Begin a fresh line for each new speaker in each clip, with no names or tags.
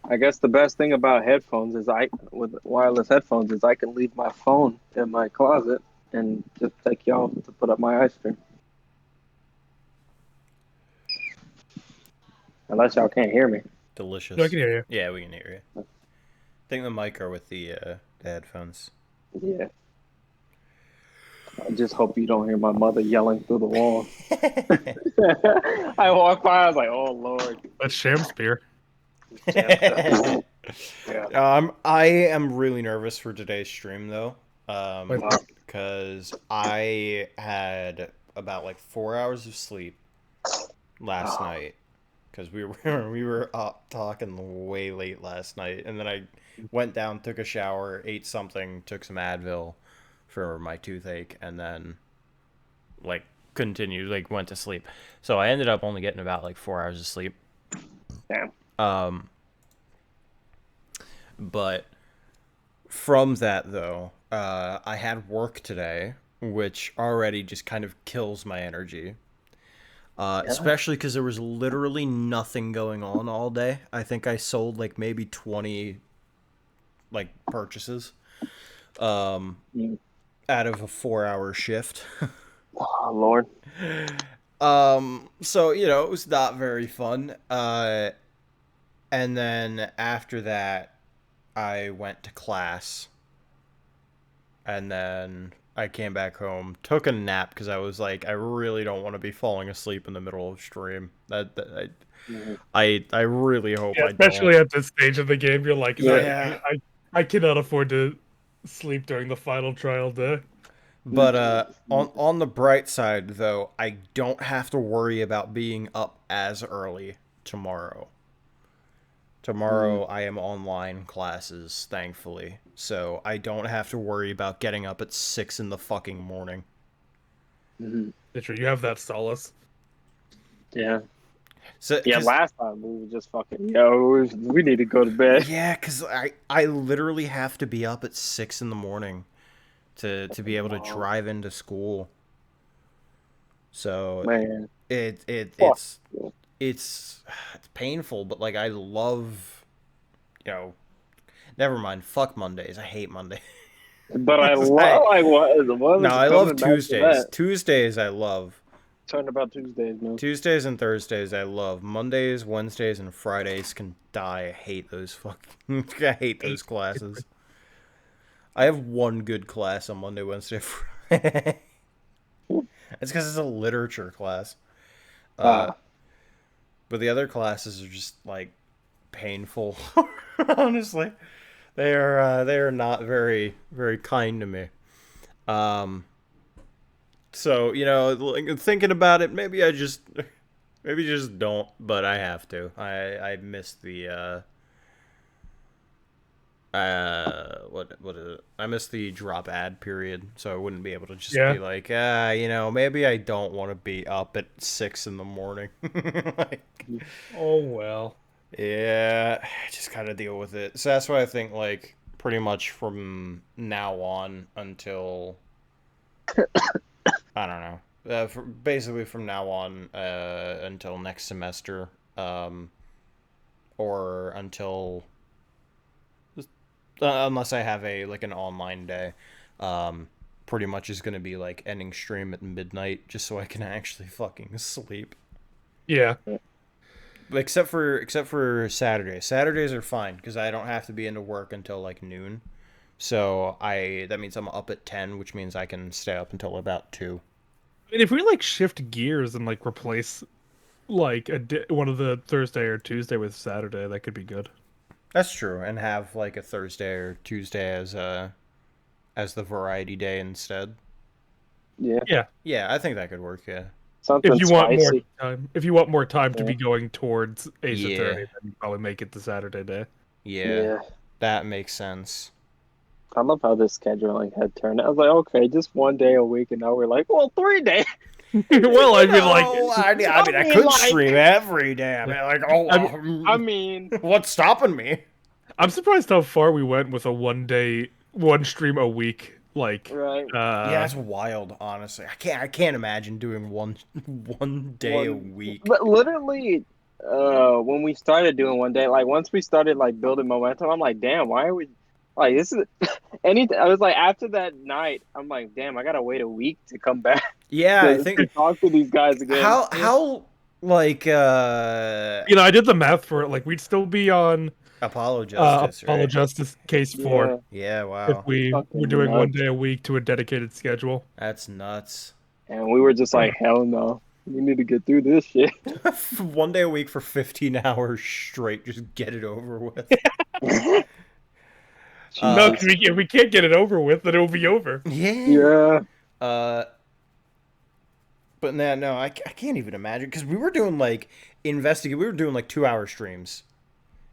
I guess the best thing about headphones is with wireless headphones is I can leave my phone in my closet and just take y'all to put up my ice cream. Unless y'all can't hear me.
No, I
Delicious.
can hear you.
Yeah, we can hear you. I think the mic are with the headphones.
Yeah. I just hope you don't hear my mother yelling through the wall. I walked by, I was like, oh Lord.
That's Shakespeare.
Yeah.
I am really nervous for today's stream though,
Like,
because I had about like 4 hours of sleep last night because we were up talking way late last night, and then I went down, took a shower, ate something, took some Advil for my toothache, and then like continued, like went to sleep. So I ended up only getting about like 4 hours of sleep.
Damn.
But from that though, I had work today, which already just kind of kills my energy. Especially because there was literally nothing going on all day. I think I sold like maybe 20 like purchases out of a 4 hour shift.
Oh Lord.
So it was not very fun. And then after that, I went to class, and then I came back home, took a nap because I was like, I really don't want to be falling asleep in the middle of stream. I really hope
yeah,
I
especially
don't.
at this stage of the game, you're like,
Yeah.
I cannot afford to sleep during the final trial day.
But on the bright side though, I don't have to worry about being up as early tomorrow. Tomorrow I am online classes, thankfully. So I don't have to worry about getting up at 6 in the fucking morning.
Literally, you have that solace.
Yeah.
So,
Yeah, last time we were just fucking, we need to go to bed.
yeah, because I literally have to be up at 6 in the morning to be able to drive into school. So
Man.
it's it's painful, but like I love, never mind. Fuck Mondays. I hate Mondays.
But I love like what
No,
is
I love
coming back to
Tuesdays.
that?
Tuesdays I love.
Talking about Tuesdays, man.
Tuesdays and Thursdays I love. Mondays, Wednesdays, and Fridays can die. I hate those fucking. I hate those classes. I have one good class on Monday, Wednesday, Friday. It's because it's a literature class. But the other classes are just like painful. Honestly, they are not very very kind to me. So like, thinking about it, maybe just don't. But I have to. I miss the what is it? I missed the drop ad period, so I wouldn't be able to just
Yeah.
be like, maybe I don't want to be up at 6 in the morning. Like,
Oh well.
yeah, just gotta deal with it. So that's why I think like pretty much from now on until I don't know, basically from now on until next semester, or until unless I have an online day, pretty much is gonna be like ending stream at midnight just so I can actually fucking sleep.
Yeah.
Except for Saturdays. Saturdays are fine because I don't have to be into work until like noon. So that means I'm up at 10, which means I can stay up until about 2.
I mean, if we like shift gears and like replace like one of the Thursday or Tuesday with Saturday, that could be good.
That's true, and have like a Thursday or Tuesday as the variety day instead.
Yeah.
Yeah.
Yeah, I think that could work. Yeah.
Something spicy.
If you want more time to
Yeah.
be going towards Ace
Yeah.
Attorney, then you probably make it the Saturday day.
Yeah.
Yeah.
That makes sense.
I love how this scheduling had turned. I was like, okay, just one day a week, and now we're like, well, 3 days.
Well, I mean, like,
I could stream every day. I mean, like,
I mean,
what's stopping me?
I'm surprised how far we went with a one stream a week. Like,
right.
Yeah, that's wild. Honestly, I can't imagine doing one day a
One,
week.
but literally, when we started doing one day, like once we started like building momentum, I'm like, damn, why are we like this is I was like after that night, I'm like, damn, I gotta wait a week to come back
Yeah, I
to
think
talk to these guys again.
how like
I did the math for it. Like we'd still be on
Apollo Justice,
Apollo
right?
Justice case 4
Yeah,
Yeah,
if
wow.
we were
fucking
doing one
nuts.
day a week to a dedicated schedule.
That's nuts.
And we were just like, hell no, we need to get through this shit.
1 day a week for 15 hours straight, just get it over with.
No,
Uh,
because if we can't get it over with, then it will be over.
yeah.
Yeah.
But no, I can't even imagine because we were doing like We were doing like 2 hour streams.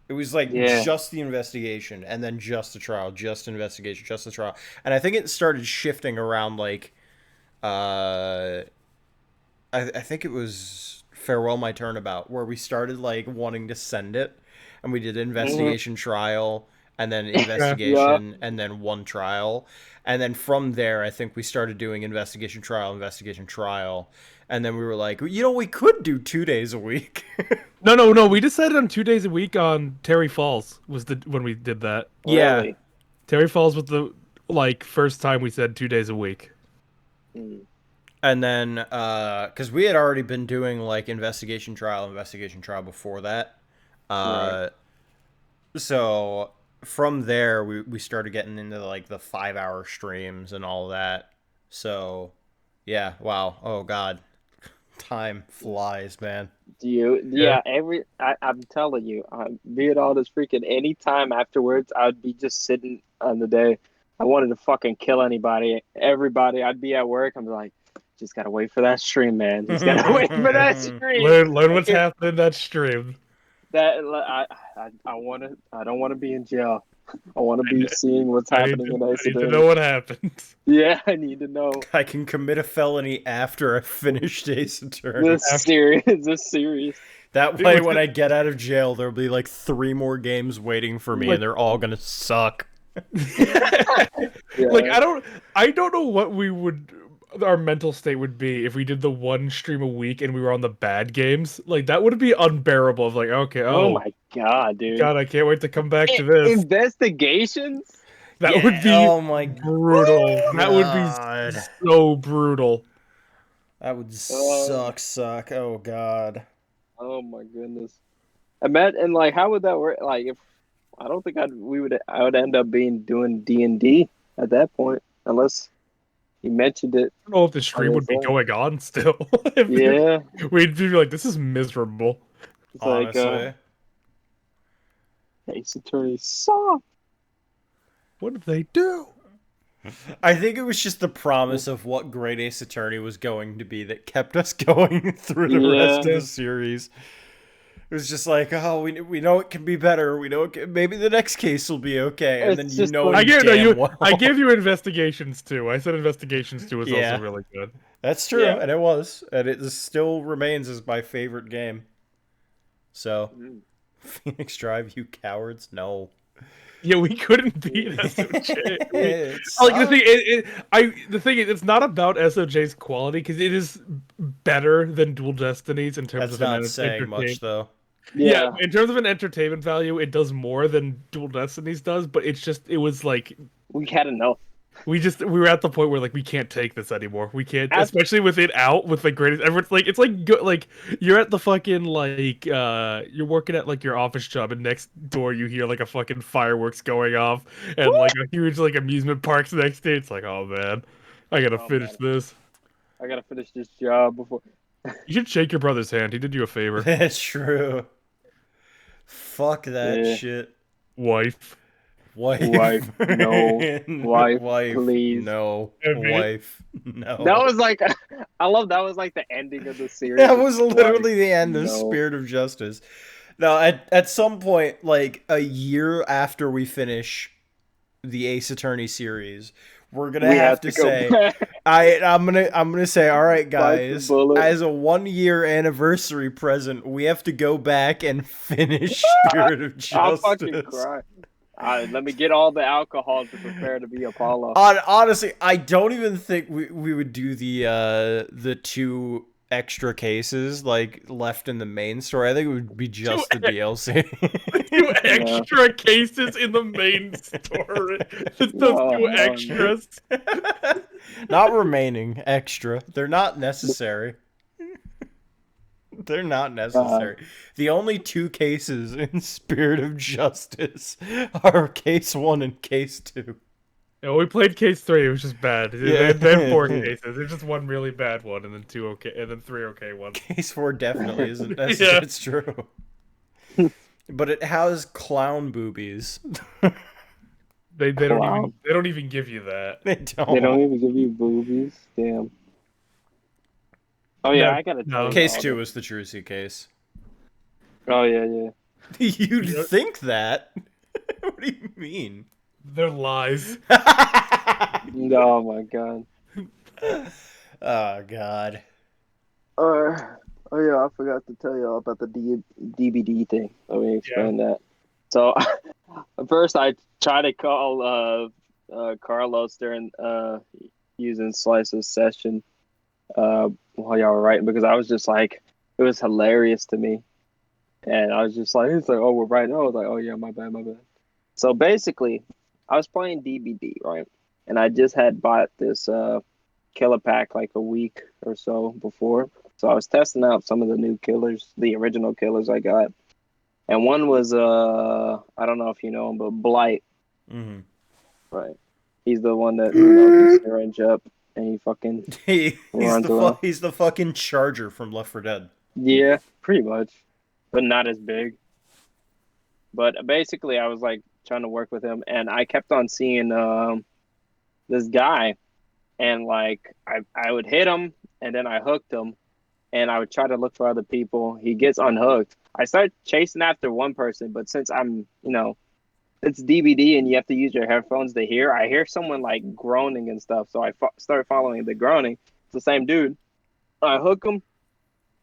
It was like
Yeah.
just the investigation and then just the trial, just investigation, just the trial. And I think it started shifting around like, I think it was Farewell My Turnabout where we started like wanting to send it, and we did investigation, trial, and then investigation, and then one trial. And then from there, I think we started doing investigation, trial. And then we were like, we could do 2 days a week.
No. We decided on 2 days a week on Terry Falls was when we did that.
Yeah.
Really?
Terry Falls was the first time we said 2 days a week.
Mm.
And then, because we had already been doing like investigation, trial before that.
Right.
So from there, we started getting into like the 5 hour streams and all that. So, yeah, wow. Oh, God. Time flies, man.
Yeah, I'm telling you, be it all this freaking any time afterwards, I'd be just sitting on the day. I wanted to fucking kill everybody. I'd be at work. I'm like, just gotta wait for that stream, man. Just gotta wait for that stream.
Learn what's happening in that stream.
I don't want to be in jail. I want to be seeing what's happening in
I
Ace
need to
Attorney.
know what happened.
Yeah, I need to know.
I can commit a felony after I finish Ace Attorney.
This serious.
That way, when I get out of jail, there'll be like 3 more games waiting for me, and they're all gonna suck.
Yeah.
Like I don't know what our mental state would be if we did the one stream a week and we were on the bad games. Like that would be unbearable. Of like, okay,
Oh my god, dude.
God, I can't wait to come back to this.
Investigations?
That would be
oh my
brutal. That would be so brutal.
That would suck. Oh god.
Oh my goodness. And like, how would that work? Like, if I don't think I would end up doing D&D at that point, unless you mentioned it.
I don't know if the stream would be going on still.
Yeah.
We'd be like, this is miserable.
It's
Honestly.
like, Ace Attorney sucked.
What did they do?
I think it was just the promise of what Great Ace Attorney was going to be that kept us going through the rest of the series. It was just like, oh, we know it can be better. We know maybe the next case will be okay, and then
I gave you Investigations too. I said Investigations 2 was also really good.
That's true, and it was, and it still remains as my favorite game. So, Phoenix Drive, you cowards! No.
Yeah, we couldn't beat SOJ. The thing is, it's not about SOJ's quality because it is better than Dual Destinies in terms of
not saying much though.
Yeah, in terms of an entertainment value, it does more than Dual Destinies does. But it was like
we had enough.
We were at the point where like we can't take this anymore. We can't, especially with it out with the greatest. Everyone's like, it's like like you're at the fucking like you're working at like your office job, and next door you hear like a fucking fireworks going off, and like a huge like amusement park's next to it. It's like, oh man, I gotta finish this.
I gotta finish this job before.
You should shake your brother's hand. He did you a favor.
That's true. Fuck that shit.
Wife.
No. Wife, please.
No. Wife. No.
That was like, I love that was like the ending of the series.
That was literally the end of Spirit of Justice. Now, at some point, like a year after we finish the Ace Attorney series, we're gonna have to say, I'm gonna say, all right, guys, as a 1-year anniversary present, we have to go back and finish Spirit of Justice.
I'll fucking cry. Let me get all the alcohol to prepare to be Apollo.
Honestly, I don't even think we would do the 2 extra cases like left in the main story. I think it would be just the
Two
DLC.
two
Yeah.
extra cases in the main story. It's those
No,
two
hell no.
extras.
Not remaining, extra. They're not necessary. They're not necessary. The only two cases in Spirit of Justice are case 1 and case 2.
Yeah, we played case 3. It was just bad.
Yeah.
They had 4 cases. There's just one really bad one, and then 2 okay, and then 3 okay ones.
Case 4 definitely isn't necessary.
Yeah.
It's true. But it has clown boobies.
They
Wow.
don't even give you that.
They don't.
They don't even give you boobies. Damn. Oh yeah, I gotta tell you.
Case
all
2
this.
was the Trucy case.
Oh yeah.
You'd think that. What do you mean?
They're lies.
Oh my god.
Oh god.
Oh yeah, I forgot to tell y'all about the DBD thing. Let me explain that. So, at first I tried to call Carlos during using Slice's session while y'all were writing because I was just like, it was hilarious to me, and I was just like, it's like, oh, we're writing. I was like, oh yeah, my bad. So basically, I was playing DBD, right, and I just had bought this killer pack like a week or so before. So I was testing out some of the new killers, the original killers I got. And one was I don't know if you know him, but Blight.
Mm-hmm.
Right. He's the one that you syringe up and he fucking runs around.
He's the fucking Charger from Left 4 Dead.
Yeah, pretty much. But not as big. But basically I was like trying to work with him and I kept on seeing this guy and like I would hit him and then I hooked him and I would try to look for other people. He gets unhooked. I start chasing after one person, but since I'm, it's DVD and you have to use your headphones to hear, I hear someone like groaning and stuff. So I start following the groaning. It's the same dude. I hook him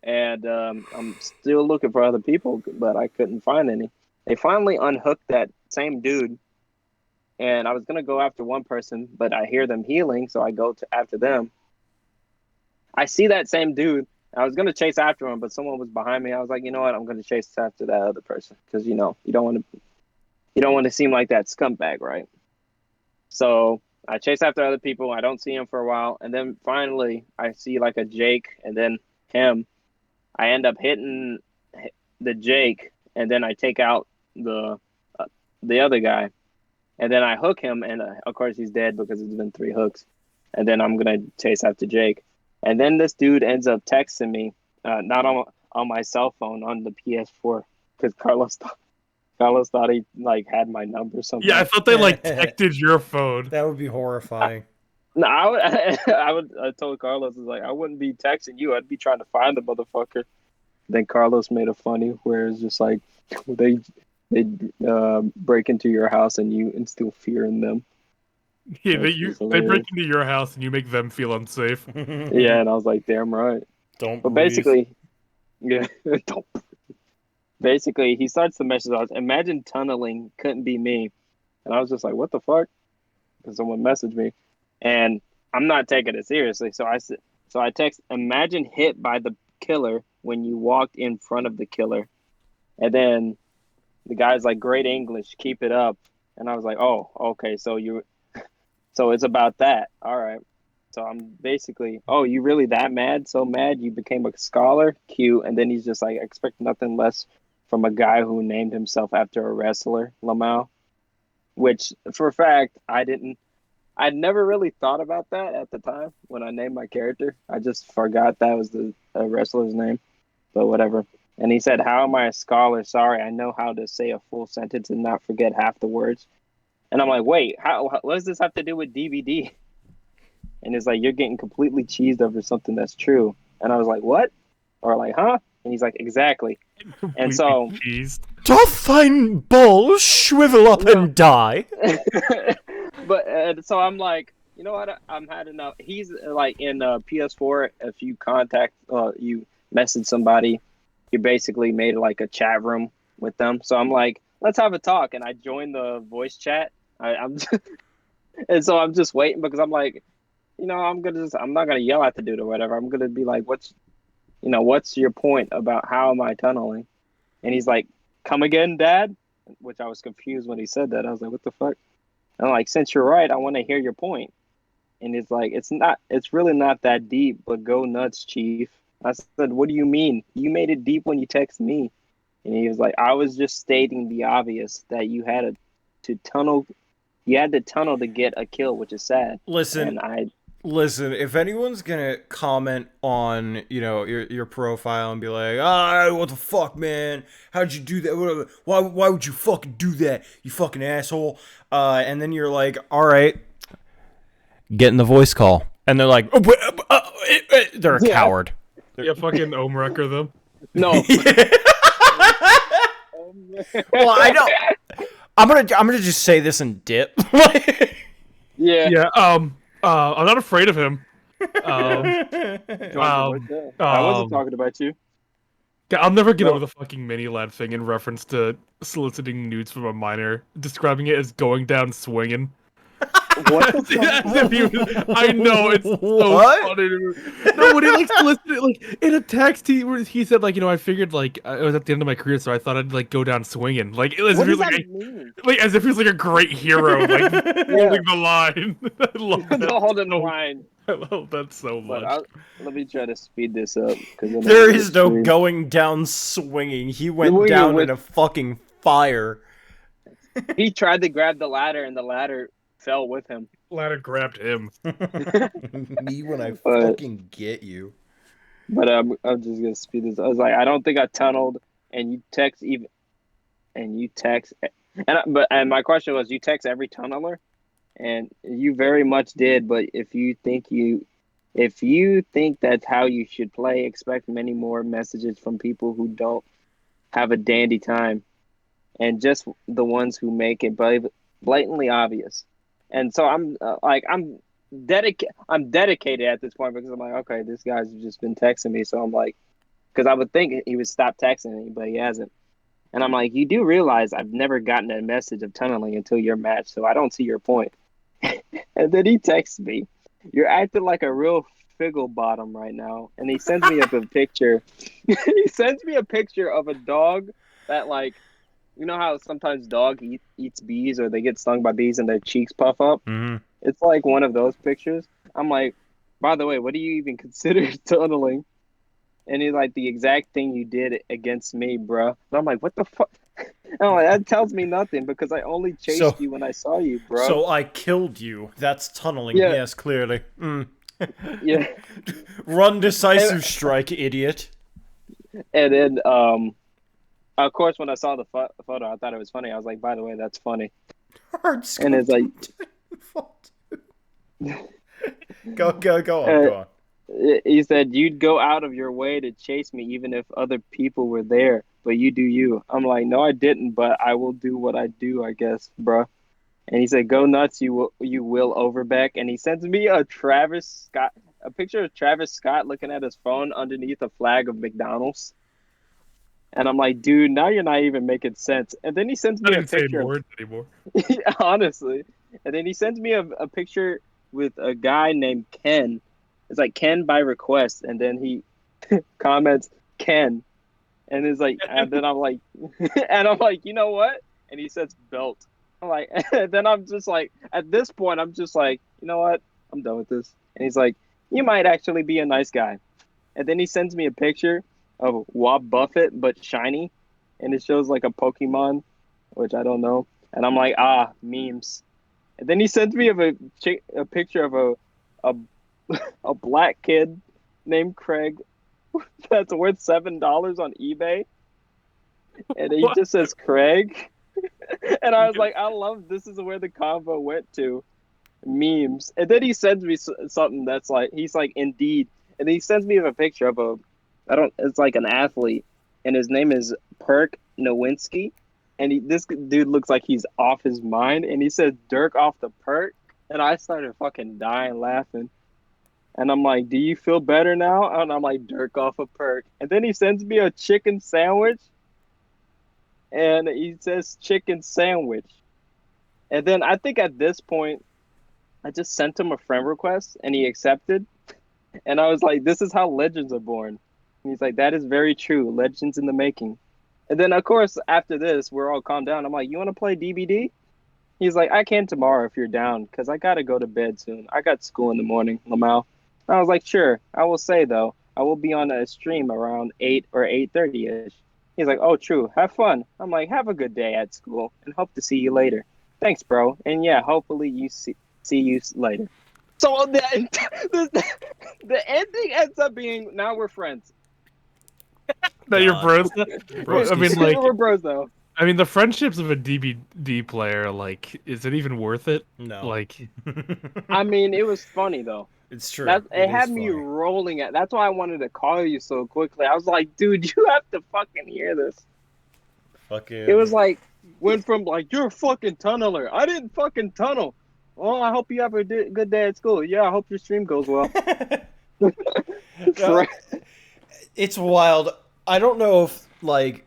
and I'm still looking for other people, but I couldn't find any. They finally unhooked that same dude. And I was going to go after one person, but I hear them healing. So I go after them. I see that same dude. I was gonna chase after him, but someone was behind me. I was like, you know what? I'm gonna chase after that other person because you don't want to seem like that scumbag, right? So I chase after other people. I don't see him for a while, and then finally I see like a Jake, and then him. I end up hitting the Jake, and then I take out the other guy, and then I hook him, and of course he's dead because it's been 3 hooks, and then I'm gonna chase after Jake. And then this dude ends up texting me, not on my cell phone, on the PS4, because Carlos thought he like had my number or something.
Yeah, I thought they like texted your phone.
That would be horrifying.
No, I told Carlos, I wouldn't be texting you. I'd be trying to find the motherfucker. Then Carlos made a funny where it's just like they break into your house and you instill fear in them.
Yeah, they break into your house and you make them feel unsafe.
Yeah, and I was like, damn right.
Don't.
But basically, yeah, don't. Basically, he starts to message us. Imagine tunneling couldn't be me, and I was just like, what the fuck? Because someone messaged me, and I'm not taking it seriously. So I text, imagine hit by the killer when you walked in front of the killer, and then the guy's like, great English, keep it up, and I was like, oh, okay, so it's about that. All right. So I'm basically, oh, you really that mad? So mad you became a scholar? Cute. And then he's just like, expect nothing less from a guy who named himself after a wrestler, Lamau. Which, for a fact, I'd never really thought about that at the time when I named my character. I just forgot that was the wrestler's name. But whatever. And he said, how am I a scholar? Sorry, I know how to say a full sentence and not forget half the words. And I'm like, wait, what does this have to do with DVD? And it's like, you're getting completely cheesed over something that's true. And I was like, what? Or like, huh? And he's like, exactly. And so...
Doth thine balls shrivel up and die?
But so I'm like, you know what? I'm had enough. He's like in PS4, if you you message somebody, you basically made like a chat room with them. So I'm like, let's have a talk. And I joined the voice chat. And so I'm just waiting because I'm like, I'm not gonna yell at the dude or whatever. I'm gonna be like, what's your point about how am I tunneling? And he's like, come again, Dad? Which I was confused when he said that. I was like, what the fuck? And I'm like, since you're right, I want to hear your point. And it's like, it's really not that deep, but go nuts, Chief. I said, what do you mean? You made it deep when you text me. And he was like, I was just stating the obvious that you had to tunnel to get a kill, which is sad.
Listen,
And
Listen, if anyone's gonna comment on, your profile and be like, what the fuck, man? How'd you do that? Why would you fucking do that, you fucking asshole? And then you're like, all right, get in the voice call. And they're like, they're a coward.
Yeah, fucking Omrecker them.
No.
Well, I know. I'm gonna just say this and dip.
Yeah.
Yeah. I'm not afraid of him.
I wasn't talking about you.
I'll never get over the fucking mini lad thing in reference to soliciting nudes from a minor, describing it as going down swinging.
What?
I know, it's so funny to me. No, when he solicited, in a text, he said, I figured, it was at the end of my career, so I thought I'd, go down swinging. As
what
if
does that mean?
As if he was, a great hero, holding the line. I love that.
Holding the line.
I love that so much.
Let me try to speed this up.
There is no going down swinging. He went down in a fucking fire.
He tried to grab the ladder, and the ladder fell with him.
Ladder grabbed him.
Me when I fucking get you.
But I'm just gonna speed this. I was like, I don't think I tunneled, and you text, and my question was, you text every tunneler, and you very much did. But if you think that's how you should play, expect many more messages from people who don't have a dandy time, and just the ones who make it blatantly obvious. And so I'm dedicated at this point because I'm like, okay, this guy's just been texting me. So I'm like, because I would think he would stop texting me, but he hasn't. And I'm like, you do realize I've never gotten a message of tunneling until your match, so I don't see your point. And then he texts me, you're acting like a real figgle bottom right now. And he sends me up a picture. He sends me a picture of a dog that you know how sometimes dog eats bees or they get stung by bees and their cheeks puff up?
Mm-hmm.
It's like one of those pictures. I'm like, by the way, what do you even consider tunneling? And he's like, the exact thing you did against me, bro. And I'm like, what the fuck? And I'm like, that tells me nothing because I only chased you when I saw you, bro.
So I killed you. That's tunneling.
Yeah.
Yes, clearly.
Yeah.
Run decisive strike, idiot.
And then, of course, when I saw the photo, I thought it was funny. I was like, by the way, that's funny. And it's like...
Go on.
He said, you'd go out of your way to chase me even if other people were there, but you do you. I'm like, no, I didn't, but I will do what I do, I guess, bro. And he said, go nuts, you will Overbeck. And he sends me a picture of Travis Scott looking at his phone underneath a flag of McDonald's. And I'm like, dude, now you're not even making sense. And then he sends me a picture.
Anymore.
Honestly. And then he sends me a picture with a guy named Ken. It's like Ken by request. And then he comments Ken. And it's like, and then I'm like, you know what? And he says belt. I'm like, and then I'm just like, at this point, I'm just like, you know what? I'm done with this. And he's like, you might actually be a nice guy. And then he sends me a picture of Wob Buffett, but shiny. And it shows like a Pokemon, which I don't know. And I'm like, memes. And then he sends me a picture of a black kid named Craig that's worth $7 on eBay. And he just says Craig. And I was like, I love this is where the convo went to. Memes. And then he sends me something that's like, he's like, indeed. And he sends me a picture of it's like an athlete. And his name is Perk Nowinski. And this dude looks like he's off his mind. And he says, Dirk off the perk. And I started fucking dying laughing. And I'm like, do you feel better now? And I'm like, Dirk off a perk. And then he sends me a chicken sandwich. And he says chicken sandwich. And then I think at this point, I just sent him a friend request and he accepted. And I was like, this is how legends are born. And he's like, that is very true. Legends in the making. And then, of course, after this, we're all calmed down. I'm like, you want to play DBD? He's like, I can tomorrow if you're down, because I got to go to bed soon. I got school in the morning, Lamau. I was like, sure. I will say, though, I will be on a stream around 8 or 8:30-ish. He's like, oh, true. Have fun. I'm like, have a good day at school, and hope to see you later. Thanks, bro. And yeah, hopefully you see you later. So the ending ends up being, now we're friends.
No, you're bros. I mean, like,
we're bros, though.
I mean, the friendships of a DBD player, like, is it even worth it?
No.
Like,
I mean, it was funny, though.
It's true.
It had me rolling at. That's why I wanted to call you so quickly. I was like, dude, you have to fucking hear this.
Fucking.
It was like, went from like, you're a fucking tunneler. I didn't fucking tunnel. Well, I hope you have a good day at school. Yeah, I hope your stream goes well.
No, it's wild. I don't know if, like,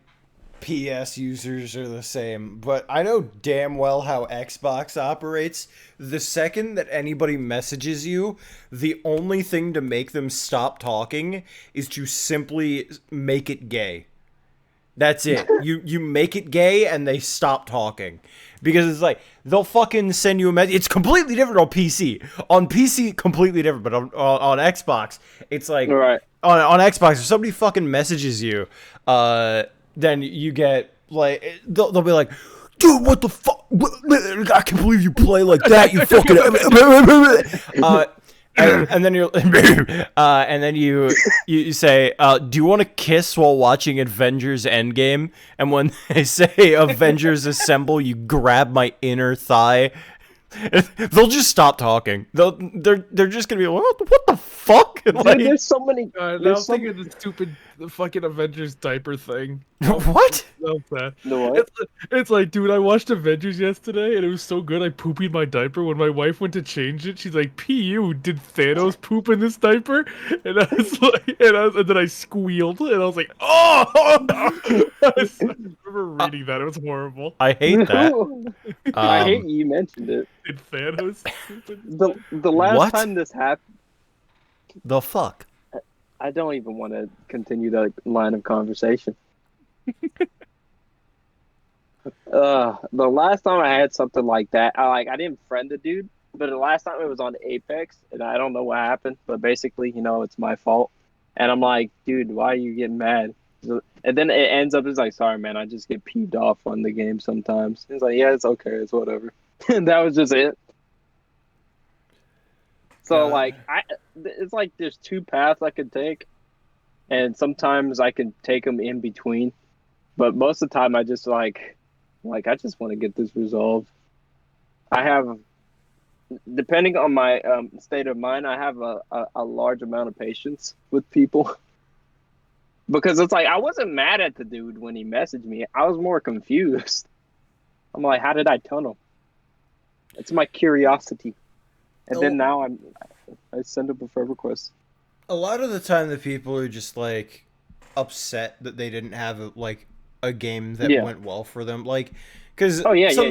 PS users are the same, but I know damn well how Xbox operates. The second that anybody messages you, the only thing to make them stop talking is to simply make it gay. That's it. You make it gay and they stop talking. Because it's like, they'll fucking send you a message. It's completely different on PC. On PC, completely different, but on Xbox, it's like,
right.
on Xbox, if somebody fucking messages you, then you get, like, they'll be like, dude, what the fuck? I can't believe you play like that, you fucking... and then you're, and then you say, do you want to kiss while watching Avengers Endgame? And when they say Avengers Assemble, you grab my inner thigh. They'll just stop talking. They're just gonna be like, what the fuck?
Dude,
Like,
there's so many.
now I'm thinking of the stupid fucking Avengers diaper thing.
what?
The what?
It's like, dude, I watched Avengers yesterday and it was so good. I poopied my diaper. When my wife went to change it, she's like, "Pu, did Thanos poop in this diaper?" And I was like, and then I squealed and I was like, "Oh!" I remember reading that. It was horrible.
I hate that.
I hate you mentioned it.
Did Thanos?
The last
What?
time this happened,
The fuck?
I don't even want to continue that line of conversation. The last time I had something like that, I didn't friend the dude, but the last time it was on Apex, and I don't know what happened, but basically, it's my fault. And I'm like, dude, why are you getting mad? And then it ends up, it's like, sorry, man, I just get peeved off on the game sometimes. It's like, yeah, it's okay, it's whatever. And that was just it. So, it's like there's two paths I could take, and sometimes I can take them in between. But most of the time, I just I just want to get this resolved. I have, depending on my state of mind, I have a large amount of patience with people. Because it's like, I wasn't mad at the dude when he messaged me. I was more confused. I'm like, how did I tunnel? It's my curiosity. And then now I send up a friend request.
A lot of the time, the people are just, like, upset that they didn't have, a game that went well for them. Like, because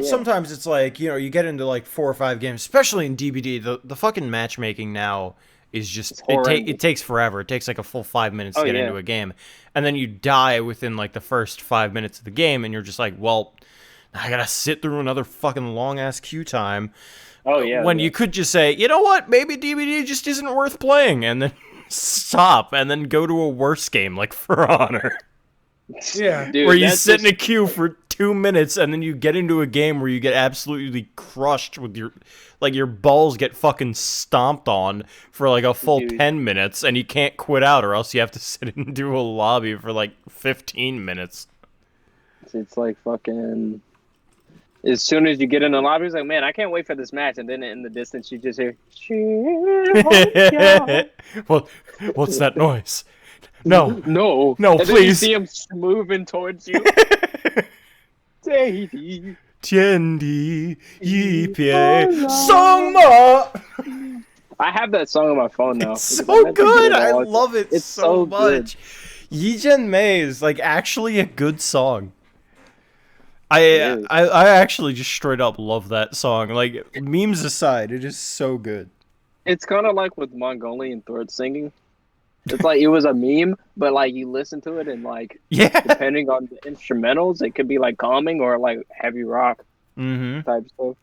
sometimes it's like, you get into, like, 4 or 5 games, especially in DBD, the fucking matchmaking now is just, it takes forever. It takes, like, a full 5 minutes to get into a game. And then you die within, like, the first 5 minutes of the game, and you're just like, well, I gotta sit through another fucking long-ass queue time. When you could just say, you know what, maybe DBD just isn't worth playing, and then stop, and then go to a worse game, like For Honor.
Yeah.
Dude,
where you sit in a queue for 2 minutes, and then you get into a game where you get absolutely crushed with your balls get fucking stomped on for, like, a full 10 minutes, and you can't quit out, or else you have to sit into a lobby for, like, 15 minutes.
It's like fucking... As soon as you get in the lobby, it's like, man, I can't wait for this match. And then in the distance, you just hear,
well, what's that noise? No,
and
please.
Then you see him moving towards you.
Tiendi, yi pie, songma.
I have that song on my phone now.
It's so good. I love it so much. Yijen Mei is, like, actually a good song. I actually just straight up love that song. Like, memes aside, it is so good.
It's kind of like with Mongolian throat singing. It's like it was a meme, but like you listen to it and like
Yeah.
depending on the instrumentals, it could be like calming or like heavy rock type stuff.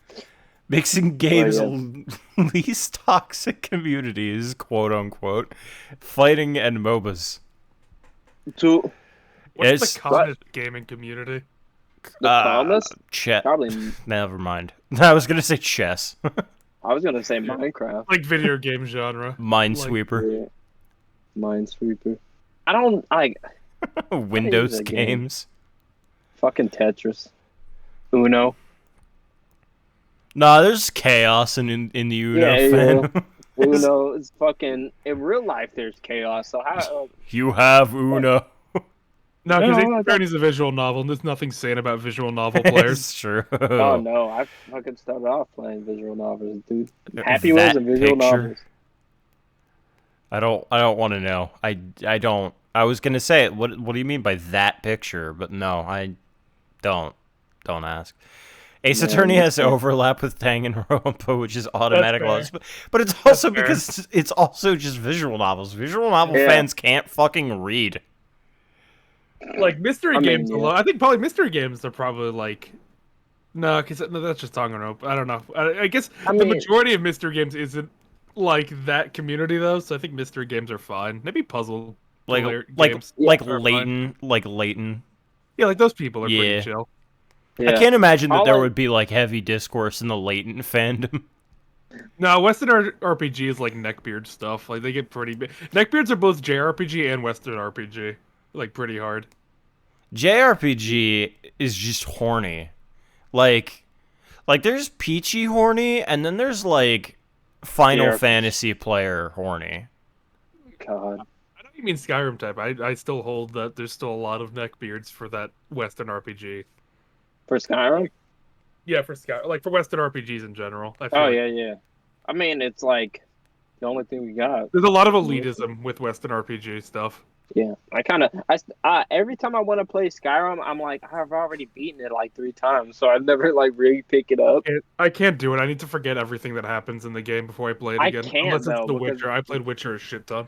Mixing
But
games'
yeah,
least toxic communities, quote unquote, fighting and MOBAs.
to
What's
It's
the calmest gaming community?
the calmest,
chess.
probably.
Never mind. I was gonna say chess.
I was gonna say Minecraft.
Like video game genre. Like,
Minesweeper.
Yeah, Minesweeper. I don't like. What is
Windows
a game?
games.
Fucking Tetris. Uno.
Nah, there's chaos in the Uno
Yeah,
fan.
Uno is fucking. In real life, there's chaos. So how?
You have Uno.
no, because Ace
No,
Attorney is a visual novel, and there's nothing sane about visual novel players.
It's true.
Oh no, I fucking started off playing visual novels, dude. Happy Wheels
That
and visual
picture?
novels.
I don't want to know. I don't. I was gonna say it. What do you mean by that picture? But no, I don't. Don't ask. Ace
Man,
Attorney has
that's fair.
overlap with Danganronpa, which is automatic
fair.
laws, but it's also
fair.
because it's also just visual novels. Visual novel
Yeah.
fans can't fucking read.
Like mystery
I mean,
games
yeah.
alone. I think probably mystery games are probably like. No, because that's just Danganronpa. I don't know. I guess
I
the
mean-
majority of mystery games isn't like that community though, so I think mystery games are fine. Maybe puzzle
Like
games
like
are fine.
Leighton.
Yeah, like those people are
Yeah.
pretty chill.
Yeah.
I can't imagine that
All
there
I-
would be like heavy discourse in the Leighton fandom.
No, Western RPG is like neckbeard stuff. Like they get pretty big. Neckbeards are both JRPG and Western RPG. Like pretty hard.
JRPG is just horny. Like there's Peachy horny, and then there's like Final
Yeah.
Fantasy player horny.
God.
I know you mean Skyrim type. I still hold that there's still a lot of neckbeards for that Western RPG.
For Skyrim?
Yeah, for for Western RPGs in general. I feel
Oh
like
yeah, yeah. I mean, it's like the only thing we got.
there's a lot of elitism with Western RPG stuff.
Yeah, every time I want to play Skyrim, I'm like, I've already beaten it like 3 times, so I've never like really pick it up.
I can't do it. I need to forget everything that happens in the game before I play it
I
again.
can't,
Unless it's
though,
The
because-
Witcher. I played Witcher a shit ton.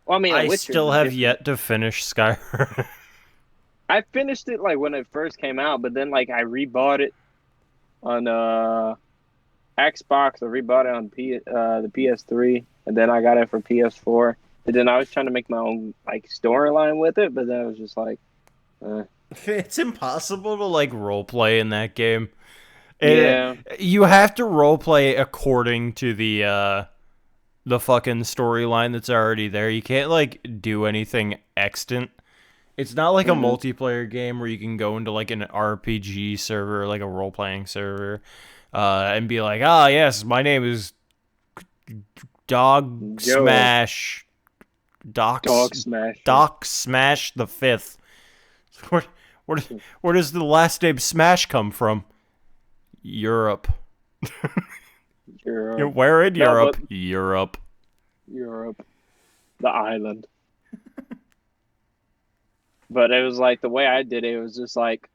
Well, I mean,
I
Witcher
still
is
have
different.
yet to finish Skyrim.
I finished it like when it first came out, but then like I rebought it on Xbox. I rebought it on the PS3, and then I got it for PS4. And then I was trying to make my own like storyline with it, but then it was just like,
It's impossible to like roleplay in that game.
yeah,
You have to roleplay according to the fucking storyline that's already there. You can't like do anything extant. It's not like a multiplayer game where you can go into like an RPG server, like a role playing server, and be like, ah, yes, my name is Dog
Joe.
Smash,
Dog Smash.
Doc Smash the Fifth. Where does the last name Smash come from? Europe.
Europe.
Where in
No,
Europe?
but-
Europe.
Europe, the island. But it was like the way I did it, it was just like,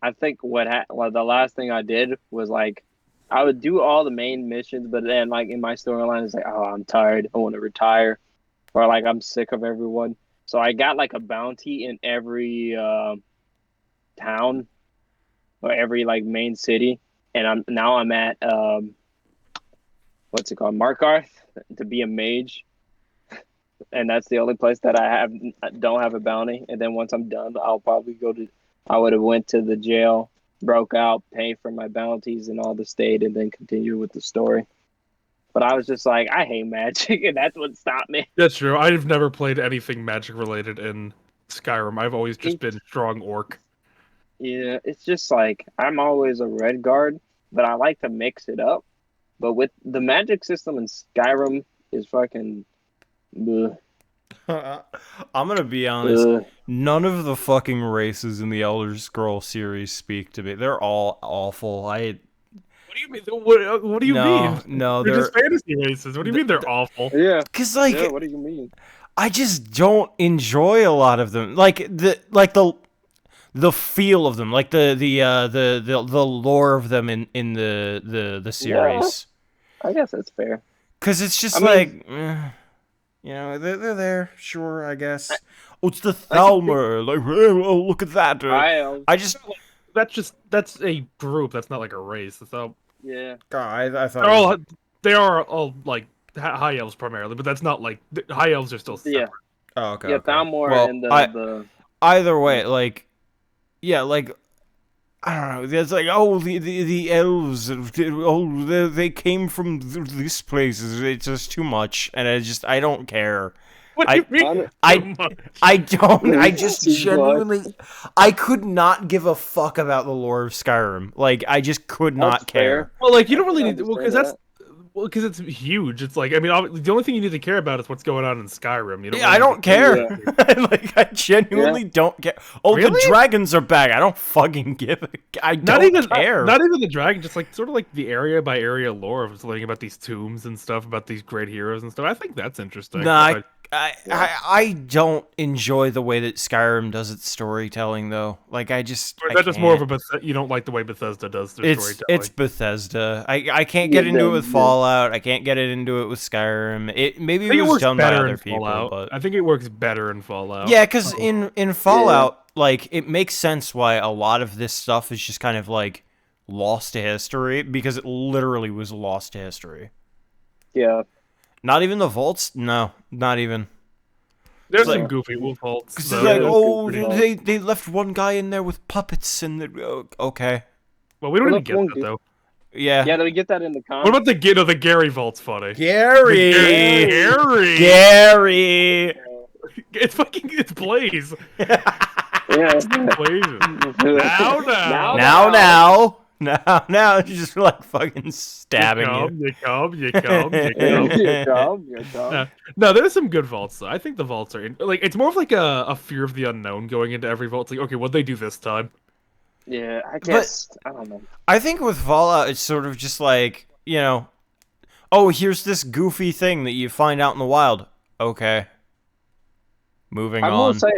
I think the last thing I did was like, I would do all the main missions, but then like in my storyline, it's like, oh, I'm tired, I want to retire, or like I'm sick of everyone. So I got like a bounty in every town or every like main city, and I'm at what's it called, Markarth, to be a mage. And that's the only place that I don't have a bounty. And then once I'm done, I'll probably I would have went to the jail, broke out, pay for my bounties and all the state, and then continue with the story. But I was just like, I hate magic, and that's what stopped me.
That's true. I've never played anything magic related in Skyrim. I've always just been strong orc.
Yeah, it's just like, I'm always a red guard, but I like to mix it up. But with the magic system in Skyrim is fucking... bleh.
I'm gonna be honest.
Ugh.
None of the fucking races in the Elder Scrolls series speak to me. They're all awful.
What do you mean? What do you mean?
No,
They're
they're
just fantasy races. What do you mean they're awful?
Yeah.
because like
Yeah, what do you mean?
I just don't enjoy a lot of them. Like the feel of them, like the lore of them in the series.
I guess that's fair.
Because it's just
I mean-
like. You know, they're there, sure, I
I,
guess. Oh, it's the
I can think
Thalmer. Like, oh, look at that.
I
I just,
That's a group. That's not like a race. So
yeah.
God, I thought
they're
it was.
all they are all like high elves primarily, but that's not like high elves are still
Yeah.
separate.
Oh, okay,
Yeah,
okay.
Thalmor
Well,
and
either way,
yeah.
like, yeah, like, I don't know. There's like, oh, the elves, oh, they came from this place. It's just too much, and I don't care.
What do
I
you mean
On
too
I
much?
I don't. I
it.
just
Too much.
genuinely, I could not give a fuck about the lore of Skyrim. Like, I just could
That's
not
fair.
care.
Well, like you
I
don't
can
really need well
understand
because that's
that.
well because it's huge. It's like I mean the only thing you need to care about is what's going on in Skyrim. You don't
Yeah,
really
I
need to
don't
care.
care.
Yeah.
Like, I
Yeah.
genuinely don't care. Oh, the
Really?
dragons are back. I don't fucking give. I
Not
don't
even
care.
not even the dragon, just like sort of like the area by area lore of learning about these tombs and stuff, about these great heroes and stuff. I think that's interesting.
Nah,
If
Yeah.
I don't enjoy the way that Skyrim does its storytelling, though. Like,
or
I
is that just more of
can't.
a you don't like the way Bethesda does their
It's
storytelling.
Bethesda. I can't
Yeah,
get into it with
yeah.
Fallout. I can't get it into it with Skyrim. Maybe
I
it
think it
was
works
done by
better
other
in
people,
Fallout.
but
I think it works better in Fallout.
yeah, because
Oh.
in Fallout, like, it makes sense why a lot of this stuff is just kind of like lost to history, because it literally was lost to history.
Yeah.
Not even the vaults. No, not even.
There's
Like,
some goofy wolf faults.
because
Though.
it's like,
Yeah,
oh,
good call.
they left one guy in there with puppets, and okay,
Well, we don't
Well,
even
look,
get
one
that
good.
though.
yeah.
Yeah, do we get that in the
What
con?
about the Gary vault's funny?
Gary,
Gary.
Gary.
It's fucking it's Blaze.
Yeah.
Blaze. Now,
Now, just like fucking stabbing you.
You come.
You're dumb. You're dumb.
No, there's some good vaults though. I think the vaults are like it's more of like a fear of the unknown going into every vault. It's like, okay, what'd they do this time?
Yeah, I guess. I don't know.
I think with Fallout, it's sort of just like, oh, here's this goofy thing that you find out in the wild. Okay. Moving
I will
on.
say,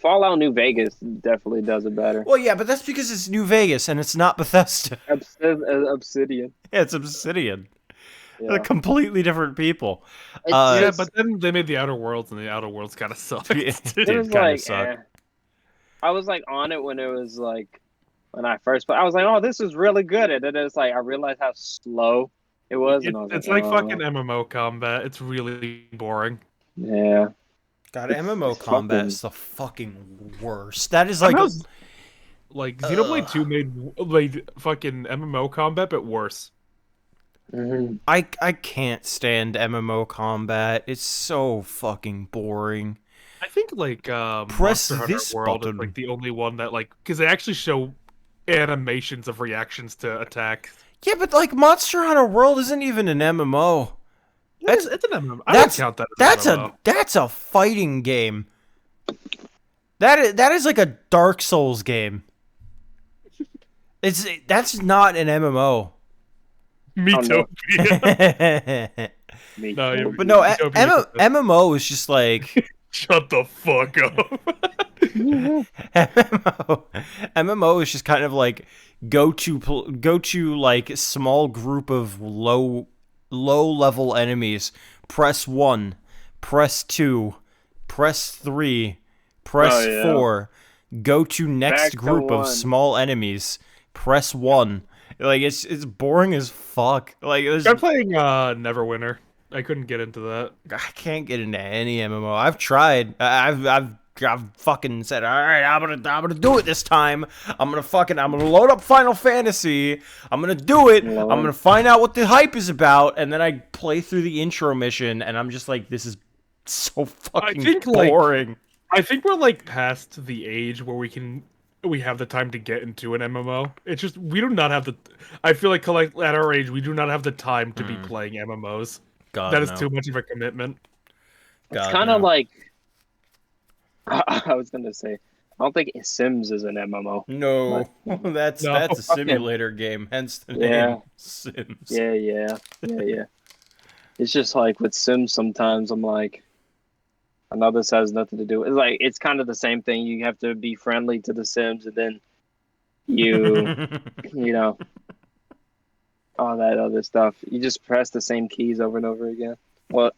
Fallout New Vegas definitely does it better.
Well, yeah, but that's because it's New Vegas and it's not Bethesda.
Obsidian.
Yeah, it's Obsidian.
Yeah.
They're completely different people.
Yeah, but then they made the Outer Worlds, and the Outer Worlds kind of sucked.
It
it
did
was
kind of
like,
suck.
I was like on it when it was like when I first played. I was like, oh, this is really good, and then it's like I realized how slow it was, and I was
It's
like,
like
oh.
fucking MMO combat. It's really boring.
Yeah.
God, MMO
it's
combat
fucking-
is the fucking worst. That is like
Somehow, like Xenoblade 2 made fucking MMO combat, but worse.
Mhm.
I can't stand MMO combat. It's so fucking boring.
I think like
Press
Monster Hunter
this
World
button.
is like the only one that like because they actually show animations of reactions to attacks.
Yeah, but like Monster Hunter World isn't even an MMO.
It's an MMO. I don't count that as an MMO.
That's a fighting game. That is like a Dark Souls game. That's not an MMO.
Metopia.
Me
No,
too.
you're-
But no,
Utopia.
MMO is just like
Shut the fuck up.
MMO is just kind of like go to like small group of low level enemies. Press 1, press 2, press 3, press
Oh, yeah.
4. Go to next
Back to
group of
1.
small enemies. Press 1. Like it's boring as fuck. Like
I'm playing Neverwinter. I couldn't get into that.
I can't get into any MMO. I've tried. I've fucking said, all right, I'm gonna do it this time. I'm gonna load up Final Fantasy. I'm gonna do it. I'm gonna find out what the hype is about, and then I play through the intro mission, and I'm just like, this is so fucking
think, like,
boring.
I think we're like past the age where we have the time to get into an MMO. It's just we do not have the. I feel like at our age we do not have the time to be playing MMOs.
God,
That is
no.
too much of a commitment.
It's
God,
kind of
no.
like I was gonna say. I don't think Sims is an MMO.
No, that's
No.
a simulator game. Hence the name
Yeah.
Sims.
Yeah. It's just like with Sims. Sometimes I'm like, I know this has nothing to do. It's like it's kind of the same thing. You have to be friendly to the Sims, and then you know, all that other stuff. You just press the same keys over and over again. Well,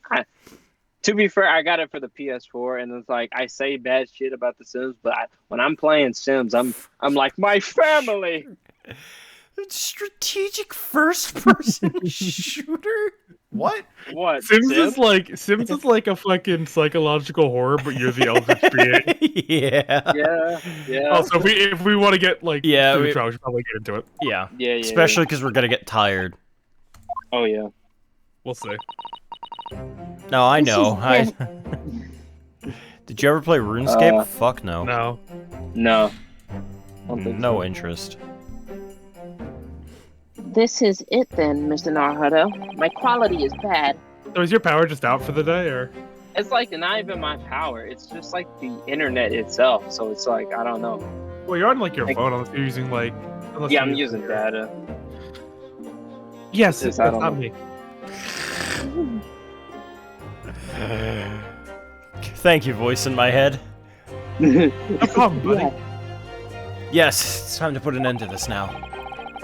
To be fair, I got it for the PS4, and it's like I say bad shit about the Sims, but when I'm playing Sims, I'm like my family.
Strategic first-person shooter? What?
What?
Sims is like a fucking psychological horror, but you're the Eldritch being.
Yeah.
Yeah.
Also, if we want to get like
Yeah,
through the trial, we should probably get into it.
Yeah.
Yeah.
Especially because we're gonna get tired.
Oh yeah.
We'll see.
No, I know. Did you ever play RuneScape? Fuck no.
No.
No. Don't think
No
so.
interest.
This is it then, Mr. Naruto. My quality is bad.
So is your power just out for the day, or?
It's like not even my power. It's just like the internet itself. So it's like I don't know.
Well, you're on like your phone, unless you're using like.
Yeah, I'm using data.
Yes,
Yes,
it's
I don't
not
know.
me.
Thank you, voice in my head.
No problem, buddy.
Yeah.
Yes, it's time to put an end to this now.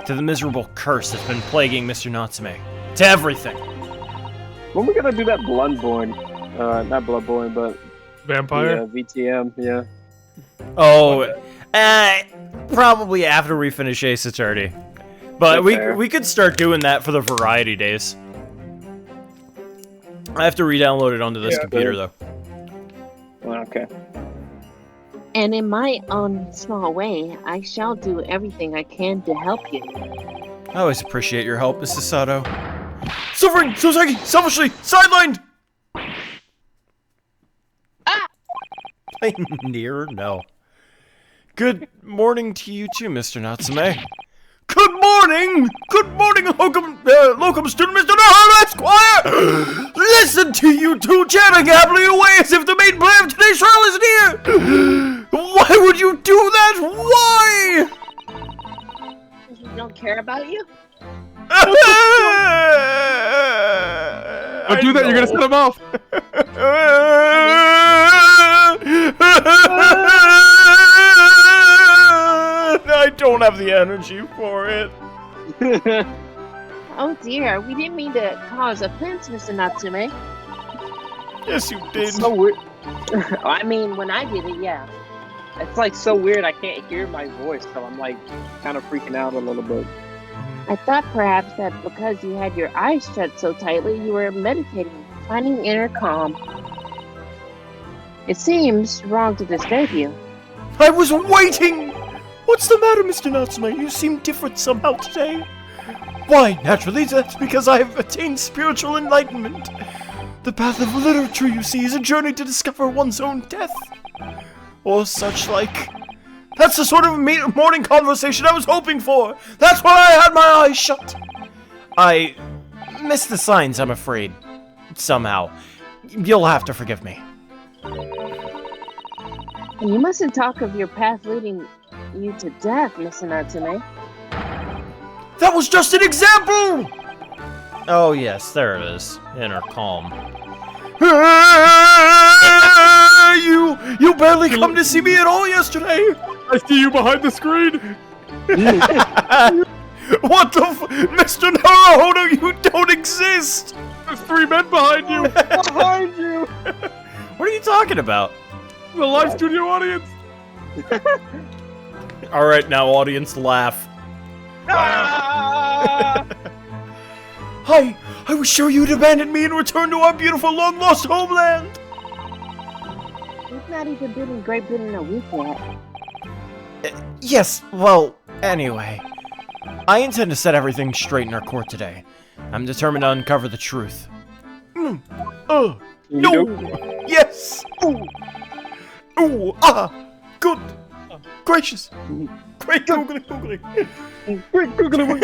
To the miserable curse that's been plaguing Mr. Natsume. To everything.
When we gonna do that Bloodborne? Not Bloodborne, but
Vampire.
the VTM. Yeah.
Oh, probably after we finish Ace Attorney. But
Fair.
we could start doing that for the variety days. I have to re-download it onto this computer, though.
Well, okay.
And in my own small way, I shall do everything I can to help you.
I always appreciate your help, Mrs. Sato. Suffering, Sosagi, selfishly, sidelined! Near? No. Good morning to you too, Mr. Natsume. Good morning! Good morning, locum student, Mr. Naruto Esquire! Listen to you two chatting happily away as if the main player of today's trial isn't here! Why would you do that? Why?
We don't care about you?
Don't do that, you're gonna set him off.
I don't have the energy for it.
Oh dear, we didn't mean to cause offense, Mr. Natsume.
Yes, you did.
It's so weird.
I mean, when I did it, yeah.
It's like so weird. I can't hear my voice, so I'm like kind of freaking out a little bit.
I thought perhaps that because you had your eyes shut so tightly, you were meditating, finding inner calm. It seems wrong to disturb you.
I was waiting! What's the matter, Mr. Natsume? You seem different somehow today. Why, naturally, that's because I have attained spiritual enlightenment. The path of literature, you see, is a journey to discover one's own death. Or such like. That's the sort of morning conversation I was hoping for. That's why I had my eyes shut. I missed the signs, I'm afraid. Somehow. You'll have to forgive me.
And you mustn't talk of your path leading you to death, Mr. Natsume.
That was just an example! Oh yes, there it is. Inner calm. You barely come to see me at all yesterday!
I see you behind the screen.
What the Mr. Naruto, you don't exist!
There's 3 men behind you.
Behind you.
What are you talking about?
The live studio audience.
Alright, now audience, laugh.
Ah!
I was sure you'd abandon me and return to our beautiful long-lost homeland!
We've not even been in Great Britain a week yet.
Yes, well, anyway. I intend to set everything straight in our court today. I'm determined to uncover the truth. No! Yes! Ooh! Ah! Good! Gracious! Great googly googly!
Great googly.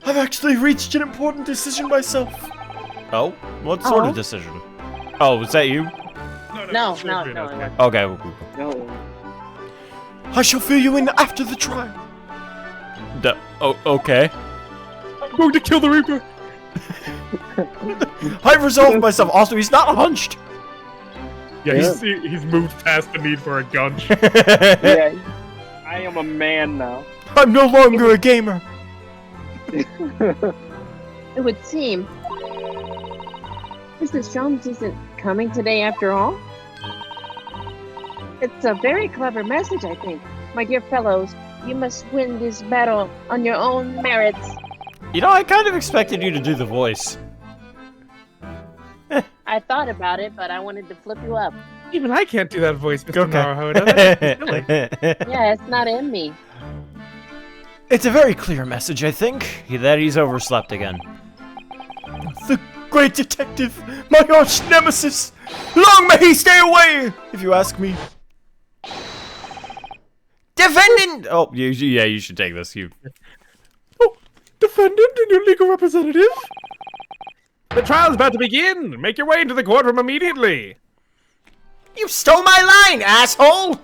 I've actually reached an important decision myself. Oh? What sort of decision? Oh, was that you?
No.
Okay.
No.
I shall fill you in after the trial. Okay.
I'm going to kill the Reaper.
I've resolved myself. Also, he's not hunched.
Yeah, he's moved past the need for a gun.
Yeah. I am a man now.
I'm no longer a gamer.
It would seem Mrs. Jones isn't coming today after all? It's a very clever message, I think. My dear fellows, you must win this battle on your own merits.
You know, I kind of expected you to do the voice.
I thought about it, but I wanted to flip you up.
Even I can't do that voice, Mr.
Okay.
Naruhodo. That's silly.
Yeah, it's not in me.
It's a very clear message, I think, that he's overslept again. The great detective, my arch nemesis! Long may he stay away, if you ask me. Defendant! Oh, yeah, you should take this.
Oh, defendant and your legal representative? The trial's about to begin! Make your way into the courtroom immediately!
You stole my line, asshole!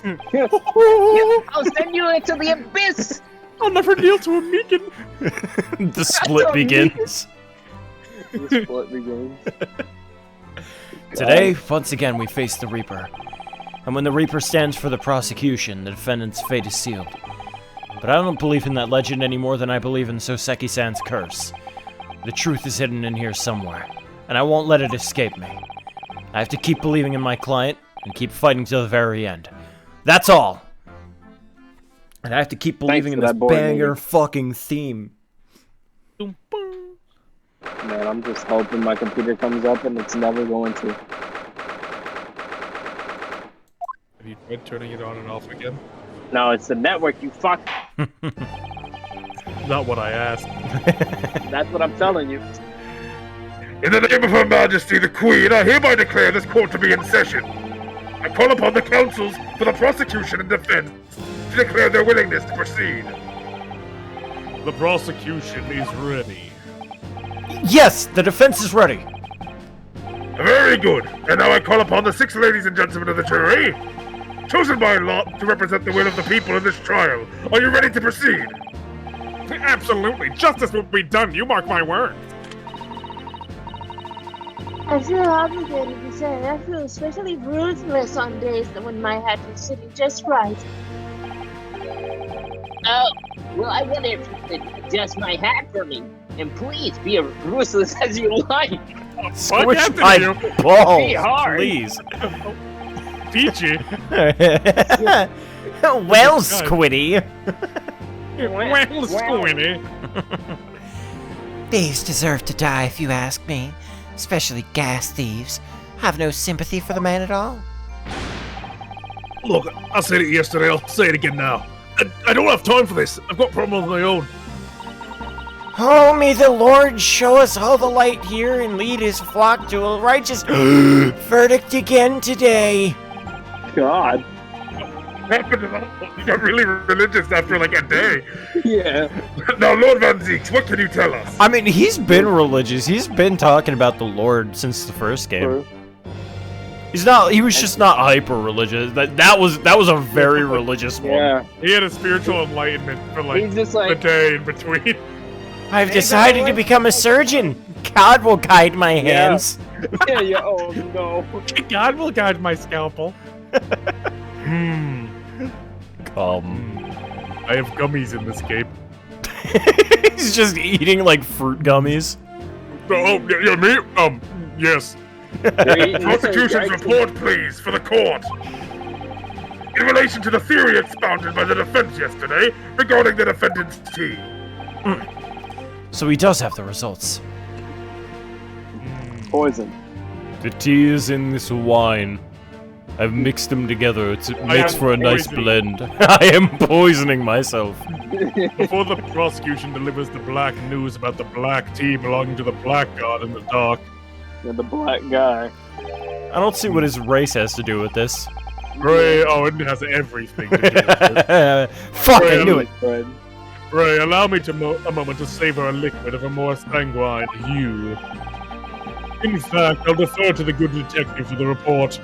I'll send you into the abyss!
I'll never kneel to a Meekin!
The split begins.
The split begins.
Today, once again, we face the Reaper. And when the Reaper stands for the prosecution, the defendant's fate is sealed. But I don't believe in that legend any more than I believe in Soseki-san's curse. The truth is hidden in here somewhere, and I won't let it escape me. I have to keep believing in my client, and keep fighting to the very end. That's all! And I have to keep believing in this banger fucking theme.
Boom, boom.
Man, I'm just hoping my computer comes up and it's never going to.
Have you tried turning it on and off again?
No, it's the network, you fuck.
Not what I asked.
That's what I'm telling you.
In the name of Her Majesty the Queen, I hereby declare this court to be in session. I call upon the counsels for the prosecution and defense to declare their willingness to proceed.
The prosecution is ready.
Yes, the defense is ready.
Very good. And now I call upon the 6 ladies and gentlemen of the jury, chosen by lot to represent the will of the people in this trial. Are you ready to proceed?
Absolutely. Justice will be done. You mark my words.
I feel obligated to say I feel especially ruthless on days when my hat is sitting just right. Oh, well, I wonder if you could adjust my hat for me. And please be as ruthless as you like.
Squish
Anthony,
my
you-
balls,
Be hard.
please.
Peachy.
Well, Squiddy.
Well, Squinty.
Thieves deserve to die, if you ask me. Especially gas thieves. Have no sympathy for the man at all.
Look, I said it yesterday, I'll say it again now. I don't have time for this. I've got problems of my own.
Oh, may the Lord show us all the light here and lead his flock to a righteous verdict again today.
God.
You got really religious after like a day.
Yeah.
Now, Lord Van Zeeks, what can you tell us?
I mean, he's been religious. He's been talking about the Lord since the first game. He's not. He was just not hyper religious. That was a very religious one.
Yeah.
He had a spiritual enlightenment for like
He's just
the
like,
day in between.
I've decided to become a surgeon. God will guide my
Yeah.
hands.
yeah, oh no.
God will guide my scalpel. I have gummies in this game.
He's just eating like fruit gummies.
Oh, yeah, me? Yes. Prosecution's report, please, for the court. In relation to the theory expounded by the defense yesterday regarding the defendant's tea.
So he does have the results.
Poison.
The tea is in this wine. I've mixed them together. It makes
am
for a nice
poisoning.
blend. I am poisoning myself.
Before the prosecution delivers the black news about the black tea belonging to the black god in the dark.
You're the black guy.
I don't see what his race has to do with this.
Ray, oh, it has everything to do with it.
Fuck, I knew it.
Fred.
Ray, allow me to a moment to savor a liquid of a more sanguine hue. In fact, I'll defer to the good detective for the report.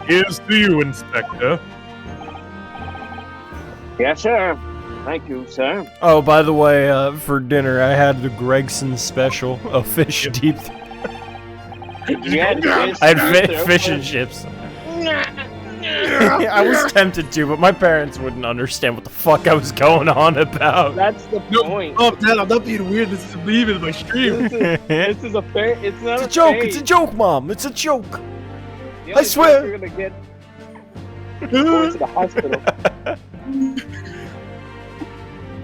Here's to you, Inspector.
Yes, sir. Thank you, sir.
Oh, by the way, for dinner I had the Gregson special, a fish deep.
You had fish.
I had fish and chips.
I was tempted to, but my parents wouldn't understand what the fuck I was going on about.
That's the point.
Oh, Dad, I'm not being weird. This is me in my stream.
This is a fair. It's not
It's a joke.
phase.
It's a joke, Mom. It's a joke.
The
I
only
swear.
place You're gonna get going to the hospital.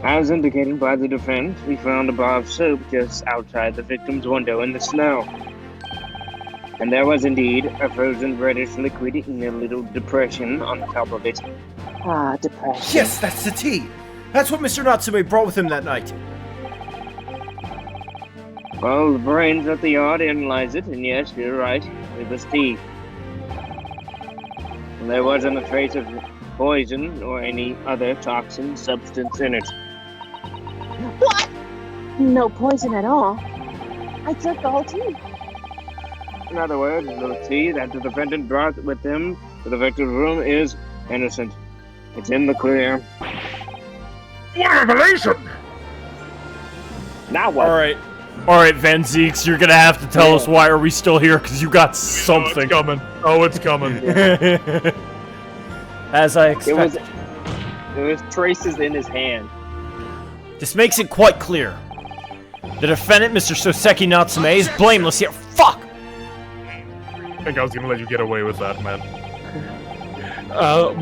As indicated by the defense, we found a bar of soap just outside the victim's window in the snow. And there was indeed a frozen reddish liquid in a little depression on top of it.
Ah, depression.
Yes, that's the tea. That's what Mr. Natsume brought with him that night.
Well, the brains at the yard analyzed it, and yes, you're right. It was tea. There wasn't a trace of poison or any other toxin substance in it.
What? No poison at all. I took the whole tea.
In other words, the tea that the defendant brought with him to the victim's room is innocent. It's in the clear.
What a revelation!
Now what?
All right, Van Zeeks, you're gonna have to tell us why are we still here, because you got something.
It's coming. Oh, it's coming.
As I
It was,
expected.
there was traces in his hand.
This makes it quite clear. The defendant, Mr. Soseki Natsume, is blameless here. Fuck!
I think I was gonna let you get away with that, man.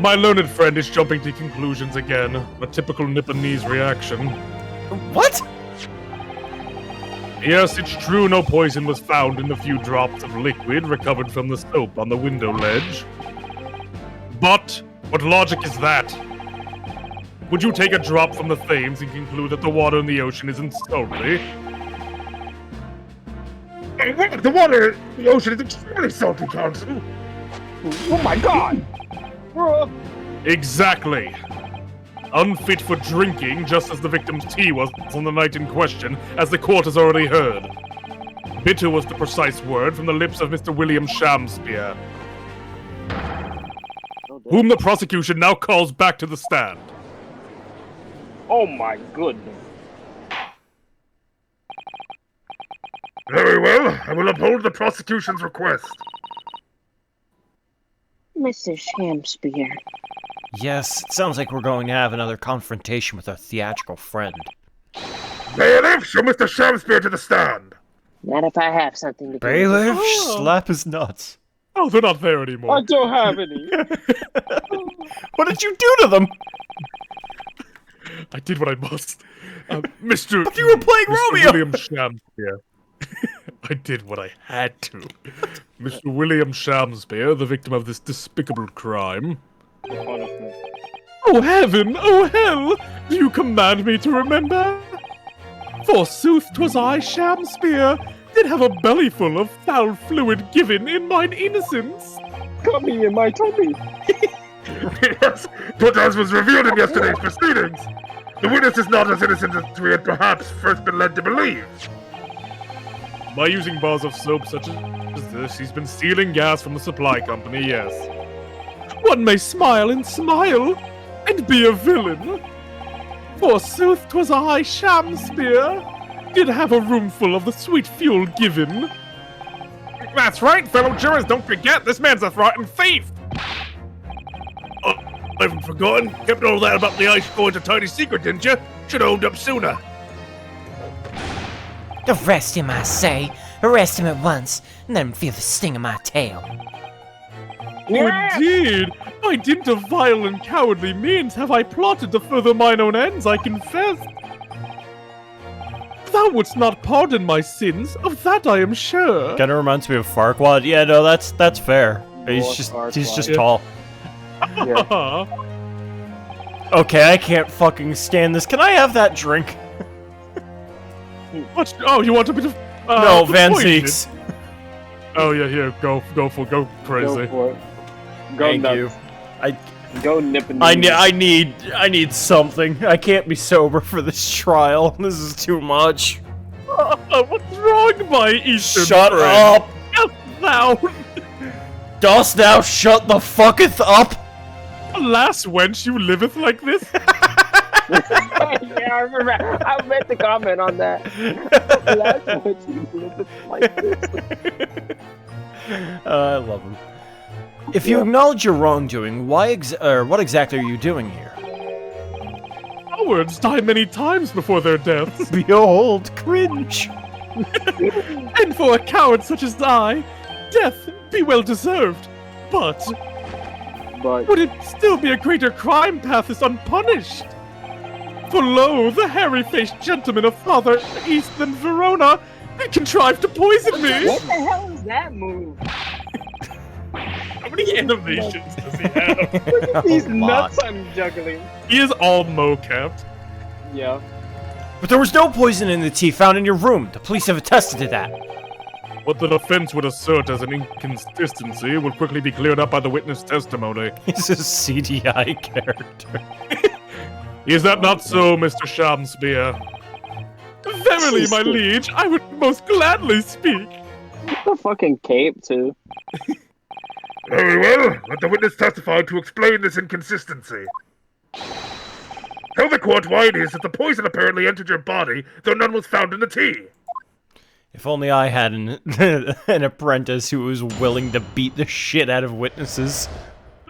My learned friend is jumping to conclusions again. A typical Nipponese reaction.
What?
Yes, it's true no poison was found in the few drops of liquid recovered from the soap on the window ledge. But, what logic is that? Would you take a drop from the Thames and conclude that the water in the ocean isn't salty?
The water in the ocean is extremely salty, Counsel.
Oh my god!
Exactly. Unfit for drinking, just as the victim's tea was on the night in question, as the court has already heard. Bitter was the precise word from the lips of Mr. William Shamspeare, whom the prosecution now calls back to the stand.
Oh my goodness.
Very well, I will uphold the prosecution's request.
Mr. Shamspeare.
Yes, it sounds like we're going to have another confrontation with our theatrical friend.
Bailiff, show Mr. Shamspeare to the stand.
Not if I have something to do.
Bailiff,
Oh.
slap his nuts.
Oh, they're not there anymore.
I don't have any.
What did you do to them?
I did what I must. Mr.
But you were playing
Mr.
Romeo!
William Shamspeare. I did what I had to. Mr. William Shamspeare, the victim of this despicable crime. Oh heaven! Oh hell! Do you command me to remember? Forsooth, 'twas I, Shamspeare, did have a bellyful of foul fluid given in mine innocence.
Tummy in my tummy.
Yes, but as was revealed in yesterday's proceedings, the witness is not as innocent as we had perhaps first been led to believe.
By using bars of soap such as this, he's been stealing gas from the supply company, yes. One may smile and be a villain. Forsooth, 'twas I, Shamspeare, did have a roomful of the sweet fuel given.
That's right, fellow jurors, don't forget, this man's a rotten thief! Oh, I haven't forgotten. Kept all that about the ice going a tiny secret, didn't you? Should've owned up sooner.
Arrest him, I say. Arrest him at once, and let him feel the sting of my tail.
Indeed, by dint of vile and cowardly means have I plotted to further mine own ends, I confess. Thou wouldst not pardon my sins, of that I am sure.
Kinda reminds me of Farquaad. Yeah, no, that's fair. He's
Lord
just
Farquaad.
tall.
Yeah.
Okay, I can't fucking stand this. Can I have that drink?
What? Oh, you want a bit of
No, Van
poison?
Zeeks.
Oh yeah, here, go crazy.
Go for it. Go
Thank
nuts.
you.
Go nipping.
I need something. I can't be sober for this trial. This is too much.
What's wrong, my Eastern
Shut
friend?
up!
Just thou,
Dost thou shut the fucketh up?
alas, wench, you liveth like this?
Yeah, I remember. I meant to comment on that. Last one, you lived like this.
I love him. If you acknowledge your wrongdoing, what exactly are you doing here?
Cowards die many times before their deaths.
Behold, cringe.
And for a coward such as I, death be well deserved. But would it still be a greater crime path is unpunished? For lo, the hairy-faced gentleman of farther east than Verona, they contrived to poison me.
What the hell is that move?
How many animations does he have?
These
A
nuts
lot.
I'm juggling.
He is all mo-capped.
Yeah.
But there was no poison in the tea found in your room. The police have attested to that.
What the defense would assert as an inconsistency will quickly be cleared up by the witness testimony.
He's a CDI character.
Is that not so, Mr. Shamspear? Verily, my liege, I would most gladly speak.
The fucking cape, too.
Very well. Let the witness testify to explain this inconsistency. Tell the court why it is that the poison apparently entered your body, though none was found in the tea.
If only I had an apprentice who was willing to beat the shit out of witnesses.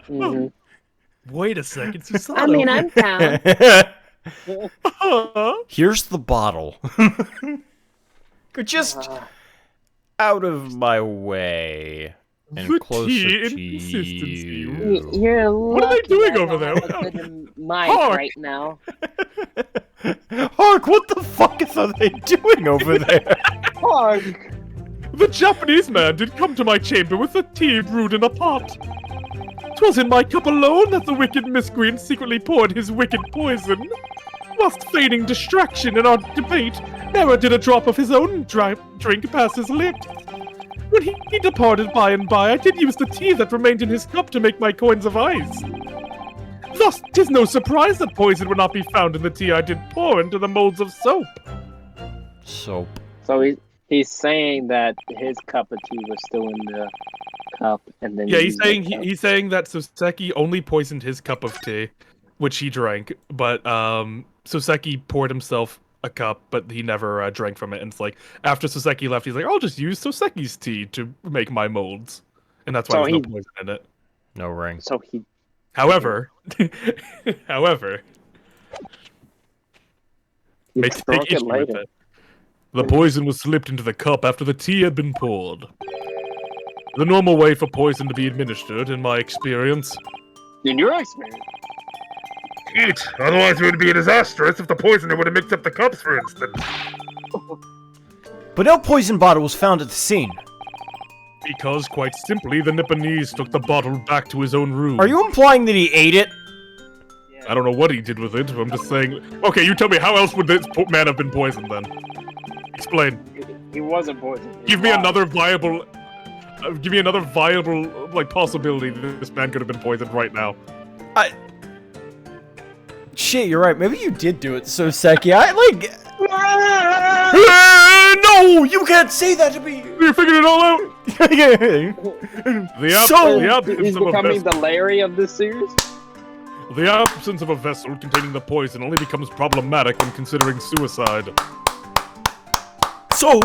Mm-hmm.
Wait a second, Susato.
I mean, I'm down.
Here's the bottle. Just out of my way. And
The
closer
tea
to
inconsistency.
you.
You're
What are they
lucky
doing
I
over
don't
there?
have a good mic
Hark!
right now.
Hark, what the fuck are they doing over there?
Fuck!
The Japanese man did come to my chamber with the tea brewed in a pot. 'Twas in my cup alone that the wicked miscreant secretly poured his wicked poison. Whilst feigning distraction in our debate, never did a drop of his own drink pass his lips. When he departed by and by, I did use the tea that remained in his cup to make my coins of ice. Thus, 'tis no surprise that poison would not be found in the tea I did pour into the molds of soap.
Soap.
So he's saying that his cup of tea was still in the cup, and then
Yeah,
he
he's
used
saying
the cup.
he's saying that Soseki only poisoned his cup of tea, which he drank, but Soseki poured himself a cup, but he never drank from it. And it's like after Soseki left, he's like, "I'll just use Soseki's tea to make my molds," and that's why
So
there's
he-
no poison in it.
No ring.
So he
However,
he
make
drunk
take
it
issue with
later.
it. The poison was slipped into the cup after the tea had been poured. The normal way for poison to be administered, in my experience.
In your experience,
Eat. Otherwise it would be disastrous if the poisoner would have mixed up the cups, for instance.
But no poison bottle was found at the scene.
Because, quite simply, the Nipponese took the bottle back to his own room.
Are you implying that he ate it?
I don't know what he did with it, I'm just saying... Okay, you tell me, how else would this man have been poisoned, then? Explain.
he wasn't poisoned. He
Give me
lied.
another viable... like, possibility that this man could have been poisoned right now.
Shit, you're right. Maybe you did do it, Soseki. No! You can't say that to me!
You figured it all out?
So-
the absence
He's
of a
becoming
vessel...
the Larry of this series.
The absence of a vessel containing the poison only becomes problematic when considering suicide.
So,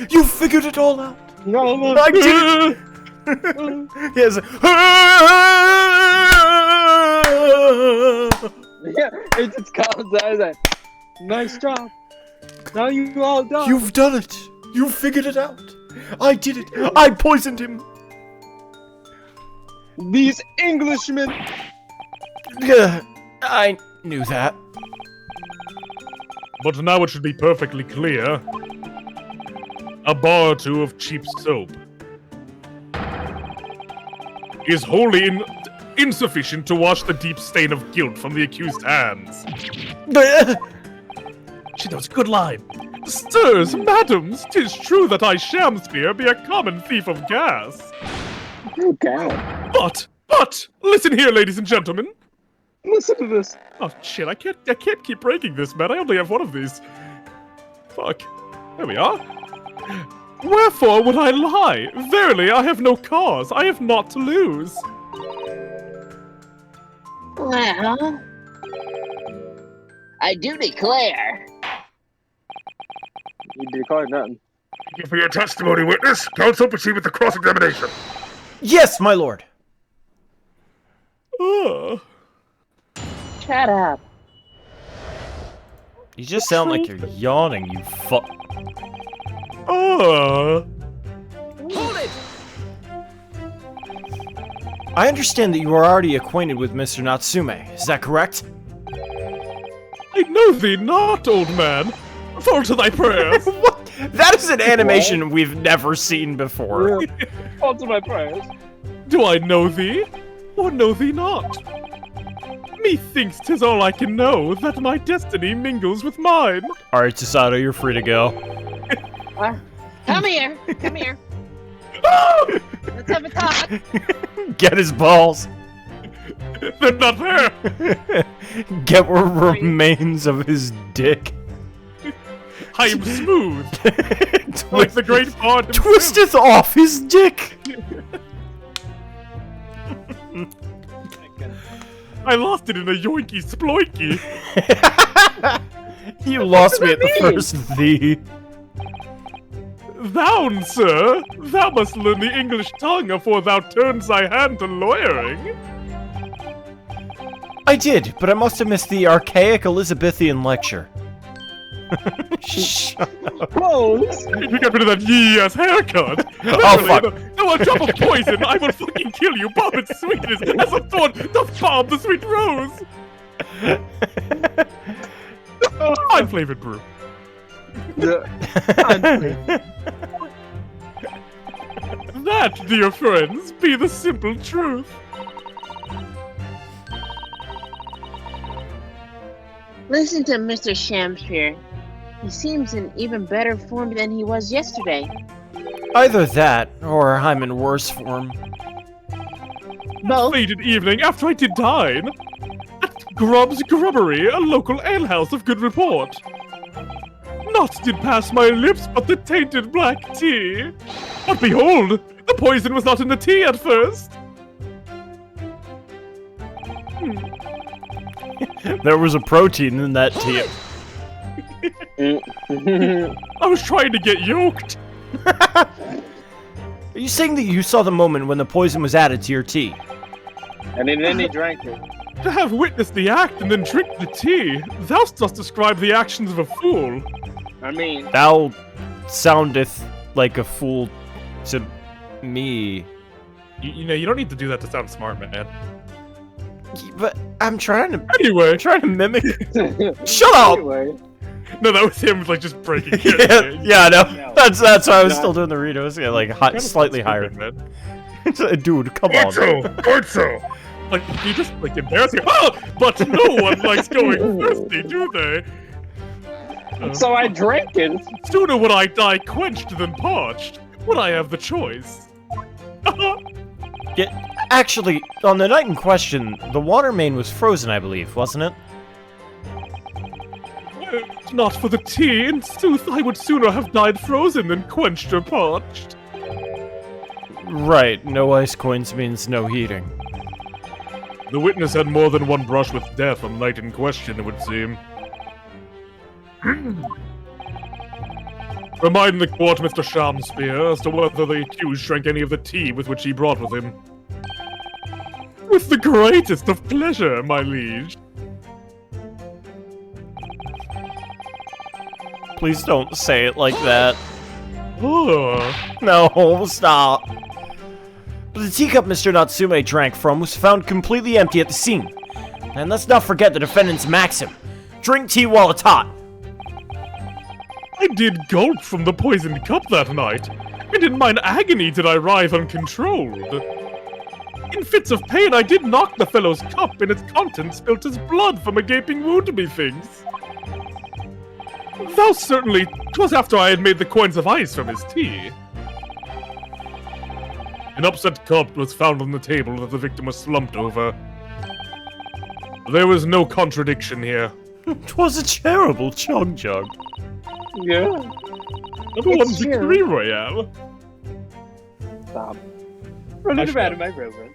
you figured it all out?
No, no.
I did it! Yes.
Yeah, it just comes out as a nice job. Now you all done.
You've done it! You figured it out! I did it! I poisoned him!
These Englishmen.
I knew that.
But now it should be perfectly clear. A bar or two of cheap soap is wholly insufficient to wash the deep stain of guilt from the accused's hands. She knows, good line. Sirs, madams, 'tis true that I Shamspear be a common thief of gas.
Okay.
But, listen here, ladies and gentlemen.
Listen to this.
Oh shit, I can't keep breaking this, man. I only have one of these. Fuck. There we are. Wherefore would I lie? Verily, I have no cause. I have naught to lose.
Well, I do declare.
You declared nothing.
Thank you for your testimony, witness. Counsel, proceed with the cross-examination.
Yes, my lord.
Oh.
Shut up.
You just sound like you're yawning, you fuck.
Oh.
Hold it!
I understand that you are already acquainted with Mr. Natsume, is that correct?
I know thee not, old man. Fall to thy prayers.
What? That is an animation we've never seen before.
Fall to my prayers.
Do I know thee, or know thee not? Methinks 'tis all I can know that my destiny mingles with mine.
Alright, Chisato, you're free to go.
Come here. Come here. Let's have a talk.
Get his balls.
They're not there.
Get what remains of his dick.
I am smooth, like the great bard himself.
Twisteth off his dick.
I lost it in a yoinky sploinky.
You lost me at the first thee.
Thou, sir, thou must learn the English tongue afore thou turns thy hand to lawyering.
I did, but I must have missed the archaic Elizabethan lecture. Shut up.
Close.
You got rid of that yee-ass haircut.
Oh, fuck.
No, a drop of poison, I will fucking kill you, bomb its sweetness, as a thorn doth bomb the sweet rose. Fine flavored brew. That, dear friends, be the simple truth.
Listen to Mr. Shamshire. He seems in even better form than he was yesterday.
Either that, or I'm in worse form.
Both.
Late at evening, after I did dine, at Grubb's Grubbery, a local alehouse of good report. Naught did pass my lips but the tainted black tea. But behold, the poison was not in the tea at first.
There was a protein in that tea.
I was trying to get yoked.
Are you saying that you saw the moment when the poison was added to your tea?
And then he drank it.
To have witnessed the act and then drink the tea, thou dost describe the actions of a fool.
I mean,
Thou soundeth like a fool to me.
You know, you don't need to do that to sound smart, man.
But I'm trying to
Anyway.
mimic. Shut up!
anyway.
No, that was him, like, just breaking
Yeah,
it.
yeah, I know.
No.
That's why I was
Not-
still doing the Ritos. Yeah, like
Kinda
slightly
stupid,
higher.
man.
Dude, come on.
Corso!
Like, you just, like, embarrassing. Oh! But no one likes going thirsty, do they?
So I drank it.
Sooner would I die quenched than parched, when I have the choice.
Actually, on the night in question, the water main was frozen, I believe, wasn't it?
Not for the tea, in sooth, I would sooner have died frozen than quenched or parched.
Right, no ice coins means no heating.
The witness had more than one brush with death on the night in question, it would seem. Remind the court, Mr. Shamspear, as to whether the accused drank any of the tea with which he brought with him. With the greatest of pleasure, my liege.
Please don't say it like that.
Oh.
No, stop. But the teacup Mr. Natsume drank from was found completely empty at the scene. And let's not forget the defendant's maxim. Drink tea while it's hot.
I did gulp from the poisoned cup that night, and in mine agony did I writhe uncontrolled. In fits of pain I did knock the fellow's cup, and its contents spilt his blood from a gaping wound, methinks. Thou certainly, 'twas after I had made the coins of ice from his tea. An upset cup was found on the table that the victim was slumped over. There was no contradiction here.
'Twas a terrible chug.
Yeah.
Number
It's
one
true.
victory royale.
Stop. Running around in my rover.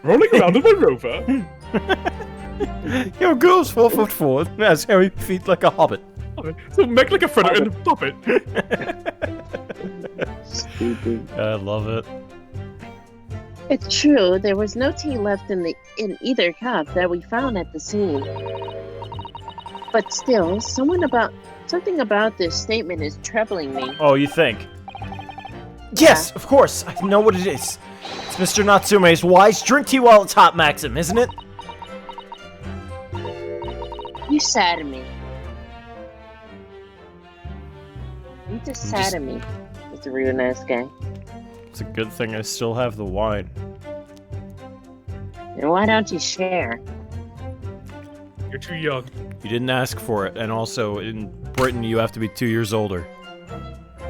Rolling around in my rover.
Your girl's 4'4", has hairy feet like a hobbit.
So make like a fritter and puppet.
Stupid.
I love it.
It's true, there was no tea left in either cup that we found at the scene. But still, something about this statement is troubling me.
Oh, you think? Yes, of course. I know what it is. It's Mr. Natsume's wise drink tea while it's hot maxim, isn't it?
You sadden me. You just sadden me, Mr. Real Nice Guy.
It's a good thing I still have the wine.
And why don't you share?
You're too young.
You didn't ask for it, and also in Britain you have to be 2 years older.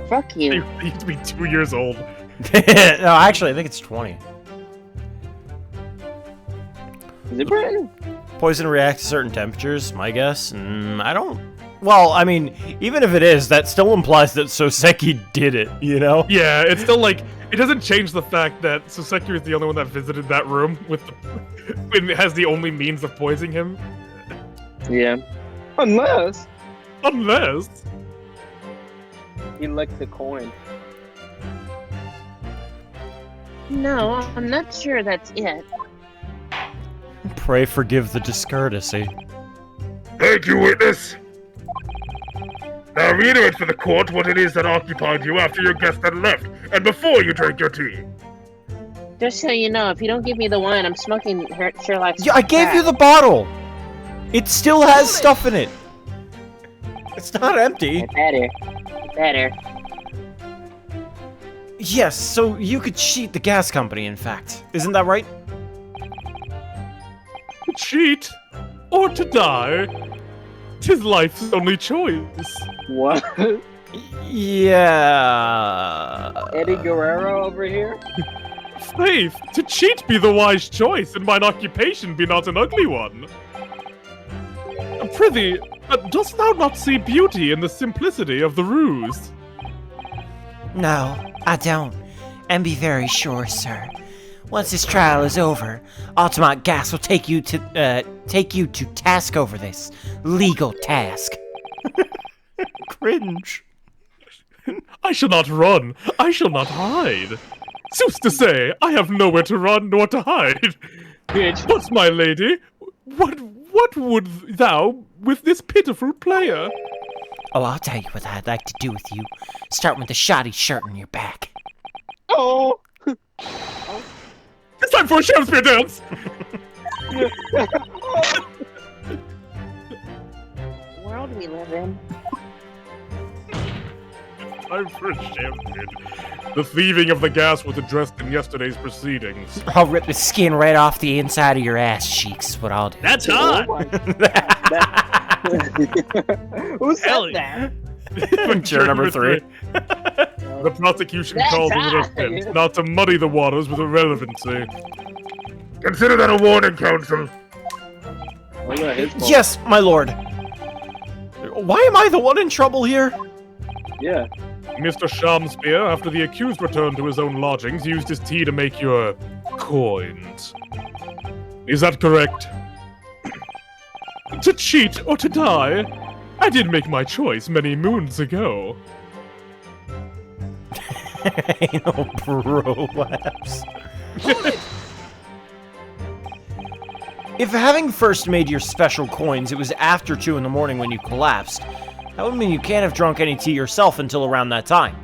Fuck you.
You need to be 2 years old.
No, actually, I think it's 20.
Is it Britain?
Poison reacts to certain temperatures, my guess? I don't... Well, I mean, even if it is, that still implies that Soseki did it, you know?
Yeah, it's still like, it doesn't change the fact that Soseki is the only one that visited that room with and has the only means of poisoning him.
Yeah. Unless he licked the coin.
No, I'm not sure that's it.
Pray forgive the discourtesy.
Thank you, witness. Now reiterate for the court what it is that occupied you after your guest had left, and before you drank your tea.
Just so you know, if you don't give me the wine, I'm smoking Sherlock's
Yeah, I gave you the bottle! It still has stuff in it! It's not empty.
Better.
Yes, so you could cheat the gas company, in fact. Isn't that right?
To cheat or to die, 'tis life's only choice.
What?
Yeah...
Eddie Guerrero over here?
Faith, to cheat be the wise choice, and mine occupation be not an ugly one. Prithee, dost thou not see beauty in the simplicity of the ruse?
No, I don't. And be very sure, sir. Once this trial is over, Altamont Gas will take you to task over this legal task.
Cringe.
I shall not run, I shall not hide. Sooth to say, I have nowhere to run nor to hide.
Bitch.
But, my lady, what would thou with this pitiful player?
Oh, I'll tell you what I'd like to do with you. Starting with the shoddy shirt on your back.
Oh!
It's time for a Shakespeare dance!
What world do we live in?
Time for a Shakespeare. The thieving of the gas was addressed in yesterday's proceedings.
I'll rip the skin right off the inside of your ass cheeks, is what I'll do.
That's hot!
Who said
Hell
that?
Juror number 3.
The prosecution
That's
called the
hot.
defense not to muddy the waters with irrelevancy.
Consider that a warning, counsel.
Oh, yeah, his fault.
Yes, my lord. Why am I the one in trouble here?
Yeah.
Mr. Shamspeare, after the accused returned to his own lodgings, used his tea to make your coins. Is that correct? To cheat or to die? I did make my choice many moons ago.
Anal prolapse. If having first made your special coins, it was after 2 in the morning when you collapsed, that would mean you can't have drunk any tea yourself until around that time.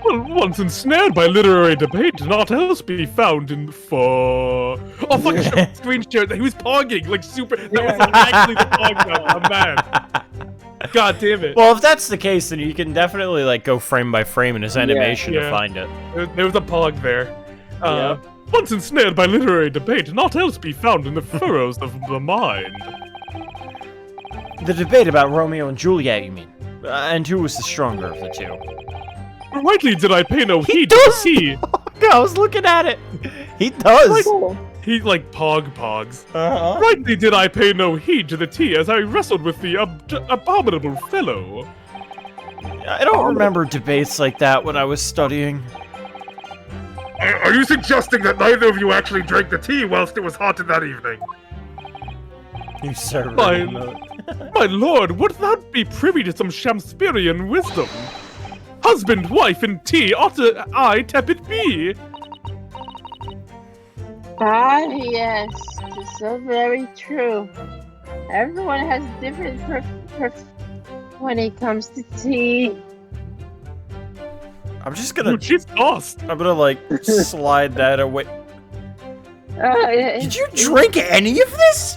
Well, once ensnared by literary debate, naught else be found in Oh, fuck, screen share. He was pogging, like, super. That was actually the pog sound. I'm mad. God damn it.
Well, if that's the case, then you can definitely, like, go frame by frame in his animation to find it.
There was a pog there. Once ensnared by literary debate, naught else be found in the furrows of the mind.
The debate about Romeo and Juliet, you mean? And who was the stronger of the two?
Rightly did I pay no heed
does
to the tea.
I was looking at it. He does.
He, like, pogs.
Uh-huh.
Rightly did I pay no heed to the tea as I wrestled with the abominable fellow.
I don't remember debates like that when I was studying.
Are you suggesting that neither of you actually drank the tea whilst it was hot in that evening?
You sir.
My lord, would thou be privy to some Shakespearean wisdom? Husband, wife, and tea ought to I tepid be.
Ah, yes, it's so very true. Everyone has different when it comes to tea.
I'm just gonna.
Dude, she's lost.
I'm gonna like slide that away.
Did
Did you drink any of this?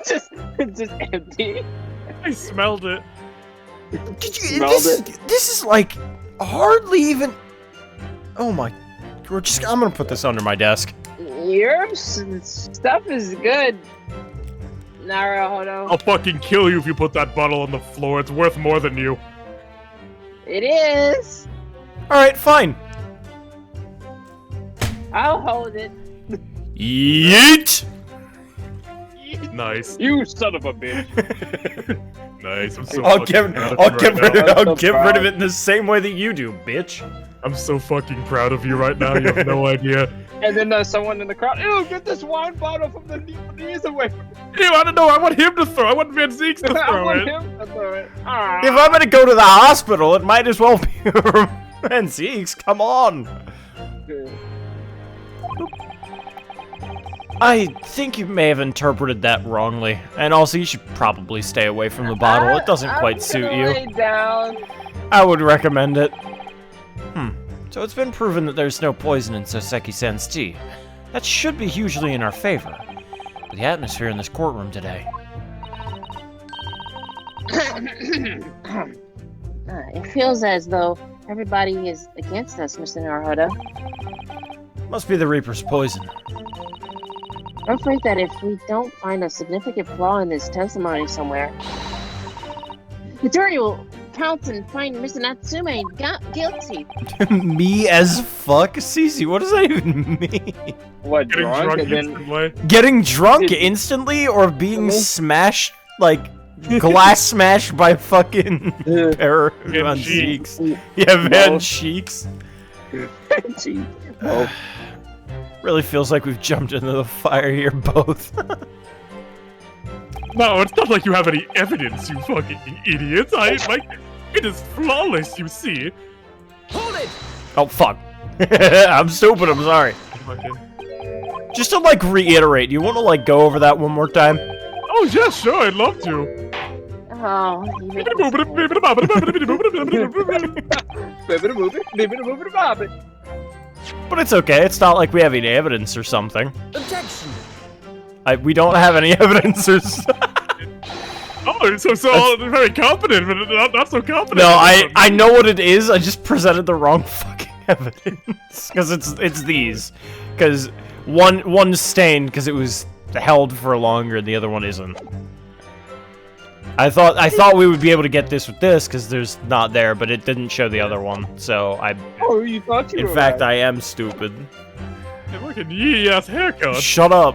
just empty.
I smelled it.
Did you?
Smelled
This is like hardly even. Oh my. I'm gonna put this under my desk.
Your stuff is good, Naruhodo.
I'll fucking kill you if you put that bottle on the floor. It's worth more than you.
It is.
All right, fine.
I'll hold it.
Yeet.
Nice.
You son of a bitch.
Nice. I'm so
I'll
fucking
get
proud of
I'll
you
get
right
rid
now.
of I'll
so
get rid
proud.
of it in the same way that you do, bitch.
I'm so fucking proud of you right now. You have no idea.
And then there's someone in the crowd. Ew, get this wine bottle from the knees away from me.
Ew, I don't know. I want him to throw. I want Van Zeeks to
I
throw
want
it.
him to throw it. Ah.
If I'm gonna go to the hospital, it might as well be and Zeeks. Come on. I think you may have interpreted that wrongly, and also you should probably stay away from the bottle. It doesn't quite suit you.
Lay down.
I would recommend it. So it's been proven that there's no poison in Soseki-san's tea. That should be hugely in our favor. But the atmosphere in this courtroom today.
It feels as though everybody is against us, Mr. Naruhodo.
Must be the Reaper's poison.
I'm afraid that if we don't find a significant flaw in this testimony somewhere, the jury will pounce and find Mr. Natsume guilty.
Me as fuck? Cece, what does that even mean?
What,
Getting
drunk?
drunk
And then
instantly.
Getting drunk instantly or being smashed, like, glass smashed by fucking Van Cheeks? Yeah, Van Cheeks.
Gee. Oh,
Really feels like we've jumped into the fire here, both.
No, it's not like you have any evidence, you fucking idiots. It is flawless, you see.
Hold it!
Oh, fuck. I'm stupid, I'm sorry.
Fucking...
Just to, like, reiterate, you want to, like, go over that one more time?
Oh, yeah, sure, I'd love to.
Oh, you make me sad.
But it's okay, it's not like we have any evidence or something.
Objection!
We don't have any evidence or
Oh, so very confident, but not so confident.
No, I know what it is, I just presented the wrong fucking evidence. Because it's these. Because one's stained because it was held for longer, the other one isn't. I thought we would be able to get this with this because there's not there, but it didn't show the other one. So
oh, you thought you
in
were
fact,
right.
I am stupid.
Fucking yee-ass haircut.
Shut up.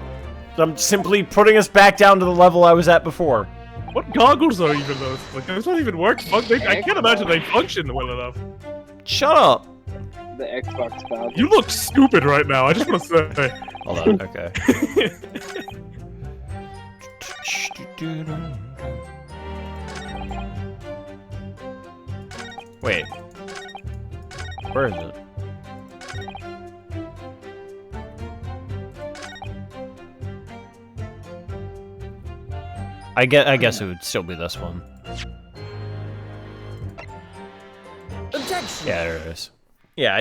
I'm simply putting us back down to the level I was at before.
What goggles are even those? Like, those don't even work. I can't imagine they function well enough.
Shut up.
The Xbox found
You look stupid right now. I just want to say.
Hold on, okay. Wait. Where is it? I guess it would still be this one.
Objection!
Yeah, there it is. Yeah,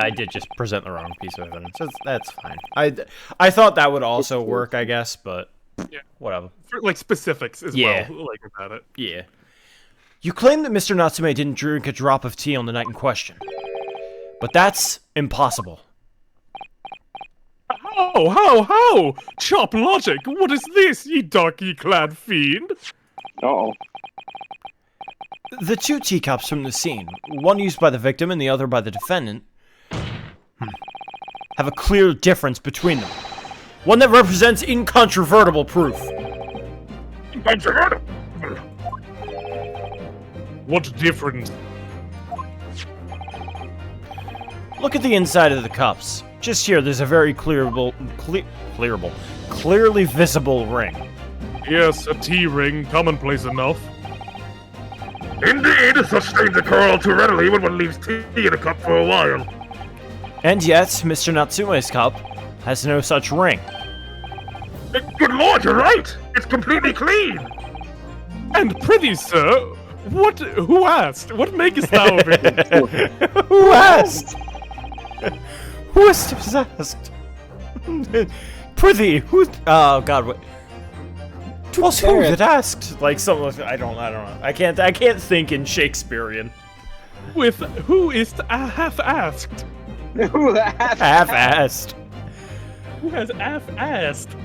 I did just present the wrong piece of evidence. That's fine. I thought that would also work, I guess, but
Yeah.
whatever.
For, like, specifics as
Yeah.
well. Like, about it.
Yeah. You claim that Mr. Natsume didn't drink a drop of tea on the night in question. But that's impossible.
How? Chop logic! What is this, ye darky-clad fiend?
Uh-oh.
The two teacups from the scene, one used by the victim and the other by the defendant, have a clear difference between them. One that represents incontrovertible proof.
What difference?
Look at the inside of the cups. Just here, there's a very clearly visible ring.
Yes, a tea ring, commonplace enough.
Indeed, such stains occur all too readily when one leaves tea in a cup for a while.
And yet, Mr. Natsume's cup has no such ring.
Good lord, you're right! It's completely clean!
And prithee, sir, who asked? What makest thou of it?
Who asked? Who has asked? Prithee, who? Oh God, what? 'Twas who that asked? Like something. I don't know. I can't think in Shakespearean.
With who is half asked?
Who
Half asked.
Who has half asked?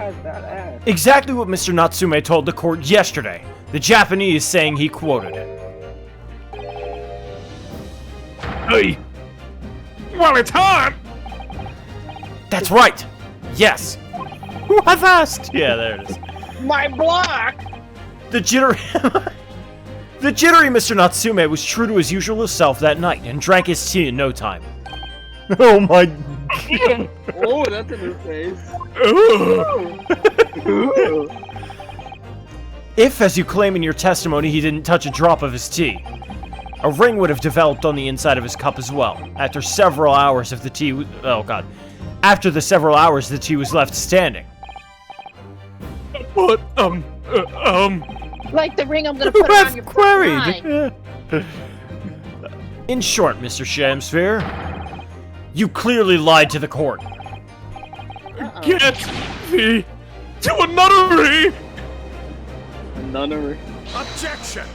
has that ass?
Exactly what Mr. Natsume told the court yesterday. The Japanese saying he quoted it.
Hey! Well, it's hard!
That's right! Yes! Who have asked? Yeah, there it is.
My block!
The jittery... The jittery Mr. Natsume was true to his usual self that night and drank his tea in no time. Oh my...
Oh, that's in his face.
If, as you claim in your testimony, he didn't touch a drop of his tea, a ring would have developed on the inside of his cup as well. After several hours of the tea... Oh god. After the several hours, the tea was left standing.
But,
Like the ring I'm gonna
Who
put on
have
your
queried? In short, Mr. Shamsphere, you clearly lied to the court.
get thee to a nunnery!
A nunnery.
Objection!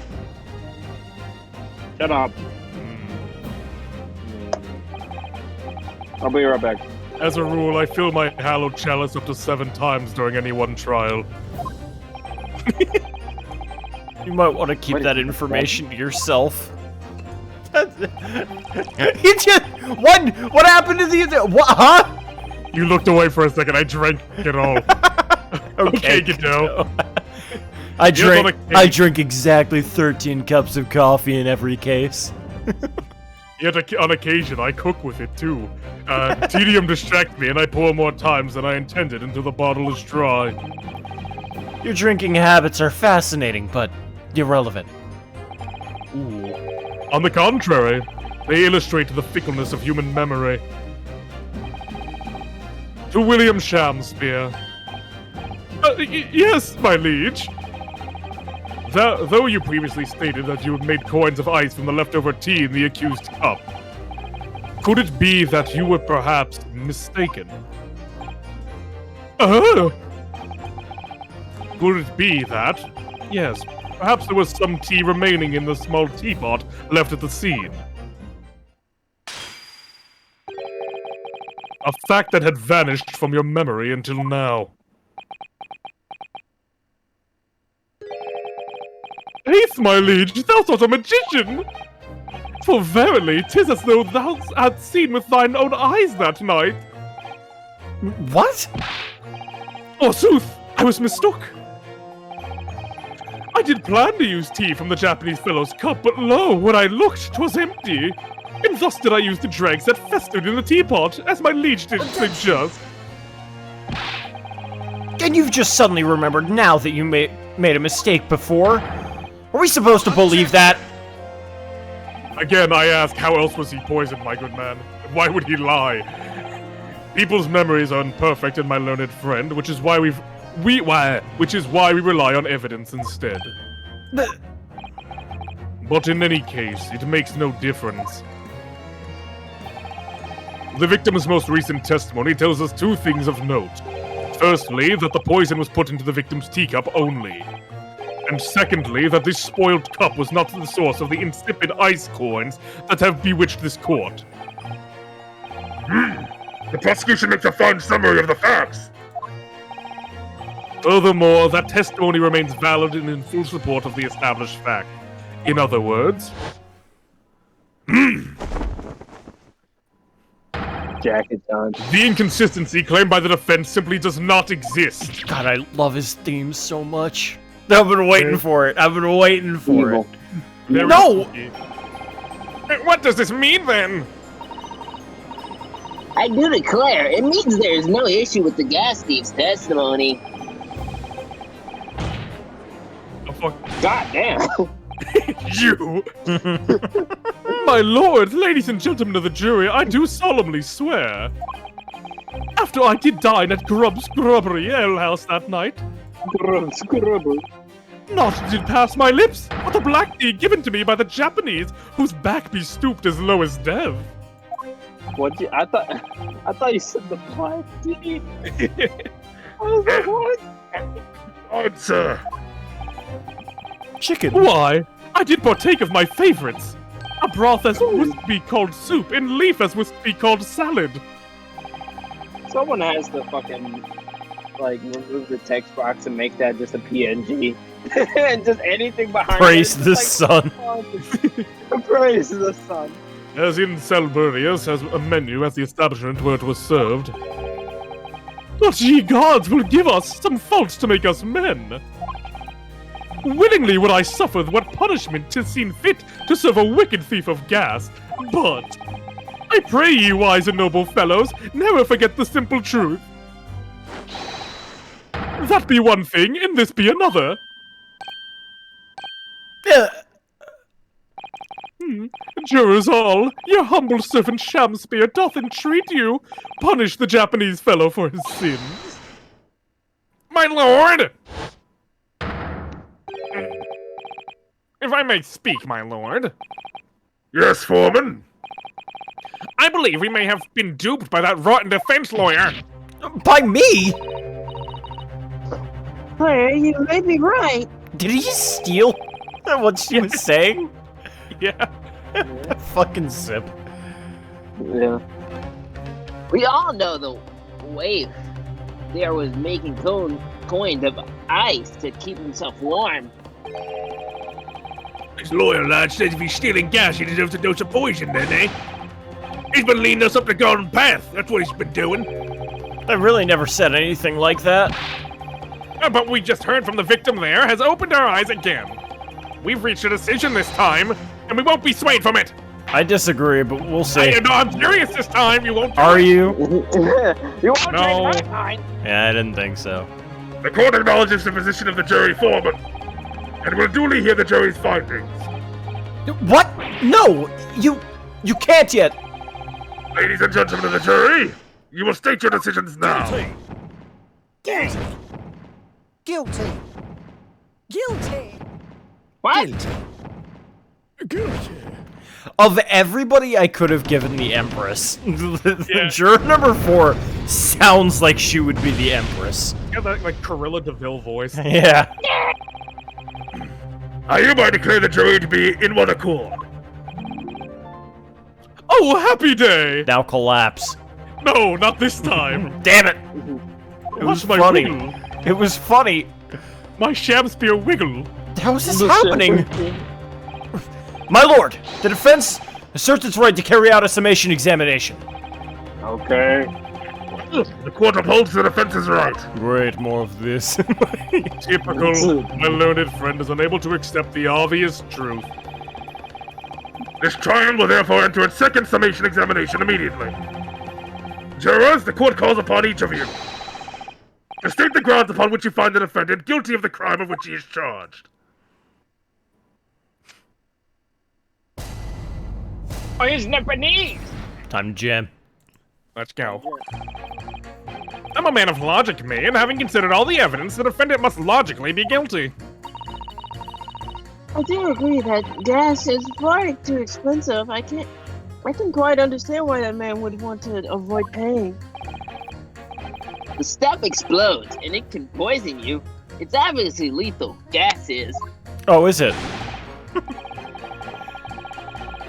Shut up. I'll be right back.
As a rule, I fill my hallowed chalice up to 7 times during any one trial.
You might want to keep
What
that
is-
information to yourself. He just... What happened to the... What? Huh?
You looked away for a second, I drank it all. Okay, Godot.
I
Yes, on
drink exactly 13 cups of coffee in every case.
Yet on occasion, I cook with it too. Tedium distracts me, and I pour more times than I intended until the bottle is dry.
Your drinking habits are fascinating, but irrelevant.
On the contrary, they illustrate the fickleness of human memory. To William Shamsphere. Yes, my liege. Though you previously stated that you had made coins of ice from the leftover tea in the accused cup, could it be that you were perhaps mistaken? Oh! Could it be that, yes, perhaps there was some tea remaining in the small teapot left at the scene? A fact that had vanished from your memory until now. Haste, my liege, thou art a magician! For verily, 'tis as though thou hadst seen with thine own eyes that night.
What?
Forsooth, I was mistook. I did plan to use tea from the Japanese fellow's cup, but lo, when I looked, 'twas empty. And thus did I use the dregs that festered in the teapot, as my liege did suggest.
And you've just suddenly remembered now that you made a mistake before? Are we supposed to believe that?
Again, I ask, how else was he poisoned, my good man? Why would he lie? People's memories are imperfect, and my learned friend, which is why we rely on evidence instead. But in any case, it makes no difference. The victim's most recent testimony tells us 2 things of note. Firstly, that the poison was put into the victim's teacup only. And secondly, that this spoiled cup was not the source of the insipid ice coins that have bewitched this court.
The prosecution makes a fine summary of the facts.
Furthermore, that testimony remains valid and in full support of the established fact. In other words...
Jacket on.
The inconsistency claimed by the defense simply does not exist.
God, I love his theme so much. I've been waiting for it. I've been waiting for
Evil.
it.
Very
No!
spooky. What does this mean, then?
I do declare, it means there is no issue with the gas thief's testimony.
Oh, fuck.
God damn.
You! My lord, ladies and gentlemen of the jury, I do solemnly swear. after I did dine at Grub's Grubbery Ale House that night, not did pass my lips, but the black tea given to me by the Japanese, whose back be stooped as low as death.
What? I thought you said the black tea. I was like, what?
Answer.
Chicken.
Why, I did partake of my favorites. A broth as would be called soup, and leaf as would be called salad.
Someone has to fucking like remove the text box and make that just a PNG. And just anything behind
Praise
it.
the sun.
Praise the sun.
As in Salburius has a menu at the establishment where it was served. But ye gods will give us some faults to make us men. Willingly would I suffer what punishment 'tis seen fit to serve a wicked thief of gas, but I pray ye, wise and noble fellows, never forget the simple truth. That be one thing, and this be another. Jurors all, your humble servant Shamspeare doth entreat you, punish the Japanese fellow for his sins.
My lord!
If I may speak, my lord.
Yes, Foreman?
I believe we may have been duped by that rotten defense lawyer.
By me?
Claire, you may be right.
Did he just steal what she was saying?
Yeah.
Fucking zip.
Yeah.
We all know the Wleft there was making coins of ice to keep himself warm.
This lawyer lad says if he's stealing gas, he deserves a dose of poison then, eh? He's been leading us up the garden path. That's what he's been doing.
I really never said anything like that.
But we just heard from the victim there has opened our eyes again. We've reached a decision this time, and we won't be swayed from it.
I disagree, but we'll see.
I'm serious this time. You won't.
Are you?
You won't
No.
change my mind.
Yeah, I didn't think so.
The court acknowledges the position of the jury foreman, and will duly hear the jury's findings.
What? No! You can't yet!
Ladies and gentlemen of the jury, you will state your decisions now.
Guilty. Guilty. Guilty.
What?
Guilty.
Of everybody I could have given the Empress,
Yeah.
juror number 4 sounds like she would be the Empress.
Got that like Corilla DeVille voice.
Yeah.
I hereby declare the jury to be in one accord.
Oh, happy day!
Now collapse.
No, not this time.
Damn it! It was
Watch my
funny.
wiggle.
It was funny.
My Shakespeare wiggle.
How is this happening? My lord, the defense asserts its right to carry out a summation examination.
Okay.
The court upholds the defense's right.
Great, more of this.
Typical. My learned friend is unable to accept the obvious truth.
This trial will therefore enter its second summation examination immediately. Jurors, the court calls upon each of you to state the grounds upon which you find the defendant guilty of the crime of which he is charged.
Oh, he's Japanese.
Time to jam.
Let's go. I'm a man of logic, me, and having considered all the evidence, the defendant must logically be guilty.
I do agree that gas is far too expensive. I can quite understand why that man would want to avoid paying.
The stuff explodes and it can poison you. It's obviously lethal. Gas is.
Oh, is it?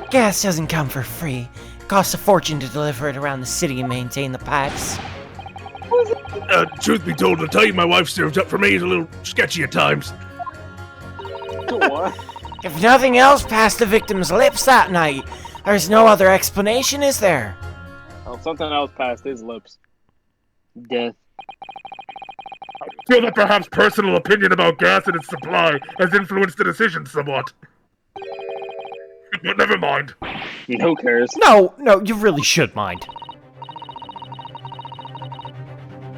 Gas doesn't come for free. It costs a fortune to deliver it around the city and maintain the pipes.
Truth be told, the time my wife serves up for me is a little sketchy at times.
If nothing else passed the victim's lips that night, there's no other explanation, is there?
Oh, something else passed his lips. Death.
I feel that perhaps personal opinion about gas and its supply has influenced the decision somewhat. But never mind.
Who cares?
No, you really should mind.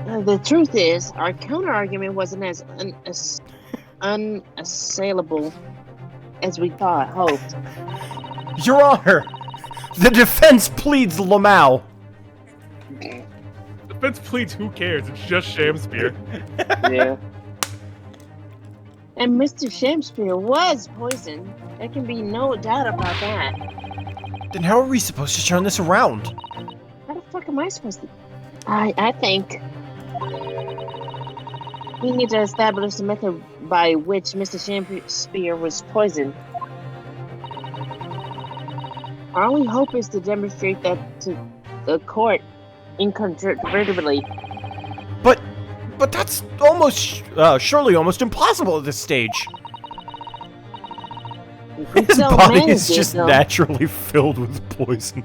The truth is, our counter-argument wasn't as unassailable as we hoped.
Your Honor, the defense pleads Lamau.
defense pleads, who cares? It's just Shamspear.
Yeah.
And Mr. Shamspear was poisoned. There can be no doubt about that.
Then how are we supposed to turn this around?
How the fuck am I supposed to? I think we need to establish the method by which Mr. Shamspear was poisoned. Our only hope is to demonstrate that to the court incontrovertibly.
But that's almost, surely almost impossible at this stage. His body is just naturally filled with poison.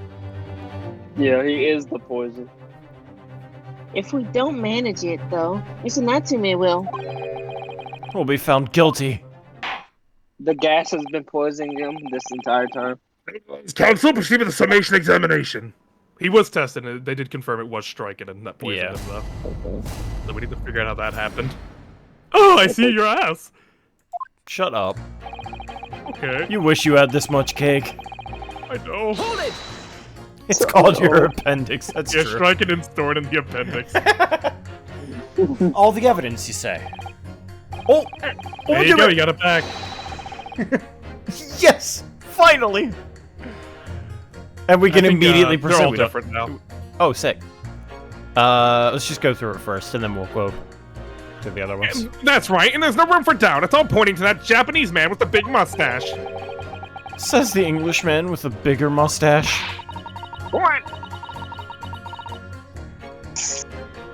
Yeah, he is the poison.
If we don't manage it, though, Mr. Natsume will.
We'll be found guilty.
The gas has been poisoning him this entire time.
Council, proceed with the summation examination.
He was tested, and they did confirm it was striking and that poisoned him, though.
Okay.
So we need to figure out how that happened. Oh, I see your ass!
Shut up.
Okay.
You wish you had this much cake.
I know.
Hold it!
It's called your appendix, that's
Yeah,
true.
striking and stored in the appendix.
All the evidence, you say? Oh!
There you go, you got it back.
Yes! Finally! And we can immediately
they're
proceed.
all
We don't-
different now.
Oh, sick. Let's just go through it first, and then we'll go to the other ones.
That's right, and there's no room for doubt. It's all pointing to that Japanese man with the big mustache.
Says the Englishman with the bigger mustache.
What?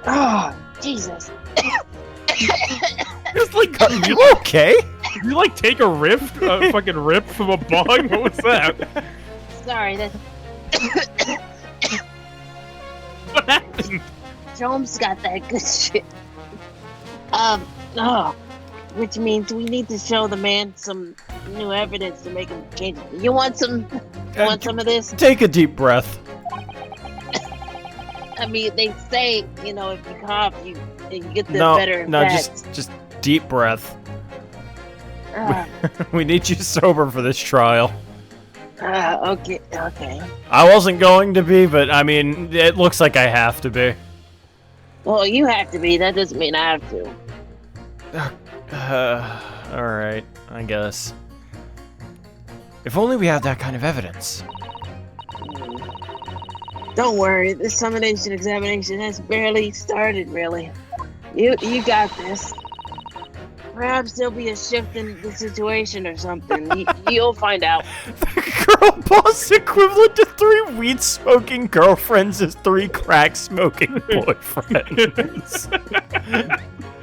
Oh, Jesus.
Just like
You okay?
you like take a fucking rip from a bong? What was that?
Sorry, that
What happened?
Jones got that good shit. Which means we need to show the man some new evidence to make him change it. You want some? You want some of this?
Take a deep breath.
I mean, they say, you know, if you cough, you get the
No,
better
no,
effects.
just deep breath.
Ah,
We need you sober for this trial.
okay.
I wasn't going to be, but I mean, it looks like I have to be.
Well, you have to be. That doesn't mean I have to.
Alright, I guess. If only we had that kind of evidence.
Don't worry. This summation examination has barely started, really. You got this. Perhaps there'll be a shift in the situation or something. You'll find out.
The girl boss equivalent to 3 weed-smoking girlfriends is 3 crack-smoking boyfriends.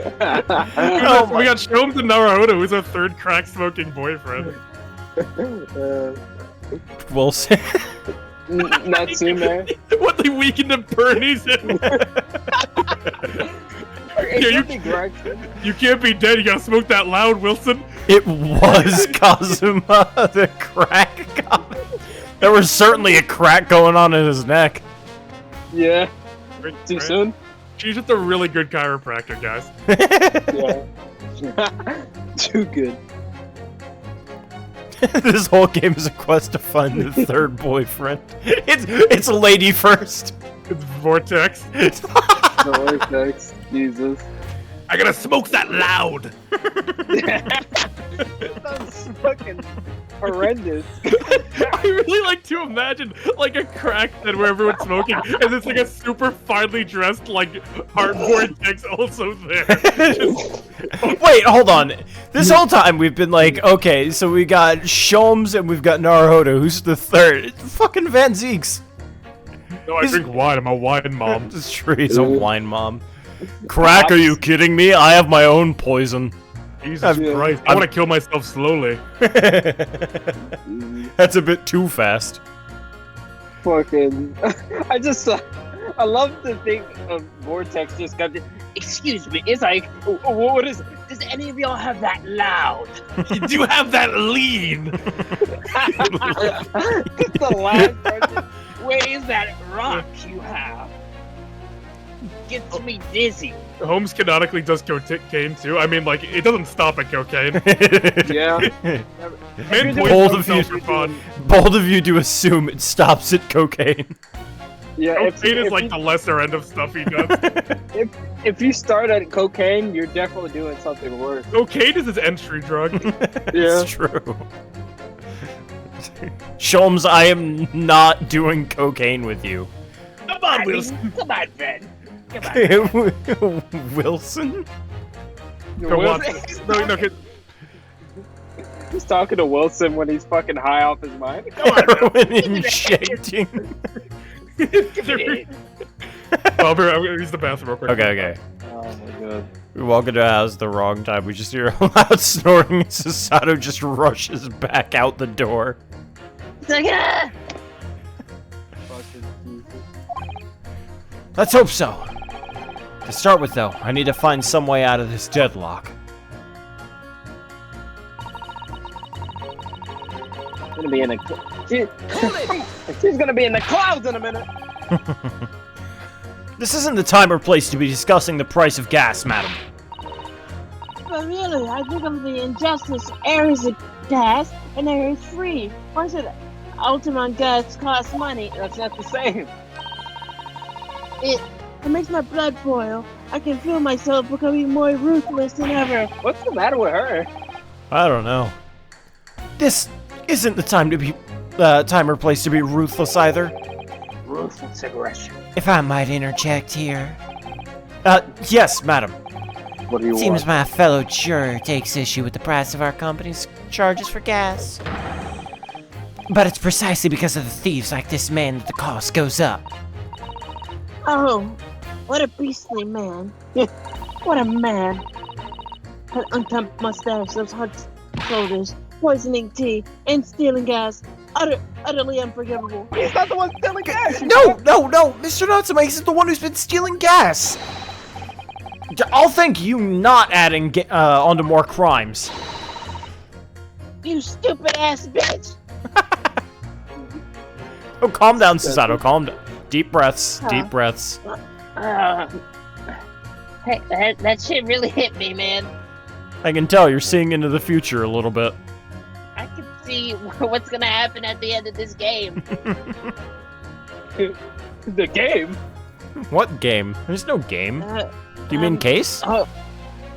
We got Sholmes and Naruhodo, who's our third crack-smoking boyfriend.
Wilson.
Natsume.
What the weekend of Bernie's in? Yeah, you can't be dead, you gotta smoke that loud, Wilson.
It was Kazuma, the crack guy. There was certainly a crack going on in his neck.
Yeah. Too soon?
She's just a really good chiropractor, guys.
Yeah. Too good.
This whole game is a quest to find the third boyfriend. It's a lady first.
It's Vortex.
The vortex. Jesus.
I gotta smoke that loud.
That's fucking horrendous.
I really like to imagine like a crackhead where everyone's smoking, and it's like a super finely dressed like heart vortex also there.
Wait, hold on. This whole time we've been like, okay, so we got Sholmes and we've got Naruhodo. Who's the third? It's fucking Van Zeeks.
No, I drink wine. I'm a wine mom.
This tree is a wine mom. Crack, are you kidding me? I have my own poison.
Jesus Christ. I want to kill myself slowly.
That's a bit too fast.
Fucking. I love to think of Vortex just got. Excuse me. It's like, what is? Does any of y'all have that loud?
You do have that lean.
Just the loud person. Where is that rock you have? Gets me dizzy.
Holmes canonically does cocaine too. I mean, like, it doesn't stop at cocaine.
Yeah.
Men
Bold
poison
of you.
themselves for fun.
Bold of you to assume it stops at cocaine.
Yeah,
Cocaine is like the lesser end of stuff he does.
if you start at cocaine, you're definitely doing something worse.
Cocaine is his entry drug.
Yeah.
It's true. Sholmes, I am not doing cocaine with you.
Come on, Wilson. Come on, Ben. Come on.
Wilson?
Go on. No,
He's talking to Wilson when he's fucking high off his mind.
Heroin injecting.
I'm gonna use the bathroom real quick.
Okay.
Oh my god.
We walk into a house at the wrong time. We just hear a loud snoring, and Sasato just rushes back out the door.
It's like, ah!
Fucking Jesus.
Let's hope so. To start with, though, I need to find some way out of this deadlock.
Gonna be in a. She's gonna be in the clouds in a minute.
This isn't the time or place to be discussing the price of gas, madam.
But really, I think of the injustice. Air is a gas, and air is free. Why should Altamont gas cost money?
That's not the same.
It makes my blood boil. I can feel myself becoming more ruthless than ever.
What's the matter with her?
I don't know. This isn't the time to be, time or place to be ruthless either.
Ruthless aggression.
If I might interject here.
Yes, madam.
What do you
Seems
want?
my fellow juror takes issue with the price of our company's charges for gas. But it's precisely because of the thieves like this man that the cost goes up.
Oh, what a beastly man. What a man. That unkempt mustache, those hot shoulders, poisoning tea, and stealing gas. Utterly unforgivable.
He's not the one stealing gas.
No! Mr. Natsuma is the one who's been stealing gas! I'll thank you not adding onto more crimes.
You stupid ass bitch!
Oh, calm down, Susato, calm down. Deep breaths, deep breaths.
Hey, that shit really hit me, man.
I can tell you're seeing into the future a little bit.
I can see what's gonna happen at the end of this game.
The game?
What game? There's no game. Do you mean case?
Oh,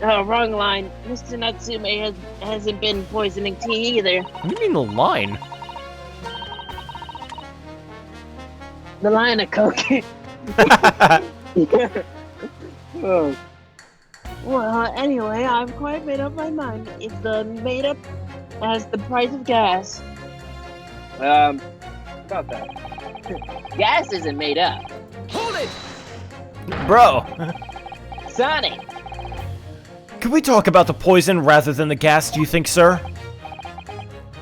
wrong line. Mr. Natsume hasn't been poisoning tea either.
What do you mean the line?
The line of coke.
Oh.
Well, anyway, I've quite made up my mind. It's made up as the price of gas.
About that.
Gas isn't made up.
Hold it!
Bro,
Sonic,
can we talk about the poison rather than the gas, do you think, sir?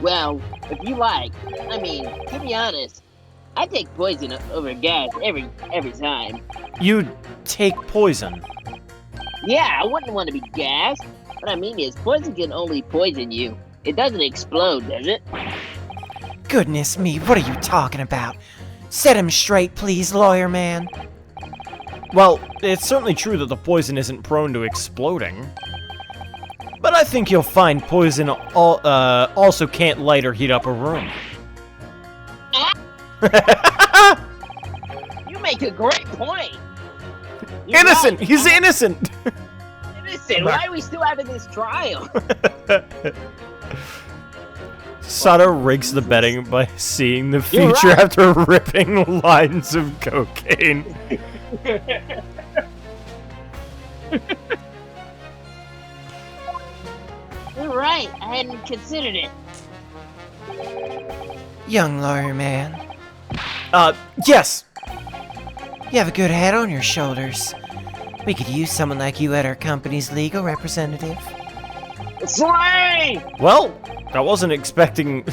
well, if you like, I mean, to be honest, I take poison over gas every time.
You'd take poison.
Yeah, I wouldn't want to be gassed. What I mean is, poison can only poison you. It doesn't explode, does it?
Goodness me, what are you talking about? Set him straight, please, lawyer man.
Well, it's certainly true that the poison isn't prone to exploding. But I think you'll find poison also can't light or heat up a room.
You make a great point.
Innocent!
Right.
He's innocent!
Innocent! Why are we still having this trial?
Sato rigs the betting by seeing the
You're
future
right.
after ripping lines of cocaine.
You're right. I hadn't considered it.
Young lawyer man,
Yes!
you have a good head on your shoulders. We could use someone like you at our company's legal representative.
Slay!
Well, I wasn't expecting...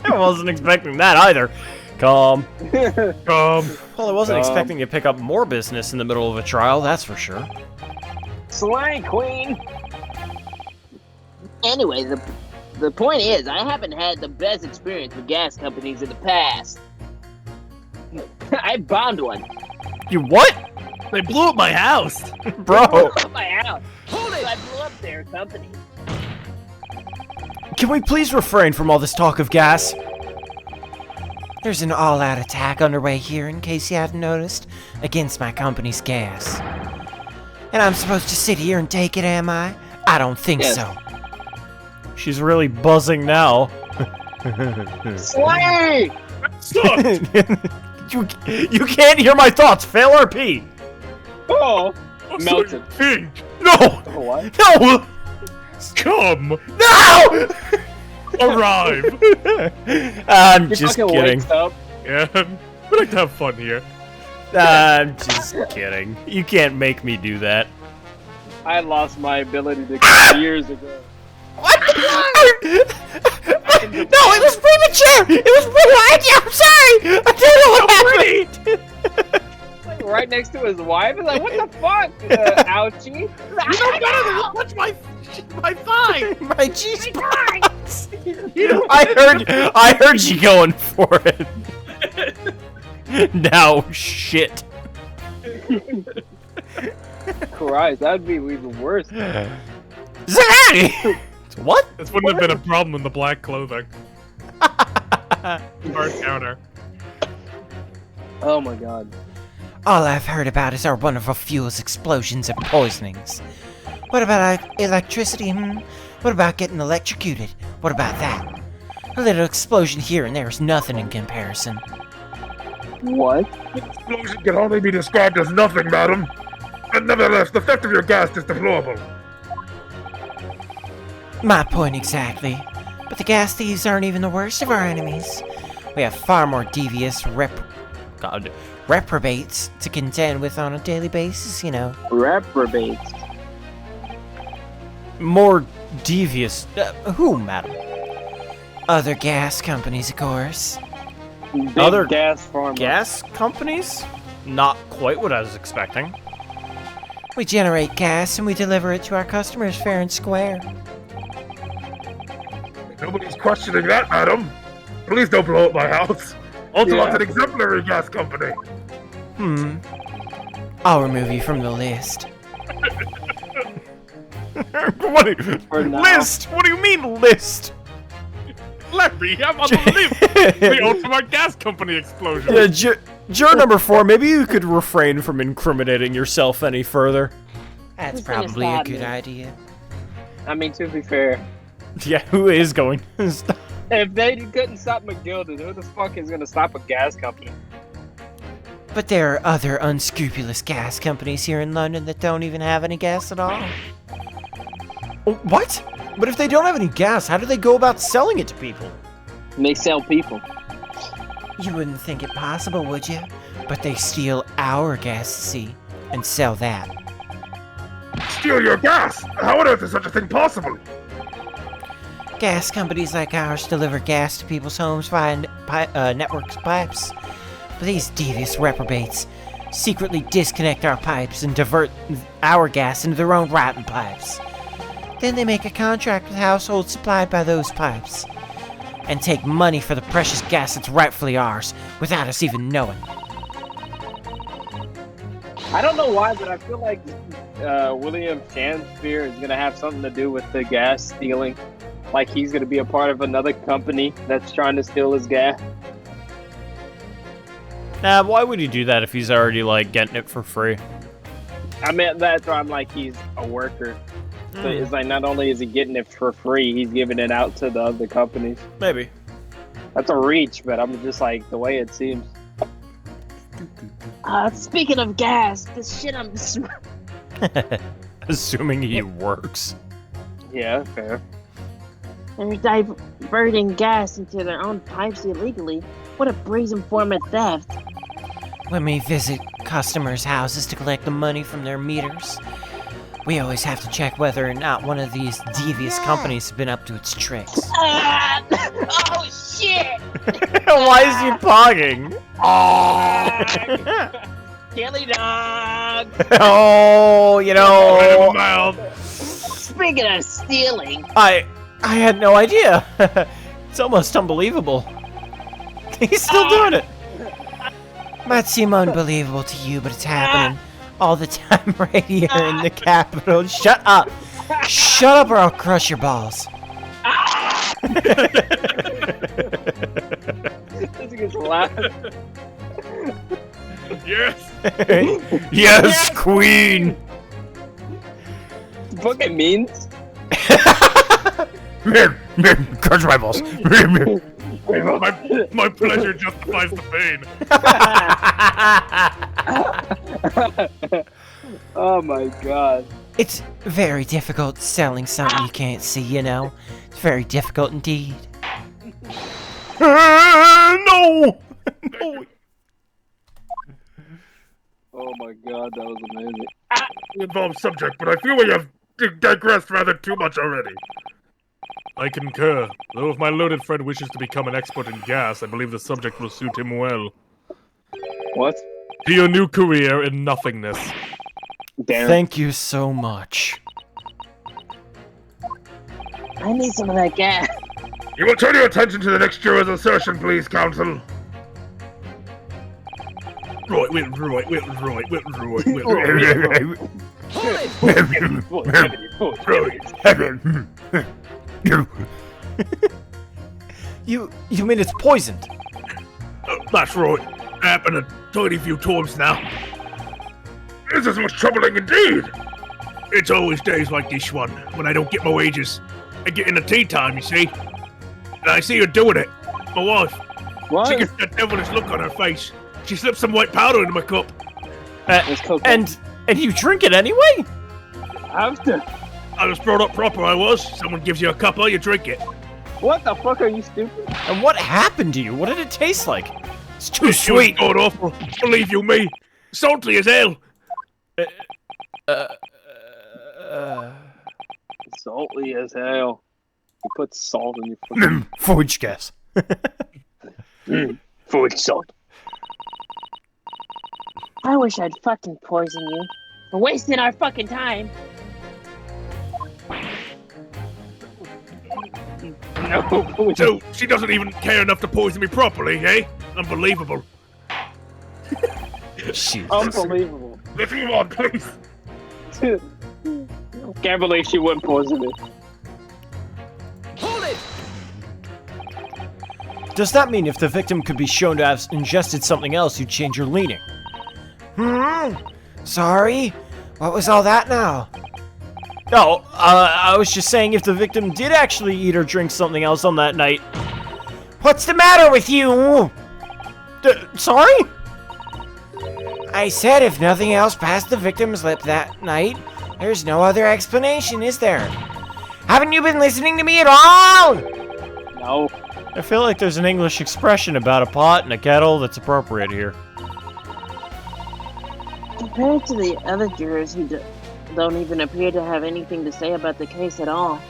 I wasn't expecting that either. Calm.
Calm.
Well, I wasn't expecting you to pick up more business in the middle of a trial, that's for sure.
Slay, queen!
Anyway, the point is, I haven't had the best experience with gas companies in the past. I bombed one.
You what?
They blew up my house.
Bro,
Up my house. So I blew up their company.
can we please refrain from all this talk of gas?
There's an all-out attack underway here, in case you hadn't noticed, against my company's gas. And I'm supposed to sit here and take it, am I? I don't think
Yes.
so.
She's really buzzing now.
Slay!
you can't hear my thoughts. Fail RP.
Oh, melted.
Think.
No.
Oh, what?
No.
Come.
No.
Arrive.
I'm
He
just
fucking
kidding.
wakes up.
Yeah, we like to have fun here.
I'm just kidding. You can't make me do that.
I lost my ability to kill years ago.
What? No, it was premature! It was premature! I'm sorry! I don't know what happened!
Like, right next to his wife. He's like, what the fuck? Ouchie.
You know better than to touch my thigh.
My G-spot!
I heard you going for it. Now, shit.
Christ, that'd be even worse.
Zagatti! What?
This wouldn't have been a problem in the black clothing. Hard counter.
Oh my god.
All I've heard about is our wonderful fuels, explosions, and poisonings. What about electricity? What about getting electrocuted? What about that? A little explosion here and there is nothing in comparison.
What?
The explosion can only be described as nothing, madam. But nevertheless, the effect of your gas is deplorable.
My point exactly. But the gas thieves aren't even the worst of our enemies. We have far more devious reprobates to contend with on a daily basis, you know.
Reprobates.
More devious. Who, madam?
Other gas companies, of course.
Big
Other
gas farmer.
Gas companies? Not quite what I was expecting.
We generate gas and we deliver it to our customers fair and square.
Nobody's questioning that, madam. Please don't blow up my house. Ultimat's
Yeah.
an exemplary gas company.
I'll remove you from the list.
For now.
List? What do you mean list?
Larry, I'm on the list. The ultimate gas company explosion.
Yeah, juror number 4, maybe you could refrain from incriminating yourself any further.
That's
Who's gonna
probably a
stop
good
me?
idea.
I mean, to be fair,
Yeah, who is going to stop?
if they couldn't stop McGilded, who the fuck is gonna stop a gas company?
But there are other unscrupulous gas companies here in London that don't even have any gas at all.
Oh, what? But if they don't have any gas, how do they go about selling it to people?
And they sell people.
You wouldn't think it possible, would you? But they steal our gas, see, and sell that.
Steal your gas? How on earth is such a thing possible?
Gas companies like ours deliver gas to people's homes via networks pipes. But these devious reprobates secretly disconnect our pipes and divert our gas into their own rotten pipes. Then they make a contract with households supplied by those pipes, and take money for the precious gas that's rightfully ours, without us even knowing.
I don't know why, but I feel like William Shakespeare is gonna have something to do with the gas stealing. Like he's gonna be a part of another company that's trying to steal his gas.
Nah, why would he do that if he's already, like, getting it for free?
I mean, that's why I'm like, he's a worker. So it's like, not only is he getting it for free, he's giving it out to the other companies.
Maybe.
That's a reach, but I'm just like, the way it seems.
Speaking of gas, the shit I'm
Assuming he works.
Yeah, fair.
they're diverting gas into their own pipes illegally. What a brazen form of theft.
When we visit customers' houses to collect the money from their meters, we always have to check whether or not one of these devious companies has been up to its tricks.
Oh shit!
Why is he pogging?
Killy dog!
Oh, you know,
Speaking of stealing,
I had no idea. It's almost unbelievable. He's still doing it.
Might seem unbelievable to you, but it's happening all the time right here in the capital. Shut up! Shut up or I'll crush your balls.
This gets loud.
Yes.
Yes, Queen.
What it means?
Crush my balls.
My pleasure justifies the pain.
Oh my god.
It's very difficult selling something you can't see, you know? It's very difficult indeed.
No! No!
Oh my god, that was amazing.
Involved subject, but I feel we have digressed rather too much already. I concur. Though if my loaded friend wishes to become an expert in gas, I believe the subject will suit him well.
What?
To your new career in nothingness.
Damn.
Thank you so much.
I need some of that gas.
You will turn your attention to the next juror's assertion, please, counsel. Right.
You mean it's poisoned?
That's right. Happened a tiny few times now. This is much troubling indeed. It's always days like this one, when I don't get my wages. I get in the tea time, you see. And I see her doing it. My wife.
What?
She gets that devilish look on her face. She slips some white powder into my cup.
And you drink it anyway?
After.
I was brought up proper, I was. Someone gives you a cuppa, you drink it.
What the fuck, are you stupid?
And what happened to you? What did it taste like? It's too
This
sweet.
god awful. Believe you me. Salty as hell.
Salty as hell. You put salt in your fucking...
Forge gas.
Food salt.
I wish I'd fucking poison you. For wasting our fucking time.
No.
So, she doesn't even care enough to poison me properly, eh? Unbelievable.
Unbelievable.
Let's move on, please.
Can't believe she wouldn't poison me.
Hold it!
Does that mean if the victim could be shown to have ingested something else, you'd change your leaning?
Sorry? What was all that now?
No, I was just saying if the victim did actually eat or drink something else on that night.
What's the matter with you?
Sorry?
I said if nothing else passed the victim's lip that night, there's no other explanation, is there? Haven't you been listening to me at all?
No.
I feel like there's an English expression about a pot and a kettle that's appropriate here.
Compared to the other jurors who don't even appear to have anything to say about the case at all,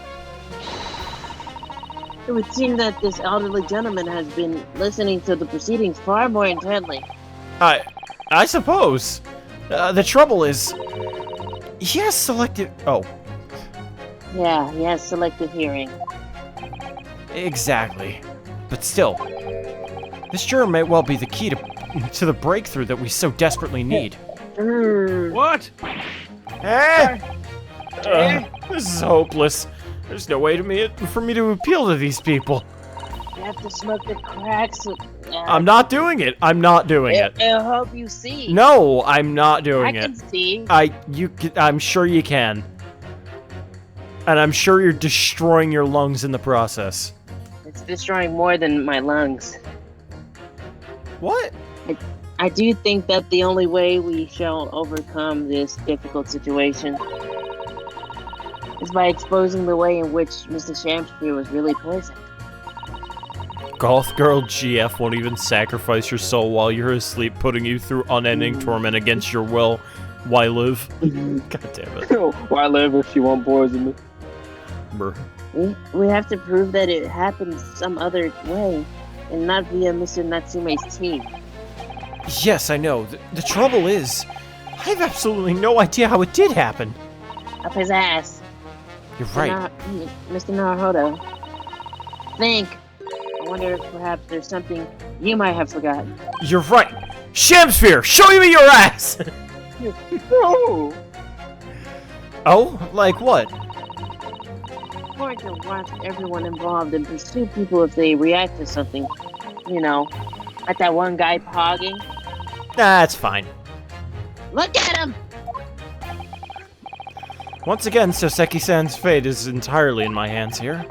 it would seem that this elderly gentleman has been listening to the proceedings far more intently.
I suppose. The trouble is, he has selective... Oh.
Yeah, he has selective hearing.
Exactly. But still, this juror may well be the key to the breakthrough that we so desperately need.
What?
This is hopeless. There's no way for me to appeal to these people.
You have to smoke the cracks.
I'm not doing it. I'm not doing it.
I'll help you see.
No, I'm not doing
I
it.
can see.
I'm sure you can. And I'm sure you're destroying your lungs in the process.
It's destroying more than my lungs.
What?
I do think that the only way we shall overcome this difficult situation is by exposing the way in which Mr. Shamspeare was really poisoned.
Goth Girl GF won't even sacrifice your soul while you're asleep, putting you through unending torment against your will. Why live? God damn it.
Why live if she won't poison me?
Brr.
We have to prove that it happened some other way, and not via Mr. Natsume's team.
Yes, I know. The trouble is, I have absolutely no idea how it did happen.
Up his ass.
You're right.
Mr. Naruhodo. Think. I wonder if perhaps there's something you might have forgotten.
You're right. Shamsphere, show me your ass!
No!
Oh? Like what?
I'm going to watch everyone involved and pursue people if they react to something at that one guy pogging.
That's fine.
Look at him!
Once again, Soseki-san's fate is entirely in my hands here.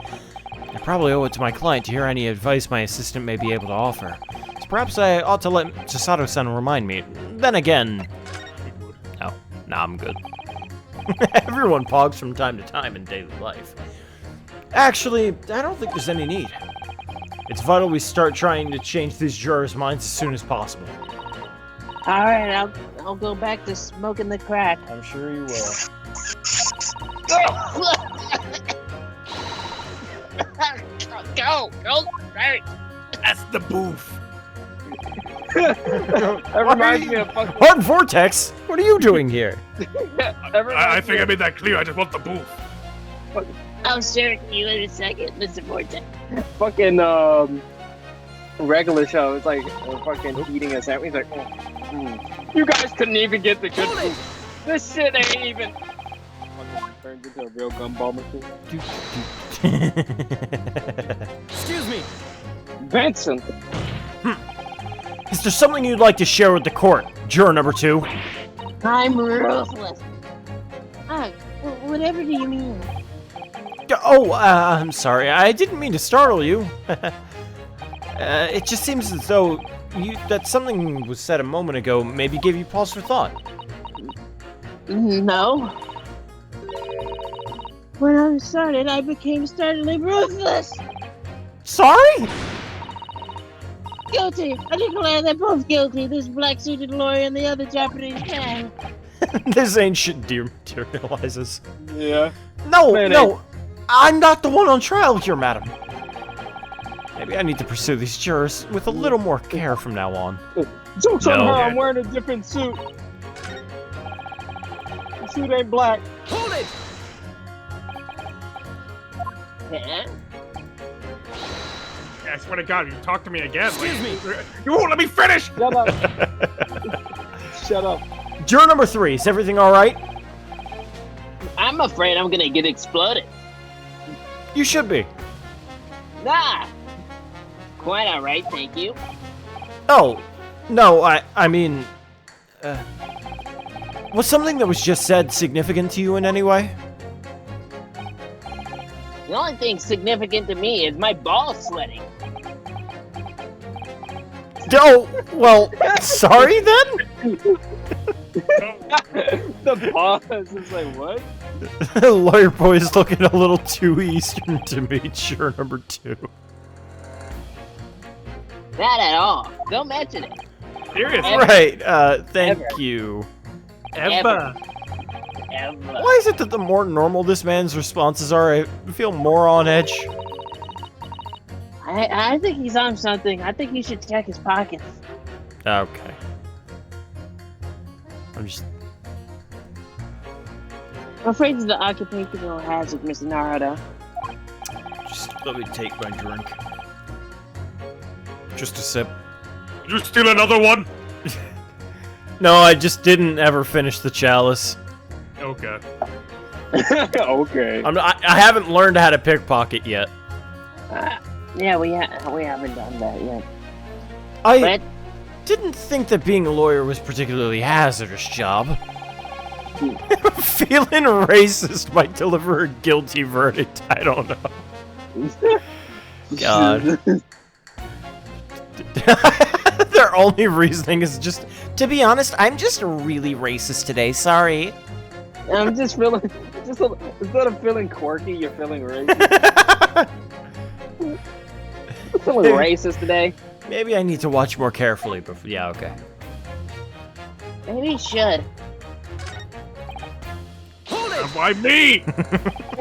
I probably owe it to my client to hear any advice my assistant may be able to offer. So perhaps I ought to let Chisato-san remind me. Then again... Oh, nah, I'm good. Everyone pogs from time to time in daily life. Actually, I don't think there's any need. It's vital we start trying to change these jurors' minds as soon as possible.
Alright, I'll go back to smoking the crack.
I'm sure you will.
Go! Right.
That's the booth.
That reminds me of fucking.
Hard Vortex? What are you doing here?
I think I made that clear. I just want the booth.
I'll share it with you in a second, Mr. Vortex.
Fucking regular show. It's like fucking eating a sandwich. He's like, you guys couldn't even get the good food. This shit ain't even. Fucking turns into a real gumball machine.
Excuse me.
Benson.
Is there something you'd like to share with the court, juror number 2?
I'm ruthless. Whatever do you mean?
Oh, I'm sorry. I didn't mean to startle you. It just seems as though that something was said a moment ago maybe gave you pause for thought.
No. When I started, I became startlingly ruthless.
Sorry?
Guilty. I declare they're both guilty. This black-suited lawyer and the other Japanese man.
This ain't shit materializes.
Yeah.
No. I'm not the one on trial here, madam. Maybe I need to pursue these jurors with a little more care from now on.
Joke's on her, I'm wearing a different suit. The suit ain't black.
Hold it!
Huh?
I swear to God, you talk to me again. Excuse me. You won't let me finish.
Shut up. Shut up.
Juror number 3, is everything alright?
I'm afraid I'm gonna get exploded.
You should be.
Nah. Quite alright, thank you.
Oh, no, I mean... was something that was just said significant to you in any way?
The only thing significant to me is my balls sweating.
Oh, well, sorry then?
The boss is like, what?
Lawyer boy is looking a little too Eastern to me, juror number 2.
Not at all. Don't mention it.
Seriously.
Right, thank
Ever.
you.
Ever.
Why is it that the more normal this man's responses are, I feel more on edge?
I think he's on something. I think you should check his pockets.
Okay. I'm just...
I'm afraid it's the occupational hazard, Mr. Naruto.
Just let me take my drink. Just a sip.
Did you steal another one?
No, I just didn't ever finish the chalice.
Okay.
Okay.
I haven't learned how to pickpocket yet.
Yeah, we haven't done that yet.
I
But
didn't think that being a lawyer was a particularly hazardous job. Feeling racist might deliver a guilty verdict. I don't know. God. Their only reasoning is just, to be honest, I'm just really racist today. Sorry.
I'm just feeling, instead of feeling quirky, you're feeling racist. I'm feeling racist today.
Maybe I need to watch more carefully before. Yeah, okay.
maybe you should.
Why me?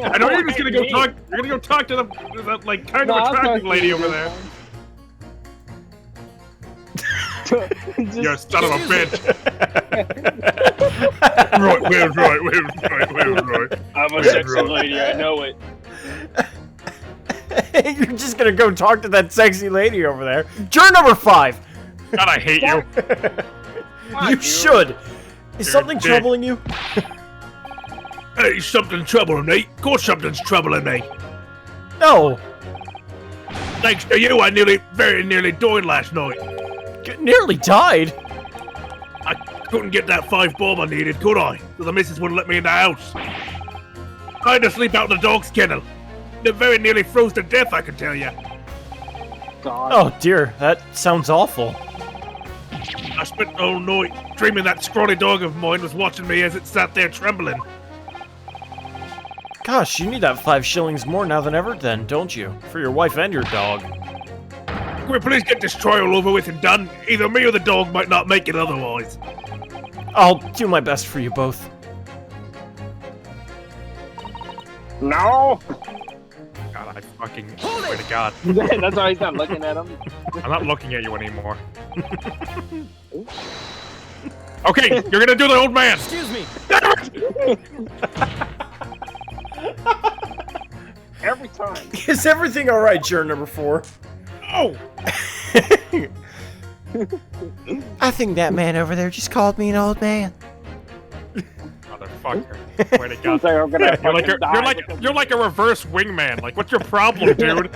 I know you're just gonna go talk. You're gonna go talk to the like kind of attractive lady over there. You son of a bitch! right.
I'm a sexy lady, I know it.
You're just gonna go talk to that sexy lady over there. Juror number 5.
God, I hate you.
You should. Is
You're
something
a dick.
troubling you?
Hey, something's troubling me. Of course something's troubling me.
No.
Thanks to you, I very nearly died last night.
Nearly died?
I couldn't get that 5 bob I needed, could I? So the missus wouldn't let me in the house. I had to sleep out in the dog's kennel. They very nearly froze to death, I can tell you.
God.
Oh dear, that sounds awful.
I spent the whole night dreaming that scrawny dog of mine was watching me as it sat there trembling.
Gosh, you need that 5 shillings more now than ever then, don't you? For your wife and your dog.
Can we please get this trial over with and done? Either me or the dog might not make it otherwise.
I'll do my best for you both.
No!
God, I fucking swear to God.
That's why he's not looking at him.
I'm not looking at you anymore. Okay, you're gonna do the old man.
Excuse me.
Every time.
Is everything alright, juror number 4?
Oh!
I think that man over there just called me an old man.
Motherfucker. Swear to God.
It's like I'm gonna
You're like
fucking die because-
you're like a reverse wingman. Like, what's your problem, dude?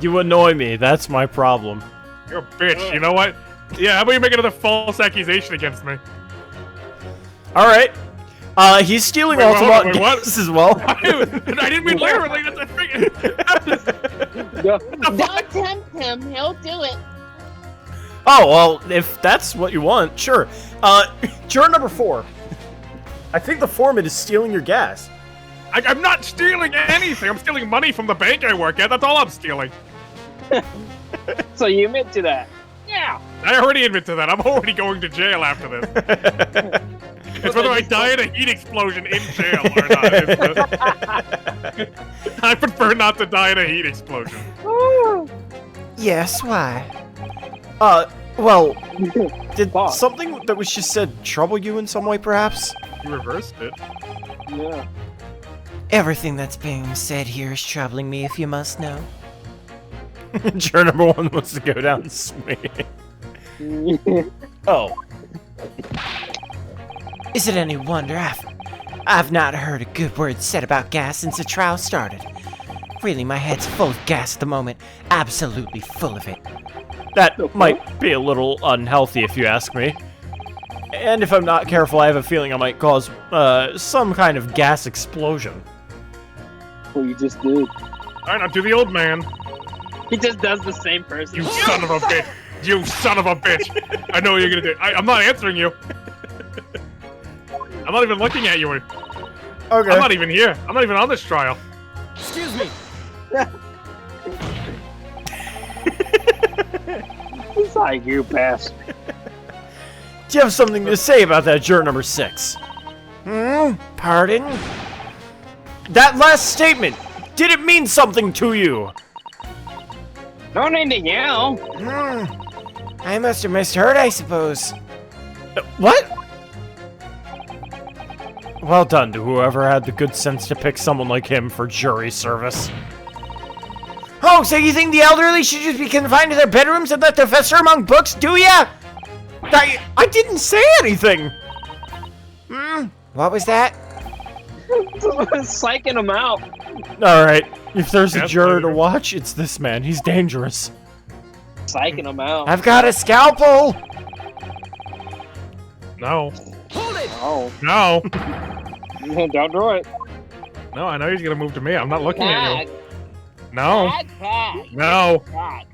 You annoy me, that's my problem.
You're a bitch. You know what? Yeah, how about you make another false accusation against me?
Alright. He's stealing
Wait,
Altamont
wait, what?
gas as well.
I didn't mean literally. That's a thing.
Don't tempt him. He'll do it.
Oh, well, if that's what you want, sure. Juror number 4. I think the foreman is stealing your gas.
I'm not stealing anything. I'm stealing money from the bank I work at. That's all I'm stealing.
So you admit to that? Yeah.
I already admit to that. I'm already going to jail after this. It's whether I die in a heat explosion in jail or not. I prefer not to die in a heat explosion.
Yes, why?
Well, did
Fuck.
something that was just said trouble you in some way, perhaps?
You reversed it.
Yeah.
Everything that's being said here is troubling me, if you must know.
Juror number 1 wants to go down swinging. Oh.
Is it any wonder I've not heard a good word said about gas since the trial started? Really, my head's full of gas at the moment. Absolutely full of it.
That might be a little unhealthy if you ask me. And if I'm not careful, I have a feeling I might cause some kind of gas explosion.
Well, you just did.
Alright, now do the old man.
He just does the same person.
You son of a bitch. You son of a bitch. I know what you're gonna do. I'm not answering you. I'm not even looking at you.
Okay.
I'm not even here. I'm not even on this trial.
Excuse me.
It's like you bastard.
Do you have something to say about that, juror number 6?
Pardon?
That last statement, did it mean something to you?
No need to yell.
I must have misheard, I suppose.
What? Well done to whoever had the good sense to pick someone like him for jury service.
Oh, so you think the elderly should just be confined to their bedrooms and let their fester among books, do ya?
I didn't say anything!
What was that?
Psyching him out.
Alright, if there's a
Yes,
juror to
later.
watch, it's this man. He's dangerous.
Psyching him out.
I've got a scalpel!
No.
Oh.
No.
Don't do it.
No, I know he's gonna move to me. I'm not looking at
Tag.
you. No.
Tag.
No.
Tag.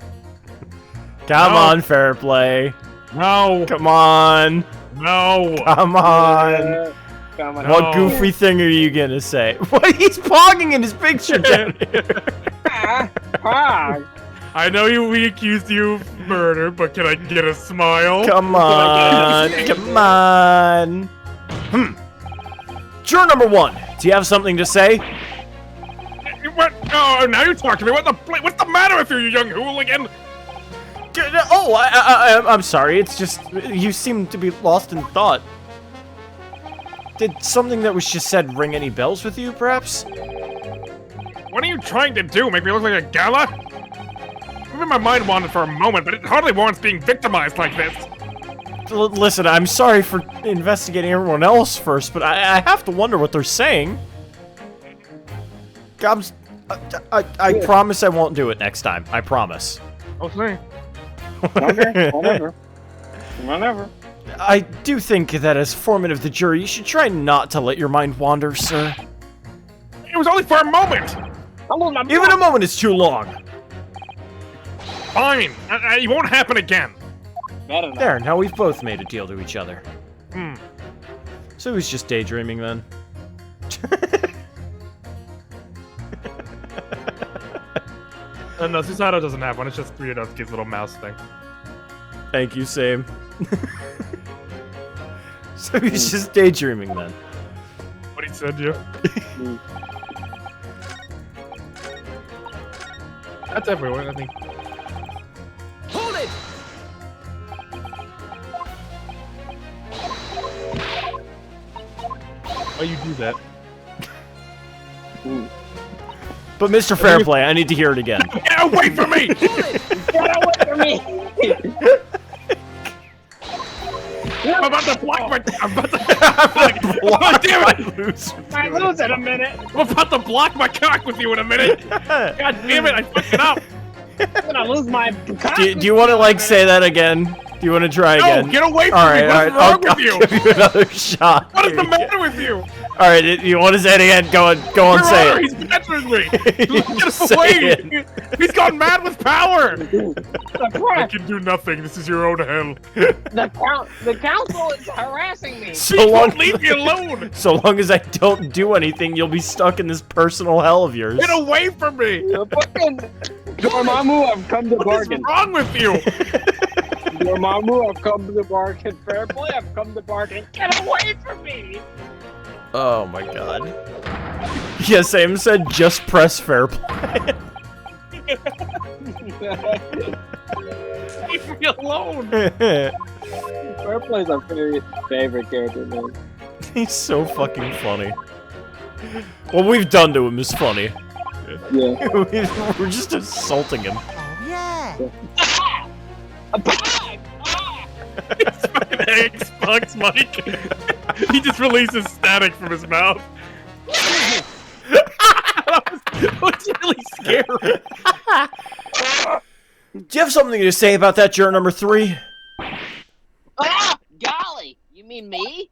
Come
No.
on, fair play.
No.
Come on.
No.
Come on.
Come on.
What
No.
goofy thing are you gonna say? What? He's pogging in his picture down here.
Ah.
I know we accused you of murder, but can I get a smile?
Come on. Come on. Juror number 1, do you have something to say?
What? Oh, now you're talking to me. What's the matter with you, you young hooligan?
Oh, I'm sorry. It's just you seem to be lost in thought. Did something that was just said ring any bells with you, perhaps?
What are you trying to do? Make me look like a gala? Maybe my mind wandered for a moment, but it hardly warrants being victimized like this.
Listen, I'm sorry for investigating everyone else first, but I have to wonder what they're saying. I promise I won't do it next time. I promise.
Okay.
Okay, whatever. Whatever.
I do think that as foreman of the jury, you should try not to let your mind wander, sir.
It was only for a moment.
Even a moment is too long.
Fine. It won't happen again.
Better not.
There, now we've both made a deal to each other.
Hmm.
So he's just daydreaming then.
No, Susato doesn't have one. It's just Ryunosuke's little mouse thing.
Thank you, same. So he's just daydreaming then.
What he said to you? That's everyone, I think.
Hold it!
Why you do that?
But Mr. Fairplay, I need to hear it again.
Get away from me!
Get away from me!
I'm about to block my. I'm about to.
Block
damn
my
it!
loser.
I lose in a minute.
I'm about to block my cock with you in a minute. God damn it! I fucked it up.
I'm gonna lose my.
Do you want to, like, say that again? Do you want to try
No,
again?
get away from
Alright,
me. What's
alright,
wrong with you?
I'll give you another shot.
What is the matter with you?
Alright, you want to say it again? Go on,
Your
say
Honor,
it.
he's pestering me. Get
Say
away!
it.
He's gone mad with power.
I can do nothing. This is your own hell.
The council is harassing me.
He
So
won't
long,
leave me alone.
so long as I don't do anything, you'll be stuck in this personal hell of yours.
Get away from me.
Fucking Dormammu, I've come to
What is
bargain.
wrong with you?
Dormammu, I've come to bargain. Fair play, I've come to bargain. Get away from me!
Oh my god. Yeah, Sam said just press fair play.
Leave me alone.
Fair play's our favorite character, man.
He's so fucking funny. What we've done to him is funny.
Yeah.
We're just assaulting him.
Oh, yeah.
It's fucking Xbox Mike. He just releases static from his mouth. that was really scary.
Do you have something to say about that, juror number 3?
Ah, golly, you mean me?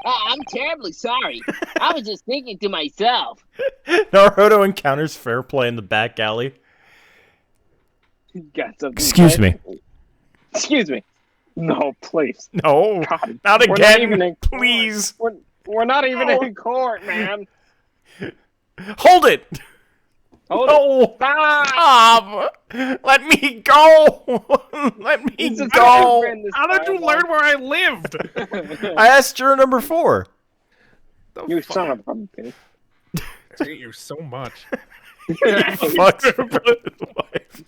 I'm terribly sorry. I was just thinking to myself.
Naruto encounters fair play in the back alley.
Got something.
Excuse me.
Excuse me. No, please.
No,
God,
not
we're
again,
even in court.
please.
We're not even in court, man.
Hold it!
Hold
No!
it. Stop!
Stop! Let me go! Let me
This is
go!
different this
How did you
time,
learn where I lived?
I asked juror number 4.
You son of a bitch.
I hate you so much.
Fuck your wife.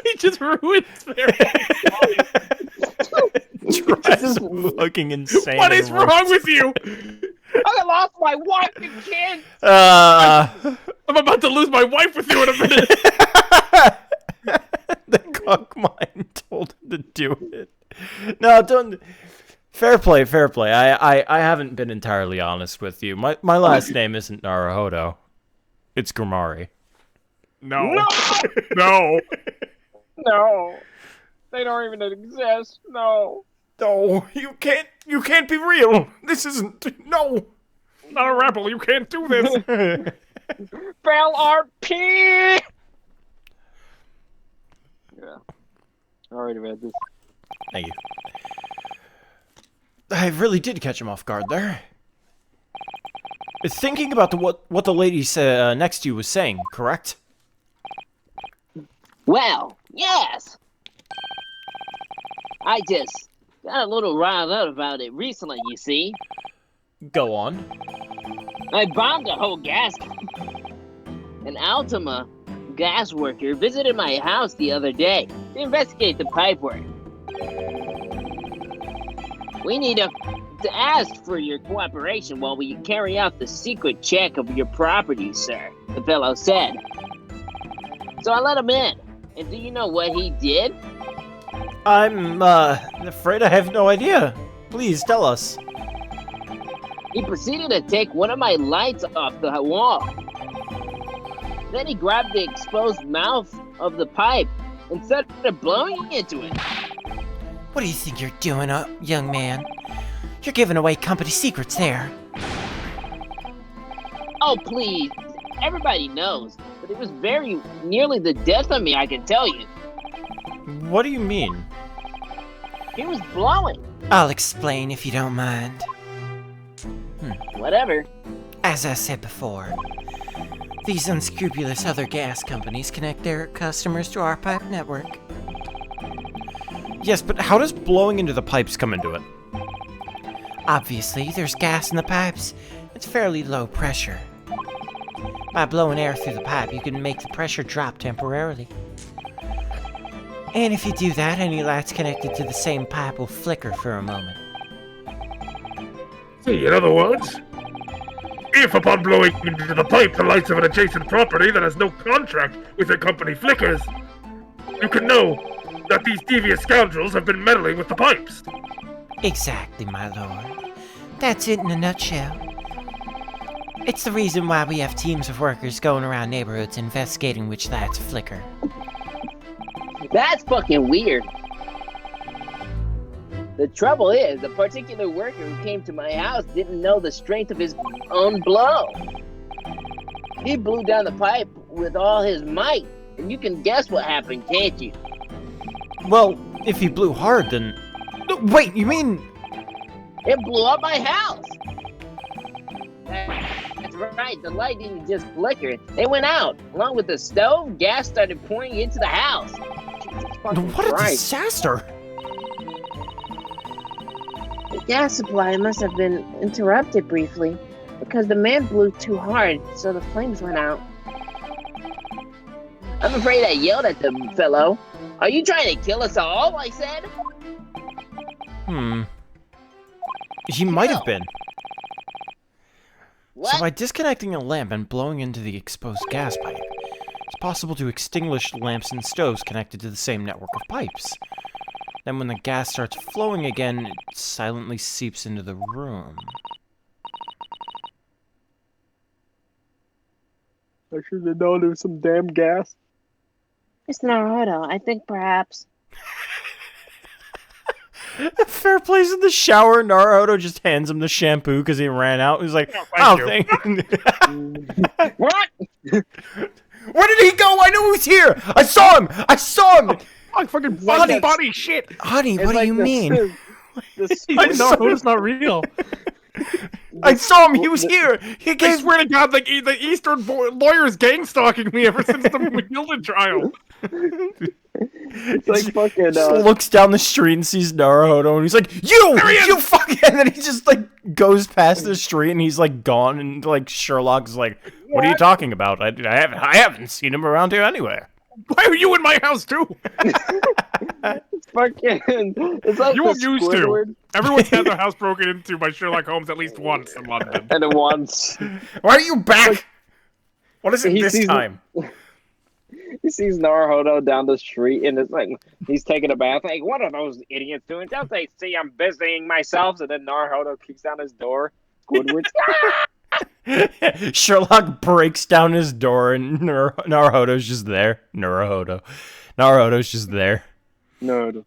He just ruins their
Drives fucking insane.
What is wrong with you?
I lost my wife and kids.
I'm
I'm about to lose my wife with you in a minute.
The cock mind told him to do it. No, don't. Fair play, fair play. I haven't been entirely honest with you. My last name isn't Naruhodo. It's Grimari.
No. No.
No. They don't even exist. No.
No, you can't be real. This isn't. No.
Not a rebel. You can't do this.
Fail RP. Yeah. Already read this.
Thank you. I really did catch him off guard there. Thinking about what the lady next to you was saying, correct?
Well, yes. I just got a little riled up about it recently, you see.
Go on.
I bombed a whole gas tank. An Altima gas worker visited my house the other day to investigate the pipework. We need to ask for your cooperation while we carry out the secret check of your property, sir, the fellow said. So I let him in. And do you know what he did?
I'm afraid I have no idea. Please tell us.
He proceeded to take one of my lights off the wall. Then he grabbed the exposed mouth of the pipe and started blowing into it.
What do you think you're doing, young man? You're giving away company secrets there.
Oh, please. Everybody knows, but it was very nearly the death of me, I can tell you.
What do you mean?
He was blowing.
I'll explain if you don't mind.
Whatever.
As I said before, these unscrupulous other gas companies connect their customers to our pipe network.
Yes, but how does blowing into the pipes come into it?
Obviously, there's gas in the pipes. It's fairly low pressure. By blowing air through the pipe, you can make the pressure drop temporarily. And if you do that, any lights connected to the same pipe will flicker for a moment.
See, in other words, if upon blowing into the pipe the lights of an adjacent property that has no contract with your company flickers, you can know that these devious scoundrels have been meddling with the pipes.
Exactly, my lord. That's it in a nutshell. It's the reason why we have teams of workers going around neighborhoods investigating which lights flicker.
That's fucking weird. The trouble is, the particular worker who came to my house didn't know the strength of his own blow. He blew down the pipe with all his might, and you can guess what happened, can't you?
Well, if he blew hard, then... Wait, you mean...
It blew up my house! That's right, the light didn't just flicker, it went out. Along with the stove, gas started pouring into the house.
What a disaster!
The gas supply must have been interrupted briefly because the man blew too hard, so the flames went out.
I'm afraid I yelled at the fellow. Are you trying to kill us all? I said.
He might have been.
What?
So by disconnecting a lamp and blowing into the exposed gas pipe, it's possible to extinguish lamps and stoves connected to the same network of pipes. Then when the gas starts flowing again, it silently seeps into the room.
I should have known there was some damn gas.
It's Naruto. I think perhaps.
Fair Play's in the shower, Naruto just hands him the shampoo because he ran out. He's like,
thank you."
What?
Where did he go? I know he was here! I saw him! I saw him!
Oh, fucking body shit!
Honey, what do you mean?
Naruto's not real.
I saw him! He was here!
I swear to God, like the Eastern lawyer's gang stalking me ever since the McGilded trial.
It's like fucking.
Just looks down the street and sees Naruto, and he's like, "You fucking!" And then he just like goes past the street, and he's like gone. And like Sherlock's like, "What are you talking about? I haven't seen him around here anywhere."
Why are you in my house too?
It's fucking. It's like
You
the
were used
Squidward.
to. Everyone's had their house broken into by Sherlock Holmes at least once in London.
And it once.
Why are you back? What is it
He
this
sees-
time?
He sees Naruto down the street, and it's like he's taking a bath. Like, what are those idiots doing? Don't they see I'm busying myself? And then Naruto kicks down his door. Squidward's
Sherlock breaks down his door, and Naruto's just there. Naruto's just there.
no.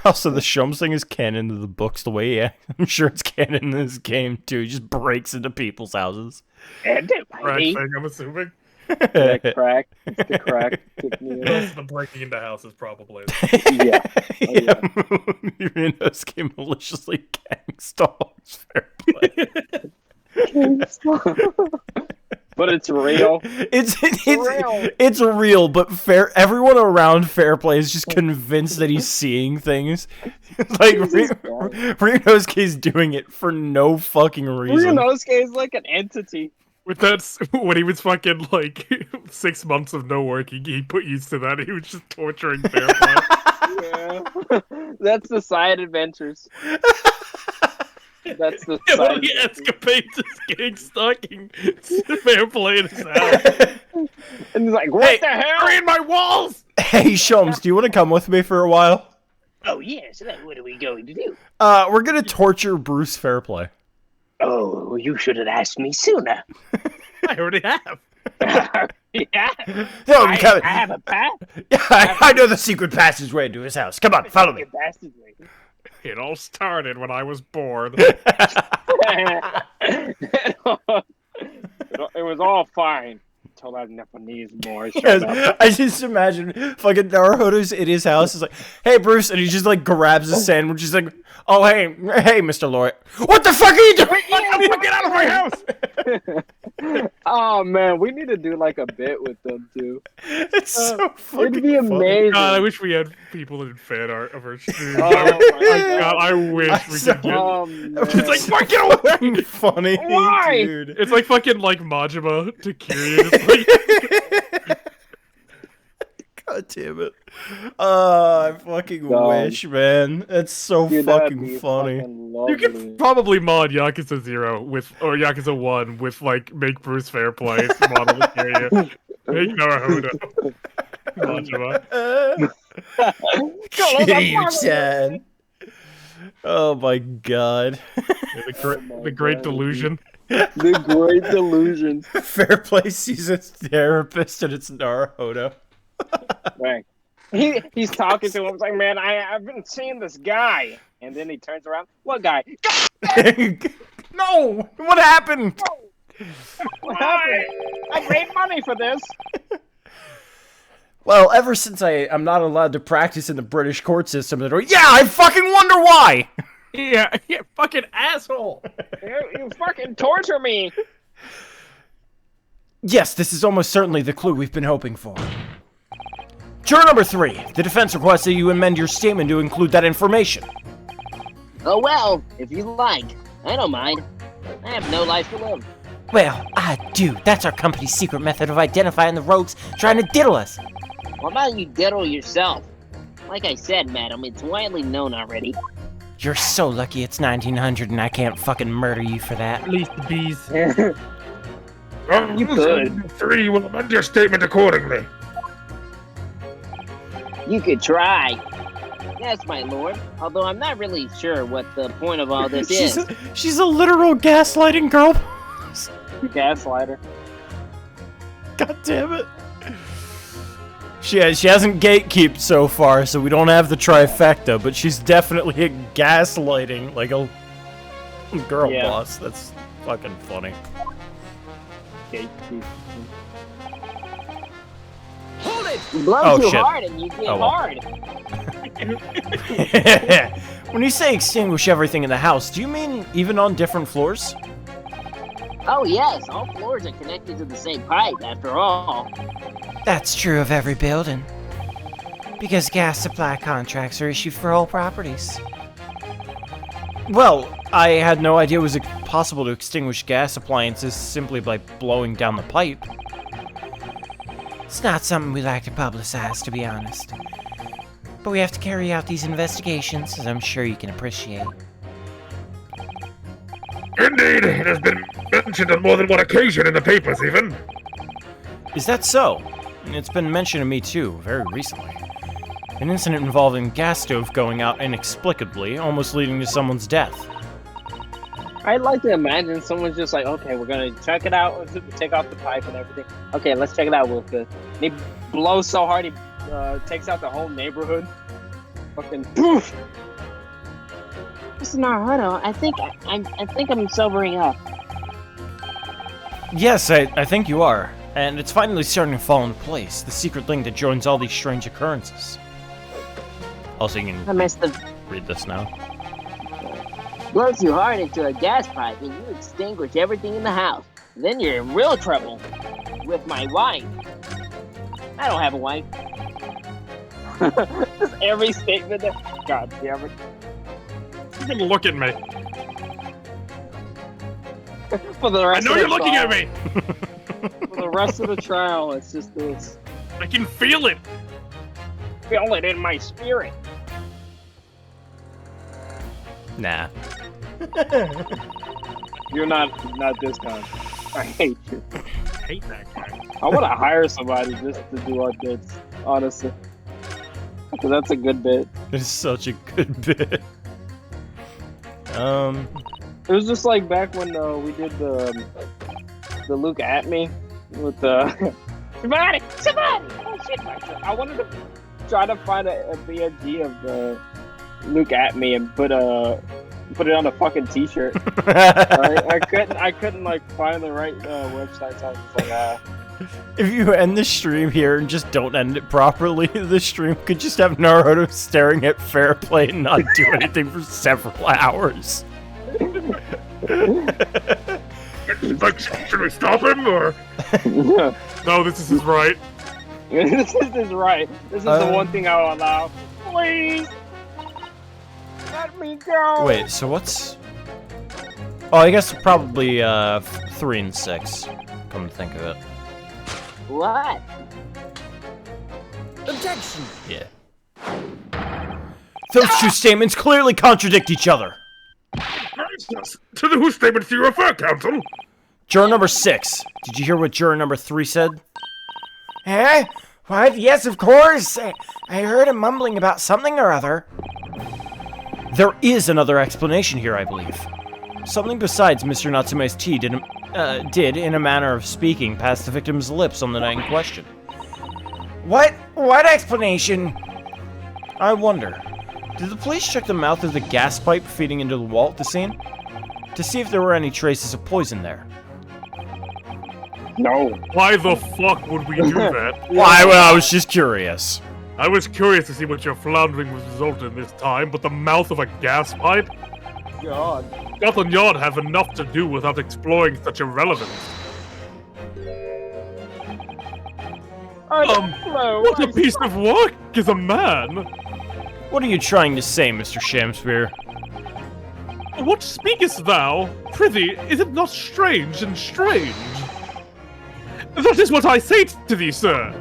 Also, the Shums thing is canon to the books the way he acts. I'm sure it's canon in this game, too. He just breaks into people's houses.
Right thing, I'm assuming.
That crack. It's the crack.
Most of the breaking into houses, probably.
Yeah.
Reno's game maliciously gang stalks. Fair play.
But it's real.
It's real, but everyone around Fair Play is just convinced that he's seeing things. Like Renosuke is doing it for no fucking reason.
Renosuke is like an entity.
With that, when he was fucking like 6 months of no work, he put used to that. He was just torturing Fair Play.
Yeah. That's the side adventures. That's the
When he escapades his gang stalking Fair Play in his house.
And he's like, what the hell?
Hurry in my walls!
Hey, Shums, do you want to come with me for a while?
Oh, yes. What are we going to do?
We're gonna torture Bruce Fairplay.
Oh, you should have asked me sooner.
I already have.
Yeah.
No,
I,
come-
I have a path.
Yeah, I know the secret passageway to his house. Come on, follow me.
Passageway.
It all started when I was bored.
It was all fine until that Nepalese boy showed
Yes,
up.
I just imagine fucking Naruto's in his house. Is like, hey Bruce, and he just like grabs a sandwich. He's like, oh hey, Mr. Lloyd, what the fuck are you doing?
Get out of my house!
Oh man, we need to do like a bit with them too.
It's so fucking
It'd be
funny.
amazing.
God, I wish we had people in fan art of our stream.
Oh my
God, I wish we could get.
Oh, man.
It's like fucking away.
Funny,
Why?
dude.
It's like fucking like Majima to Kiryu. It's like,
God damn it. I fucking
Dog.
wish, man. That's so
Dude, that'd
fucking
be
funny.
fucking
you
lovely.
can probably mod Yakuza 0 with or Yakuza 1 with like make Bruce fair play model to Kiryu. Make Naruto. Majima.
Kiryu-chan. Oh my god.
The great delusion.
The great delusion.
Fair play sees its therapist and it's Naruto.
Right. He's talking to him. It's like, man, I've been seeing this guy. And then he turns around. What guy?
No! What happened?
What happened? I paid money for this.
Well, ever since I'm not allowed to practice in the British court system, yeah, I fucking wonder why!
Yeah, fucking asshole.
You fucking torture me.
Yes, this is almost certainly the clue we've been hoping for. Juror number 3. The defense requests that you amend your statement to include that information.
Oh well, if you like. I don't mind. I have no life to live.
Well, I do. That's our company's secret method of identifying the rogues trying to diddle us.
What about you diddle yourself? Like I said, madam, it's widely known already.
You're so lucky it's 1900 and I can't fucking murder you for that.
At least the bees.
You could.
3 will amend your statement accordingly.
You could try. Yes, my lord. Although I'm not really sure what the point of all this is.
She's a literal gaslighting girl.
Gaslighter.
God damn it. She hasn't gatekeeped so far, so we don't have the trifecta, but she's definitely a gaslighting, like a girl
Yeah.
boss. That's fucking funny.
Gatekeep.
Hold it!
You blow
Oh,
too
shit.
hard and you get
Oh, well.
hard.
When you say extinguish everything in the house, do you mean even on different floors?
Oh yes, all floors are connected to the same pipe, after all.
That's true of every building. Because gas supply contracts are issued for all properties.
Well, I had no idea it was possible to extinguish gas appliances simply by blowing down the pipe.
It's not something we like to publicize, to be honest. But we have to carry out these investigations, as I'm sure you can appreciate.
Indeed, it has been mentioned on more than one occasion in the papers, even.
Is that so? It's been mentioned to me too, very recently. An incident involving a gas stove going out inexplicably, almost leading to someone's death.
I'd like to imagine someone's just like, okay, we're gonna check it out, take off the pipe and everything. Okay, let's check it out real good. And he blows so hard he takes out the whole neighborhood. Fucking poof.
Mr. Naruto, I think I'm sobering up.
Yes, I think you are. And it's finally starting to fall into place, the secret link that joins all these strange occurrences. Also, you
I
can
must have
read this now.
blown too hard into a gas pipe and you extinguish everything in the house. Then you're in real trouble with my wife. I don't have a wife.
Just every statement that, God damn it.
You can look at me.
For the
I
rest
know
of
you're
the
looking
trial,
at me.
For the rest of the trial, it's just this.
I can feel it.
Feel it in my spirit.
Nah.
You're not this time. I hate you.
I hate that guy.
I want to hire somebody just to do our bits, honestly. Because that's a good bit.
It is such a good bit.
It was just like back when we did the Luke at me with somebody! Oh shit! I wanted to try to find a BFG of Luke at me and put it on a fucking t-shirt. I couldn't like find the right website. So I was just like,
If you end the stream here and just don't end it properly, the stream could just have Naruto staring at fair play and not do anything for several hours.
Like, should we stop him or? No, this is his right.
This is his right. This is the one thing I'll allow. Please, let me go.
Wait, so what's... Oh, I guess probably 3 and 6, come to think of it.
What?
Objection!
Yeah. Those two statements clearly contradict each other.
To the whose statements do you refer, Counsel?
Juror number 6. Did you hear what juror number 3 said?
Eh? What? Yes, of course. I heard him mumbling about something or other.
There is another explanation here, I believe. Something besides Mr. Natsume's tea did, in a manner of speaking, pass the victim's lips on the night in question.
What? What explanation?
I wonder, did the police check the mouth of the gas pipe feeding into the wall at the scene? To see if there were any traces of poison there?
No.
Why the fuck would we do that?
Why? Well, I was just curious.
I was curious to see what your floundering was resulted in this time, but the mouth of a gas pipe?
God.
Scotland Yard have enough to do without exploring such irrelevance. What a piece of work is a man!
What are you trying to say, Mr. Shamspeare?
What speakest thou? Prithee, is it not strange and strange? That is what I say to thee, sir!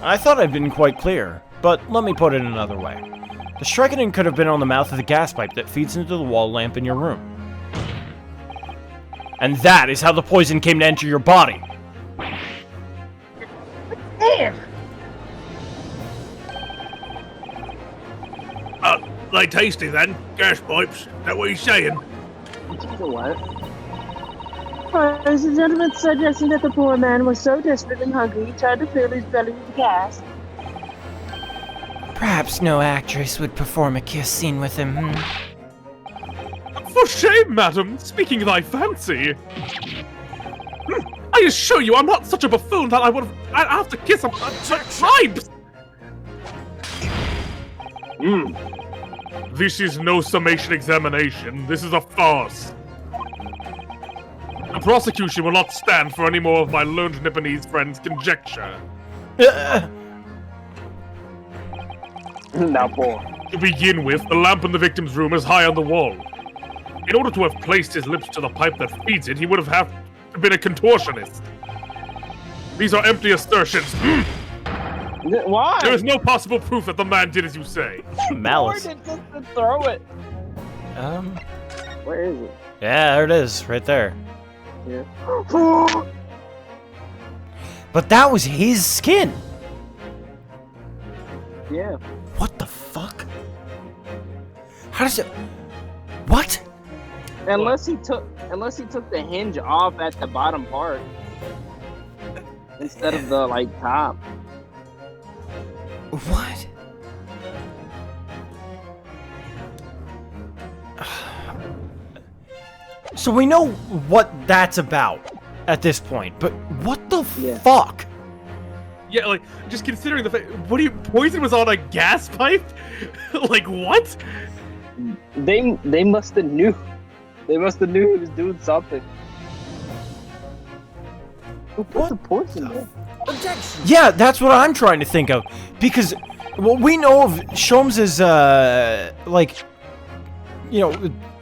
I thought I'd been quite clear, but let me put it another way. The striking could have been on the mouth of the gas pipe that feeds into the wall lamp in your room. And that is how the poison came to enter your body.
They tasty then? Gas pipes? That what he's saying?
What?
Ladies and gentlemen, suggesting that the poor man was so desperately hungry he tried to fill his belly with gas.
Perhaps no actress would perform a kiss scene with him. Hmm?
For shame, madam! Speaking thy fancy! I assure you, I'm not such a buffoon that I'd have to kiss a tribes! This is no summation examination. This is a farce. The prosecution will not stand for any more of my learned Nipponese friend's conjecture.
Now, boy.
To begin with, the lamp in the victim's room is high on the wall. In order to have placed his lips to the pipe that feeds it, he would have been a contortionist. These are empty assertions.
Why?
There is no possible proof that the man did as you say.
Malice.
Just to throw it. Where is it?
Yeah, there it is, right there.
Yeah.
But that was his skin.
Yeah.
What the fuck? How does it... What?
Unless he took the hinge off at the bottom part instead of the top.
What?
So we know what that's about at this point, but what the
Yeah.
fuck?
Yeah, like, just considering the fact, poison was on a gas pipe? Like, what?
They must have knew. They must have knew he was doing something. Who put the poison there?
Objection!
Yeah, that's what I'm trying to think of. Because what we know of Sholmes's,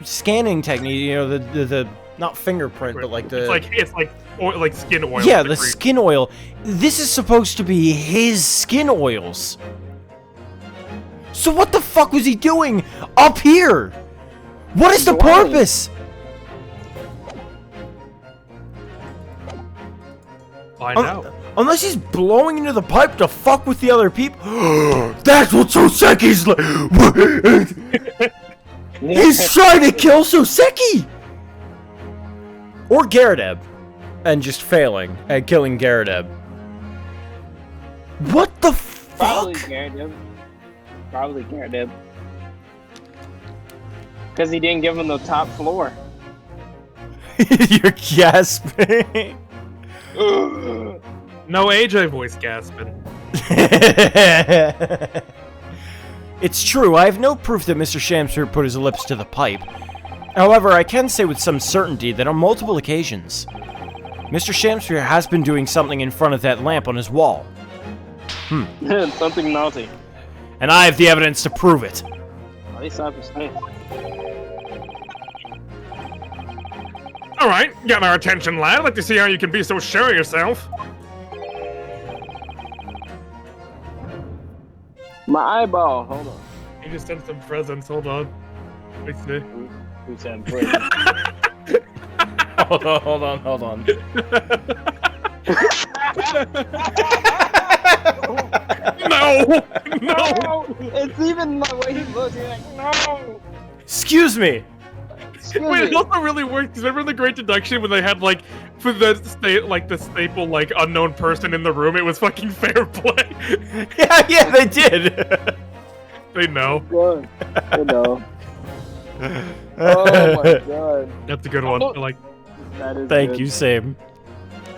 scanning technique, the not fingerprint, but like the...
It's like skin oil.
Yeah, the skin oil. This is supposed to be his skin oils. So what the fuck was he doing up here? What is the purpose?
Find out.
Unless he's blowing into the pipe to fuck with the other people. That's what Soseki's like. He's trying to kill Soseki! Or Garadeb. and just failing at killing Garadeb. What the fuck?
Probably Gyarados. Probably Gyarados. Because he didn't give him the top floor.
You're gasping.
No AJ voice gasping.
It's true, I have no proof that Mr. Shamster put his lips to the pipe. However, I can say with some certainty that on multiple occasions, Mr. Shamster has been doing something in front of that lamp on his wall.
Something naughty.
And I have the evidence to prove it.
At least I have to say.
Alright, got our attention, lad. I'd like to see how you can be so sure of yourself.
My eyeball. Hold on.
He just sent some presents. Hold on. Wait, see.
Who said present?
Hold on.
No!
No! It's even the way he looks. He's like, no!
Excuse me!
Wait, it also really worked. Remember the Great Deduction when they had like for the staple like unknown person in the room? It was fucking fair play.
Yeah, they did.
They know.
Good. I know. Oh my god.
That's a good one. I like.
That is
Thank
good.
you, Sam.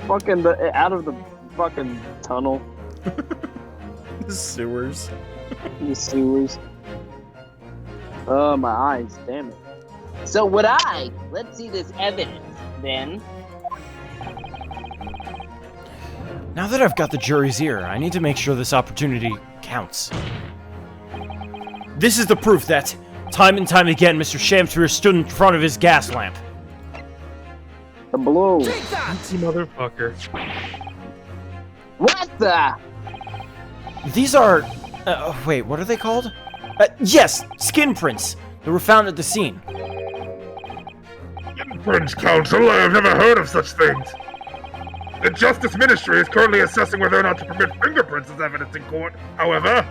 Fucking out of the fucking tunnel.
The sewers.
The sewers. Oh, my eyes. Damn it.
So let's see this evidence, then.
Now that I've got the jury's ear, I need to make sure this opportunity counts. This is the proof that, time and time again, Mr. Shamster stood in front of his gas lamp.
The blue.
You motherfucker.
What the?
These are... wait, what are they called? Yes, skin prints that were found at the scene.
French Council, I have never heard of such things. The Justice Ministry is currently assessing whether or not to permit fingerprints as evidence in court. However,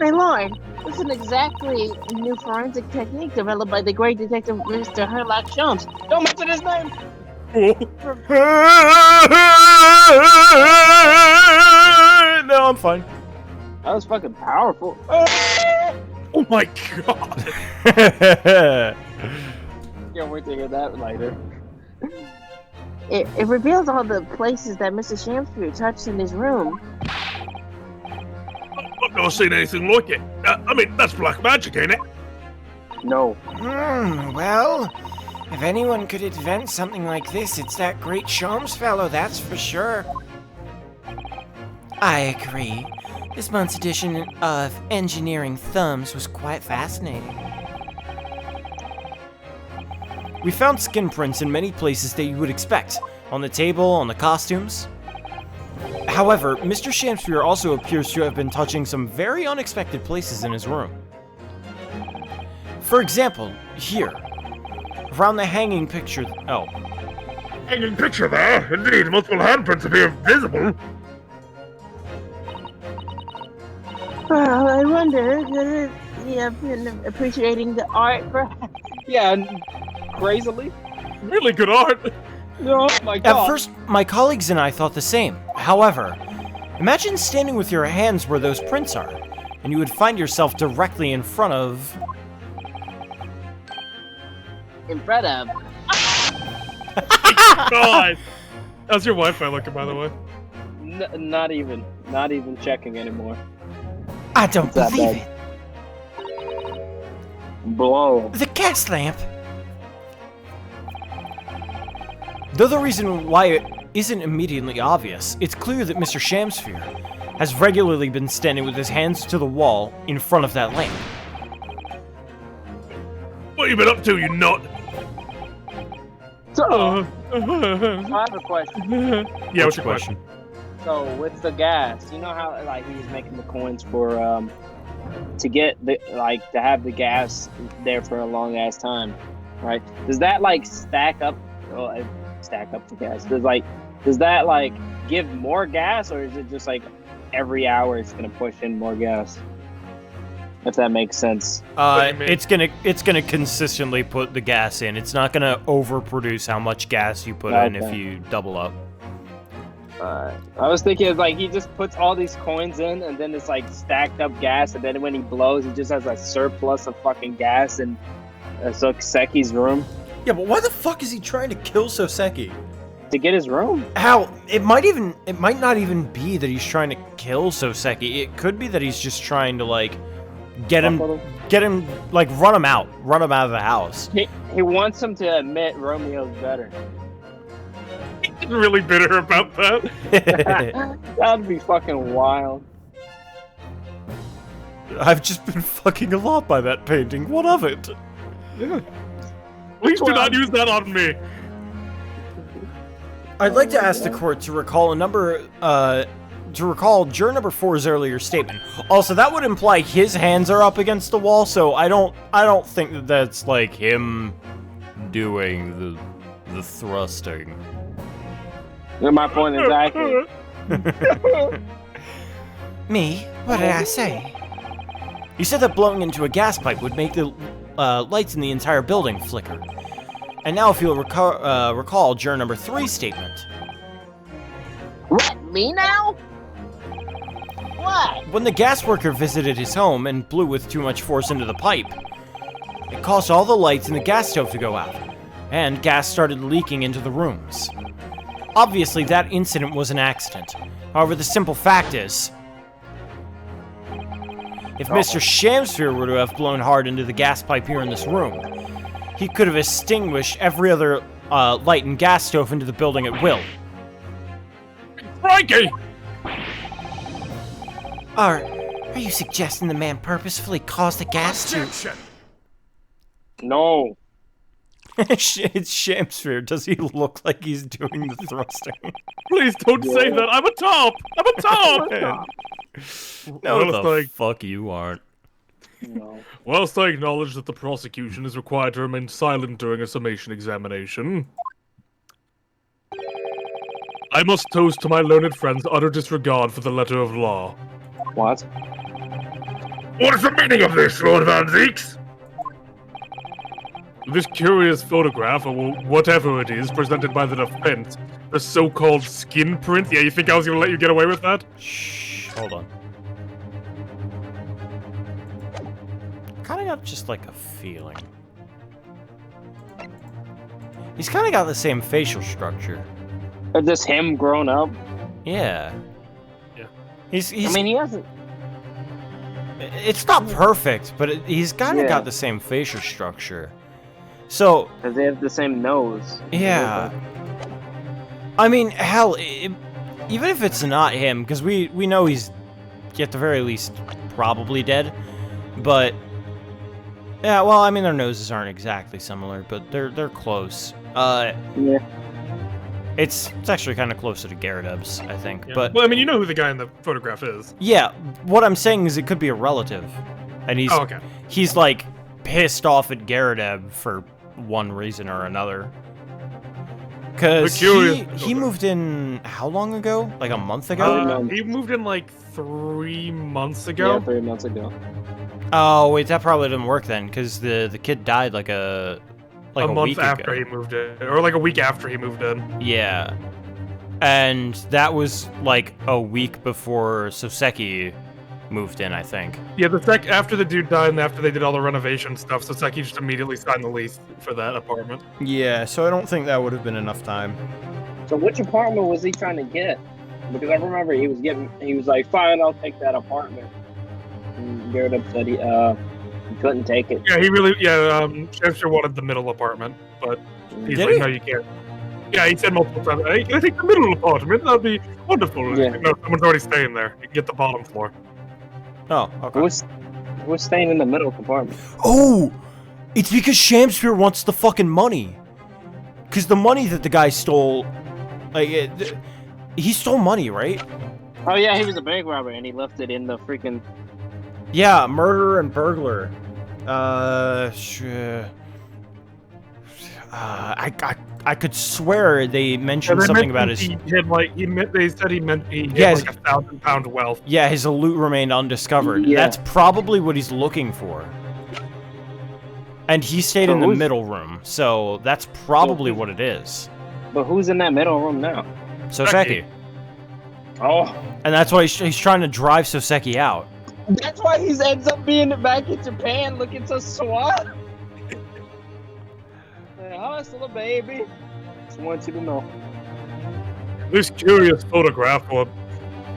My lord, this isn't exactly a new forensic technique developed by the great detective Mr. Herlock Sholmes. Don't mention his name!
No, I'm fine.
That was fucking powerful.
Oh my god.
Can't wait to hear that later.
It reveals all the places that Mr. Shamster touched in his room.
I've not seen anything like it. I mean, that's black magic, ain't it?
No.
Well, if anyone could invent something like this, it's that great Sholmes fellow, that's for sure. I agree. This month's edition of Engineering Thumbs was quite fascinating.
We found skin prints in many places that you would expect. On the table, on the costumes. However, Mr. Shamster also appears to have been touching some very unexpected places in his room. For example, here. Around the hanging picture... Oh.
Hanging picture there. Indeed, multiple handprints appear visible.
Well, I wonder, could he have been appreciating the art, perhaps?
Yeah, crazily.
Really good art.
Oh my god.
At first, my colleagues and I thought the same. However, imagine standing with your hands where those prints are, and you would find yourself directly in front of...
In front of?
God. How's your Wi-Fi looking, by the way?
Not even checking anymore.
I don't
That
believe
bad.
it.
Blow.
The gas lamp.
Though the reason why it isn't immediately obvious, it's clear that Mr. Shamsphere has regularly been standing with his hands to the wall in front of that lamp.
What you been up to, you nut?
So, I have a question.
Yeah,
What's your question?
So with the gas, you know how like he was making the coins for to get the to have the gas there for a long ass time, right? Does that like stack up the gas? Does that like give more gas, or is it just like every hour it's gonna push in more gas? if that makes sense.
It's gonna consistently put the gas in. It's not gonna overproduce how much gas you put in if you double up.
I was thinking like he just puts all these coins in, and then it's like stacked up gas, and then when he blows, he just has a surplus of fucking gas in Soseki's room
Yeah, but why the fuck is he trying to kill Soseki?
to get his room.
How? It might not even be that he's trying to kill Soseki. It could be that he's just trying to like get him, like run him out of the house.
He wants him to admit Romeo's better.
He's really bitter about that.
That'd be fucking wild.
I've just been fucking a lot by that painting. What of it?
Please do not use that on me.
I'd like to ask the court to recall juror number 4's earlier statement. Also, that would imply his hands are up against the wall, so I don't think that that's like him doing the thrusting.
My point exactly.
Me? What did I say?
You said that blowing into a gas pipe would make the lights in the entire building flicker. And now if you'll recall juror number 3's statement.
What, me now? What?
When the gas worker visited his home and blew with too much force into the pipe, it caused all the lights in the gas stove to go out, and gas started leaking into the rooms. Obviously, that incident was an accident. However, the simple fact is, if Mr. Shamsphere were to have blown hard into the gas pipe here in this room, he could have extinguished every other light and gas stove into the building at will.
Frankie!
Are you suggesting the man purposefully caused the gas to...
No.
It's Shamsphere. Does he look like he's doing the thrusting?
Please don't say that. I'm a top. I'm a top.
No,
Well,
the fuck you aren't.
No.
Whilst I acknowledge that the prosecution is required to remain silent during a summation examination, I must toast to my learned friend's utter disregard for the letter of law.
What?
What is the meaning of this, Lord Van Zeeks? This curious photograph, or whatever it is, presented by the defense, the so-called skin print. Yeah, you think I was gonna let you get away with that?
Shh, hold on. Kinda got just like a feeling. He's kinda got the same facial structure.
Or just him grown up?
Yeah.
Yeah.
He's
I mean, he hasn't...
It's not perfect, but he's kinda got the same facial structure. So...
Because they have the same nose.
Yeah. I mean, hell, even if it's not him, because we know he's, at the very least, probably dead, but... Yeah, well, I mean, their noses aren't exactly similar, but they're close.
Yeah.
It's actually kind of closer to Gyarados, I think.
Yeah.
But
well, I mean, you know who the guy in the photograph is.
yeah, what I'm saying is it could be a relative, and he's like pissed off at Gyarados for one reason or another. Because he moved in how long ago? Like a month ago?
He moved in like 3 months ago.
Yeah, 3 months ago.
Oh wait, that probably didn't work then, because the kid died like a
month
week
after
ago.
he moved in, or like a week after he moved in.
Yeah, and that was like a week before Soseki moved in, I think.
Yeah, after the dude died and after they did all the renovation stuff, Soseki just immediately signed the lease for that apartment.
Yeah, so I don't think that would have been enough time.
So which apartment was he trying to get? Because I remember he was like, fine, I'll take that apartment. And Gyarados said he couldn't take it.
Yeah, Shamster wanted the middle apartment, but he's
Did
like,
he?
no, you can't. Yeah, he said multiple times, hey, can I take the middle apartment? That'd be wonderful.
Yeah.
No, someone's already staying there. You can get the bottom floor.
Oh, okay.
Who's staying in the middle compartment?
Oh! It's because Shamsphere wants the fucking money. Because the money that the guy stole... Like, he stole money, right?
Oh yeah, he was a bank robber and he left it in the freaking...
Yeah, murderer and burglar. I I could swear they mentioned
they
something about his.
He had they said he had
Yes.
like 1,000-pound wealth.
Yeah, his loot remained undiscovered.
Yeah.
That's probably what he's looking for. And he stayed in the middle room, so that's probably what it is.
But who's in that middle room now?
Soseki.
Oh.
And that's why he's trying to drive Soseki out.
That's why he ends up being back in Japan looking so suave. Hustle, baby. Just want you to know.
This curious photograph, or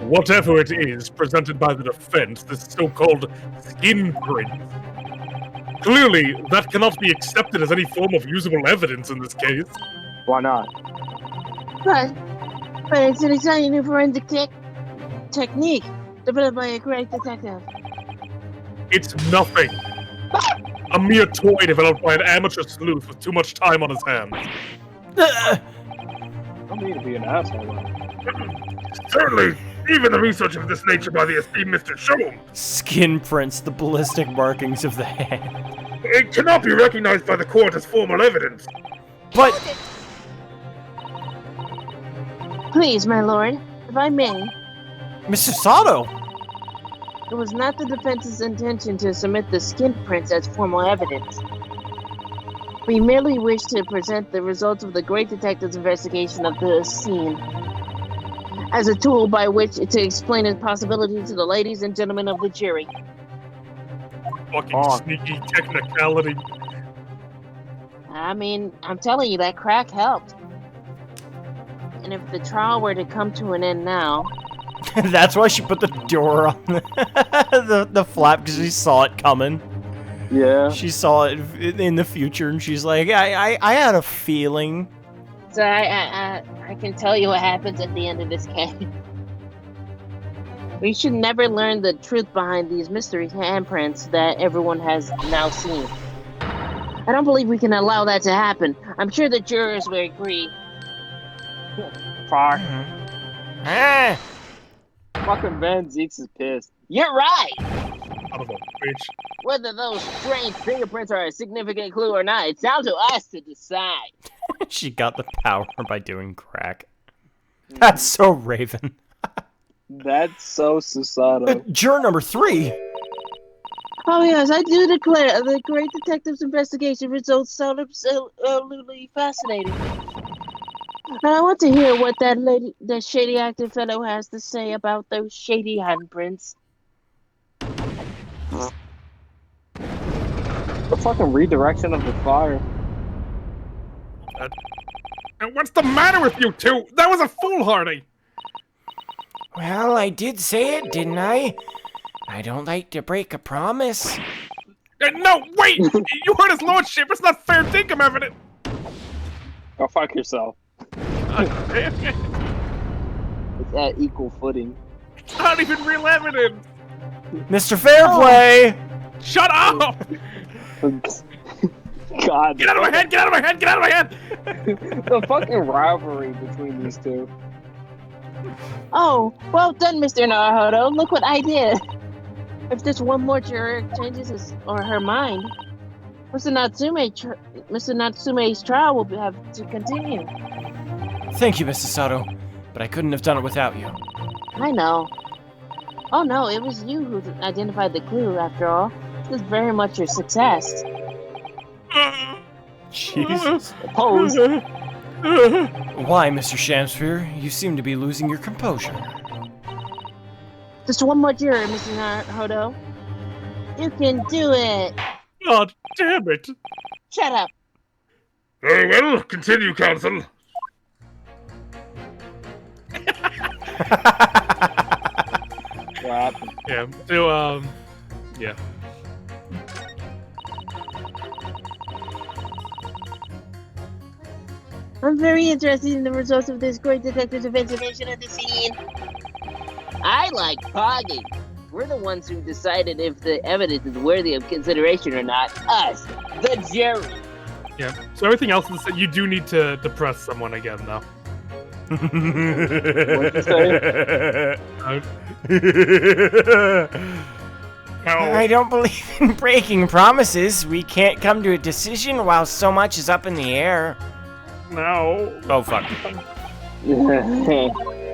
whatever it is, presented by the defense, this so-called skin print. Clearly, that cannot be accepted as any form of usable evidence in this case.
Why not?
But it's an Italian forensic technique developed by a great detective.
It's nothing. A mere toy developed by an amateur sleuth with too much time on his hands.
I don't mean to be an asshole.
Certainly, even the research of this nature by the esteemed Mr. Shom,
Skin prints, the ballistic markings of the hand.
it cannot be recognized by the court as formal evidence.
But
Please, my lord, if I may,
Mr. Sato!
it was not the defense's intention to submit the skin prints as formal evidence. We merely wish to present the results of the great detective's investigation of the scene as a tool by which to explain its possibility to the ladies and gentlemen of the jury.
Fucking sneaky technicality.
I mean, I'm telling you, that crack helped. And if the trial were to come to an end now,
That's why she put the door on the flap, because she saw it coming.
Yeah.
She saw it in the future, and she's like, I had a feeling.
so I can tell you what happens at the end of this case. We should never learn the truth behind these mystery handprints that everyone has now seen. I don't believe we can allow that to happen. I'm sure the jurors will agree.
Fuck.
Ah,
Fucking Van Zeeks is pissed.
You're right!
Out of a bitch.
Whether those strange fingerprints are a significant clue or not, it's down to us to decide.
she got the power by doing crack. That's so Raven.
That's so Susato.
Juror number 3.
Oh yes, I do declare the great detective's investigation results sound absolutely fascinating. And I want to hear what that shady actor fellow has to say about those shady handprints.
The fucking redirection of the fire.
And what's the matter with you two? That was a foolhardy.
Well, I did say it, didn't I? I don't like to break a promise.
No, wait! You heard his lordship. It's not fair dinkum evident.
Go fuck yourself.
God damn it.
It's at equal footing.
It's not even real evidence.
Mr. Fairplay!
Shut up!
God.
Get out of my head! Get out of my head! Get out of my head!
The fucking rivalry between these two.
Oh, well done, Mr. Naruhodo. Look what I did. If just one more juror changes his or her mind, Mr. Natsume's trial will have to continue.
Thank you, Mr. Sato, but I couldn't have done it without you.
I know. Oh no, it was you who identified the clue, after all. This is very much your success.
Jesus.
Pose.
Why, Mr. Shamsphere? You seem to be losing your composure.
Just one more juror, Mr. Naruhodo. You can do it.
God damn it!
Shut up.
Very well, continue, counsel.
What happened?
Yeah. So yeah.
I'm very interested in the results of this great detective's investigation of the scene.
I like Poggy. We're the ones who decided if the evidence is worthy of consideration or not. Us, the jury.
Yeah. So everything else is that you do need to depress someone again, though.
What'd you say?
I don't believe in breaking promises. We can't come to a decision while so much is up in the air.
No.
Oh, fuck.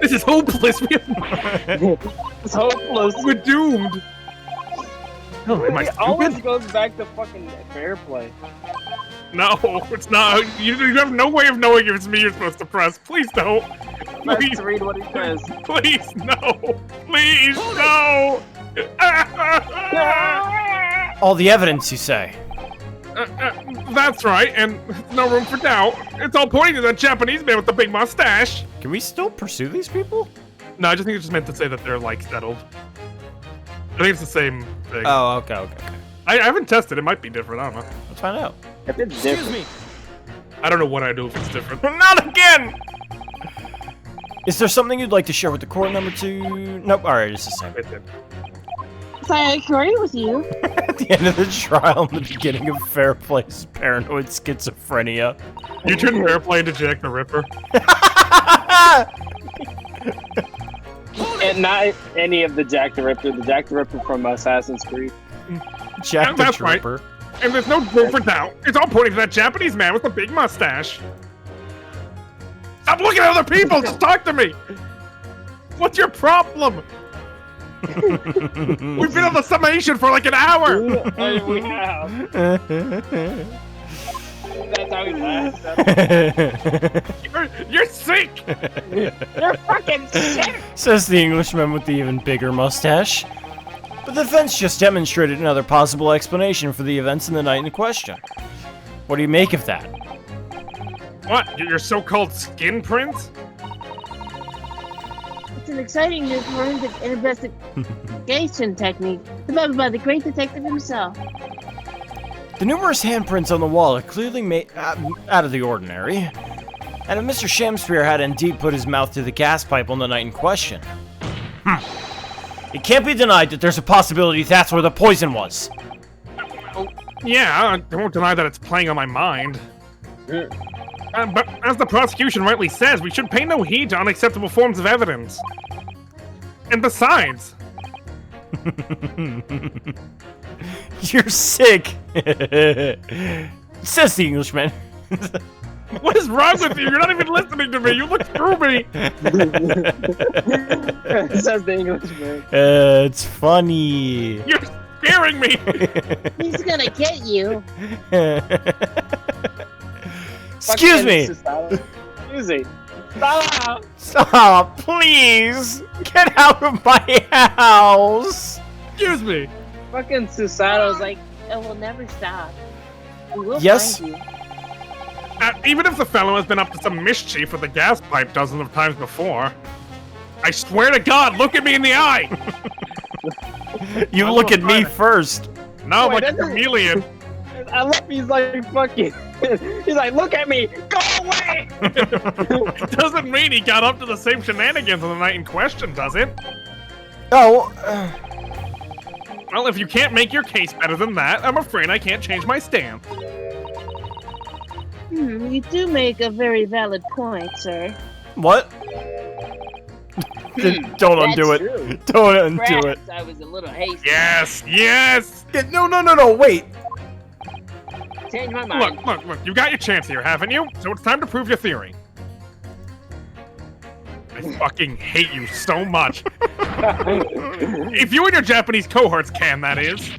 This is hopeless.
It's hopeless.
We're doomed. Oh, am I
It always
stupid?
goes back to fucking fair play.
No, it's not. You have no way of knowing if it's me you're supposed to press. Please don't.
Let's
Please,
read what he says.
please, no. Please, no.
All the evidence, you say?
That's right, and no room for doubt. It's all pointing to that Japanese man with the big mustache.
Can we still pursue these people?
No, I just think it just meant to say that they're, like, settled. I think it's the same thing.
Oh, okay.
I haven't tested. It might be different. I don't know.
Let's find out.
If it's different.
I don't know what I do if it's different.
Not again! Is there something you'd like to share with the court, number 2? Nope, alright, it's the same.
I agree with you.
At the end of the trial, in the beginning of Fair Play's paranoid schizophrenia.
You turned fair play into Jack the Ripper.
And not any of the Jack the Ripper from Assassin's Creed.
Jack the
That's right.
Tripper.
And there's no room for doubt. It's all pointing to that Japanese man with the big mustache. Stop looking at other people! Just talk to me! What's your problem? We've been on the summation for like an hour!
We have. That's how he laughs.
You're sick!
You're fucking sick!
Says the Englishman with the even bigger mustache. But the defense just demonstrated another possible explanation for the events in the night in question. What do you make of that?
What? Your so-called skin prints?
It's an exciting new forensic investigation technique developed by the great detective himself.
The numerous handprints on the wall are clearly made out of the ordinary. And if Mr. Shamspeare had indeed put his mouth to the gas pipe on the night in question, it can't be denied that there's a possibility that's where the poison was.
Yeah, I won't deny that it's playing on my mind. But as the prosecution rightly says, we should pay no heed to unacceptable forms of evidence. And besides...
You're sick, says the Englishman.
What is wrong with you? You're not even listening to me. You look through me.
Says the Englishman.
It's funny.
You're scaring me.
He's gonna get you.
Excuse me.
Excuse me. Stop!
Stop, please. Get out of my house.
Excuse me.
Fucking Susato's
Like, it will never stop. We will
Yes?
find you.
Even if the fellow has been up to some mischief with the gas pipe dozens of times before, I swear to God, look at me in the eye.
You
I'm
look at
gonna
me
try
first.
No,
Wait,
like a
that's a-
chameleon.
I love he's like fucking. He's like, look at me, go away!
It doesn't mean he got up to the same shenanigans on the night in question, does it?
Oh,
Well, if you can't make your case better than that, I'm afraid I can't change my stance.
You do make a very valid point, sir.
what? Don't undo
That's
it.
true.
Don't undo it.
Perhaps I was a little hasty.
Yes, yes!
No, wait.
Change my mind.
Look, you got your chance here, haven't you? So it's time to prove your theory. I fucking hate you so much. If you and your Japanese cohorts can, that is.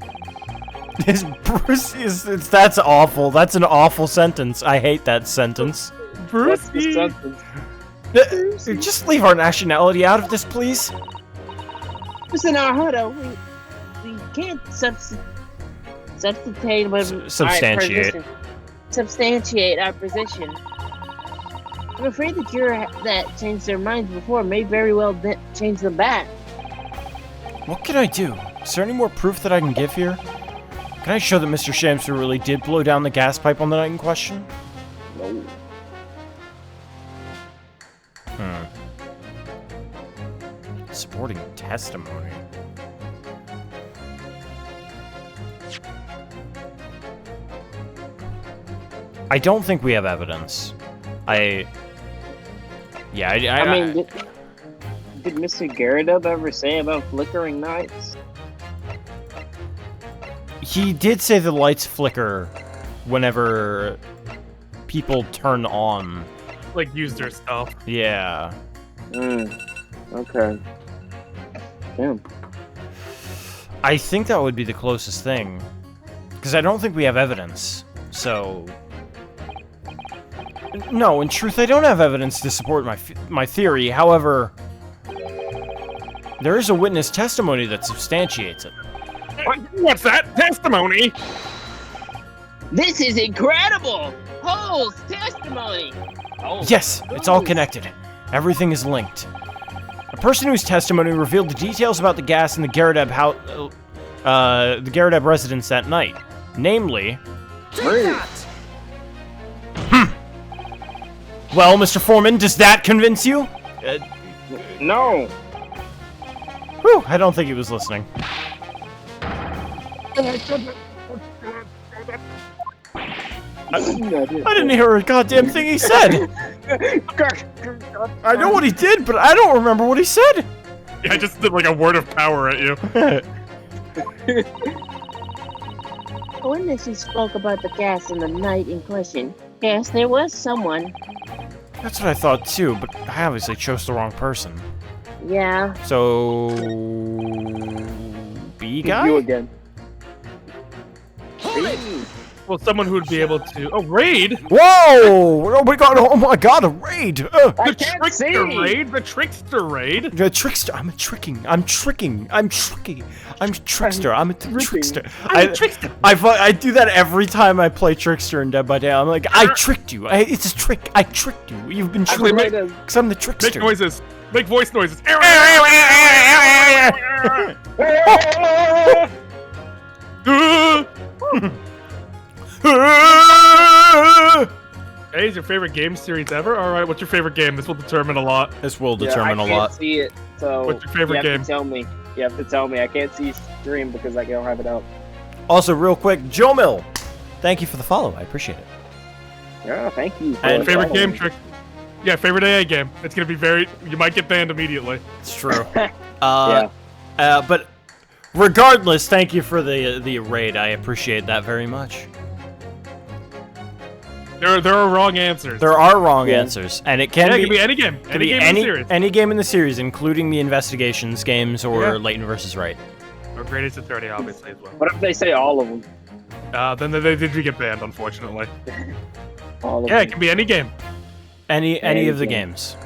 That's awful. That's an awful sentence. I hate that sentence.
What's the sentence?
Just leave our nationality out of this, please.
Listen, Arhudo, we can't substantiate our position. I'm afraid the juror that changed their minds before may very well change them back.
What can I do? Is there any more proof that I can give here? Can I show that Mr. Shamster really did blow down the gas pipe on the night in question?
No.
Supporting testimony. I don't think we have evidence. I
mean, did Mr. Garridub ever say about flickering nights?
He did say the lights flicker whenever people turn on.
Like use their stuff.
Yeah.
Okay. Damn.
I think that would be the closest thing. Because I don't think we have evidence. So... No, in truth, I don't have evidence to support my theory. However, there is a witness testimony that substantiates it.
What's that? Testimony?
This is incredible! Hole's testimony! Oh,
Yes, it's all connected. Everything is linked. A person whose testimony revealed the details about the gas in the Garadeb the Garadeb residence that night. Namely... Well, Mr. Foreman, does that convince you?
No.
Whew, I don't think he was listening. I didn't hear a goddamn thing he said! I know what he did, but I don't remember what he said!
Yeah, I just did like a word of power at you.
A witness who spoke about the gas in the night in question. Yes, there was someone.
That's what I thought too, but I obviously chose the wrong person.
Yeah.
So... B guy?
You again.
Well, someone who would be able to... Oh, raid?
Whoa! Oh my god, a raid!
The trickster raid? The trickster raid?
The trickster, I'm a trickster. I'm a trickster. I do that every time I play Trickster in Dead by Daylight. I'm like, I tricked you. It's a trick. I tricked you. You've been tricked. Because I'm the trickster.
Make noises. Make voice noises. Hey, is your favorite game series ever? Alright, what's your favorite game? This will determine a lot.
This will determine a lot.
I can't see it, so
What's your favorite
you have
game?
to tell me. You have to tell me. I can't see stream because I don't have it out.
Also, real quick, Joe Mill, thank you for the follow. I appreciate it.
Yeah, thank you.
And favorite game trick? Yeah, favorite AA game. It's gonna be very... You might get banned immediately.
It's true. But regardless, thank you for the raid. I appreciate that very much.
There are wrong answers.
There are wrong answers, and it can
it can be any game. Any game in the series.
Any game in the series, including the investigations games or Leighton versus Wright.
Or Greatest Attorney, obviously, as well.
What if they say all of them?
Then they did get banned, unfortunately.
All of
Yeah,
them.
it can be any game.
Any of the games.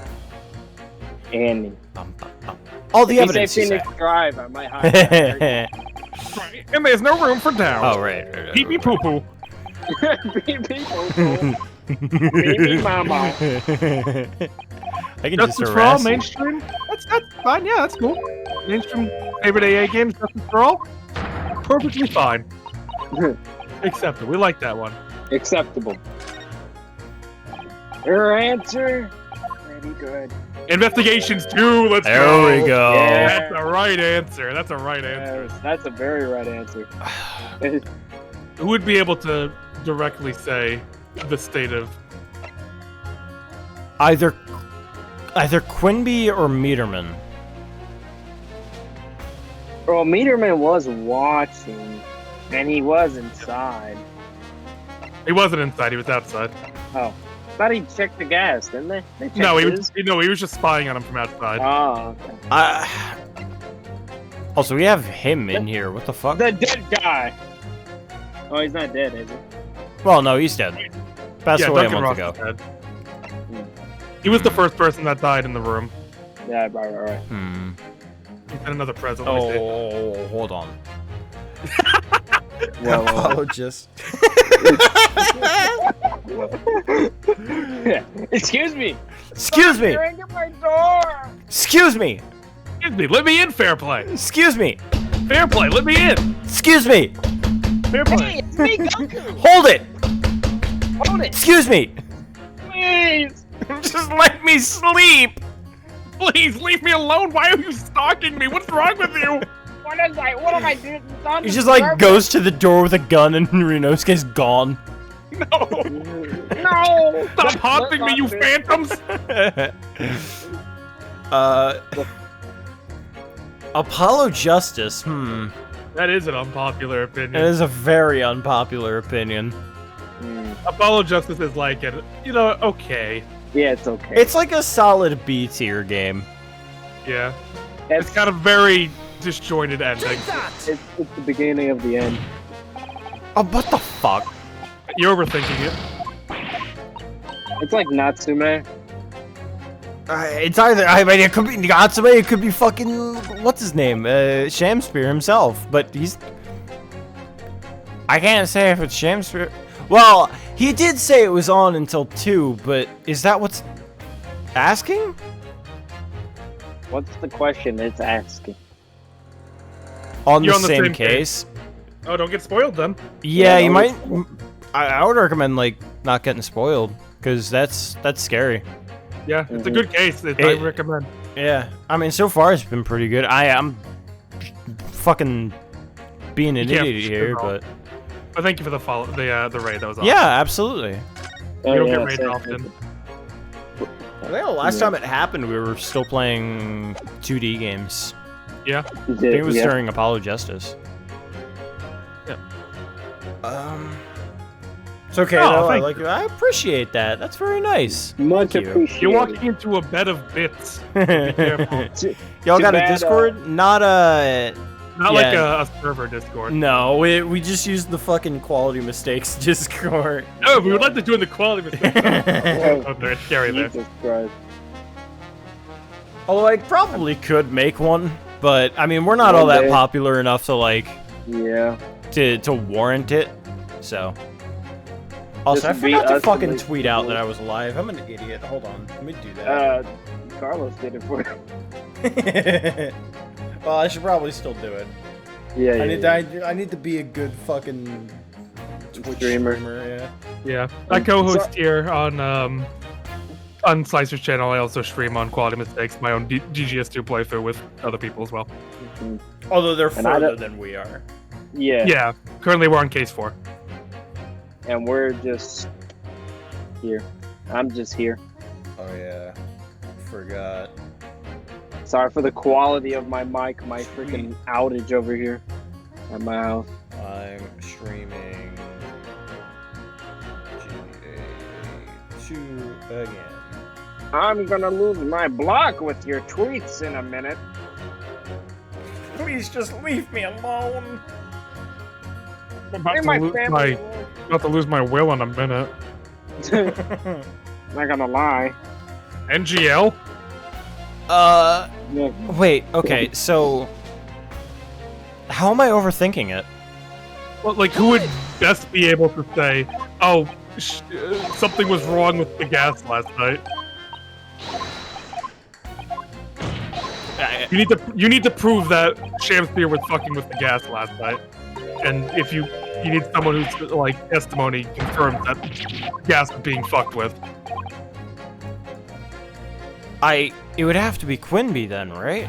Any.
All the
If you say
evidence. you
Phoenix
say.
Drive, I might hide that.
Right. And there's no room for doubt.
Oh right.
Pee pee poo poo.
Baby mama.
I can just
Justice for All,
harass you.
mainstream. That's fine. Yeah, that's cool. Mainstream favorite AA games, Justice for All. Perfectly fine. Accepted. We like that one.
Acceptable. Your answer? Pretty good.
Investigations 2. Let's
There
go.
we go.
Yeah.
That's a right answer. That's a right answer.
Yes, that's a very right answer.
Who would be able to directly say the state of...
Either Quinby or Meterman.
Well, Meterman was watching, and he was inside.
He wasn't inside. He was outside.
Oh. Thought he checked the gas, didn't they? They checked
No, he
his?
was just spying on him from outside.
Oh, okay.
Also, we have him in here. What the fuck?
The dead guy. Oh, he's not dead, is he?
Well, no, he's dead. Passed
Yeah,
away
Duncan
a month
Ross
ago.
is dead. He was the first person that died in the room.
Yeah, right.
Hmm.
He had another present. Let me see.
Oh, hold on.
Apologist.
Excuse me.
Excuse me.
Ring at my door.
Excuse me.
Excuse me. Let me in. Fair play.
Excuse me.
Fair play. Let me in.
Excuse me.
Fair play.
Hey, it's me, Goku.
Hold it.
Hold it,
Excuse me.
please.
Just let me sleep.
Please leave me alone. Why are you stalking me? What's wrong with you?
What am I doing?
He just like goes to the door with a gun and Rinosuke's gone.
No.
No.
Stop haunting me, you phantoms.
Apollo Justice.
That is an unpopular opinion.
It is a very unpopular opinion.
Apollo Justice is like an, okay.
Yeah, it's okay.
It's like a solid B tier game.
Yeah. It's kind of very disjointed ending.
It's the beginning of the end.
Oh, what the fuck?
You're overthinking it.
It's like Natsume.
It's either, I mean, it could be Natsume, it could be fucking, what's his name? Shamspear himself, but he's... I can't say if it's Shamspear. Well, he did say it was on until 2, but is that what's asking?
What's the question it's asking?
On
You're
the
on the
same
same
case?
Oh, don't get spoiled then.
Yeah, you
don't
might...
get
I would recommend, like, not getting spoiled, because that's scary.
Yeah, it's a good case. I recommend.
Yeah, I mean, so far it's been pretty good. I'm fucking being an
You can't
idiot
shit
here,
it all.
but...
But thank you for the follow, the raid. That was awesome.
Yeah, absolutely.
You don't
yeah,
get raided
same.
often.
I think the last time it happened, we were still playing 2D games.
Yeah.
I think it was during Apollo Justice.
Yeah.
It's okay
Oh,
though.
thank
I
you.
I appreciate that. That's very nice.
Much
Thank you.
appreciated.
You're walking into a bed of bits. Be careful.
Y'all
Too
got a
bad,
Discord? Not a.
Not
Yeah.
like a server Discord.
No, we just used the fucking quality mistakes Discord.
Oh, we would like to join the quality mistake. Oh, there's scary there.
Jesus Christ.
Although I probably could make one, but I mean we're not all
One
that
day.
popular enough to like
Yeah.
to warrant it. So. Also, I
Just beat
forgot to
us
fucking
and
tweet out that I was alive. I'm an idiot. Hold on, let me do that.
Carlos did it for you.
Well, I should probably still do it.
Yeah,
I need to be a good fucking Twitch streamer. Yeah.
Yeah. I co-host here on Slicer's channel. I also stream on Quality Mistakes, my own DGS2 playthrough with other people as well.
Although they're
And I
further
don't-
than we are.
Yeah.
Yeah. Currently, we're on case 4.
And we're just here. I'm just here.
Oh yeah. Forgot.
Sorry for the quality of my mic, my freaking outage over here at my house.
I'm streaming GAA2 again.
I'm gonna lose my block with your tweets in a minute.
Please just leave me alone.
I'm about
Leave
to,
my
lose
family
about to lose my will in a minute.
alone. Not gonna lie.
NGL?
Yeah.
Wait, okay, so how am I overthinking it?
Well, like, who would best be able to say, oh, something was wrong with the gas last night? You need to prove that Shamspear was fucking with the gas last night. And if you need someone who's like testimony confirms that gas was being fucked with.
It would have to be Quinby then, right?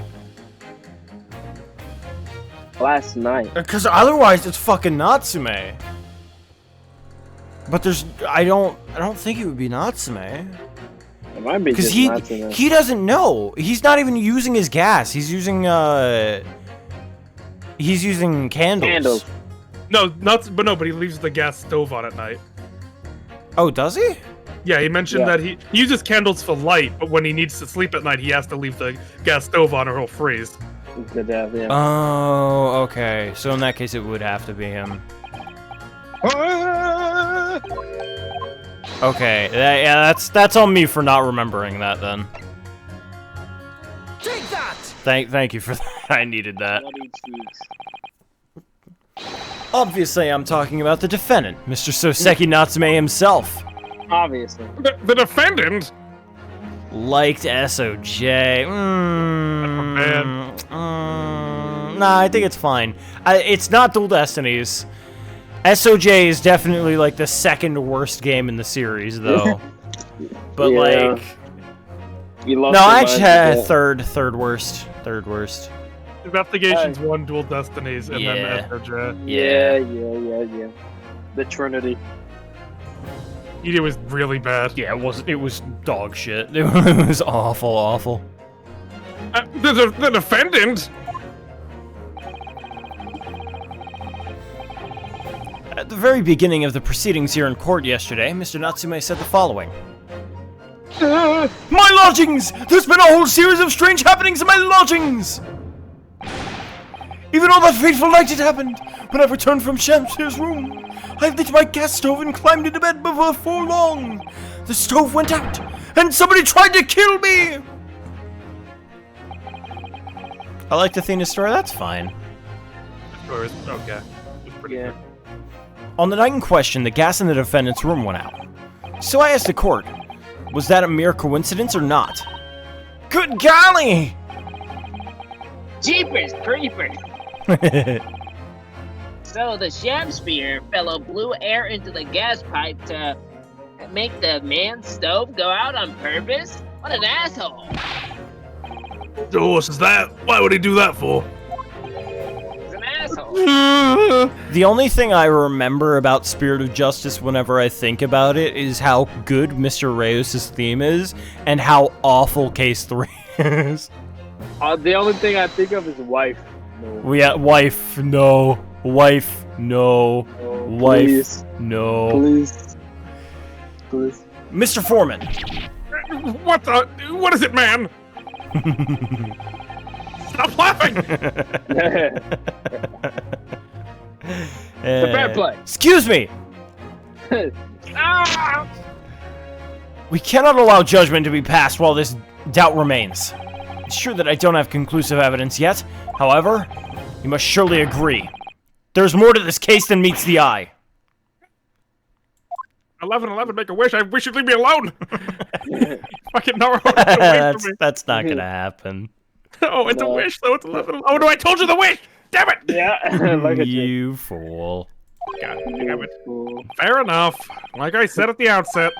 Last night.
Because otherwise it's fucking Natsume. But I don't think it would be Natsume.
It might be
Because
just Natsume.
he doesn't know. He's not even using his gas. He's using candles.
But he leaves the gas stove on at night.
Oh, does he?
Yeah, he mentioned that he uses candles for light, but when he needs to sleep at night, he has to leave the gas stove on or he'll freeze.
To death, yeah.
Oh, okay. So in that case, it would have to be him. Okay, that's on me for not remembering that then.
Take that!
Thank you for that. I needed that.
Bloody cheeks.
Obviously, I'm talking about the defendant, Mr. Soseki Natsume himself.
Obviously.
The defendant?
Liked SOJ. Nah, I think it's fine. It's not Dual Destinies. SOJ is definitely like the second worst game in the series, though. But
Yeah.
like,
You lost
no,
your
I actually
mind
had
with
third worst.
Investigations 1, Dual Destinies, and
Yeah.
then SOJ.
that. Yeah. The Trinity.
It was really bad.
Yeah, it was dog shit. It was awful.
The defendant?
At the very beginning of the proceedings here in court yesterday, Mr. Natsume said the following. My lodgings! There's been a whole series of strange happenings in my lodgings! Even on that fateful night it happened, when I returned from Shamsir's room. I lit my gas stove and climbed into bed before long. The stove went out, and somebody tried to kill me! I like Athena's story, that's fine.
Okay.
Yeah.
On the night in question, the gas in the defendant's room went out. So I asked the court, was that a mere coincidence or not? Good golly!
Jeepers creepers! So the Shamspear fellow blew air into the gas pipe to make the man's stove go out on purpose? What an asshole!
The horse is that? Why would he do that for?
He's an asshole.
The only thing I remember about Spirit of Justice whenever I think about it is how good Mr. Reyes' theme is, and how awful Case 3 is.
The only thing I think of is wife. No.
Yeah, wife, no. Wife, no.
No,
Wife,
please.
no.
Please. Please.
Mr. Foreman.
What the? What is it, man? Stop laughing!
It's a fair play.
Excuse me!
Ah!
We cannot allow judgment to be passed while this doubt remains. It's true that I don't have conclusive evidence yet. However, you must surely agree. There's more to this case than meets the eye.
11-11, make a wish. I wish you'd leave me alone. Fucking no.
That's not gonna happen.
Oh, it's a wish, though. It's 11. Oh, no, I told you the wish. Damn it.
Yeah. Look at you.
You fool.
God damn it. Fair enough. Like I said at the outset,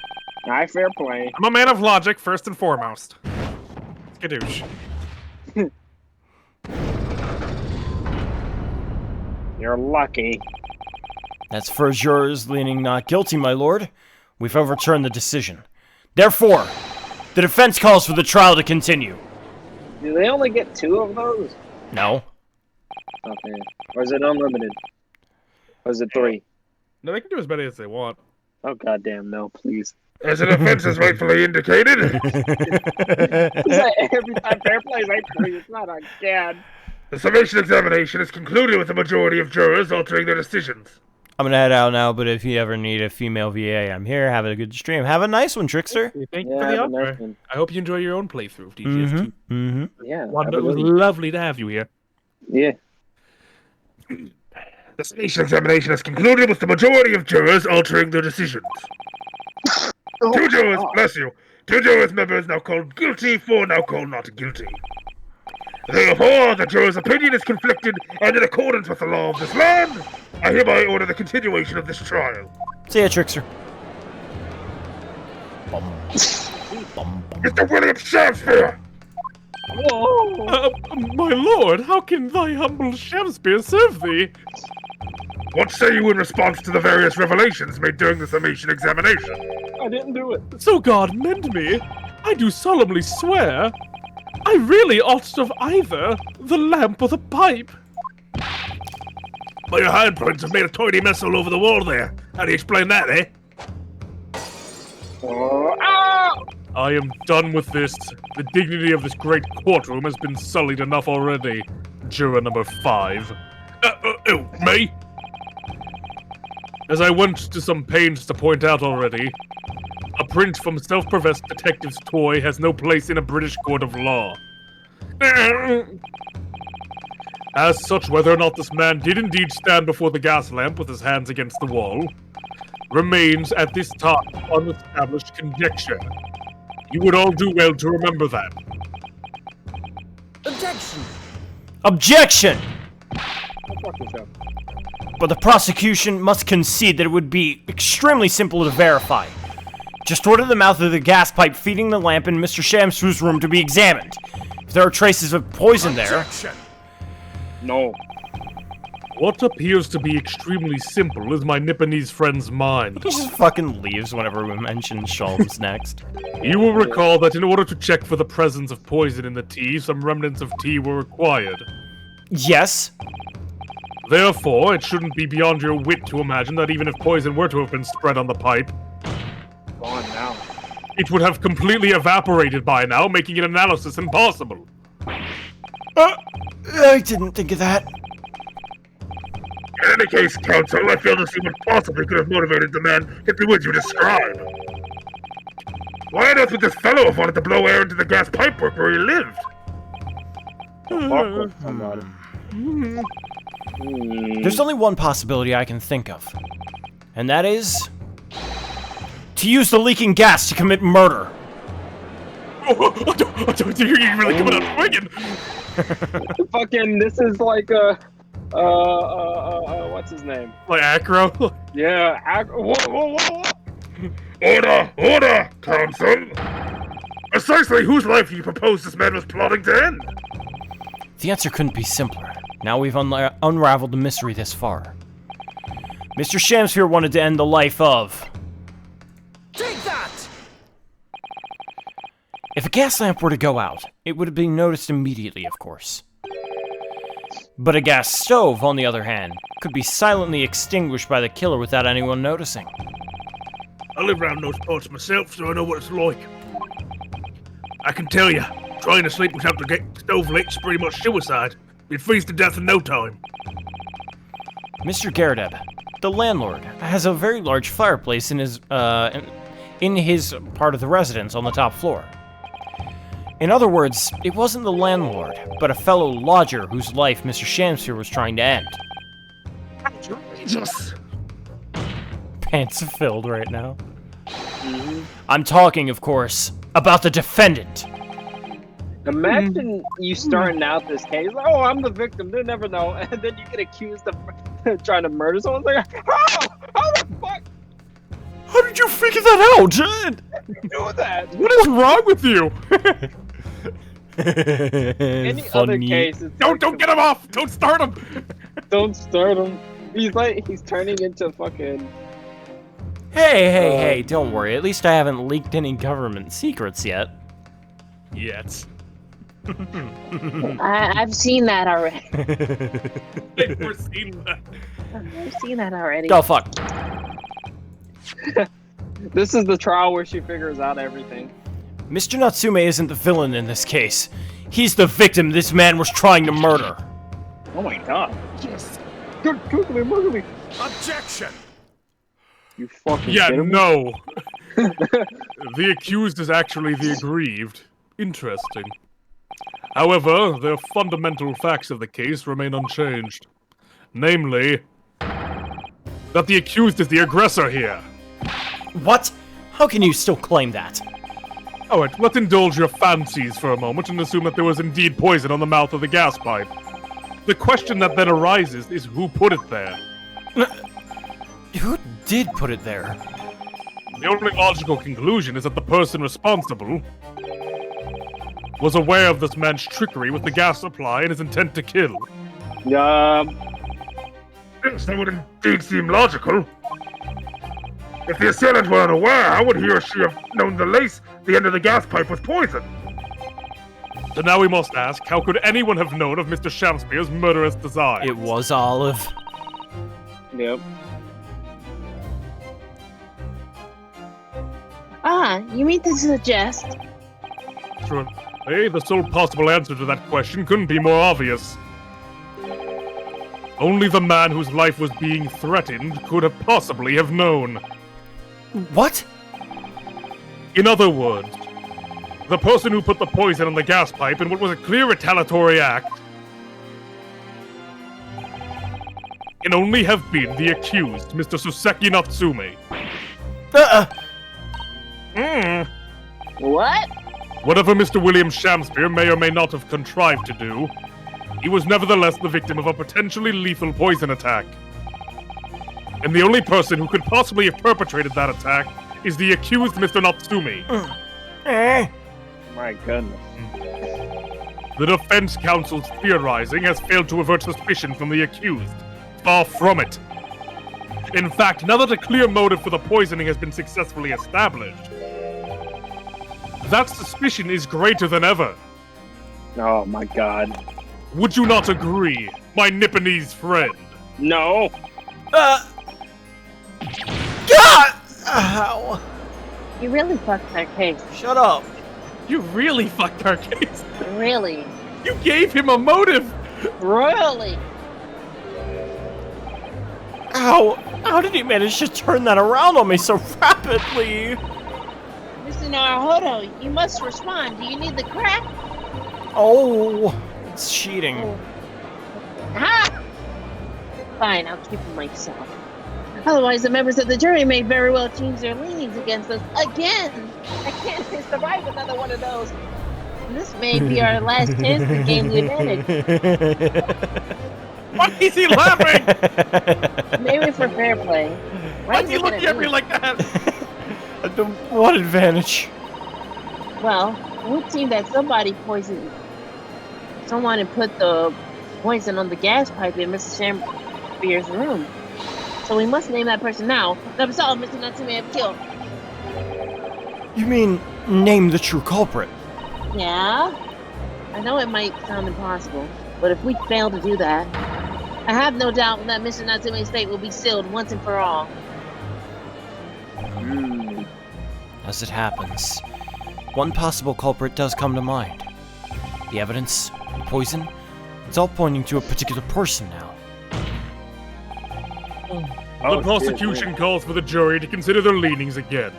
Aye, fair play.
I'm a man of logic first and foremost. Skadoosh.
You're lucky.
That's for jurors leaning not guilty, my lord. We've overturned the decision. Therefore, the defense calls for the trial to continue.
Do they only get 2 of those?
No.
Okay. Or is it unlimited? Or is it 3?
No, they can do as many as they want.
Oh, goddamn, no, please.
As an offense is rightfully indicated.
It's like every time fair play is like 3, it's not a god.
The summation examination is concluded with a majority of jurors altering their decisions.
I'm gonna head out now, but if you ever need a female VA, I'm here. Have a good stream. Have a nice one, Trickster.
Thank you for the offer. I hope you enjoy your own playthrough of DGS2.
Mm-hmm.
Yeah.
Wanda, it was lovely to have you here.
Yeah.
The summation examination is concluded with the majority of jurors altering their decisions. 2 jurors, bless you. 2 jurors members now called guilty, 4 now called not guilty. Therefore, the juror's opinion is conflicted, and in accordance with the law of this land, I hereby order the continuation of this trial.
See ya, Trickster.
Mr. William Shakespeare!
My lord, how can thy humble Shakespeare serve thee?
What say you in response to the various revelations made during the summation examination?
I didn't do it.
So God mend me, I do solemnly swear, I really ought to have either the lamp or the pipe.
But your handprints have made a tiny mess all over the wall there. How do you explain that, eh?
I am done with this. The dignity of this great courtroom has been sullied enough already. Juror number 5.
Me?
As I went to some pains to point out already, a print from self-professed detective's toy has no place in a British court of law. As such, whether or not this man did indeed stand before the gas lamp with his hands against the wall remains at this time unestablished conjecture. You would all do well to remember that.
Objection!
Objection! But the prosecution must concede that it would be extremely simple to verify. Just order the mouth of the gas pipe feeding the lamp in Mr. Shamsu's room to be examined. If there are traces of poison there...
No.
What appears to be extremely simple is my Nipponese friend's mind.
He just fucking leaves whenever we mention Shalm's next.
You will recall that in order to check for the presence of poison in the tea, some remnants of tea were required.
Yes.
Therefore, it shouldn't be beyond your wit to imagine that even if poison were to have been spread on the pipe,
Gone now.
it would have completely evaporated by now, making an analysis impossible.
I didn't think of that.
In any case, Counsel, I feel to see what possibly could have motivated the man hit the words you describe. Why on earth would this fellow have wanted to blow air into the gas pipework where he lived?
Fuck with somebody.
There's only one possibility I can think of, and that is to use the leaking gas to commit murder.
You're really coming out swinging!
Fucking, this is like what's his name?
Like Acro?
Yeah, whoa, whoa, whoa.
Order, Counsel! Precisely whose life do you propose this man was plotting to end?
The answer couldn't be simpler. Now we've unraveled the mystery this far. Mr. Shamsphere wanted to end the life of...
Take that!
If a gas lamp were to go out, it would have been noticed immediately, of course. But a gas stove, on the other hand, could be silently extinguished by the killer without anyone noticing.
I live around those parts myself, so I know what it's like. I can tell you, trying to sleep without the stove lit is pretty much suicide. You'd freeze to death in no time.
Mr. Garadeb, the landlord, has a very large fireplace in his part of the residence on the top floor. In other words, it wasn't the landlord, but a fellow lodger whose life Mr. Shamsphere was trying to end.
Outrageous!
Pants are filled right now. I'm talking, of course, about the defendant.
Imagine you starting out this case, oh, I'm the victim, they never know, and then you get accused of trying to murder someone. It's like, how the fuck
How did you figure that out?
did you do that?
What is wrong with you?
Any other case, it's
Don't get him off! Don't start him!
don't start him. He's turning into fucking.
Hey, don't worry. At least I haven't leaked any government secrets yet.
Yet.
I've seen that already.
I've never seen that.
I've seen that already.
Oh, fuck.
This is the trial where she figures out everything.
Mr. Natsume isn't the villain in this case. He's the victim this man was trying to murder.
Oh my god. Yes. Murder me.
Objection!
You fucking
Yeah,
kidding me?
no. The accused is actually the aggrieved. Interesting. However, the fundamental facts of the case remain unchanged. Namely, that the accused is the aggressor here.
What? How can you still claim that?
Alright, let's indulge your fancies for a moment and assume that there was indeed poison on the mouth of the gas pipe. The question that then arises is who put it there?
Who did put it there?
The only logical conclusion is that the person responsible was aware of this man's trickery with the gas supply and his intent to kill. Yes, that would indeed seem logical. If the assailant were unaware, how would he or she have known the end of the gas pipe was poison? So now we must ask, how could anyone have known of Mr. Shamspere's murderous design?
It was Olive.
Yep.
You mean to suggest?
Sure. Hey, the sole possible answer to that question couldn't be more obvious. Only the man whose life was being threatened could have possibly have known.
What?
In other words, the person who put the poison on the gas pipe in what was a clear retaliatory act can only have been the accused, Mr. Suseki Natsume.
What?
Whatever Mr. William Shamspere may or may not have contrived to do, he was nevertheless the victim of a potentially lethal poison attack. And the only person who could possibly have perpetrated that attack is the accused Mr. Natsume.
My goodness.
The defense counsel's theorizing has failed to avert suspicion from the accused. Far from it. In fact, now that a clear motive for the poisoning has been successfully established, that suspicion is greater than ever.
Oh my god.
Would you not agree, my Nipponese friend?
No.
God! Ow.
You really fucked our case.
Shut up.
You really fucked our case.
Really.
You gave him a motive.
Really.
Ow. How did he manage to turn that around on me so rapidly?
Mr. Naruhodo, you must respond. Do you need the crack?
Oh, it's cheating.
Ha! Fine, I'll keep it myself. Otherwise, the members of the jury may very well change their leanings against us again. I can't survive another one of those. This may be our last chance to gain the advantage.
Why is he laughing?
Maybe for fair play.
Why is he looking at me like that?
What advantage?
Well, it would seem that somebody poisoned someone and put the poison on the gas pipe in Mrs. Shakespeare's room. So we must name that person now. Absolve Mr. Natsume of kill.
You mean name the true culprit?
Yeah? I know it might sound impossible, but if we fail to do that, I have no doubt that Mr. Natsume's fate will be sealed once and for all.
As it happens, one possible culprit does come to mind. The evidence, the poison, it's all pointing to a particular person now.
The prosecution calls for the jury to consider their leanings again.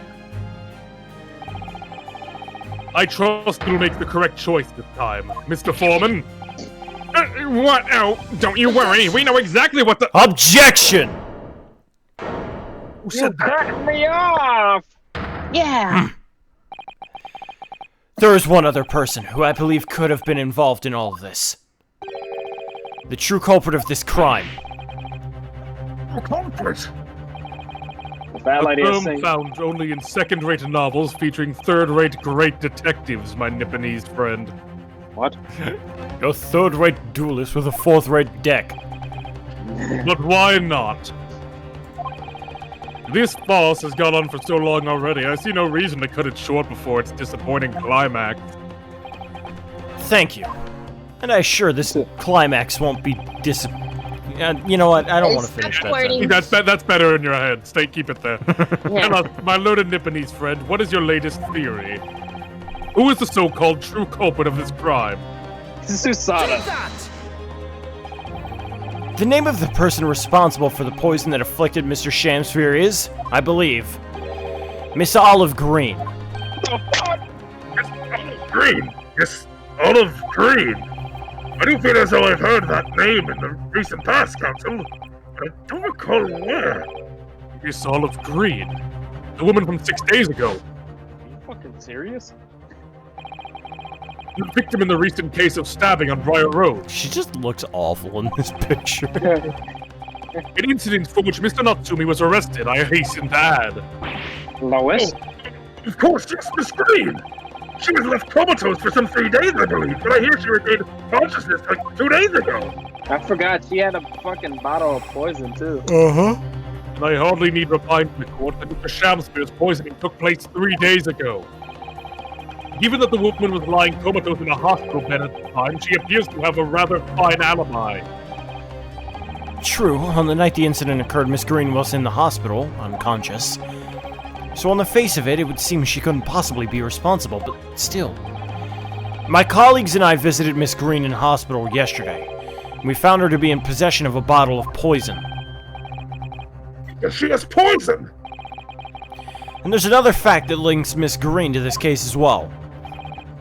I trust you'll make the correct choice this time, Mr. Foreman. What now? Don't you worry, we know exactly what the—
Objection!
Who said that?
Cut me off!
Yeah!
There is one other person who I believe could have been involved in all of this. The true culprit of this crime.
A culprit.
Bad
A
idea
term
saying.
found only in second-rate novels featuring third-rate great detectives, my Nipponese friend.
What?
A third-rate duelist with a fourth-rate deck.
But why not? This farce has gone on for so long already, I see no reason to cut it short before its disappointing climax.
Thank you. And I assure this climax won't be you know what? I don't want to finish that
Wording.
sentence.
That's better in your head. Keep it there.
Yeah.
Tell us, my learned Nipponese friend, what is your latest theory? Who is the so-called true culprit of this crime?
Susada.
The name of the person responsible for the poison that afflicted Mr. Shamsphere is, I believe, Miss Olive Green.
Green. Yes, Olive Green. I do feel as though I've heard that name in the recent past, Council, but I don't recall where.
Miss Olive Green? The woman from 6 days ago.
Are you fucking serious?
The victim in the recent case of stabbing on Briar Road.
She just looks awful in this picture.
An incident for which Mr. Natsumi was arrested, I hasten to add.
Lois?
Of course, yes, Miss Green. She was left comatose for some 3 days, I believe, but I hear she regained consciousness like 2 days ago.
I forgot she had a fucking bottle of poison too.
Uh-huh.
And I hardly need remind the court that Mr. Shamspeare's poisoning took place 3 days ago. Given that the woman was lying comatose in a hospital bed at the time, she appears to have a rather fine alibi.
True, on the night the incident occurred, Miss Green was in the hospital, unconscious. So on the face of it, it would seem she couldn't possibly be responsible, but still. My colleagues and I visited Miss Green in hospital yesterday. We found her to be in possession of a bottle of poison.
She has poison!
And there's another fact that links Miss Green to this case as well.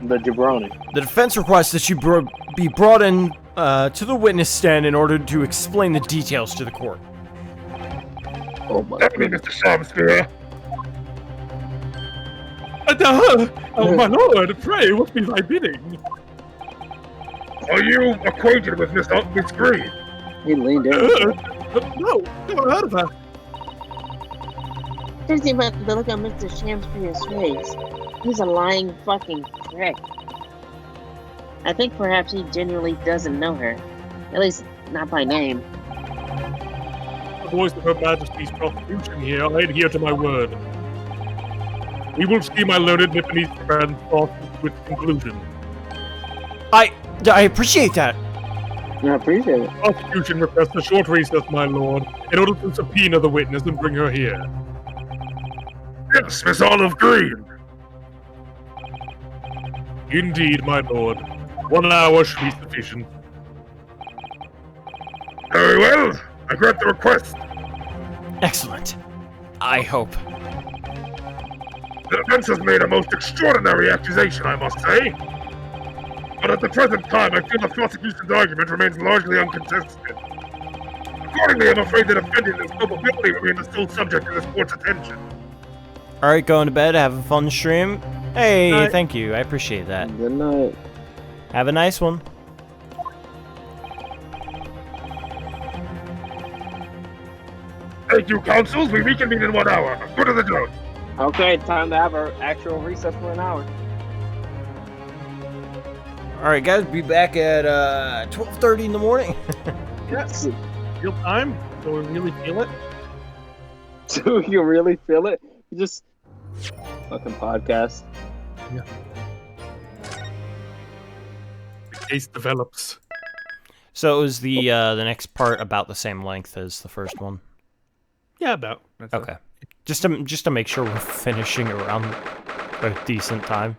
The jabroni.
The defense requests that she be brought in to the witness stand in order to explain the details to the court.
Oh my
Tell me, Mr. Shamsphere.
Oh, my lord, pray, what be thy bidding?
Are you acquainted with Miss Green?
He leaned in.
No, never heard of her.
Judging by the look on Mr. Shamspeare's face, he's a lying fucking prick. I think perhaps he genuinely doesn't know her. At least, not by name.
The voice of Her Majesty's prosecution here, I adhere to my word. We will see my learned Nipponese friend forth to its conclusion.
I appreciate that.
I appreciate it.
Prosecution requests a short recess, my lord, in order to subpoena the witness and bring her here. Yes, Miss Olive Green. Indeed, my lord. 1 hour should be sufficient. Very well. I grant the request.
Excellent. I hope.
The defense has made a most extraordinary accusation, I must say. But at the present time, I feel the prosecution's argument remains largely uncontested. Accordingly, I'm afraid the defendant's culpability remains the sole subject of this court's attention.
Alright, going to bed, having fun stream. Hey,
Night.
thank you. I appreciate that.
Good night.
Have a nice one.
Thank you, counsels. We reconvene in 1 hour. Go to the judge.
Okay, time to have our actual recess for an hour.
Alright, guys, be back at 12:30 in the morning.
Yes. Real time, so we really feel it.
Do you really feel it? You just fucking podcast.
The case develops.
So is the next part about the same length as the first one?
Yeah, about. That's it.
Okay. Just to make sure we're finishing around a decent time.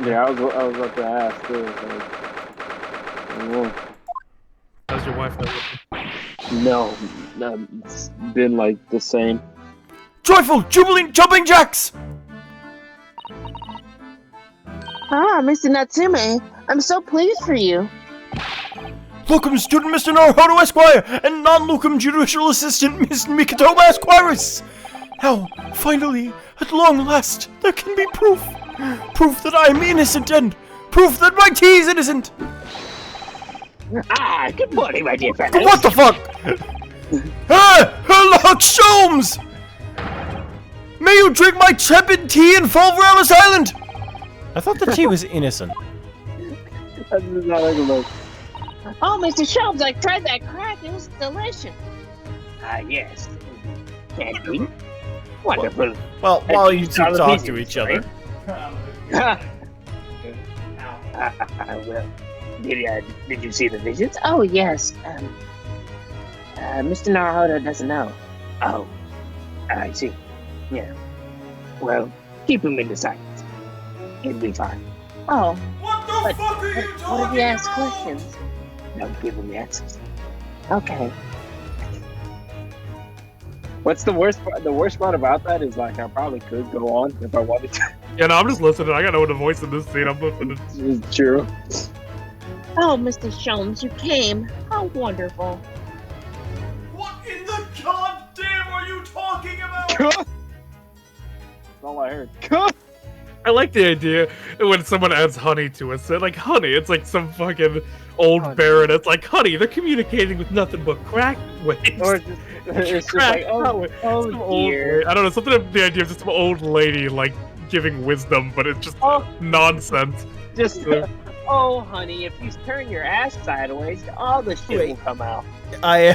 Yeah, I was about to ask too. Like, I don't know.
How's your wife?
No, it's been like the same.
Joyful, jubilant, jumping jacks!
Ah, Mr. Natsume, I'm so pleased for you.
Locum student Mr. Naruhodo Esquire and non-locum judicial assistant Miss Mikitoma Esquires! Now, finally, at long last, there can be proof. Proof that I am innocent and proof that my tea is innocent!
Ah, good morning, my dear friend.
What the fuck? Herlock Sholmes! May you drink my tepid tea in Fulveralis Island! I thought the tea was innocent.
That's just not like a look.
Oh, Mr. Sholmes, I tried that crack. It was delicious.
Ah, yes. Candy. Wonderful.
Well, while you two talk to each other.
Well, did you see the visions?
Oh, yes. Mr. Naruhodo doesn't know.
Oh, I see. Yeah. Well, keep him in the silence. It'll be fine.
Oh,
What the fuck are you talking
what if you ask
about?
questions?
Don't give him the answers.
Okay.
What's the worst part? The worst part about that is like I probably could go on if I wanted to.
Yeah, no, I'm just listening. I got no one to voice in this scene. I'm listening.
It's true.
Oh, Mr. Sholmes, you came. How wonderful.
What in the goddamn are you talking about?
That's all I heard.
I like the idea when someone adds honey to it. So like honey, it's like some fucking old
Honey.
baron. It's like honey. They're communicating with nothing but crack waves.
Or just, it's just
Crack
like, oh
Some old
dear.
I don't know. Something of the idea of just some old lady like giving wisdom, but it's just
Oh.
nonsense.
Just,
Yeah.
oh honey, if you turn your ass sideways, all the shit
Wait.
will come out.
I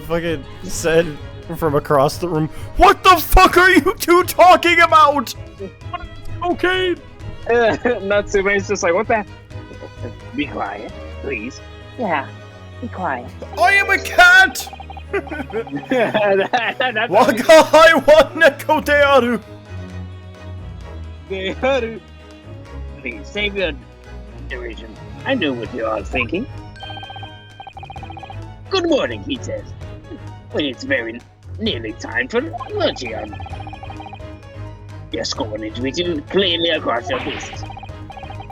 fucking
Said from across the room, what the fuck are you two talking about?
Cocaine.
Natsume's just like, what the?
Be quiet, please.
Yeah, be quiet.
I am a cat!
That's
Waga hai wa neko te aru!
Please save your derision. I know what you are thinking. Good morning, he says. When it's very nearly time for luncheon. Your scorn is written clearly across your faces.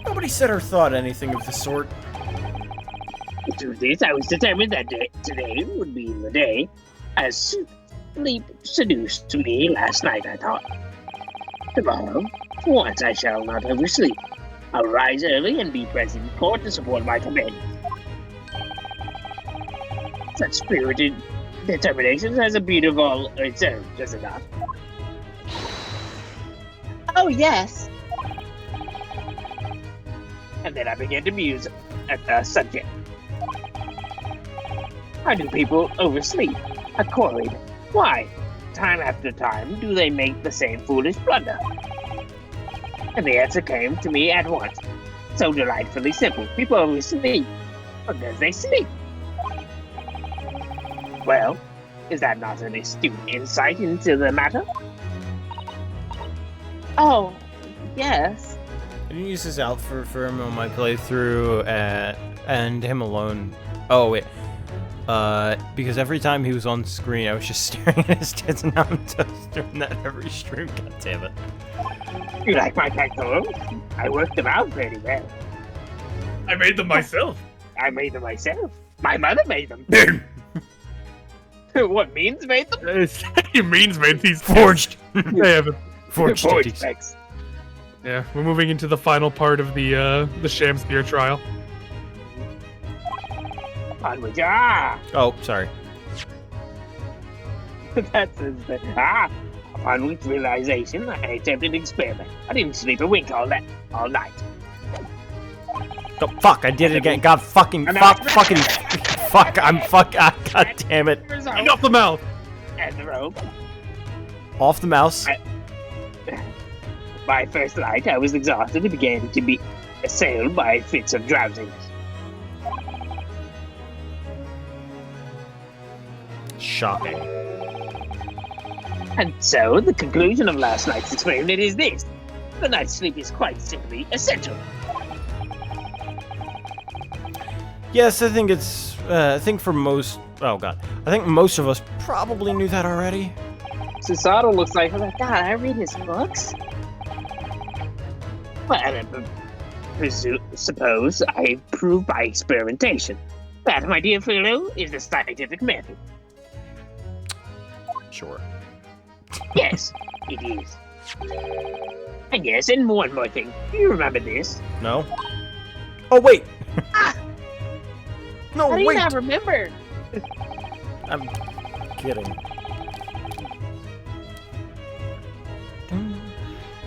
Nobody said or thought anything of the sort.
The truth is, I was determined that today would be the day, as sleep seduced me last night, I thought. Tomorrow, for once I shall not oversleep. I'll rise early and be present in court to support my companions. Such spirited determination has a beautiful itself, does it not?
Oh, yes.
And then I began to muse at the subject. Why do people oversleep? I queried. Why, time after time, do they make the same foolish blunder? And the answer came to me at once. So delightfully simple. People always sleep. Because they sleep. Well, is that not an astute insight into the matter?
Oh, yes.
I didn't use this out for him on my playthrough, and him alone. Oh, wait. Because every time he was on screen, I was just staring at his tits, and now I'm just doing that every stream. God damn it.
You like my pectorals? I worked them out pretty well.
I made them myself.
I made them myself. My mother made them. What, Means made them?
Means made these
Forged.
They haven't.
Forged
Forged
titties.
pecs.
Yeah, we're moving into the final part of the sham spear trial.
On which,
Oh, sorry.
that's his thing. Upon which realization, I attempted an experiment. I didn't sleep a wink all night.
Oh, fuck, I did it again. God fucking, fuck, god damn it.
Eat off the mouth!
And the rope.
Off the mouse.
By first light, I was exhausted and began to be assailed by fits of drowsiness.
Shocking.
And so, the conclusion of last night's experiment is this. The night's sleep is quite simply essential.
Yes, I think it's, I think for most, oh god. I think most of us probably knew that already.
Susato looks like
God, I read his books.
Well, I suppose I prove by experimentation. That, my dear fellow, is the scientific method.
Sure.
Yes, it is. And yes, and one more thing. Do you remember this?
No? Oh, wait! No,
How do you
wait!
not remember?
I'm kidding.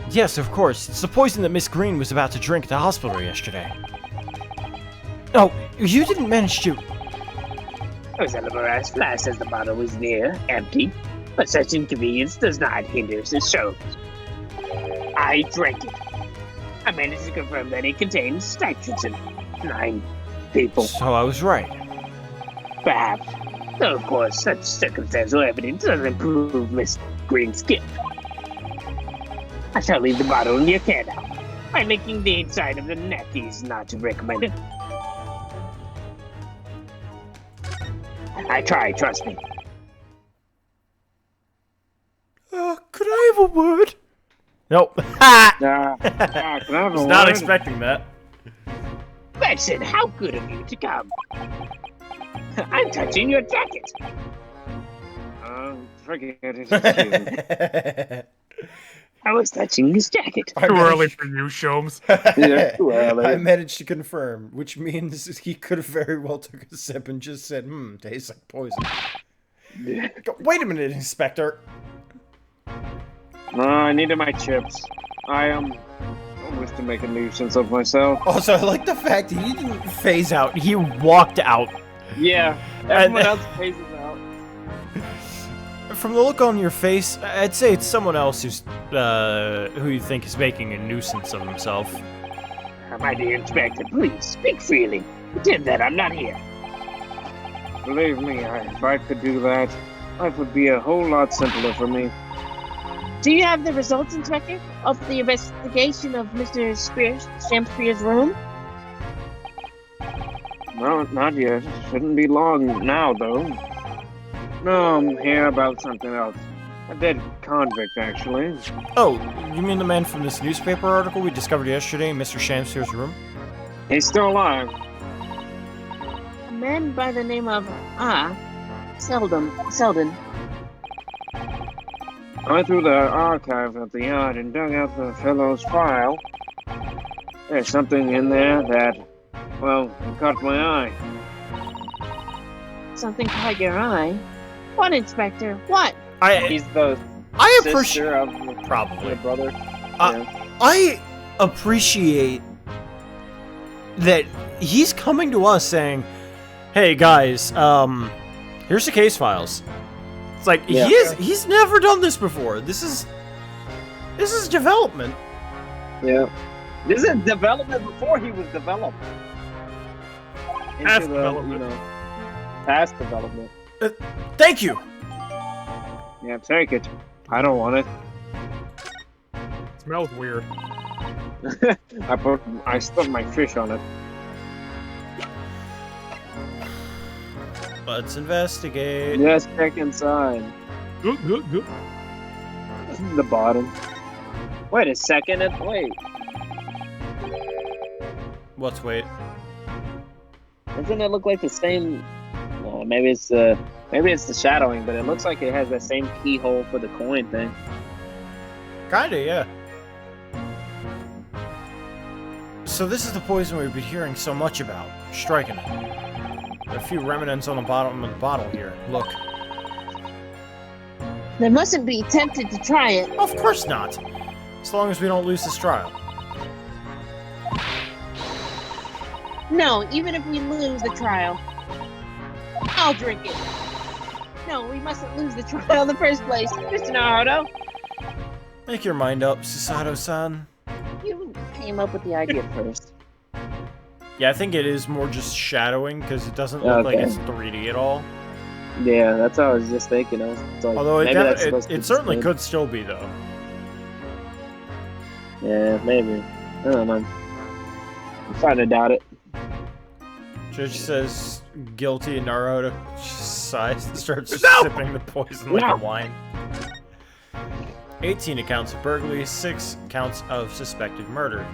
Yes, of course. It's the poison that Miss Green was about to drink at the hospital yesterday. Oh, you didn't manage to...
I was at a as fast as the bottle was near, empty, but such inconvenience does not hinder its shows. I drank it. I managed to confirm that it contains nitrogen. 9 people.
So I was right.
Perhaps. Though, of course, such circumstantial evidence doesn't prove Miss Green's guilt. I shall leave the bottle in your care now. By licking the inside of the neck is not recommended. I try, trust me.
Could I have a word? Nope. Ha!
can I have a
Was not
word?
expecting that.
Benson, how good of you to come. I'm touching your jacket.
Forget it. Excuse me.
I was touching his jacket.
Too early for you, Shomes.
Yeah, too early.
I managed to confirm, which means he could have very well took a sip and just said, tastes like poison. Wait a minute, Inspector.
No, I needed my chips. I wish to make a nuisance of myself.
Also, I like the fact he didn't
Phase out. He walked out.
Yeah, everyone else phases out.
From the look on your face, I'd say it's someone else who's, who you think is making a nuisance of himself.
My dear Inspector, please speak freely. Pretend that I'm not here.
Believe me, if I could do that, life would be a whole lot simpler for me.
Do you have the results, Inspector, of the investigation of Mr. Shakespeare's room?
No, not yet. Shouldn't be long now, though. No, I'm here about something else. A dead convict, actually.
Oh, you mean the man from this newspaper article we discovered yesterday in Mr. Shamsier's room?
He's still alive.
A man by the name of Selden.
I went through the archives at the yard and dug out the fellow's file. There's something in there that, well, caught my eye.
Something caught your eye? What, Inspector? What?
He's the
I
sister
appreciate
of the
probably.
brother.
I appreciate that he's coming to us saying, "Hey guys, here's the case files." It's like he's never done this before. This is development.
Yeah. This is development before he was developed.
Past development.
You know, past development.
Thank you.
Yeah, take it. I don't want it.
It smells weird.
I stuck my fish on it.
Let's investigate.
Yes, check inside.
Good, good, good.
The bottom. Wait a second. Wait.
What's wait?
Doesn't it look like the same? Well, maybe it's the shadowing, but it looks like it has that same keyhole for the coin thing.
Kinda, yeah. So this is the poison we've been hearing so much about. Striking it. There are a few remnants on the bottom of the bottle here. Look.
They mustn't be tempted to try it.
Of course not. As long as we don't lose this trial.
No, even if we lose the trial, I'll drink it. No, we mustn't lose the trial in the first place, Mr. Naruto.
Make your mind up, Susato-san.
You came up with the idea first.
Yeah, I think it is more just shadowing, because it doesn't look like it's 3D at all.
Yeah, that's what I was just thinking. I was like,
Although
maybe
it certainly could still be, though.
Yeah, maybe. I don't know. I'm starting to doubt it.
Judge says guilty, and Naruto sighs and starts
No!
sipping the poison like a wine. 18 accounts of burglary, 6 counts of suspected murder.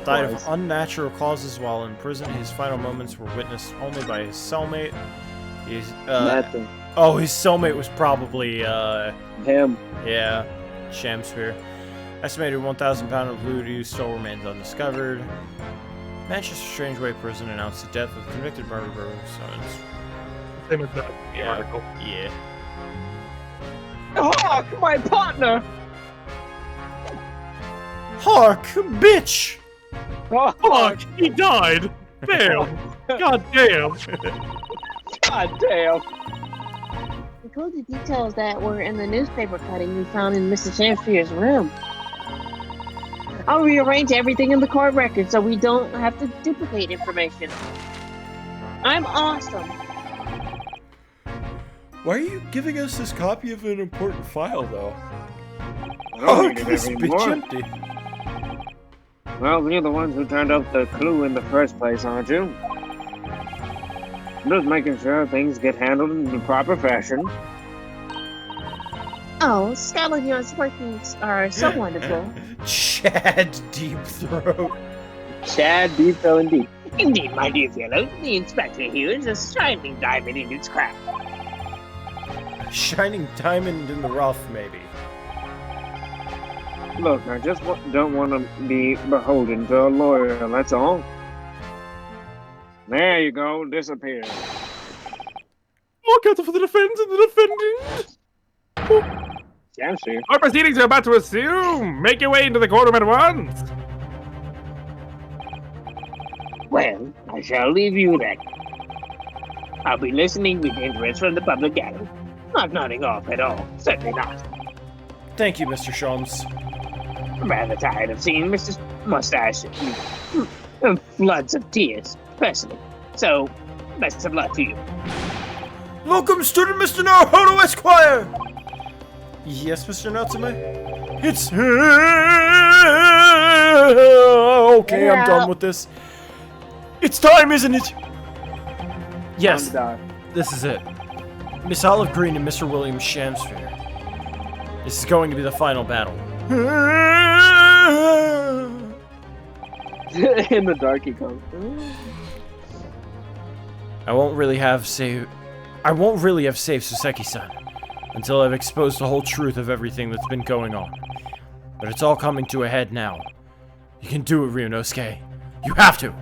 Died of unnatural causes while in prison. His final moments were witnessed only by his cellmate. His cellmate was probably
him.
Yeah, Shamsphere. Estimated 1,000 pounds of voodoo still remains undiscovered. Manchester Strangeway Prison announced the death of convicted murderer. So it's
Same as that article.
yeah.
Hark, my partner!
Hark, bitch!
Fuck! He died! Damn! God damn!
God damn!
Include the details that were in the newspaper cutting we found in Mr. Shamsphere's room. I'll rearrange everything in the court record so we don't have to duplicate information. I'm awesome.
Why are you giving us this copy of an important file, though?
I don't need it
this bitch
anymore.
empty.
Well, you're the ones who turned up the clue in the first place, aren't you? Just making sure things get handled in the proper fashion.
Oh, Scalligion's workings are so wonderful.
Chad Deep Throat.
Chad, deep throw indeed.
Indeed, my dear fellow, the inspector here is a shining diamond in its craft.
Shining diamond in the rough, maybe.
Look, I just don't want to be beholden to a lawyer, that's all. There you go, disappear.
More counsel for the defense and the defendant!
Yeah, sure.
Our proceedings are about to resume! Make your way into the courtroom at once!
Well, I shall leave you then. I'll be listening with interest from the public gallery. Not nodding off at all, certainly not.
Thank you, Mr. Shums.
I'm rather tired of seeing Mr. Mustache floods of tears, personally. So, best of luck to you.
Welcome, student Mr. Naruto Esquire! Yes, Mr. Natsume? It's... Okay, I'm done with this. It's time, isn't it? Yes, this is it. Miss Olive Green and Mr. William Shamsphere. This is going to be the final battle.
In the dark he comes.
I won't really have saved Soseki-san until I've exposed the whole truth of everything that's been going on. But it's all coming to a head now. You can do it, Ryunosuke. You have to.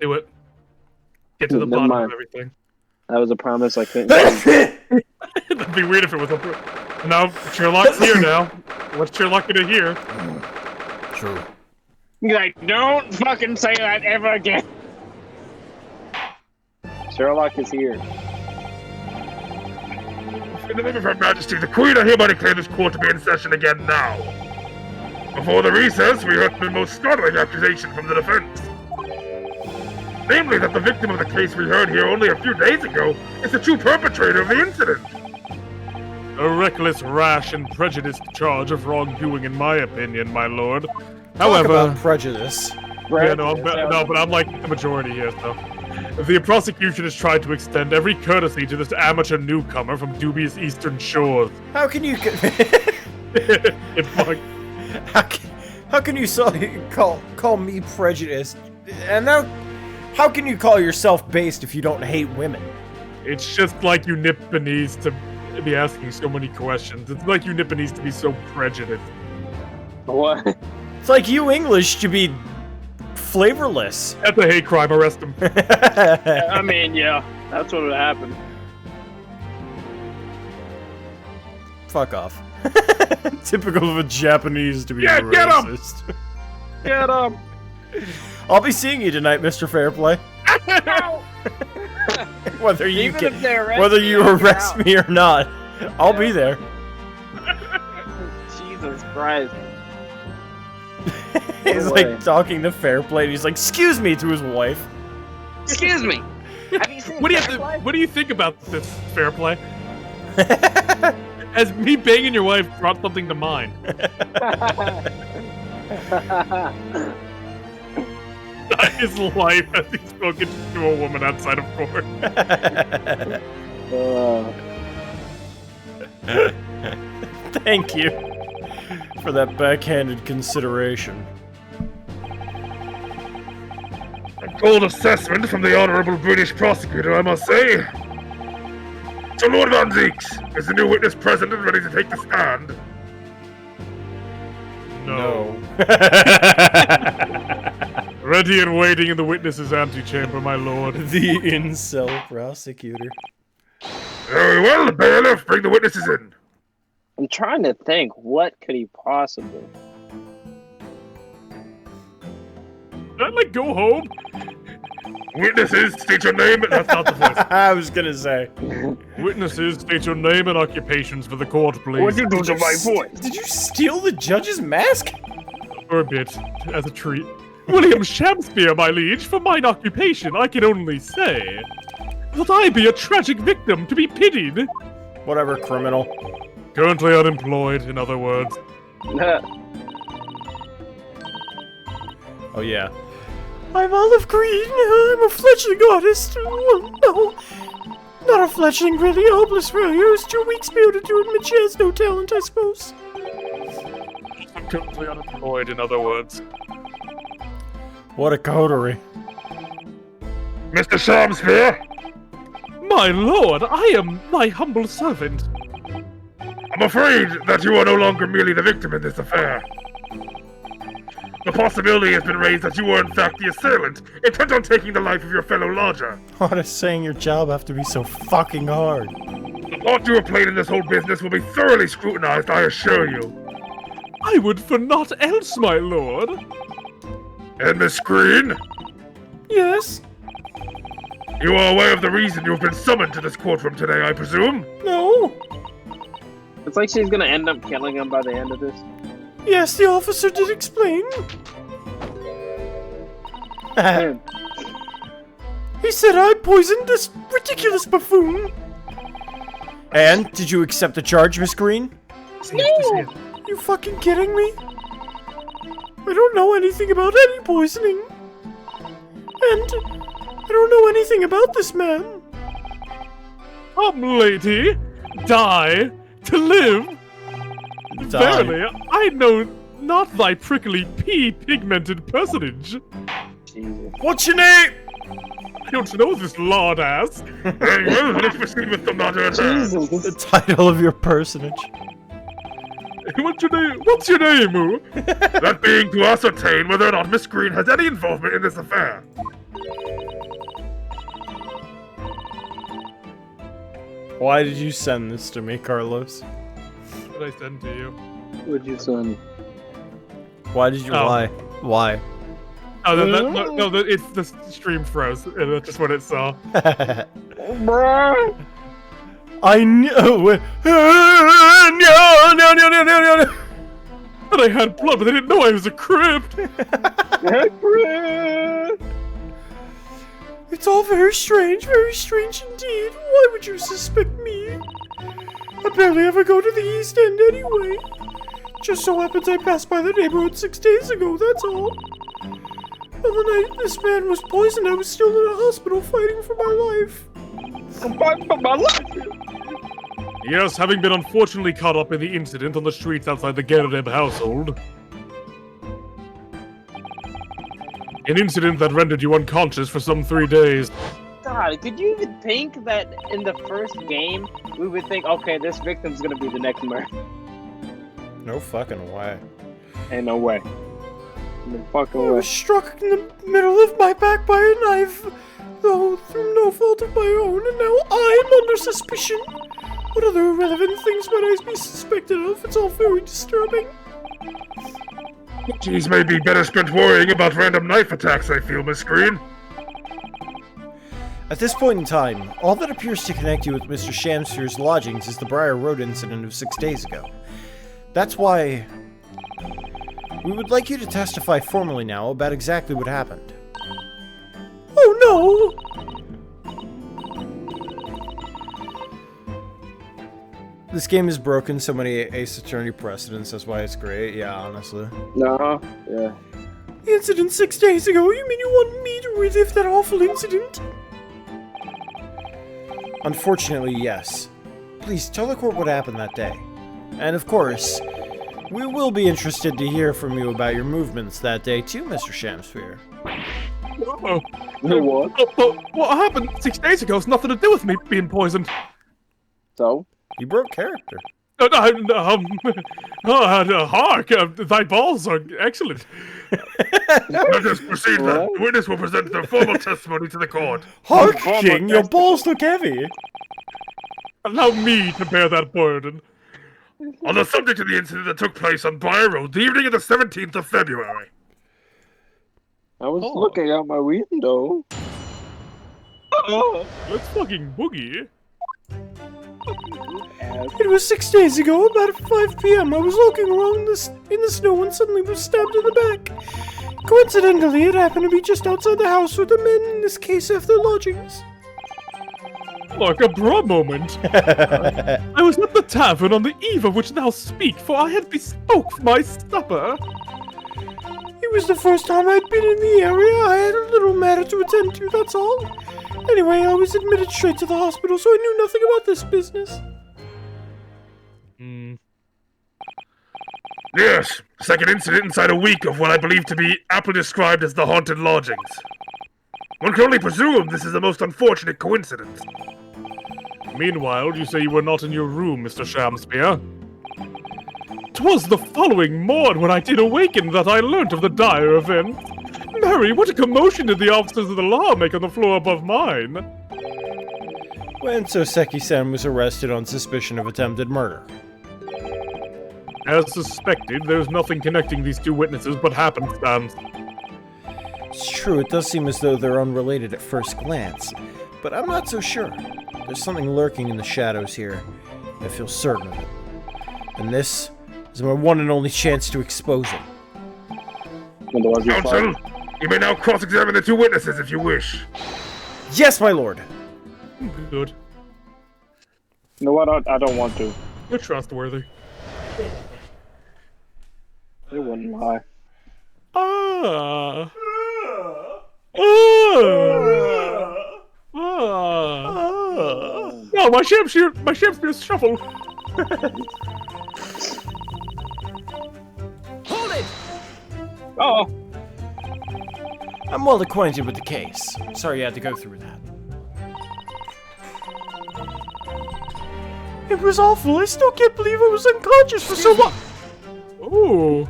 Do it. Get to the
Never
bottom
mind.
of everything.
That was a promise I couldn't.
That'd be weird if it was a... No, Sherlock's here now. What's Sherlock gonna hear?
True.
Like, don't fucking say that ever again. Sherlock is here.
In the name of Her Majesty, the Queen, I hereby declare this court to be in session again now. Before the recess, we heard the most startling accusation from the defense. Namely, that the victim of the case we heard here only a few days ago is the true perpetrator of the incident.
A reckless, rash, and prejudiced charge of wrongdoing, in my opinion, my lord.
Talk
However,
about prejudice.
yeah, but I'm like the majority here, so. The prosecution has tried to extend every courtesy to this amateur newcomer from dubious eastern shores.
How can you
It fuck.
how can you call me prejudiced? And how can you call yourself based if you don't hate women?
It's just like you Nipponese to be asking so many questions. It's like you Nipponese to be so prejudiced.
What?
It's like you English to be flavorless.
That's a hate crime. Arrest him.
I mean, yeah, that's what would happen.
Fuck off.
Typical of a Japanese to be
Yeah, get 'em!
racist.
Get him!
I'll be seeing you tonight, Mr. Fairplay. Whether you
Even if they arrest
whether
me,
you
I'll get
arrest
out.
me or not, I'll be there.
Jesus Christ.
He's
No
like
way.
talking to Fairplay, and he's like, "Excuse me," to his wife.
Excuse me. Have you seen
What do you
Fairplay?
what do you think about this fair play? Has me banging your wife brought something to mind? His life as he's spoken to a woman outside of court.
Thank you for that backhanded consideration.
A cold assessment from the honorable British prosecutor, I must say. So Lord Van Zeeks, is the new witness present and ready to take the stand?
No. Ready and waiting in the witness's antechamber, my lord.
The incel prosecutor.
Very well, bailiff, bring the witnesses in.
I'm trying to think, what could he possibly?
Did I like go home?
Witnesses, state your name.
That's not the voice.
I was gonna say.
Witnesses, state your name and occupations for the court, please.
What'd you do to my voice?
Did you steal the judge's mask?
For a bit, as a treat. William Shakespeare, my liege, for mine occupation, I can only say that I be a tragic victim to be pitied.
Whatever, criminal.
Currently unemployed, in other words.
Oh yeah.
I'm Olive Green. I'm a fledgling artist. Well, no. Not a fledgling, really. Hopeless failure. It was 2 weeks to do it, and she has no talent, I suppose.
I'm currently unemployed, in other words.
What a coterie.
Mr. Shakespeare,
My lord, I am thy humble servant.
I'm afraid that you are no longer merely the victim in this affair. The possibility has been raised that you were in fact the assailant, intent on taking the life of your fellow lodger.
Why does saying your job have to be so fucking hard?
The part you have played in this whole business will be thoroughly scrutinized, I assure you.
I would for naught else, my lord.
And Miss Green,
Yes?
you are aware of the reason you have been summoned to this courtroom today, I presume?
No?
It's like she's gonna end up killing him by the end of this.
Yes, the officer did explain. He said I poisoned this ridiculous buffoon.
And did you accept the charge, Miss Green?
You fucking kidding me? I don't know anything about any poisoning. And I don't know anything about this man.
Come, lady, die to live.
Die.
Verily, I know not thy prickly pea-pigmented personage.
Jesus.
What's your name?
I don't know this lard ass.
Very well, let's proceed with the matter at hand.
The
Jesus.
title of your personage.
What's your name? What's your name, Moo?
That being to ascertain whether or not Miss Green has any involvement in this affair.
Why did you send this to me, Carlos?
What did I send to you?
What'd you send?
Why did you
Oh.
lie? Why?
Oh, it's the stream froze. And that's just what it saw.
Bruh.
I know. No.
And I had blood, but they didn't know I was a crypt.
It's all very strange indeed. Why would you suspect me? I barely ever go to the East End anyway. Just so happens I passed by the neighborhood 6 days ago, that's all. On the night this man was poisoned, I was still in a hospital fighting for my life.
I'm fighting for my life.
Yes, having been unfortunately caught up in the incident on the streets outside the GAA household. An incident that rendered you unconscious for some 3 days.
God, could you even think that in the first game we would think, okay, this victim's gonna be the next murder?
No fucking way.
Ain't no way. No fucking
I
way.
was struck in the middle of my back by a knife, though through no fault of my own, and now I'm under suspicion. What other irrelevant things might I be suspected of? It's all very disturbing.
These may be better spent worrying about random knife attacks, I feel, Miss Green.
At this point in time, all that appears to connect you with Mr. Shamsphere's lodgings is the Briar Road incident of 6 days ago. That's why we would like you to testify formally now about exactly what happened.
Oh no!
This game has broken so many Ace Attorney precedents, that's why it's great, yeah, honestly.
No, yeah.
The incident 6 days ago? You mean you want me to relive that awful incident?
Unfortunately, yes. Please, tell the court what happened that day. And of course, we will be interested to hear from you about your movements that day too, Mr. Shamsphere.
Oh,
What?
what happened 6 days ago has nothing to do with me being poisoned.
So?
You broke character.
Hark, thy balls are excellent.
Let us proceed then. The witness will present their formal testimony to the court.
Hark, King, your balls look heavy.
Allow me to bear that burden.
On the subject of the incident that took place on Briar Road the evening of the 17th of February.
I was looking out my window.
Let's fucking boogie.
It was 6 days ago, about 5 p.m. I was walking along in the snow and suddenly was stabbed in the back. Coincidentally, it happened to be just outside the house where the men in this case have their lodgings.
Like a bra moment. I was at the tavern on the eve of which thou speak, for I had bespoke my supper.
It was the first time I'd been in the area. I had a little matter to attend to, that's all. Anyway, I was admitted straight to the hospital, so I knew nothing about this business.
Yes, second incident inside a week of what I believe to be aptly described as the haunted lodgings. One can only presume this is the most unfortunate coincidence.
Meanwhile, you say you were not in your room, Mr. Shamsphere. 'Twas the following morn when I did awaken that I learnt of the dire event. Mary, what a commotion did the officers of the law make on the floor above mine?
When Soseki-san was arrested on suspicion of attempted murder.
As suspected, there's nothing connecting these two witnesses but happenstance.
It's true, it does seem as though they're unrelated at first glance, but I'm not so sure. There's something lurking in the shadows here. I feel certain of it. And this is my one and only chance to expose it.
Counsel, you may now cross-examine the two witnesses if you wish.
Yes, my lord!
Good.
You know what? I don't want to.
You're trustworthy.
It wouldn't lie.
No, my Shamsphere's shuffle.
Hold it!
Oh,
I'm well acquainted with the case. Sorry you had to go through that. It was awful. I still can't believe I was unconscious for so long.
Ooh.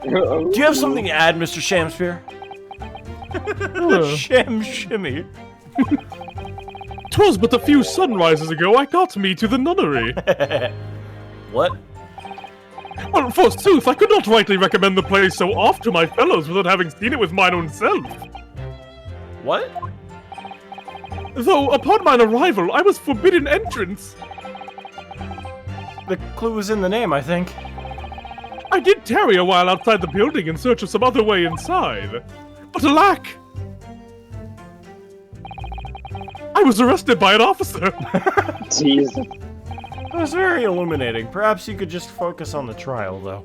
Do you have something to add, Mr. Shamsphere? Shimmy.
'Twas but a few sunrises ago I got me to the nunnery.
What?
Well, forsooth, I could not rightly recommend the place so oft to my fellows without having seen it with mine own self.
What?
Though, upon mine arrival, I was forbidden entrance.
The clue was in the name, I think.
I did tarry a while outside the building in search of some other way inside, but alack! I was arrested by an officer!
Jesus.
It was very illuminating. Perhaps you could just focus on the trial, though.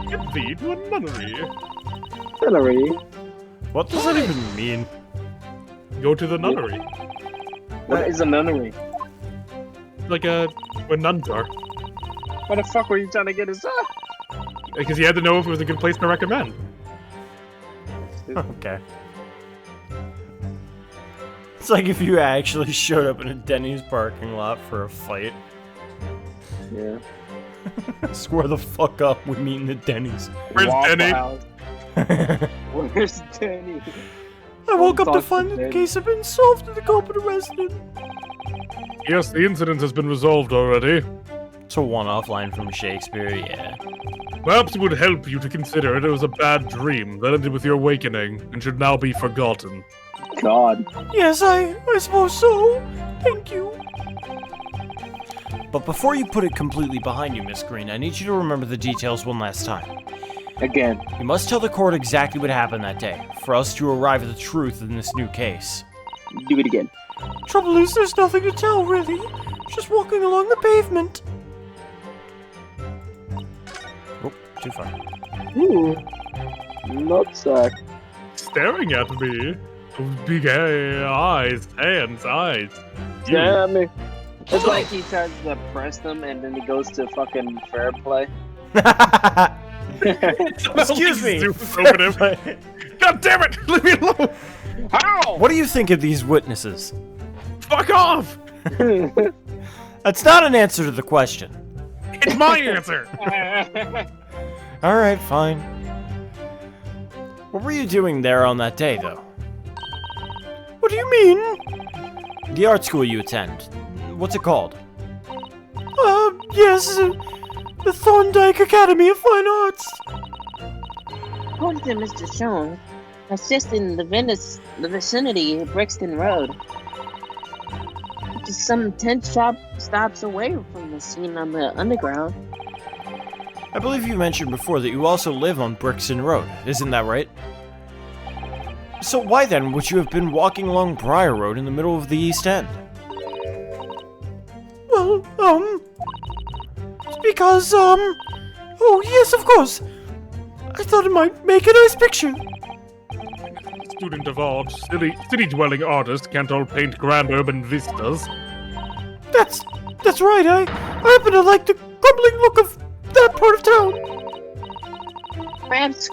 Get thee to a nunnery.
Hillary.
What does that even mean?
Go to the nunnery.
What is a nunnery?
Like where nuns are.
What the fuck were you trying to get us up?
Because you had to know if it was a good place to recommend.
Okay. It's like if you actually showed up in a Denny's parking lot for a fight.
Yeah.
Swear the fuck up, we meet in the Denny's.
Where's
Waffle
Denny?
House. Where's Denny?
I woke up to
Talk
find
to
that the
Denny.
case had been solved and the culprit arrested.
Yes, the incident has been resolved already.
It's a one-off line from Shakespeare, yeah.
Perhaps it would help you to consider it was a bad dream that ended with your awakening and should now be forgotten.
God.
Yes, I suppose so. Thank you. But before you put it completely behind you, Miss Green, I need you to remember the details one last time.
Again.
You must tell the court exactly what happened that day, for us to arrive at the truth in this new case.
Do it again.
Trouble is, there's nothing to tell, really. Just walking along the pavement. Oh, too far.
Ooh. Nutsack.
Staring at me. Those big eyes, hands, eyes. You.
Yeah, I mean, it's like he tries to press them and then he goes to fucking fair play.
Excuse me.
God damn it! Leave me alone! How?
What do you think of these witnesses?
Fuck off!
That's not an answer to the question.
It's my answer!
Alright, fine. What were you doing there on that day, though? What do you mean? The art school you attend. What's it called? Yes, the Thorndike Academy of Fine Arts.
According to Mr. Sean, that's just in the vicinity of Brixton Road. Just some 10 stops away from the scene on the underground.
I believe you mentioned before that you also live on Brixton Road, isn't that right? So why then would you have been walking along Briar Road in the middle of the East End? Well, it's because, oh yes, of course. I thought it might make a nice picture.
Student of art, city-dwelling artists can't all paint grand urban vistas.
That's right, I happen to like the crumbling look of that part of town.
Perhaps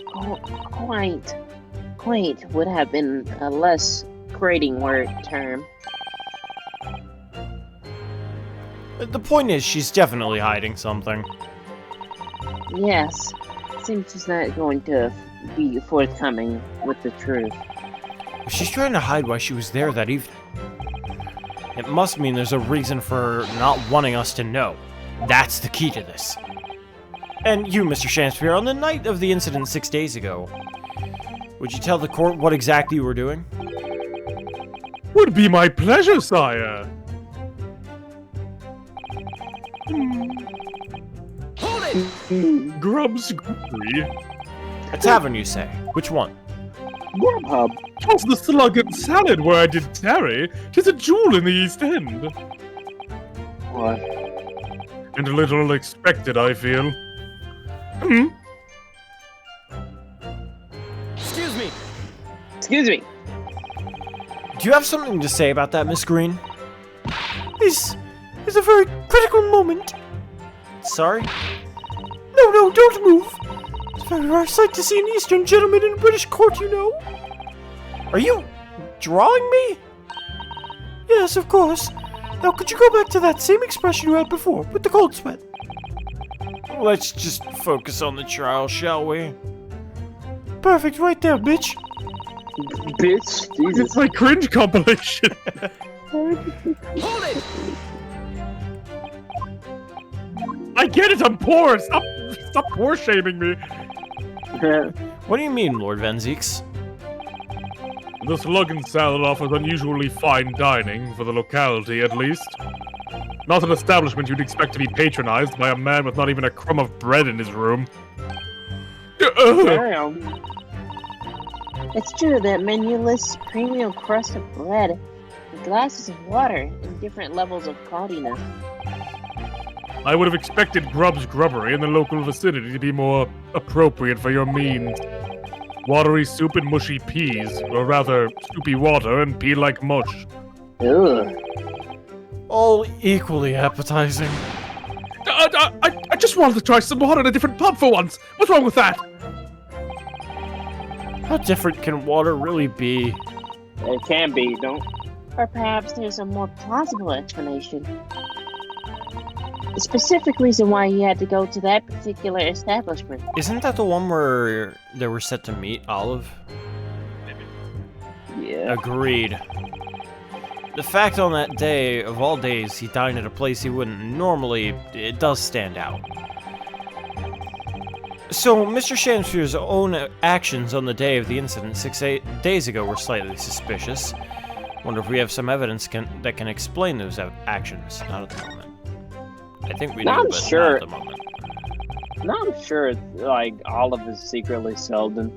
quaint would have been a less grating word term.
The point is, she's definitely hiding something.
Yes, seems she's not going to be forthcoming with the truth.
If she's trying to hide why she was there that evening, it must mean there's a reason for her not wanting us to know. That's the key to this. And you, Mr. Shakespeare, on the night of the incident 6 days ago, would you tell the court what exactly you were doing?
Would be my pleasure, sire.
Hold it!
Grub's Grubbery.
A tavern, you say? Which one?
Grubhub.
'Twas the Slug and Salad where I did tarry. 'Tis a jewel in the East End.
What?
And a little unexpected, I feel.
Excuse me.
Excuse me.
Do you have something to say about that, Miss Green? This is a very critical moment. Sorry? No, don't move. It's a very rare sight to see an Eastern gentleman in a British court, you know. Are you drawing me? Yes, of course. Now, could you go back to that same expression you had before, with the cold sweat? Let's just focus on the trial, shall we? Perfect, right there, bitch.
Bitch. Jesus.
It's my cringe compilation.
Hold it!
I get it, I'm poor. Stop poor shaming me.
What do you mean, Lord Venzeeks?
The Slug and Salad offers unusually fine dining, for the locality at least.
Not an establishment you'd expect to be patronized by a man with not even a crumb of bread in his room.
Damn.
It's true that menu lists premium crust of bread and glasses of water in different levels of cloudiness.
I would have expected Grub's Grubbery in the local vicinity to be more appropriate for your means. Watery soup and mushy peas, or rather, soupy water and pea like mush.
Ugh.
All equally appetizing.
I just wanted to try some water in a different pub for once. What's wrong with that?
How different can water really be?
It can be, don't.
Or perhaps there's a more plausible explanation. The specific reason why he had to go to that particular establishment.
Isn't that the one where they were set to meet Olive?
Yeah.
Agreed. The fact on that day, of all days, he dined at a place he wouldn't normally, it does stand out. So, Mr. Shamsphere's own actions on the day of the incident 6 days ago were slightly suspicious. Wonder if we have some evidence that can explain those actions. Not at the moment. I think we do,
I'm
but
sure.
not at the moment.
No, I'm sure, like, Olive is secretly Selden.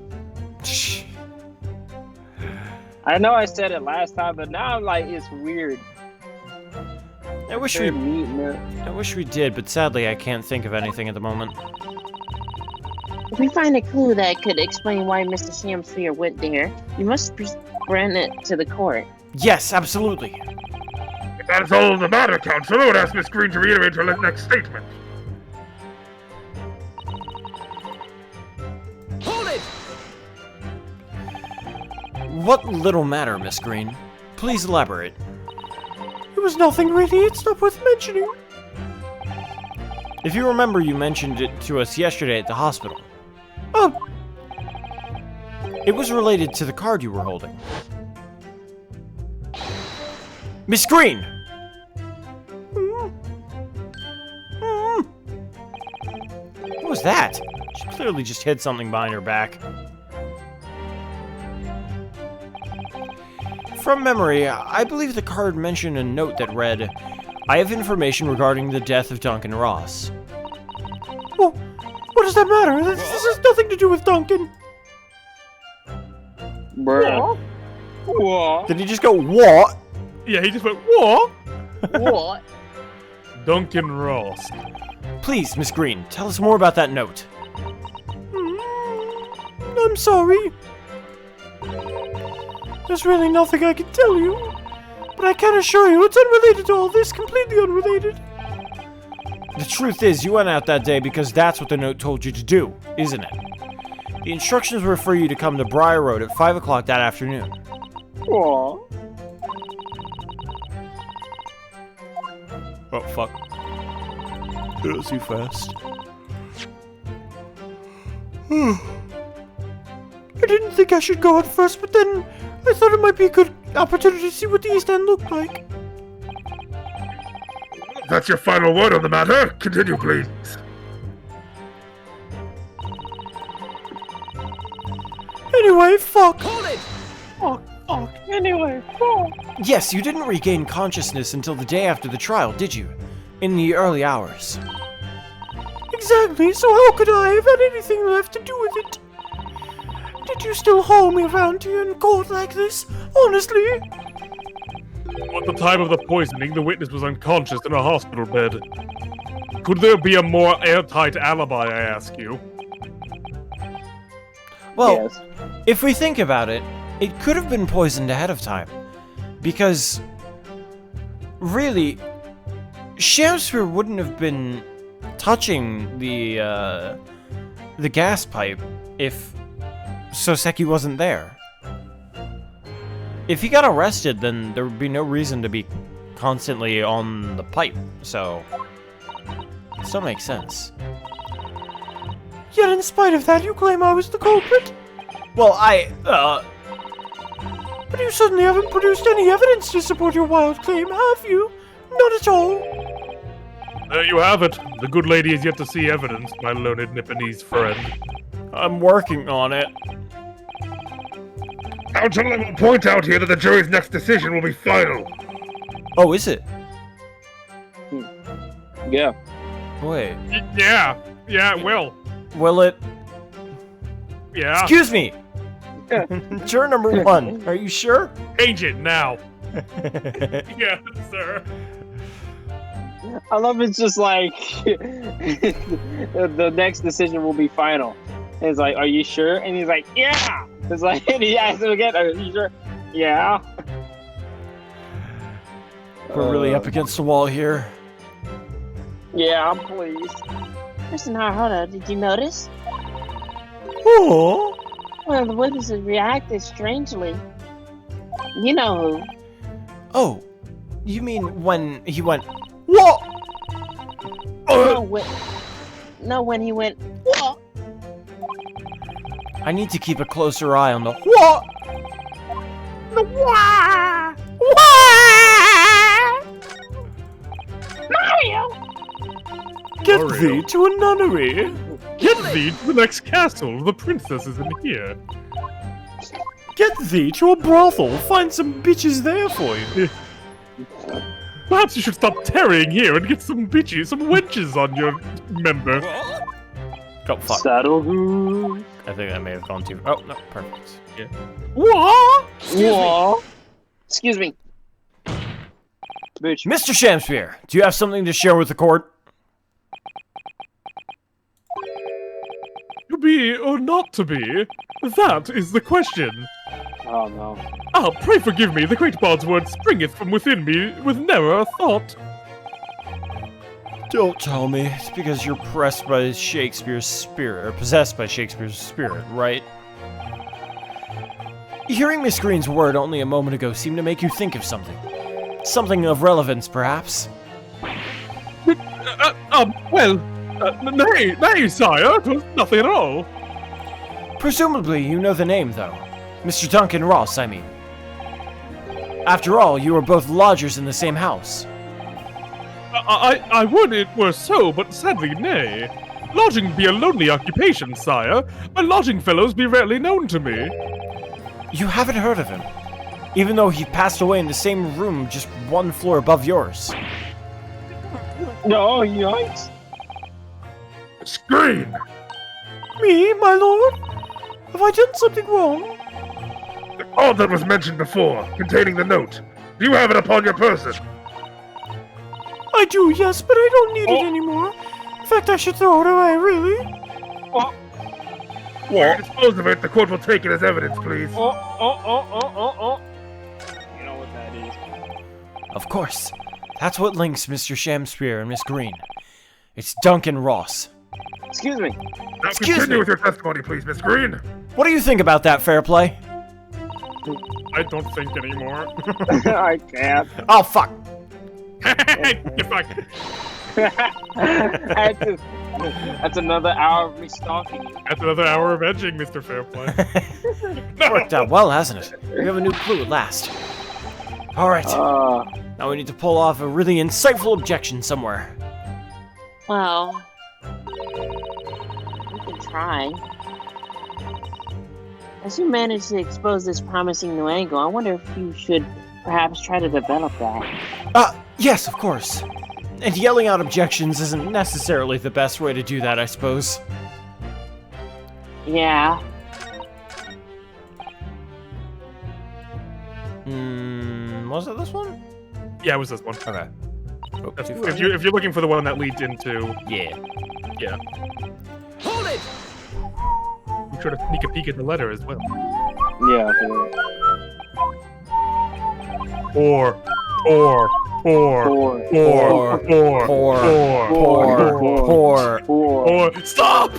I know I said it last time, but now, like, it's weird.
I wish we did, but sadly I can't think of anything at the moment.
If we find a clue that could explain why Mr. Shamsphere went there, you must present it to the court.
Yes, absolutely.
If that is all the matter, Counsel, I would ask Miss Green to reiterate her next statement.
Hold it!
What little matter, Miss Green? Please elaborate. It was nothing really, it's not worth mentioning. If you remember, you mentioned it to us yesterday at the hospital. Oh! It was related to the card you were holding. Miss Green! What was that? She clearly just hid something behind her back. From memory, I believe the card mentioned a note that read, I have information regarding the death of Duncan Ross. Oh, what does that matter? This has nothing to do with Duncan.
Bruh. What?
Did he just go, what?
Yeah, he just went, what?
What?
Duncan Ross.
Please, Miss Green, tell us more about that note. I'm sorry. There's really nothing I can tell you, but I can assure you it's unrelated to all this, completely unrelated. The truth is, you went out that day because that's what the note told you to do, isn't it? The instructions were for you to come to Briar Road at 5 o'clock that afternoon.
Aw.
Oh, fuck. That was too fast. I didn't think I should go out first, but then I thought it might be a good opportunity to see what the East End looked like.
That's your final word on the matter. Continue, please.
Anyway, fuck.
Hold it!
Fuck. Anyway, fuck.
Yes, you didn't regain consciousness until the day after the trial, did you? In the early hours. Exactly, so how could I have had anything left to do with it? Did you still haul me around here in court like this? Honestly?
At the time of the poisoning, the witness was unconscious in a hospital bed. Could there be a more airtight alibi, I ask you?
Well,
Yes.
if we think about it, it could have been poisoned ahead of time. Because, really, Shamsphere wouldn't have been touching the gas pipe if Soseki wasn't there. If he got arrested, then there would be no reason to be constantly on the pipe, so it still makes sense. Yet in spite of that, you claim I was the culprit? Well, But you certainly haven't produced any evidence to support your wild claim, have you? Not at all.
There you have it. The good lady has yet to see evidence, my learned Nipponese friend.
I'm working on it.
Counsel, I will point out here that the jury's next decision will be final.
Oh, is it?
Yeah.
Wait,
Yeah, it will.
will it?
Yeah.
Excuse me! Juror number 1, are you sure?
Change it now. Yes, sir.
I love it's just like the next decision will be final. And it's like, are you sure? And he's like, yeah. It's like, and he asks him again, are you sure? Yeah.
We're really up against the wall here.
Yeah, please.
Listen, Haruto, did you notice?
Oh!
Well, the witnesses reacted strangely. You know who.
Oh, you mean when he went, what?
When he went, what?
I need to keep a closer eye on the what? The what? What?
Mario!
Get
Mario.
thee to a nunnery.
Get thee to the next castle. The princess is in here.
Get thee to a brothel. Find some bitches there for you.
Perhaps you should stop tarrying here and get some bitches, some wenches on your member.
Oh, fuck.
Saddle who?
I think I may have gone too. Oh, no, perfect.
Yeah.
What?
Excuse me. Bitch.
Mr. Shamspeare, do you have something to share with the court?
To be or not to be? That is the question.
Oh no.
Ah, pray forgive me, the great bard's word springeth from within me with never a thought.
Don't tell me. It's because you're pressed by Shakespeare's spirit, or possessed by Shakespeare's spirit, right? Hearing Miss Green's word only a moment ago seemed to make you think of something. Something of relevance, perhaps.
Nay, sire, 'twas nothing at all.
Presumably, you know the name, though. Mr. Duncan Ross, I mean. After all, you were both lodgers in the same house.
I would it were so, but sadly nay. Lodging be a lonely occupation, sire. My lodging fellows be rarely known to me.
You haven't heard of him, even though he passed away in the same room just one floor above yours.
No, yikes.
Scream!
Me, my lord? Have I done something wrong?
The card that was mentioned before, containing the note. Do you have it upon your person?
I do, yes, but I don't need it anymore. In fact, I should throw it away, really.
What? Dispose of it, the court will take it as evidence, please.
You know what that is.
Of course. That's what links Mr. Shamspeare and Miss Green. It's Duncan Ross.
Excuse me.
Now
Excuse
continue
me.
with your testimony, please, Miss Green.
What do you think about that, fair play?
I don't think anymore.
I can't.
Oh, fuck.
Get back.
That's another hour of me stalking you.
That's another hour of edging, Mr. Fairplay.
Worked out well, hasn't it? We have a new clue at last. Alright, now we need to pull off a really insightful objection somewhere.
Well, we can try. As you managed to expose this promising new angle, I wonder if you should perhaps try to develop that.
Yes, of course. And yelling out objections isn't necessarily the best way to do that, I suppose.
Yeah.
Was it this one?
Yeah, it was this one.
Okay. Oh,
If you're looking for the one that leads into,
yeah.
Hold it!
you try to sneak a peek at the letter as well.
Yeah.
Or. Stop!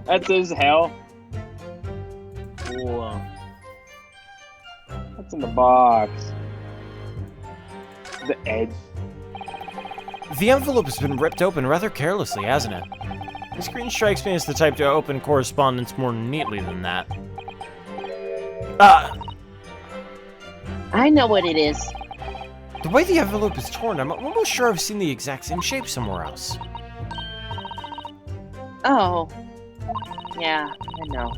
That's his hell. Four. What's in the box? The edge.
The envelope has been ripped open rather carelessly, hasn't it? This screen strikes me as the type to open correspondence more neatly than that.
I know what it is.
The way the envelope is torn, I'm almost sure I've seen the exact same shape somewhere else.
Oh. Yeah, I know.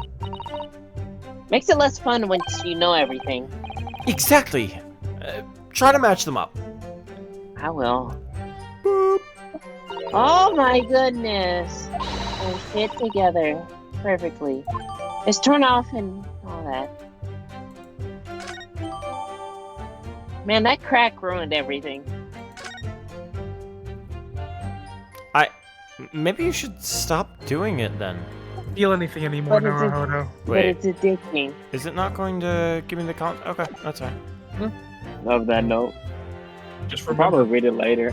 Makes it less fun once you know everything.
Exactly! Try to match them up.
I will. Oh my goodness. They fit together perfectly. It's torn off and all that. Man, that crack ruined everything.
Maybe you should stop doing it then.
Feel anything anymore,
But it's a-
Naruto?
But
Wait,
it's addicting.
is it not going to give me the con? Okay, that's fine.
Love that note.
Just
I'll probably
remember
read it later.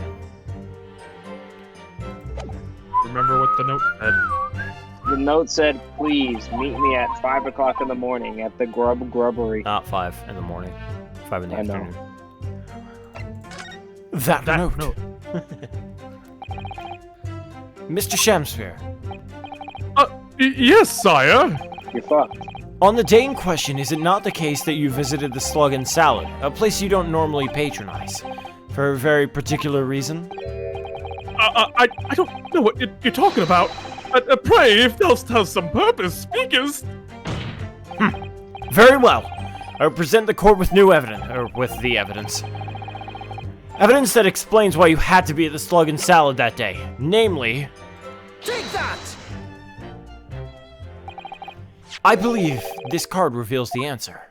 what the note said.
The note said, "Please meet me at 5 o'clock in the morning at the Grubbery."
Not 5 in the morning. 5 in the
I know.
afternoon. That note. Mr. Shamsphere,
Yes, sire.
You're fucked.
on the day in question, is it not the case that you visited the Slug and Salad, a place you don't normally patronize, for a very particular reason?
I don't know what you're talking about. Pray, if thou hast some purpose, speakest.
Very well. I will present the court with new evidence, or with the evidence. Evidence that explains why you had to be at the Slug and Salad that day. Namely,
Take that!
I believe this card reveals the answer.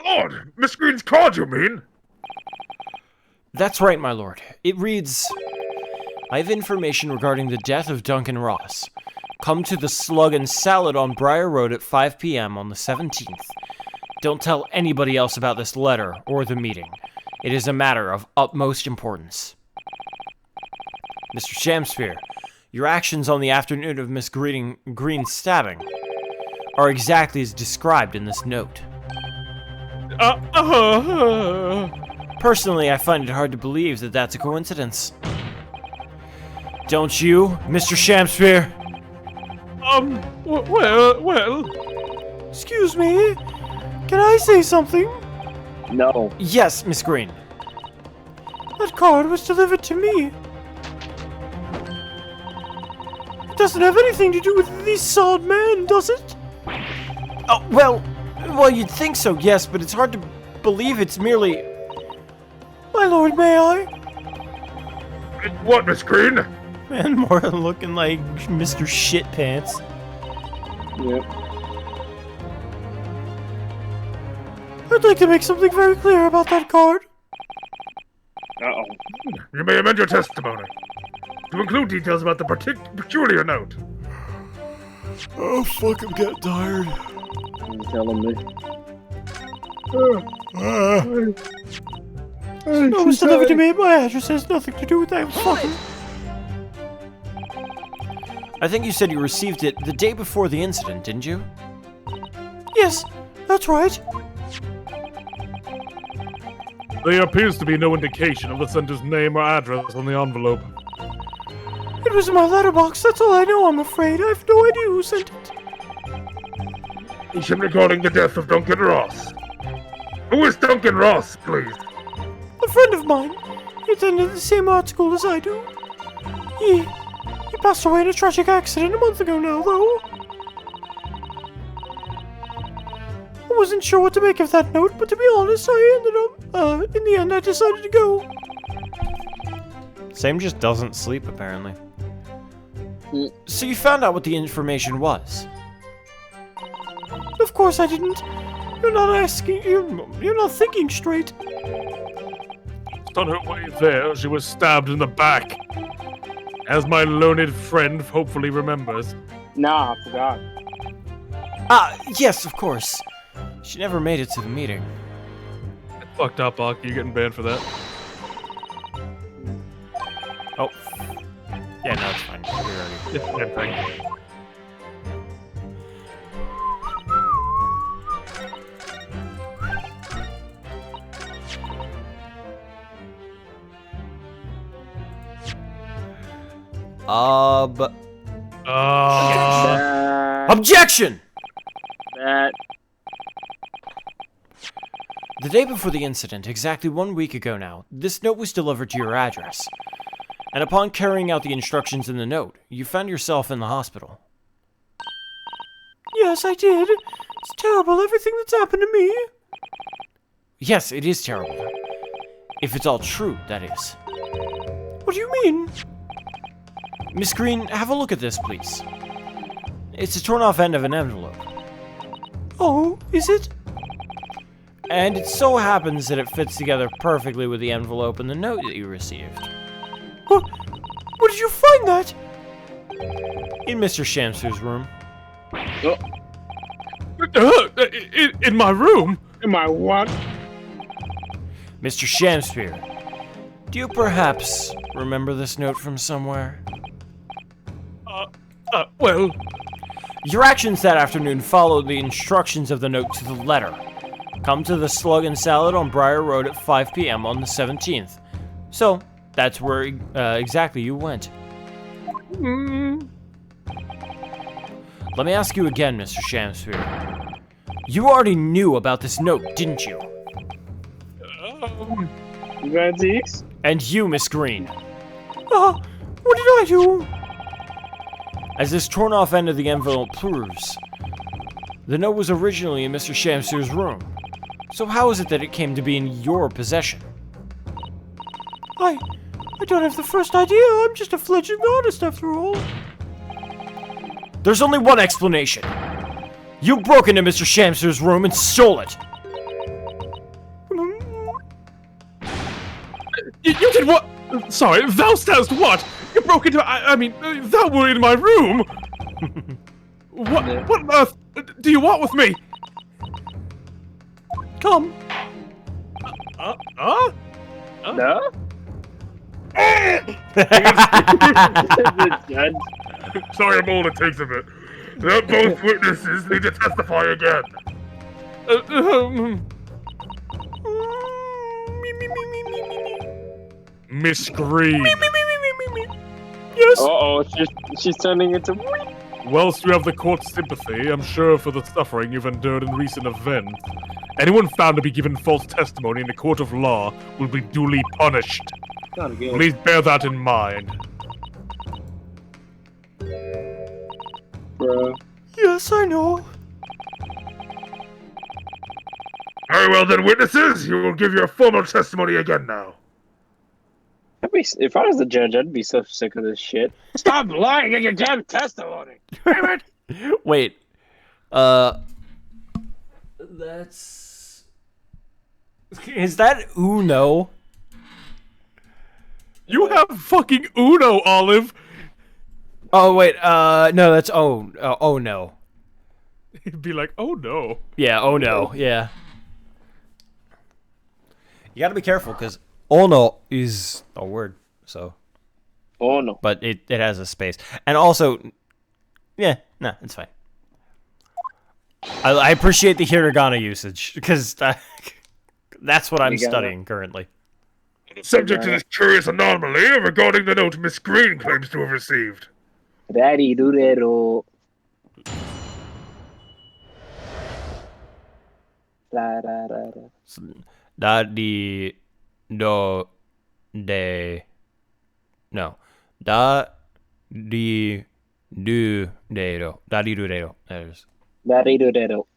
Lord, Miss Green's card, you mean?
That's right, my lord. It reads, I have information regarding the death of Duncan Ross. Come to the Slug and Salad on Briar Road at 5 p.m. on the 17th. Don't tell anybody else about this letter or the meeting. It is a matter of utmost importance. Mr. Shamsphere, your actions on the afternoon of Miss Green's stabbing are exactly as described in this note. Personally, I find it hard to believe that that's a coincidence. Don't you, Mr. Shamsphere?
Well.
Excuse me? Can I say something?
No.
Yes, Miss Green. That card was delivered to me. It doesn't have anything to do with the sod man, does it? Oh, well, you'd think so, yes, but it's hard to believe it's merely... My lord, may I?
What, Miss Green?
Man, more looking like Mr. Shitpants.
Yep.
I'd like to make something very clear about that card.
Uh-oh.
You may amend your testimony to include details about the peculiar note.
Oh, fuck, I'm getting tired.
You're telling me.
No, it's delivered to me at my address. Has nothing to do with that fucking... I think you said you received it the day before the incident, didn't you? Yes, that's right.
There appears to be no indication of the sender's name or address on the envelope.
It was in my letterbox, that's all I know, I'm afraid. I have no idea who sent it.
Information regarding the death of Duncan Ross. Who is Duncan Ross, please?
A friend of mine. He attended the same art school as I do. He passed away in a tragic accident a month ago now, though. I wasn't sure what to make of that note, but to be honest, I ended up, in the end, I decided to go. Sam just doesn't sleep, apparently. So you found out what the information was? Of course I didn't. You're not asking, you're not thinking straight.
On her way there, she was stabbed in the back. As my learned friend hopefully remembers.
Nah, I forgot.
Yes, of course. She never made it to the meeting.
Fucked up, Buck. You're getting banned for that.
Oh. Yeah, no, it's fine. You're already...
It's a bad thing.
Objection!
That.
The day before the incident, exactly 1 week ago now, this note was delivered to your address. And upon carrying out the instructions in the note, you found yourself in the hospital. Yes, I did. It's terrible, everything that's happened to me. Yes, it is terrible. If it's all true, that is. What do you mean? Miss Green, have a look at this, please. It's a torn-off end of an envelope. Oh, is it? And it so happens that it fits together perfectly with the envelope and the note that you received. What? Where did you find that? In Mr. Shamster's room.
In my room?
In my what?
Mr. Shamspeare, do you perhaps remember this note from somewhere?
Well...
Your actions that afternoon followed the instructions of the note to the letter. Come to the Slug and Salad on Briar Road at 5 p.m. on the 17th. So, that's where exactly you went. Let me ask you again, Mr. Shamspeare. You already knew about this note, didn't you?
Vanzies?
And you, Miss Green. What did I do? As this torn-off end of the envelope proves, the note was originally in Mr. Shamster's room. So how is it that it came to be in your possession? I don't have the first idea. I'm just a fledgling artist after all. There's only one explanation. You broke into Mr. Shamster's room and stole it.
You did what? Sorry, thou standst what? You broke into... I mean, thou were in my room! What on earth do you want with me?
Come.
No? The judge.
Sorry, I'm all it takes of it. Both witnesses need to testify again.
Miss Green.
Yes?
Uh-oh, she's turning into...
Whilst you have the court's sympathy, I'm sure for the suffering you've endured in recent events, anyone found to be given false testimony in a court of law will be duly punished.
Not good.
Please bear that in mind.
Bro.
Yes, I know.
Very well then, witnesses, you will give your formal testimony again now.
If I was the judge, I'd be so sick of this shit. Stop lying in your damn testimony! Damn it!
Wait. That's... Is that Uno?
You have fucking Uno, Olive!
Oh, wait, no, that's oh no.
He'd be like, oh no.
Yeah, oh no, yeah. You gotta be careful, because ono is a word, so.
Oh no.
But it has a space. And also, yeah, no, it's fine. I appreciate the hiragana usage, because that's what I'm studying currently.
Subject to this curious anomaly regarding the note Miss Green claims to have received.
Daddy do that all. Da da da da.
Daddy do de no. Da di do de do. Daddy do de do. There it is.
Daddy do that all.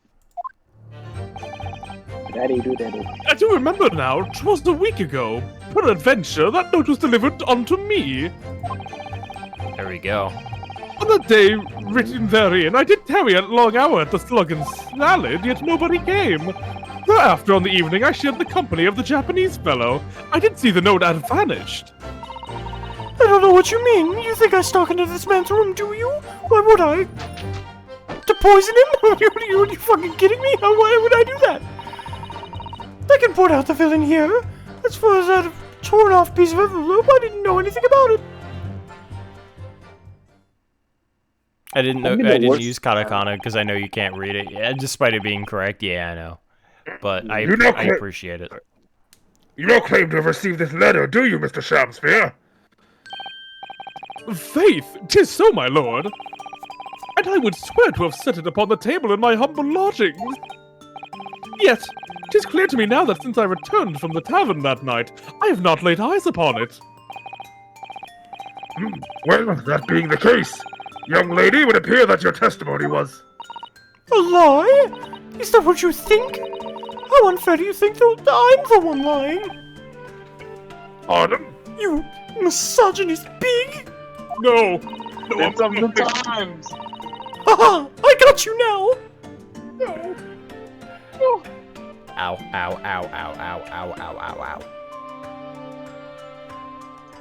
Daddy do that all.
I do remember now, 'twas a week ago. Peradventure, that note was delivered unto me.
There we go.
On the day written therein, I did tarry a long hour at the Slug and Salad, yet nobody came. Thereafter, on the evening, I shared the company of the Japanese fellow. I did see the note had vanished.
I don't know what you mean. You think I snuck into this man's room, do you? Why would I? To poison him? Are you fucking kidding me? Why would I do that? I can point out the villain here. As far as that torn-off piece of envelope, I didn't know anything about it. I didn't use katakana because I know you can't read it. Yeah, despite it being correct. Yeah, I know. But I appreciate it.
You don't claim to have received this letter, do you, Mr. Shamspeare?
Faith, 'tis so, my lord. And I would swear to have set it upon the table in my humble lodgings. Yet, 'tis clear to me now that since I returned from the tavern that night, I have not laid eyes upon it.
Well, that being the case, young lady, it would appear that your testimony was...
A lie? Is that what you think? How unfair do you think that I'm the one lying?
Pardon?
You Misogynist pig!
No!
It's of the times!
Haha! I got you now!
No!
Ow, ow, ow, ow, ow, ow, ow, ow, ow.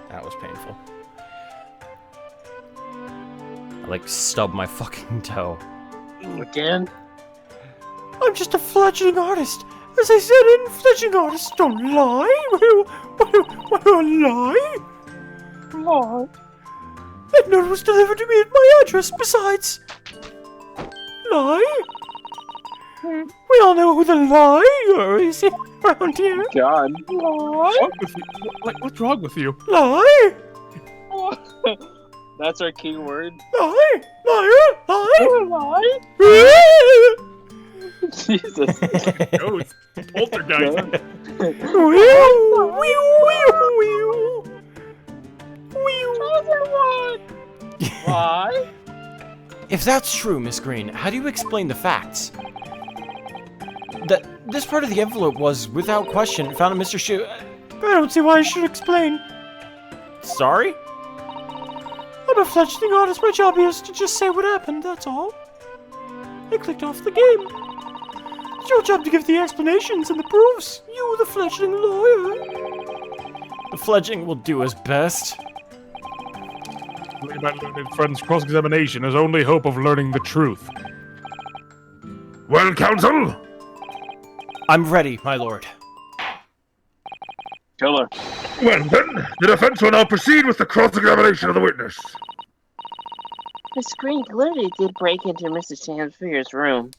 That was painful. I, like, stubbed my fucking toe.
Again?
I'm just a fledgling artist. As I said, fledgling artists don't lie. Why do I lie?
Lie?
That note was delivered to me at my address. Besides, lie? We all know who the liar is around here.
God.
Lie?
What's wrong with you?
Lie?
That's our key word.
Lie? Liar? Lie?
Lie? Jesus.
Ghost. Poltergeist.
Why?
If that's true, Miss Green, how do you explain the facts? That this part of the envelope was, without question, found in Mr. Shu. I don't see why I should explain. Sorry? I'm a fledgling artist. My job here is to just say what happened, that's all. I clicked off the game. It's your job to give the explanations and the proofs. You, the fledgling lawyer. The fledgling will do his best.
My learned friend's cross-examination is only hope of learning the truth. Well, counsel?
I'm ready, my lord.
Killer.
Well then, the defense will now proceed with the cross-examination of the witness.
Miss Green clearly did break into Mrs. Shamsfield's room.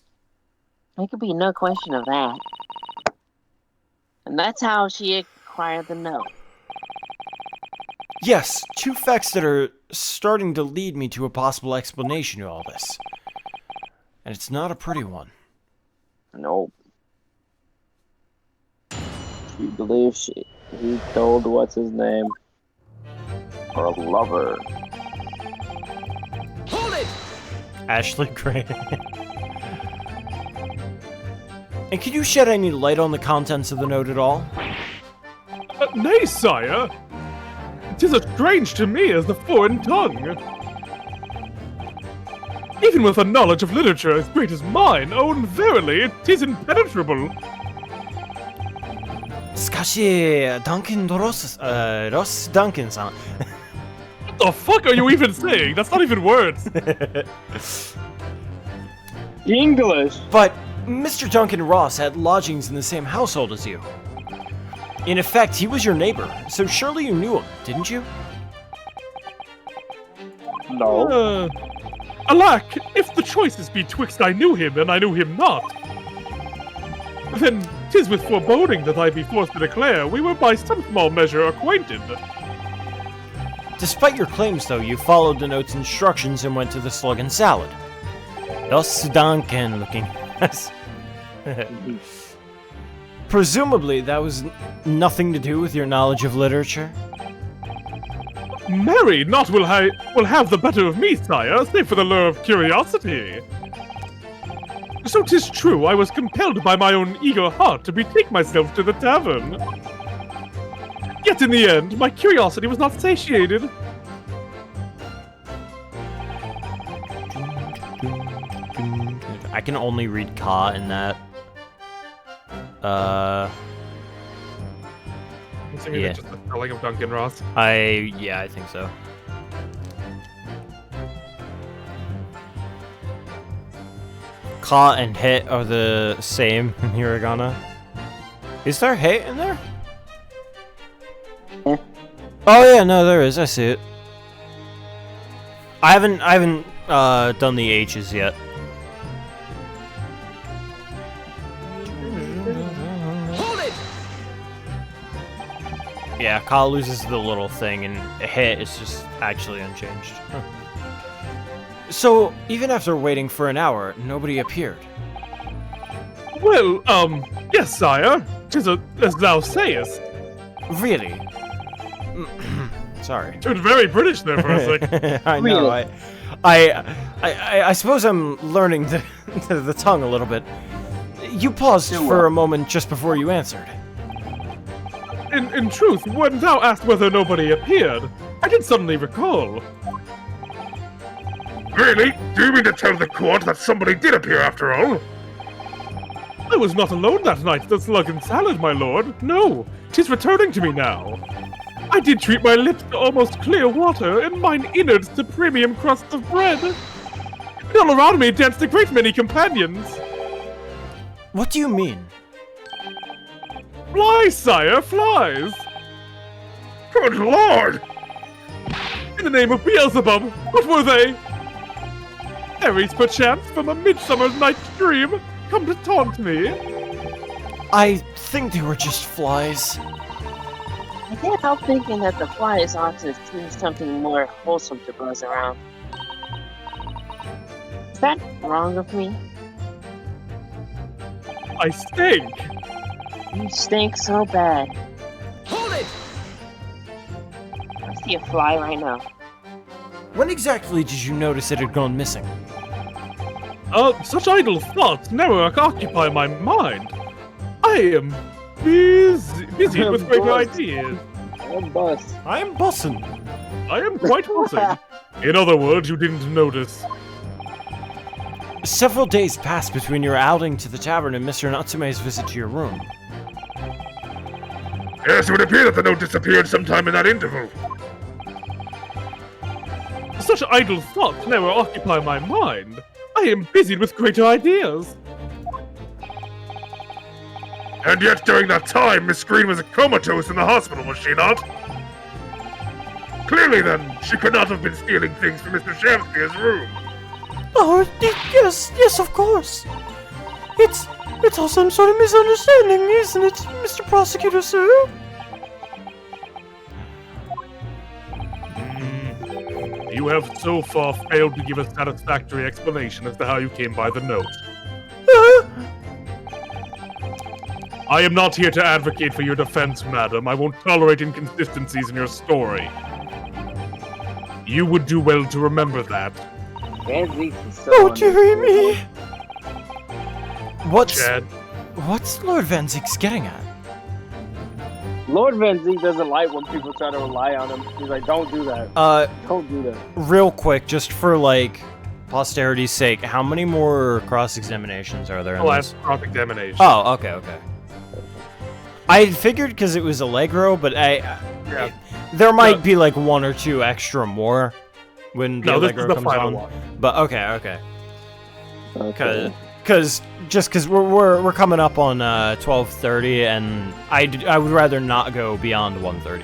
There could be no question of that. And that's how she acquired the note.
Yes, two facts that are starting to lead me to a possible explanation to all this. And it's not a pretty one.
Nope. She believes he told what's his name? Her lover.
Hold it!
Ashley Gray. And can you shed any light on the contents of the note at all?
Nay, sire. 'Tis as strange to me as the foreign tongue. Even with a knowledge of literature as great as mine, own verily, 'tis impenetrable.
Skashi Duncan Ross Duncan-san.
What the fuck are you even saying? That's not even words.
English.
But Mr. Duncan Ross had lodgings in the same household as you. In effect, he was your neighbor, so surely you knew him, didn't you?
No.
Alack, if the choice is betwixt I knew him and I knew him not, then 'tis with foreboding that I be forced to declare we were by some small measure acquainted.
Despite your claims, though, you followed the note's instructions and went to the slug and salad. Ross Duncan looking. Presumably, that was nothing to do with your knowledge of literature?
Marry, naught will have the better of me, sire, save for the lure of curiosity. So 'tis true, I was compelled by my own eager heart to betake myself to the tavern. Yet in the end, my curiosity was not satiated.
I can only read Ka in that. Yeah.
Just the spelling of Duncan Ross.
Yeah, I think so. Ka and hit are the same in hiragana. Is there hit in there?
Yeah.
Oh yeah, no, there is. I see it. I haven't done the H's yet.
Hold it!
Yeah, Ka loses the little thing, and hit is just actually unchanged. Huh. So, even after waiting for an hour, nobody appeared.
Well, yes, sire. 'Tis as thou sayest.
Really? Sorry.
Turned very British there for a sec.
I know.
Really?
I suppose I'm learning the tongue a little bit. You paused for a moment just before you answered.
In truth, when thou asked whether nobody appeared, I did suddenly recall.
Really? Do you mean to tell the court that somebody did appear after all?
I was not alone that night, the slug and salad, my lord. No, 'tis returning to me now. I did treat my lips to almost clear water, and mine innards to premium crusts of bread. And all around me danced a great many companions.
What do you mean?
Flies, sire, flies!
Good lord!
In the name of Beelzebub, what were they? Fairies, perchance, from a midsummer's night's dream, come to taunt me.
I think they were just flies.
I can't help thinking that the flies ought to see something more wholesome to buzz around. Is that wrong of me?
I stink.
You stink so bad.
Hold it!
I see a fly right now.
When exactly did you notice it had gone missing?
Such idle thoughts never occupy my mind. I am busy with great ideas.
I'm bust.
I am bussin'.
I am quite buzzing. In other words, you didn't notice.
Several days passed between your outing to the tavern and Mr. Natsume's visit to your room.
Yes, it would appear that the note disappeared sometime in that interval.
Such idle thoughts never occupy my mind. I am busied with greater ideas.
And yet, during that time, Miss Green was comatose in the hospital, was she not? Clearly, then, she could not have been stealing things from Mr. Shamspeare's room.
Oh, yes, of course. It's all some sort of misunderstanding, isn't it, Mr. Prosecutor, sir?
You have so far failed to give a satisfactory explanation as to how you came by the note. I am not here to advocate for your defense, madam. I won't tolerate inconsistencies in your story. You would do well to remember that.
Oh, dearie me! What's
Chad.
Lord Van Ziek's getting at?
Lord Van Zee doesn't like when people try to rely on him. He's like, don't do that. Don't do that.
Real quick, just for, like, posterity's sake, how many more cross-examinations are there in
Oh,
this?
that's cross-examination.
Oh, okay. I figured because it was Allegro, but there might be, like, one or two extra more when the Allegro
this is the
comes
final
on.
one.
But, okay. Because we're coming up on 12:30, and I would rather not go beyond 1:30.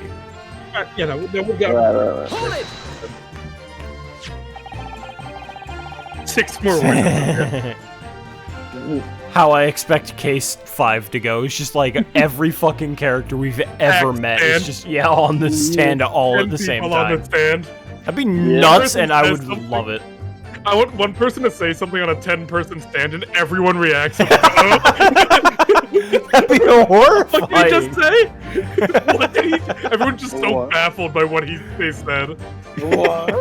We've got
Hold it!
6 more weeks.
How I expect Case 5 to go. It's just like every fucking character we've ever met is just on the stand all at the same
On
time.
the stand.
That'd be nuts,
Person
and I
says
would
something.
love it.
I want one person to say something on a 10-person stand and everyone reacts. What
That'd be horrifying.
did he just say? What did he? Everyone's just so baffled by what they said.
What?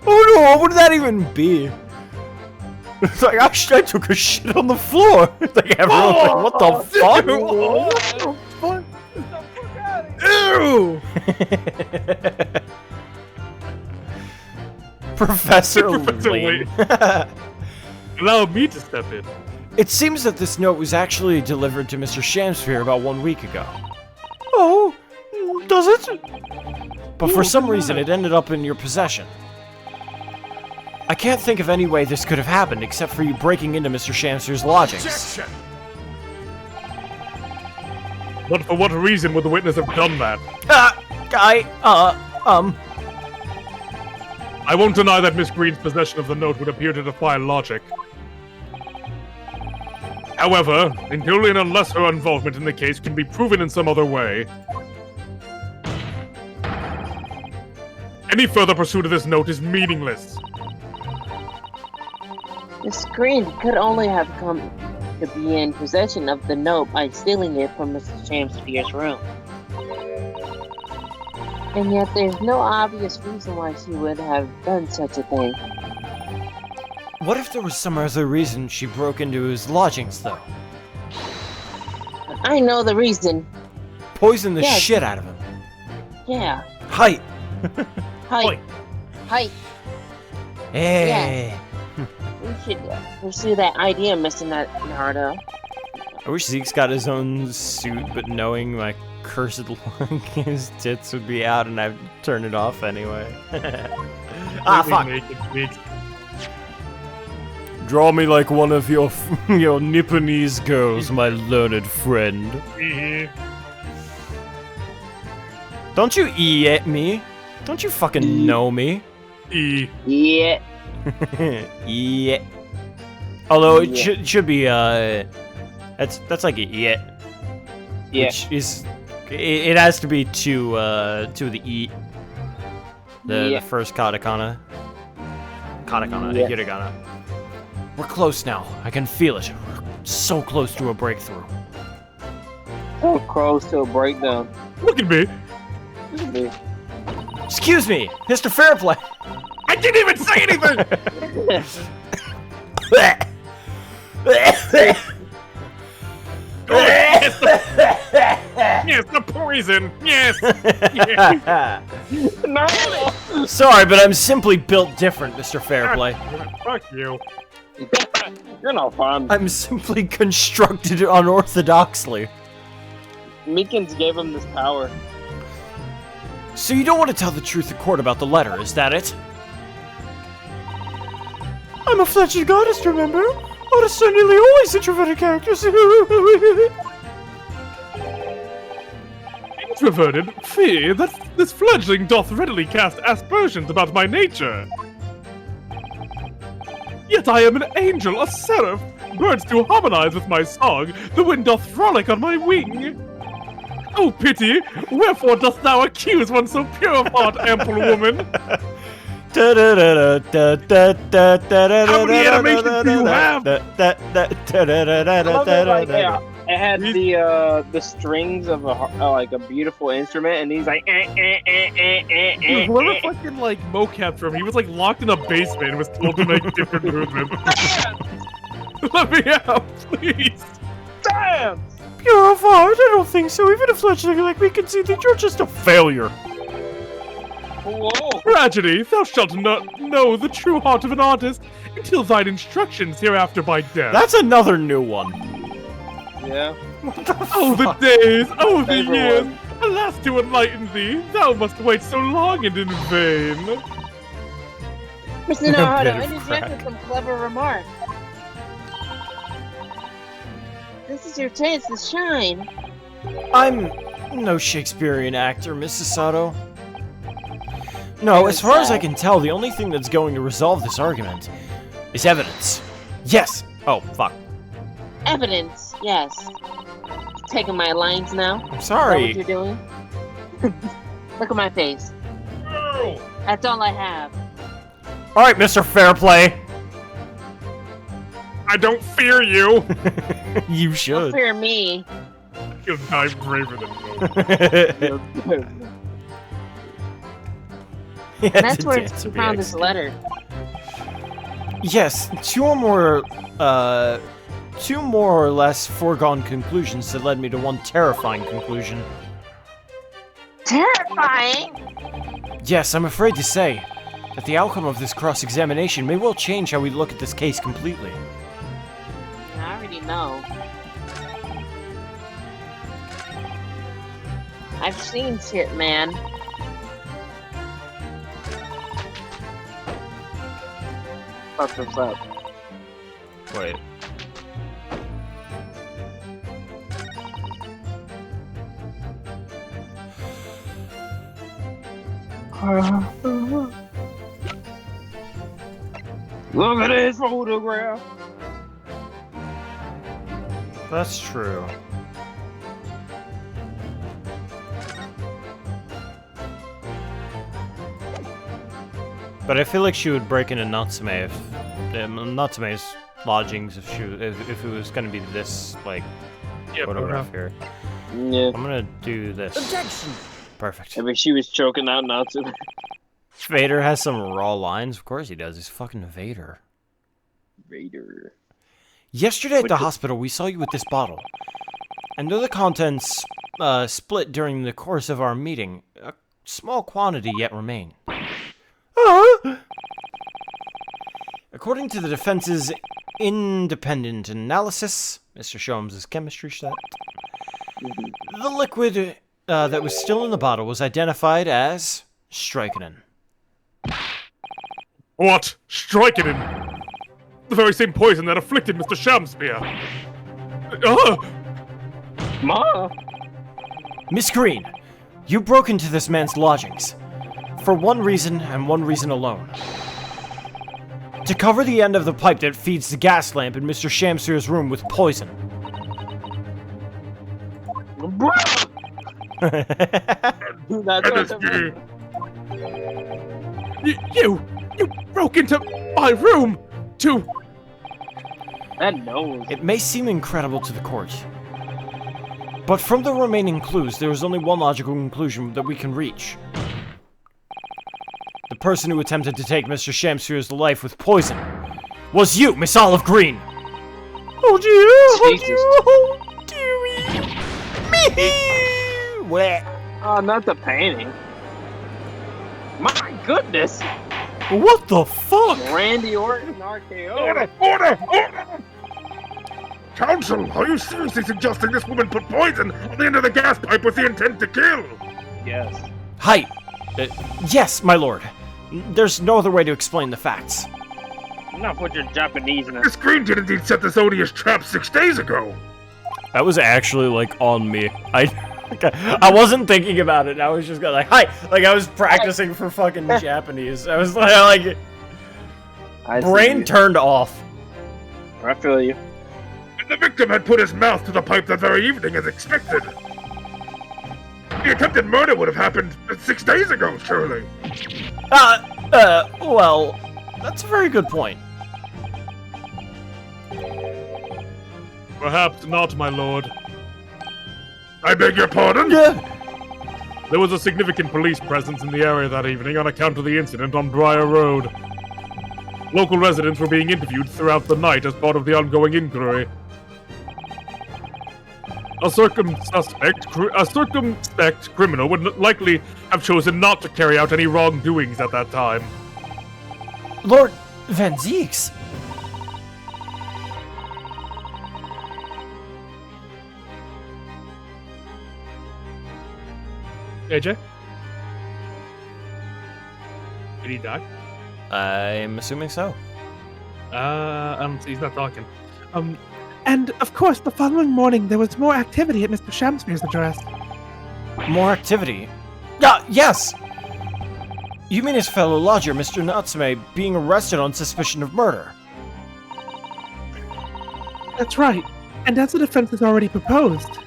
Oh no, what would that even be? It's like, I took a shit on the floor. It's like, everyone's like, what the fuck?
Ew!
Professor
Professor
Lane.
Allow me to step in.
It seems that this note was actually delivered to Mr. Shamsphere about 1 week ago. Oh, does it? But for some reason, it ended up in your possession. I can't think of any way this could have happened except for you breaking into Mr. Shamsphere's lodgings.
Objection!
But for what reason would the witness have done that? I won't deny that Miss Green's possession of the note would appear to defy logic. However, until and unless her involvement in the case can be proven in some other way, any further pursuit of this note is meaningless.
Miss Green could only have come to be in possession of the note by stealing it from Mr. Shamsphere's room. And yet there's no obvious reason why she would have done such a thing.
What if there was some other reason she broke into his lodgings, though?
I know the reason.
Poison the
Yeah.
shit out of him.
Yeah.
Height.
Height. Height.
Hey.
We should pursue that idea, Mr. Naruto.
I wish Zeke's got his own suit, but knowing my cursed luck, his tits would be out and I'd turn it off anyway. Fuck.
Naked Zeke.
Draw me like one of your your Nipponese girls, my learned friend. Don't you at me? Don't you fucking know me?
Yeah.
Yeah. Although it should be that's like a yeah.
Yeah.
Which is it has to be to the e. The first katakana.
Yeah.
Hiragana. We're close now. I can feel it. We're so close to a breakthrough.
So close to a breakdown.
Look at me.
Look at me.
Excuse me, Mr. Fairplay.
I didn't even say anything. Yes, the poison. Yes.
Sorry, but I'm simply built different, Mr. Fairplay.
Fuck you.
You're not fun.
I'm simply constructed unorthodoxly.
Meekins gave him this power.
So you don't want to tell the truth to court about the letter, is that it? I'm a fledged goddess, remember? Goddess are nearly always introverted characters.
Introverted? Fee, this fledgling doth readily cast aspersions about my nature. Yet I am an angel, a seraph. Birds do harmonize with my song. The wind doth frolic on my wing. Oh, pity! Wherefore dost thou accuse one so pure of heart, ample woman? How many animations do you have?
It had the strings of like a beautiful instrument, and he's like.
Whoever fucking like mocap from, he was like locked in a basement and was told to make different movements. Let me out, please.
Damn!
Pure of heart? I don't think so. Even a fledgling like me can see that you're just a failure.
Whoa!
Tragedy, thou shalt not know the true heart of an artist until thine instructions hereafter by death.
That's another new one.
Yeah.
Oh, the days! Oh, the
Favorite
years!
one.
Alas, to enlighten thee, thou must wait so long and in vain.
Mr. Naruto,
Bit of
interject with
crack.
some clever remark. This is your chance to shine.
I'm no Shakespearean actor, Mrs. Sato. No, as far as I can tell, the only thing that's going to resolve this argument is evidence. Yes! Oh, fuck.
Evidence, yes. Taking my lines now.
I'm
Is that
sorry.
what you're doing? Look at my face. That's all I have.
Alright, Mr. Fairplay.
I don't fear you.
You
Don't
should.
fear me.
You'll die braver than me.
That's where you found this letter.
Yes, two more or less foregone conclusions that led me to one terrifying conclusion.
Terrifying!
Yes, I'm afraid to say that the outcome of this cross-examination may well change how we look at this case completely.
I already know. I've seen shit, man.
What's up?
Wait.
Look at this photograph.
That's true. But I feel like she would break into Natsume if Natsume's lodgings if it was gonna be this like photograph here.
Yeah.
I'm gonna do this.
Objection!
Perfect.
I mean, she was choking out Natsu.
Vader has some raw lines. Of course he does. He's fucking Vader.
Vader.
Yesterday at the hospital, we saw you with this bottle. I know the contents split during the course of our meeting. A small quantity yet remain. According to the defense's independent analysis, Mr. Sholmes' chemistry set, the liquid that was still in the bottle was identified as strychnine.
What? Strychnine? The very same poison that afflicted Mr. Shamspear.
Ma!
Miss Green, you broke into this man's lodgings. For one reason and one reason alone. To cover the end of the pipe that feeds the gas lamp in Mr. Shamspear's room with poison.
That's
You broke into my room to...
That nose.
It may seem incredible to the court, but from the remaining clues, there is only one logical conclusion that we can reach. The person who attempted to take Mr. Shamspear's life with poison was you, Miss Olive Green! Oh dear! Me!
Oh, not the painting. My goodness!
What the fuck?
Randy Orton RKO.
Order! Counsel, are you seriously suggesting this woman put poison on the end of the gas pipe with the intent to kill?
Yes.
Hi. Yes, my lord. There's no other way to explain the facts.
Not put your Japanese in it.
Miss Green did indeed set this odious trap 6 days ago.
That was actually, like, on me. I wasn't thinking about it. I was just going like, hi! Like, I was practicing for fucking Japanese. I was like brain turned off.
I feel you.
And the victim had put his mouth to the pipe that very evening as expected. The attempted murder would have happened 6 days ago, surely.
Well, that's a very good point.
Perhaps not, my lord. I beg your pardon? There was a significant police presence in the area that evening on account of the incident on Briar Road. Local residents were being interviewed throughout the night as part of the ongoing inquiry. A circumspect criminal would likely have chosen not to carry out any wrongdoings at that time.
Lord Van Zieks?
AJ? Did he die?
I'm assuming so.
He's not talking. And of course, the following morning there was more activity at Mr. Shamspear's address.
More activity? Yes! You mean his fellow lodger, Mr. Natsume, being arrested on suspicion of murder?
That's right. And as the defense has already proposed,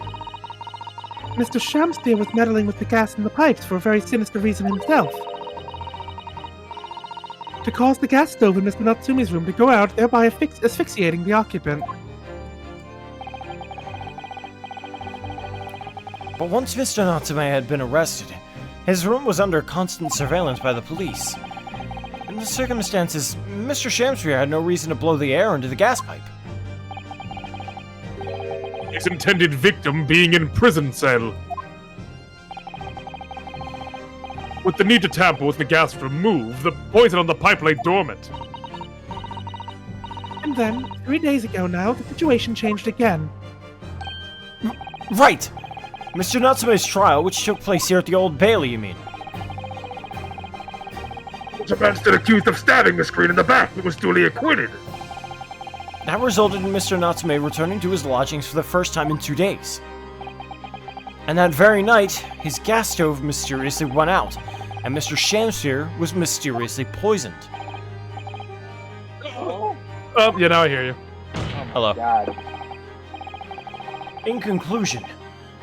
Mr. Shamspear was meddling with the gas in the pipes for a very sinister reason himself. To cause the gas stove in Mr. Natsume's room to go out, thereby asphyxiating the occupant.
But once Mr. Natsume had been arrested, his room was under constant surveillance by the police. In the circumstances, Mr. Shamspear had no reason to blow the air into the gas pipe.
His intended victim being in prison cell. With the need to tamper with the gas removed, the poison on the pipe lay dormant.
And then, 3 days ago now, the situation changed again.
Right! Mr. Natsume's trial, which took place here at the Old Bailey, you mean?
The man stood accused of stabbing Miss Green in the back, but was duly acquitted.
That resulted in Mr. Natsume returning to his lodgings for the first time in 2 days. And that very night, his gas stove mysteriously went out, and Mr. Shamspear was mysteriously poisoned.
Oh, yeah, now I hear you.
Hello.
God.
In conclusion,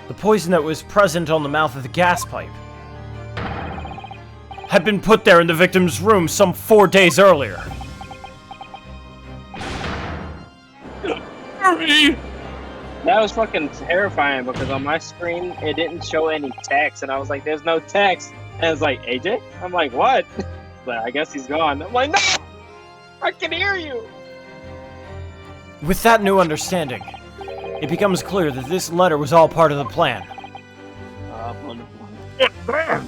the poison that was present on the mouth of the gas pipe had been put there in the victim's room some 4 days earlier.
That was fucking terrifying because on my screen it didn't show any text, and I was like, "There's no text," and it's like, "AJ," I'm like, "What?" But I guess he's gone. I'm like, "No, I can hear you."
With that new understanding, it becomes clear that this letter was all part of the plan.
What then?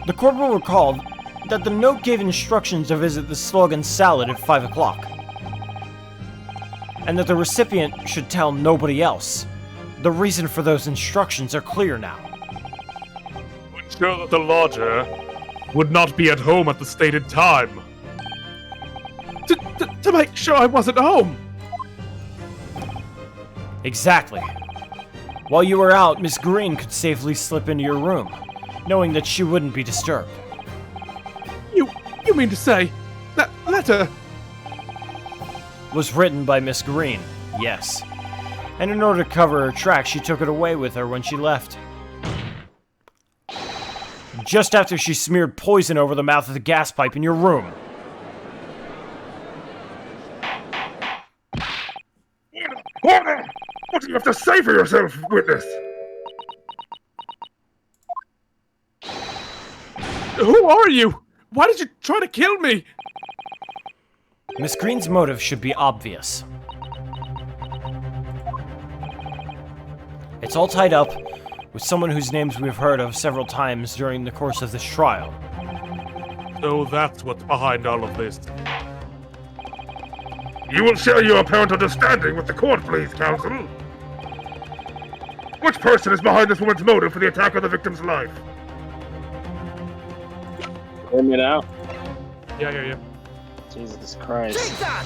The corporal recalled that the note gave instructions to visit the Slogan Salad at 5 o'clock, and that the recipient should tell nobody else. The reason for those instructions are clear now.
To ensure that the lodger would not be at home at the stated time.
To make sure I wasn't home.
Exactly. While you were out, Miss Green could safely slip into your room, knowing that she wouldn't be disturbed.
You mean to say that letter
Was written by Miss Green, yes. And in order to cover her tracks, she took it away with her when she left. Just after she smeared poison over the mouth of the gas pipe in your room.
Order! What do you have to say for yourself, witness?
Who are you? Why did you try to kill me?
Miss Green's motive should be obvious. It's all tied up with someone whose names we've heard of several times during the course of this trial.
So that's what's behind all of this.
You will share your apparent understanding with the court, please, counsel. Which person is behind this woman's motive for the attack on the victim's life?
Hear me now?
Yeah.
Jesus Christ.
Take that!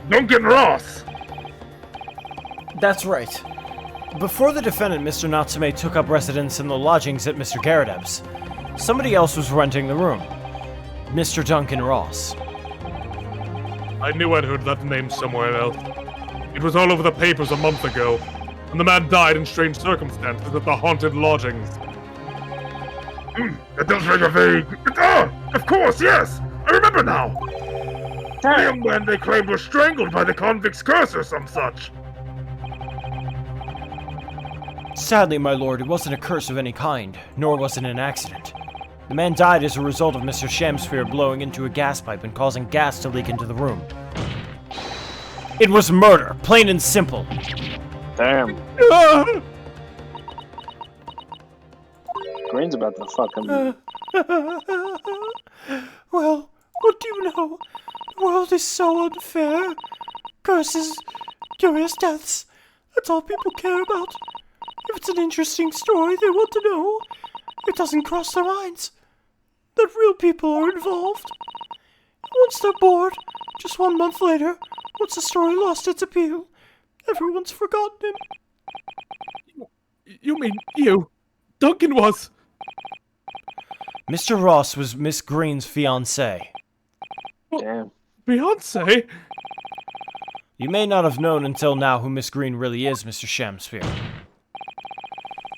Duncan Ross!
That's right. Before the defendant, Mr. Natsume, took up residence in the lodgings at Mr. Garadeb's, somebody else was renting the room. Mr. Duncan Ross.
I knew I'd heard that name somewhere else. It was all over the papers a month ago, and the man died in strange circumstances at the haunted lodgings.
That does ring a vague... of course, yes! I remember now! The young man they claimed was strangled by the convict's curse or some such.
Sadly, my lord, it wasn't a curse of any kind, nor was it an accident. The man died as a result of Mr. Shamsphere blowing into a gas pipe and causing gas to leak into the room. It was murder, plain and simple.
Damn. Green's about to fucking...
Well, what do you know? The world is so unfair. Curses, curious deaths, that's all people care about. If it's an interesting story they want to know, it doesn't cross their minds that real people are involved. Once they're bored, just 1 month later, once the story lost its appeal, everyone's forgotten him.
You mean you? Duncan was...
Mr. Ross was Miss Green's fiancé.
Damn.
Beyonce?
You may not have known until now who Miss Green really is, Mr. Shamsphere.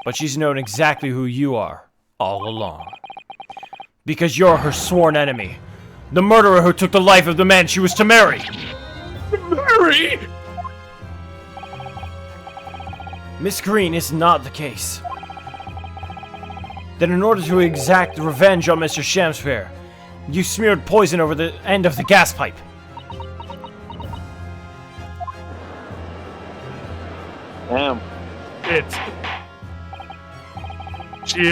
But she's known exactly who you are, all along. Because you're her sworn enemy. The murderer who took the life of the man she was to marry.
Marry?
Miss Green is not the case. Then in order to exact revenge on Mr. Shamsphere, you smeared poison over the end of the gas pipe.
Damn.
She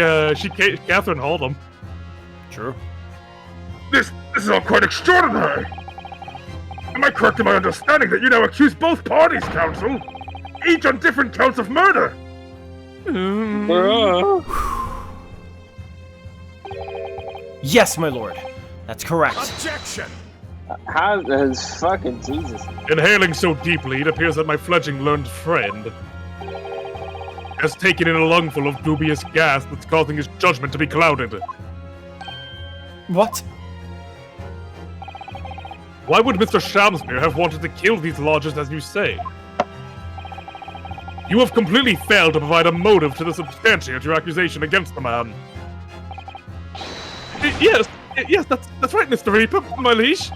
Catherine Hold'em.
True.
This is all quite extraordinary! Am I correct in my understanding that you now accuse both parties, counsel? Each on different counts of murder?
Yes, my lord. That's correct.
Objection!
How is fucking Jesus?
Inhaling so deeply, it appears that my fledgling learned friend has taken in a lungful of dubious gas that's causing his judgment to be clouded.
What?
Why would Mr. Shamsphere have wanted to kill these lodgers as you say? You have completely failed to provide a motive to substantiate your accusation against the man. Yes, that's right, Mr. Reaper, my liege.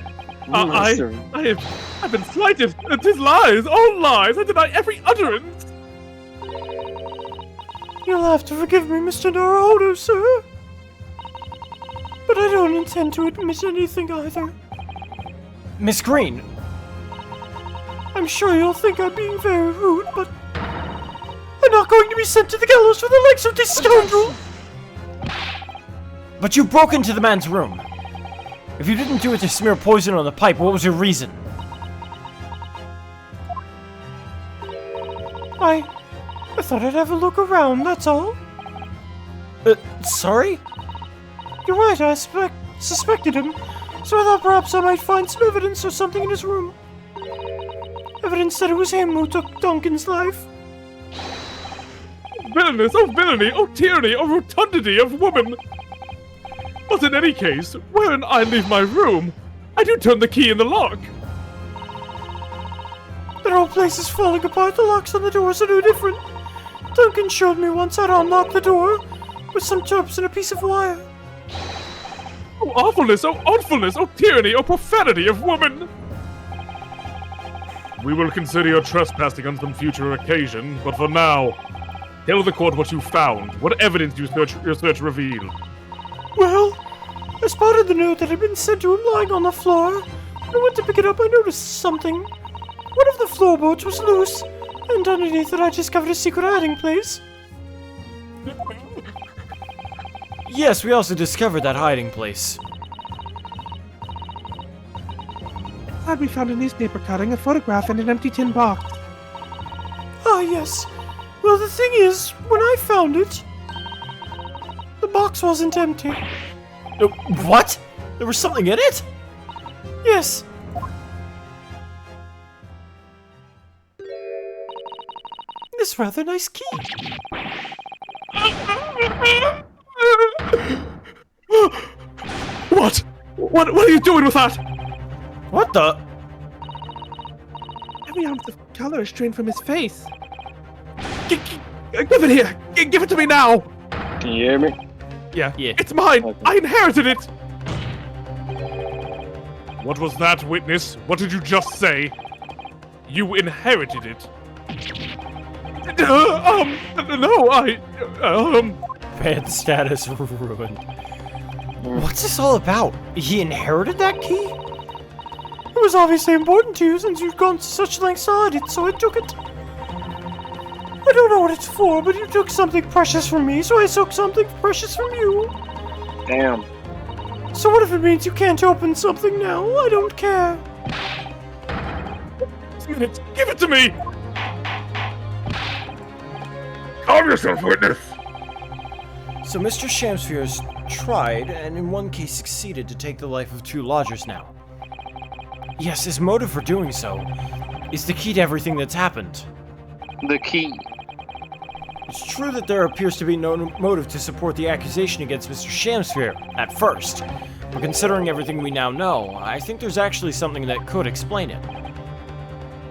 I've been slighted. 'Tis lies, all lies. I deny every utterance.
You'll have to forgive me, Mr. Naruto, sir. But I don't intend to admit anything either. Miss Green, I'm sure you'll think I'm being very rude, but I I'm not going to be sent to the gallows for the likes of this scoundrel! But you broke into the man's room. If you didn't do it to smear poison on the pipe, what was your reason? I thought I'd have a look around, that's all. Sorry? You're right, I suspected him, so I thought perhaps I might find some evidence or something in his room. Evidence that it was him who took Duncan's life.
Villainous, oh villainy, oh tyranny, oh rotundity of woman! But in any case, when I leave my room, I do turn the key in the lock.
The whole place is falling apart, the locks on the doors are no different. Duncan showed me once how to unlock the door, with some tubes and a piece of wire.
Oh awfulness, oh tyranny, oh profanity of woman! We will consider your trespassing on some future occasion, but for now, tell the court what you found. What evidence your search revealed?
Well, I spotted the note that had been sent to him lying on the floor. When I went to pick it up, I noticed something. One of the floorboards was loose, and underneath it I discovered a secret hiding place. Yes, we also discovered that hiding place.
Glad we found a newspaper cutting, a photograph, and an empty tin box.
Ah, yes. Well, the thing is, when I found it, the box wasn't empty. What? There was something in it? Yes. This rather nice key.
What? What are you doing with that?
What the?
Every ounce of color is drained from his face. Give it here! Give it to me now!
Can you hear me?
Yeah.
It's mine!
Okay.
I inherited it! What was that, witness? What did you just say? You inherited it.
Bad status ruined. What's this all about? He inherited that key? It was obviously important to you since you'd gone to such lengths to hide it, so I took it. I don't know what it's for, but you took something precious from me, so I took something precious from you.
Damn.
So what if it means you can't open something now? I don't care.
Give it to me! Calm yourself, witness!
So Mr. Shamsphere's tried, and in one case succeeded, to take the life of 2 lodgers now. Yes, his motive for doing so is the key to everything that's happened.
The key.
It's true that there appears to be no motive to support the accusation against Mr. Shamsphere, at first. But considering everything we now know, I think there's actually something that could explain it.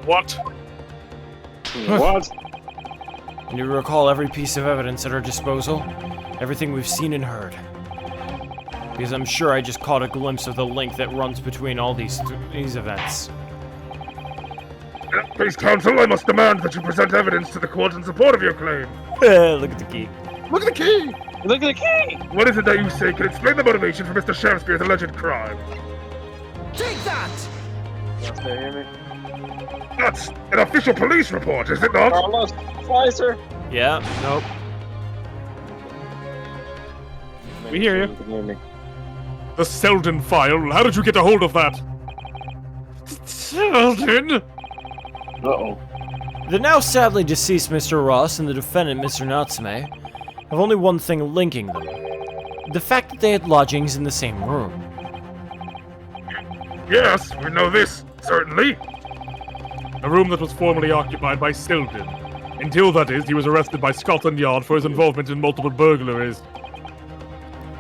What?
What?
And you recall every piece of evidence at our disposal? Everything we've seen and heard. Because I'm sure I just caught a glimpse of the link that runs between all these events.
Please, counsel, I must demand that you present evidence to the court in support of your claim.
Look at the key.
Look at the key!
Look at the key!
What is it that you say can explain the motivation for Mr. Shamspeare's alleged crime?
Take that!
Yes, they hear me?
That's an official police report, is it not?
Carlos, Slicer.
Yeah, nope.
We hear you.
Can hear me.
The Selden file? How did you get a hold of that? Selden?
Uh-oh.
The now sadly deceased Mr. Ross and the defendant, Mr. Natsume, have only one thing linking them. The fact that they had lodgings in the same room.
Yes, we know this, certainly. A room that was formerly occupied by Selden. Until, that is, he was arrested by Scotland Yard for his involvement in multiple burglaries.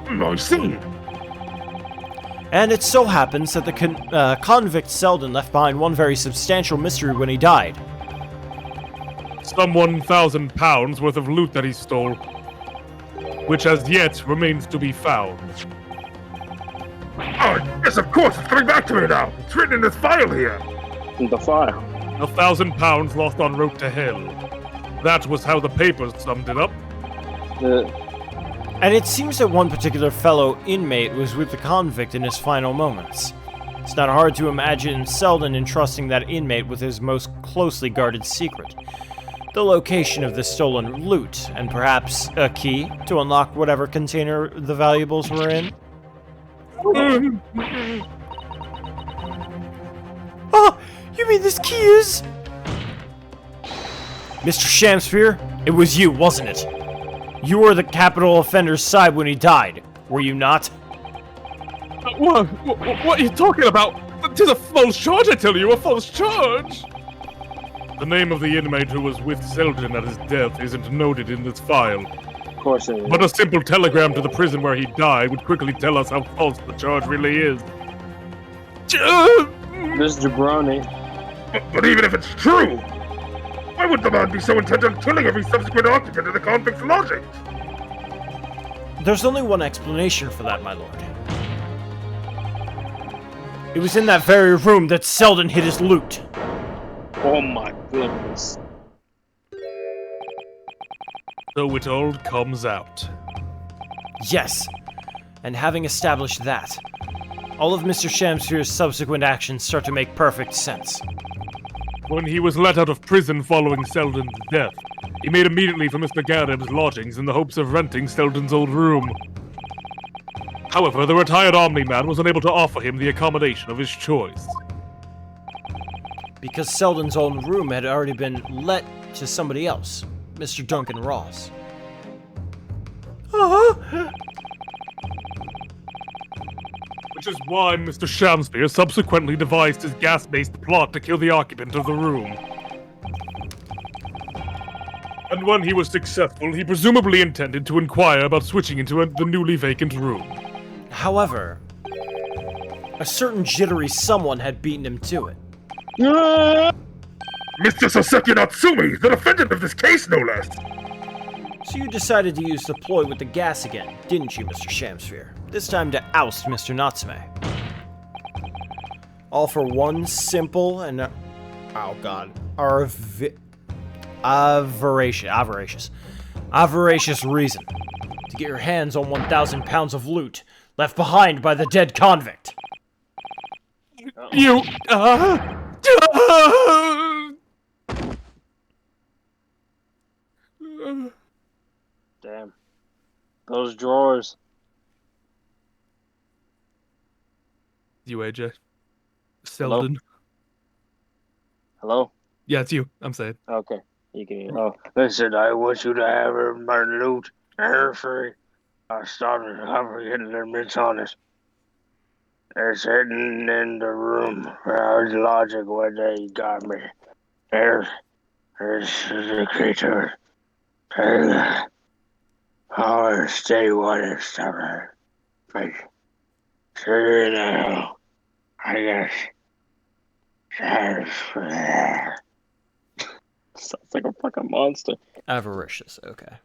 I see.
And it so happens that the convict Selden left behind one very substantial mystery when he died.
Some £1,000 worth of loot that he stole, which as yet remains to be found. Oh, yes, of course, it's coming back to me now. It's written in this file here.
The file.
£1,000 lost en route to hell. That was how the papers summed it up.
And it seems that one particular fellow inmate was with the convict in his final moments. It's not hard to imagine Selden entrusting that inmate with his most closely guarded secret. the location of the stolen loot, and perhaps a key to unlock whatever container the valuables were in? Oh, you mean this key is... Mr. Shamsphere, it was you, wasn't it? You were the capital offender's side when he died, were you not?
What are you talking about? Tis a false charge, I tell you, a false charge! The name of the inmate who was with Selden at his death isn't noted in this file.
Of course it is.
But a simple telegram to the prison where he died would quickly tell us how false the charge really is.
This jabroni.
But even if it's true, why would the man be so intent on killing every subsequent occupant of the convict's lodgings?
There's only one explanation for that, my lord. It was in that very room that Selden hid his loot.
Oh my goodness.
So it all comes out.
Yes, and having established that, all of Mr. Shamsphere's subsequent actions start to make perfect sense.
When he was let out of prison following Selden's death, he made immediately for Mr. Garib's lodgings in the hopes of renting Selden's old room. However, the retired Omni-Man was unable to offer him the accommodation of his choice.
Because Selden's own room had already been let to somebody else, Mr. Duncan Ross.
Which is why Mr. Shamsphere subsequently devised his gas-based plot to kill the occupant of the room. And when he was successful, he presumably intended to inquire about switching into the newly vacant room.
However, a certain jittery someone had beaten him to it.
Mr. Soseki Natsumi, the defendant of this case, no less!
So you decided to use the ploy with the gas again, didn't you, Mr. Shamsphere? This time to oust Mr. Natsume. All for one simple and... oh god. Avaricious reason. To get your hands on 1,000 pounds of loot left behind by the dead convict.
You,
Damn. Those drawers.
You, AJ. Selden.
Hello?
Yeah, it's you. I'm saying.
Okay. You can. Oh, listen, I want you to have my loot free. I started getting their mitts on it. It's hidden in the room where I was lodging when they got me. There's the creature. I'll stay one and summer. But sure now, I guess that's for that. Sounds like a fucking monster.
Avaricious, okay.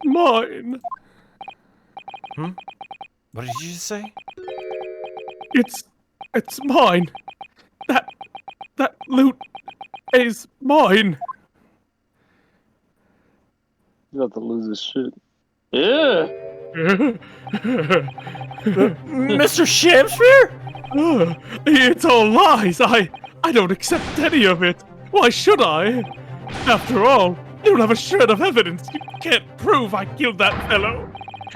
Mine.
What did you just say?
It's mine. That loot is mine.
You have to lose his shit. Yeah.
Mr. Shamsphere?
It's all lies. I don't accept any of it. Why should I? After all, you don't have a shred of evidence. You can't prove I killed that fellow.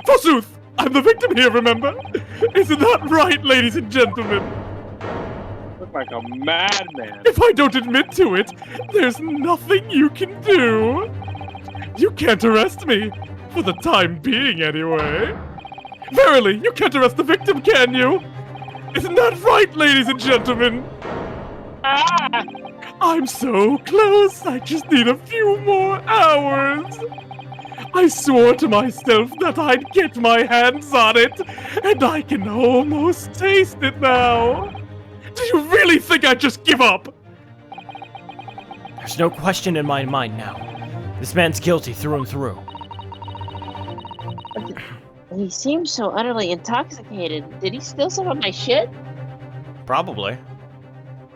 Forsooth, I'm the victim here, remember? Isn't that right, ladies and gentlemen?
Look like a madman.
If I don't admit to it, there's nothing you can do. You can't arrest me. For the time being, anyway. Verily, you can't arrest the victim, can you? Isn't that right, ladies and gentlemen? I'm so close. I just need a few more hours. I swore to myself that I'd get my hands on it, and I can almost taste it now. Do you really think I'd just give up?
There's no question in my mind now. This man's guilty through and through.
He seems so utterly intoxicated. Did he steal some of my shit?
Probably.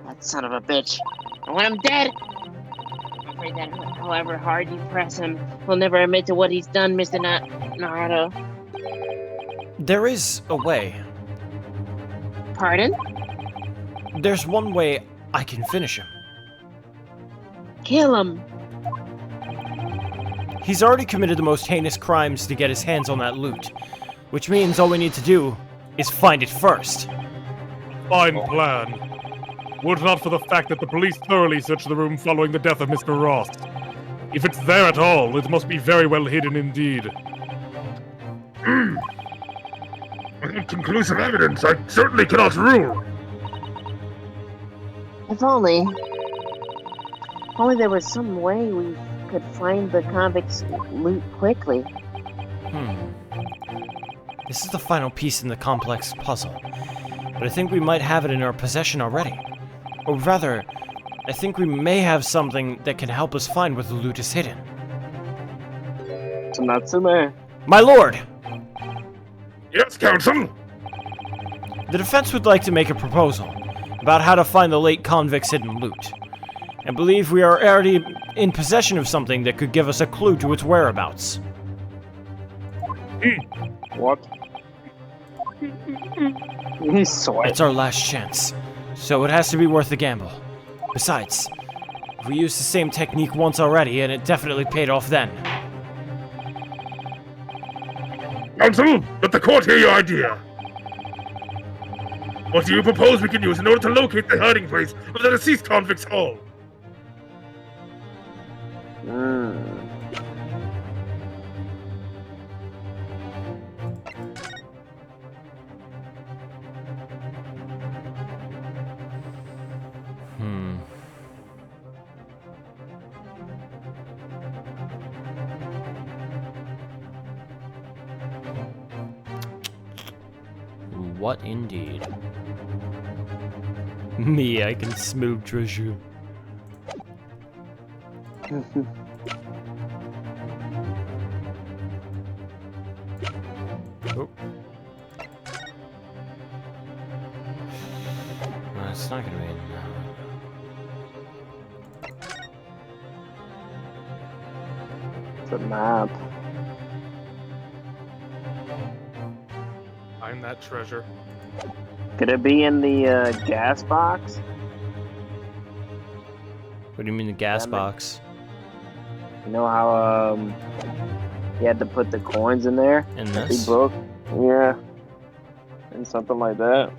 That son of a bitch. And when I'm dead, I'm afraid that however hard you press him, he'll never admit to what he's done, Mr. Naruto.
There is a way.
Pardon?
There's one way I can finish him.
Kill him.
He's already committed the most heinous crimes to get his hands on that loot, which means all we need to do is find it first.
Fine plan. Were it not for the fact that the police thoroughly searched the room following the death of Mr. Ross. If it's there at all, it must be very well hidden indeed. Without conclusive evidence, I certainly cannot rule.
If only there was some way we could find the convict's loot quickly.
This is the final piece in the complex puzzle, but I think we might have it in our possession already. Or rather, I think we may have something that can help us find where the loot is hidden.
Natsume.
My lord!
Yes, Counsel?
The defense would like to make a proposal about how to find the late convict's hidden loot. I believe we are already in possession of something that could give us a clue to its whereabouts.
What? He's sweating.
It's our last chance, so it has to be worth the gamble. Besides, we used the same technique once already, and it definitely paid off then.
Counsel, let the court hear your idea. What do you propose we can use in order to locate the hiding place of the deceased convict's hall?
What indeed? Me, I can smell treasure. Oh. No, it's not gonna be enough.
It's a map.
Find that treasure.
Could it be in the gas box?
What do you mean the gas
Damn it.
box?
You know how you had to put the coins in there?
In
He
this?
broke. Yeah. And something like that.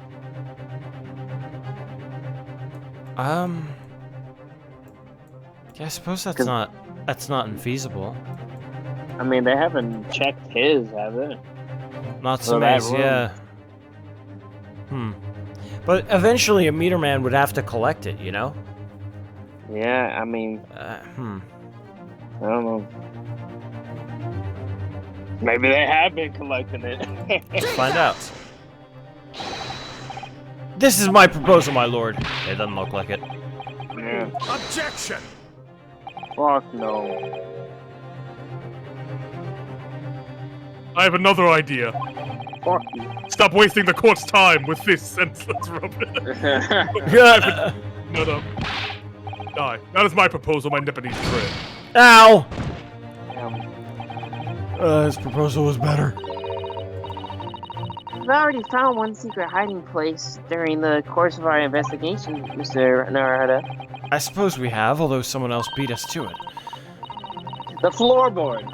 Yeah, I suppose that's
'Cause-
not infeasible.
I mean, they haven't checked his, have they?
Not
Or
so
that
nice,
room.
yeah. But eventually a meter man would have to collect it, you know?
Yeah, I mean, I don't know. Maybe they have been collecting it.
Let's find out. This is my proposal, my lord. It doesn't look like it.
Yeah.
Objection!
Fuck no.
I have another idea.
Fuck you.
Stop wasting the court's time with this senseless rubbish. No, no. Die. That is my proposal, my Nipponese prayer.
Ow!
Damn.
His proposal was better.
We've already found one secret hiding place during the course of our investigation, Mr. Narada.
I suppose we have, although someone else beat us to it.
The floorboard.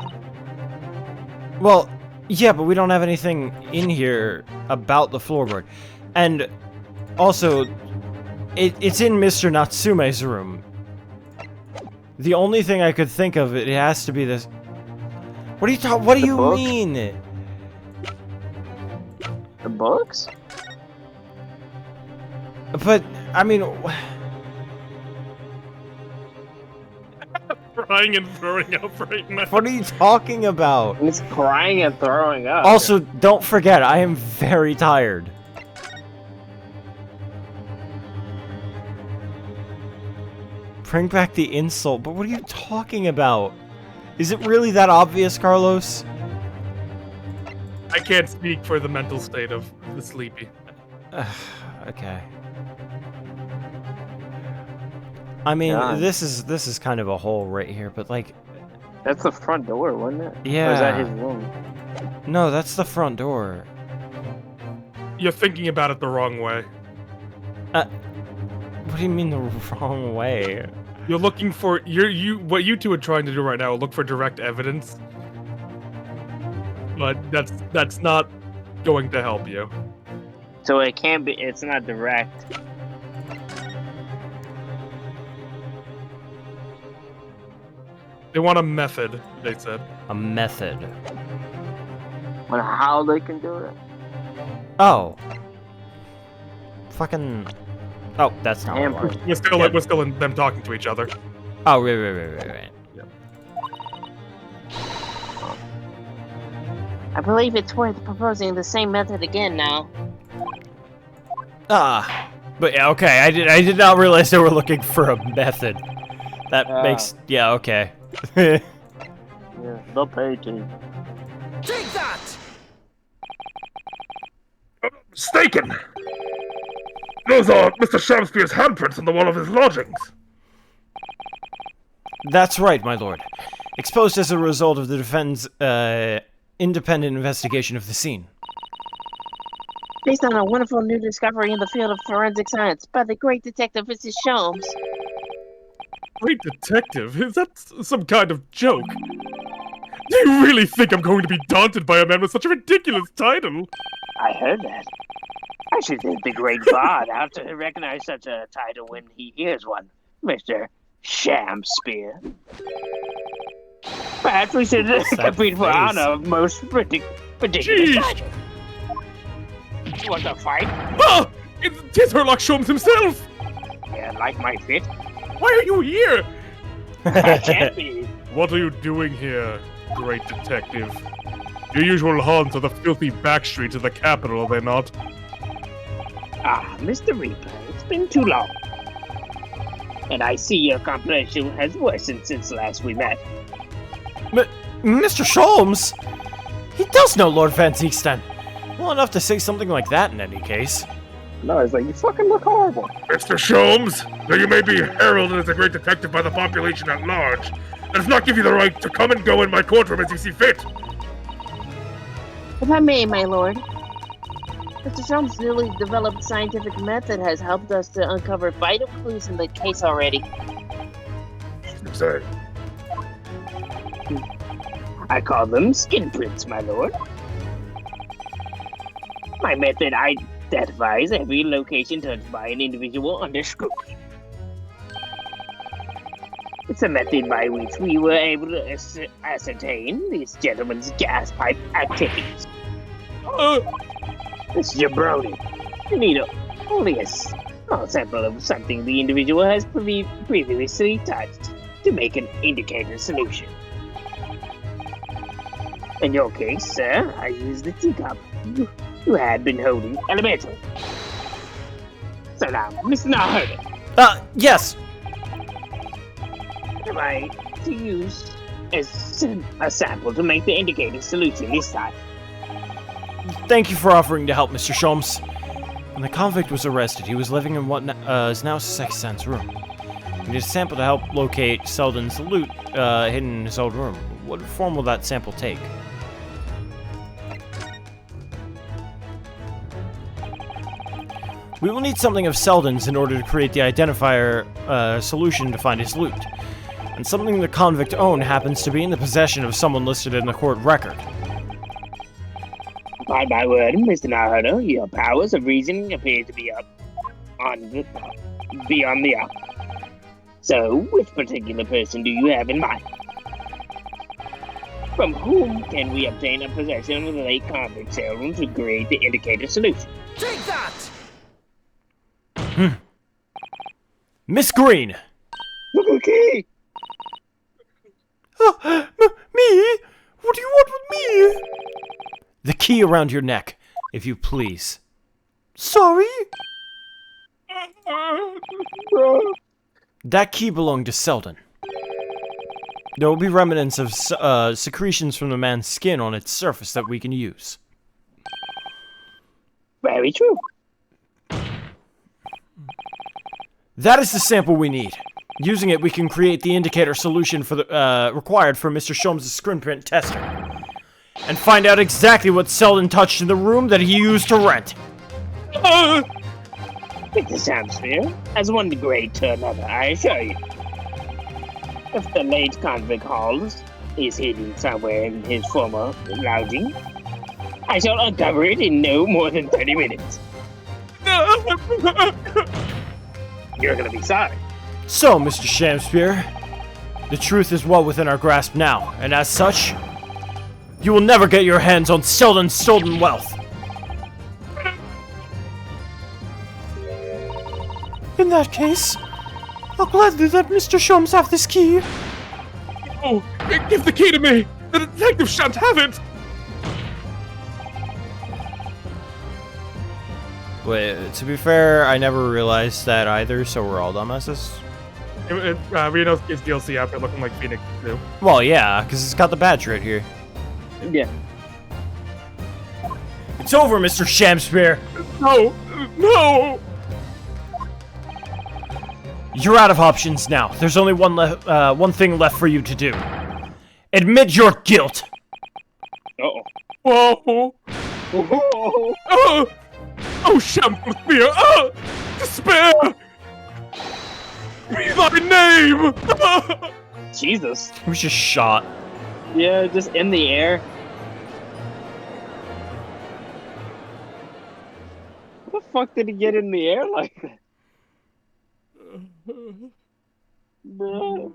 Well, yeah, but we don't have anything in here about the floorboard. And also, it's in Mr. Natsume's room. The only thing I could think of, it has to be this. What do you
book?
mean?
The books?
But, I mean,
Crying and throwing up right now.
what are you talking about?
He's crying and throwing up.
Also, don't forget, I am very tired. Bring back the insult, but what are you talking about? Is it really that obvious, Carlos?
I can't speak for the mental state of the sleepy.
Okay. I mean,
God.
this is kind of a hole right here, but like,
That's the front door, wasn't it? Or is
yeah.
that his room?
No, that's the front door.
You're thinking about it the wrong way.
What What do you mean the wrong way?
You're looking for what you two are trying to do right now. Look for direct evidence, but that's not going to help you.
So it can't be. It's not direct.
They want a method. They said
A method.
On how they can do it.
Oh. Fucking. Oh, that's not
Damn.
what it was.
we're still in them talking to each other.
Oh, right.
I believe it's worth proposing the same method again now.
But yeah, okay. I did not realize they were looking for a method. That makes okay.
Yeah, they'll pay too.
Take that!
Mistaken! Those are Mr. Shamspeare's handprints on the wall of his lodgings.
That's right, my lord. Exposed as a result of the defense independent investigation of the scene.
Based on a wonderful new discovery in the field of forensic science by the great detective Mrs. Sholmes.
Great detective? Is that some kind of joke? Do you really think I'm going to be daunted by a man with such a ridiculous title?
I heard that. I should think the great bard ought to recognize such a title when he hears one, Mr. Shamspeare. Perhaps we should compete for honor of most ridiculous title. You want to fight?
Ah! It's Herlock Sholmes himself!
Yeah, like my fit?
Why are you here?
I can't be.
What are you doing here, great detective? Your usual haunts are the filthy back streets of the capital, are they not?
Ah, Mr. Reaper, it's been too long. And I see your complexion has worsened since last we met.
Mr. Sholmes? He does know Lord Van Zeekstein. Well enough to say something like that in any case.
No, it's like, you fucking look horrible.
Mr. Sholmes, though you may be heralded as a great detective by the population at large, that does not give you the right to come and go in my courtroom as you see fit.
If I may, my lord. Mr. Sholmes' newly developed scientific method has helped us to uncover vital clues in the case already.
Say,
I call them skin prints, my lord. My method identifies every location touched by an individual under scrutiny. It's a method by which we were able to ascertain this gentleman's gas pipe activities. This jabroni. You need only a small sample of something the individual has previously touched to make an indicator solution. In your case, sir, I used the teacup you had been holding elementary. So now, Mr. Nahurda,
Yes.
am I to use as a sample to make the indicator solution this time?
Thank you for offering to help, Mr. Sholmes. When the convict was arrested, he was living in what is now Sexton's room. We need a sample to help locate Selden's loot hidden in his old room. What form will that sample take? We will need something of Selden's in order to create the identifier solution to find his loot. And something the convict owned happens to be in the possession of someone listed in the court record.
By my word, Mr. Nahurda, your powers of reasoning appear to be beyond the up. So, which particular person do you have in mind? From whom can we obtain a possession of the late convict Sheldon to create the indicator solution?
Take that!
Miss Green!
Okay.
Me? What do you want with me? The key around your neck, if you please. Sorry? That key belonged to Selden. There will be remnants of secretions from the man's skin on its surface that we can use.
Very true.
That is the sample we need. Using it, we can create the indicator solution for the required for Mr. Sholmes' screen print tester. And find out exactly what Selden touched in the room that he used to rent.
Mr. Shakespeare, as one degrade to another, I assure you. If the late convict Halls is hidden somewhere in his former lodging, I shall uncover it in no more than 30 minutes. You're gonna be sorry.
So, Mr. Shakespeare, the truth is well within our grasp now, and as such, you will never get your hands on Sheldon's stolen wealth. In that case, I'll gladly let Mr. Shums have this key.
Oh, give the key to me! The detective shan't have it!
Wait, to be fair, I never realized that either, so we're all dumbasses.
Reno's gives DLC after looking like Phoenix too.
Well, yeah, because it's got the badge right here.
Yeah.
It's over, Mr. Shakespeare.
No! No!
You're out of options now. There's only one thing left for you to do. Admit your guilt.
Uh-oh.
Whoa!
Whoa.
Oh, Shakespeare! Despair! Be thy name!
Jesus.
He was just shot.
Yeah, just in the air. What the fuck did he get in the air like that? Bro.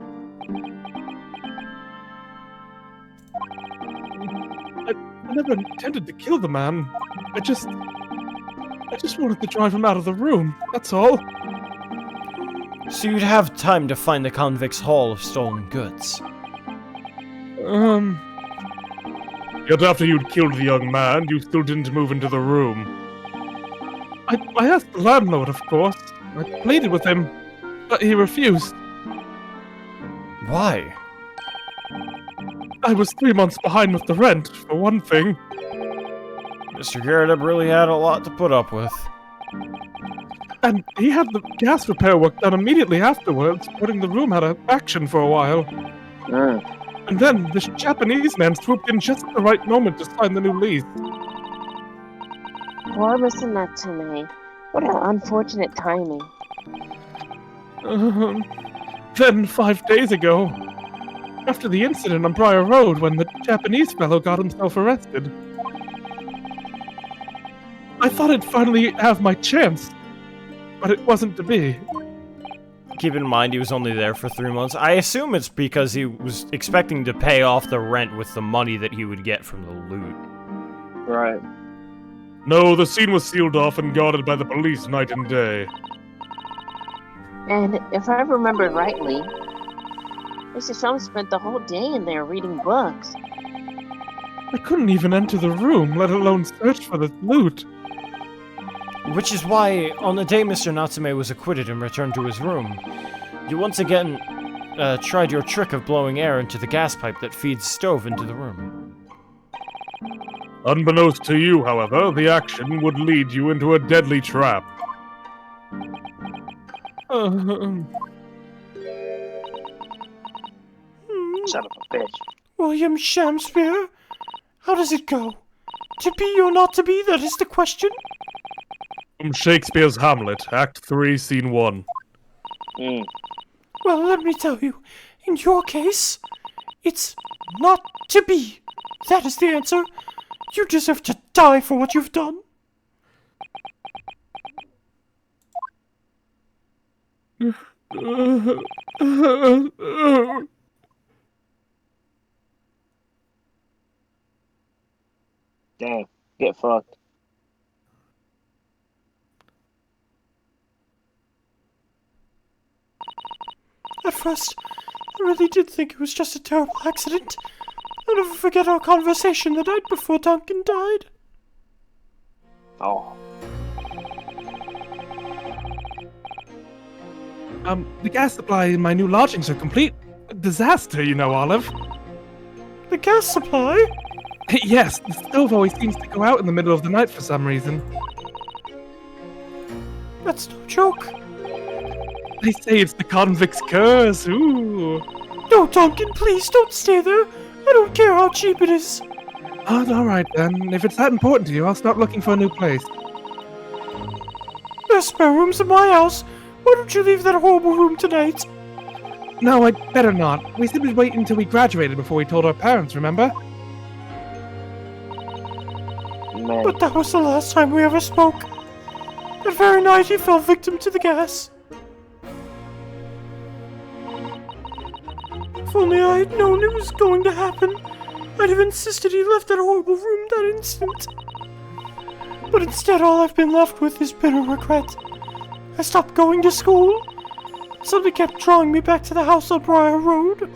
I never intended to kill the man. I just wanted to drive him out of the room. That's all.
So you'd have time to find the convict's haul of stolen goods.
Yet after you'd killed the young man, you still didn't move into the room. I asked the landlord, of course. I pleaded with him, but he refused.
Why?
I was 3 months behind with the rent, for one thing.
Mr. Garrett really had a lot to put up with.
And he had the gas repair work done immediately afterwards, putting the room out of action for a while. And then this Japanese man swooped in just at the right moment to sign the new lease.
Poor Mr. Natsume. What an unfortunate timing.
Then 5 days ago, after the incident on Briar Road when the Japanese fellow got himself arrested, I thought I'd finally have my chance, but it wasn't to be.
Keep in mind he was only there for 3 months. I assume it's because he was expecting to pay off the rent with the money that he would get from the loot.
Right.
No, the scene was sealed off and guarded by the police night and day.
And if I remember rightly, Mr. Shum spent the whole day in there reading books.
I couldn't even enter the room, let alone search for the loot.
Which is why, on the day Mr. Natsume was acquitted and returned to his room, you once again tried your trick of blowing air into the gas pipe that feeds stove into the room.
Unbeknownst to you, however, the action would lead you into a deadly trap.
Son of a bitch.
William Shakespeare? How does it go? To be or not to be, that is the question.
From Shakespeare's Hamlet, Act 3, Scene 1.
Well, let me tell you, in your case, it's not to be. That is the answer. You deserve to die for what you've done.
Damn. Get fucked.
At first, I really did think it was just a terrible accident. I'll never forget our conversation the night before Duncan died.
Oh.
The gas supply in my new lodgings are complete disaster, you know, Olive.
The gas supply?
Yes, the stove always seems to go out in the middle of the night for some reason.
That's no joke.
They say it's the convict's curse, ooh.
No, Duncan, please don't stay there. I don't care how cheap it is.
Oh, alright then. If it's that important to you, I'll start looking for a new place.
are spare rooms in my house. Why don't you leave that horrible room tonight?
No, I'd better not. We said we'd wait until we graduated before we told our parents, remember?
Man.
But that was the last time we ever spoke. That very night he fell victim to the gas. If only I had known it was going to happen, I'd have insisted he left that horrible room that instant. But instead all I've been left with is bitter regret. I stopped going to school. Something kept drawing me back to the house on Briar Road.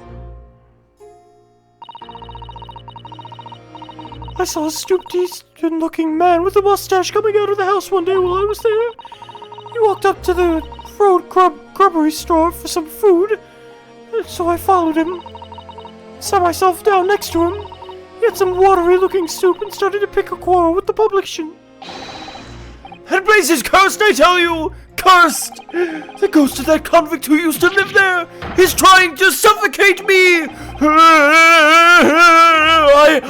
I saw a stooped Eastern-looking man with a mustache coming out of the house one day while I was there. He walked up to the road grubbery store for some food, so I followed him. Sat myself down next to him. He had some watery-looking soup and started to pick a quarrel with the publican.
That place is cursed, I tell you! Cursed! The ghost of that convict who used to live there is trying to suffocate me!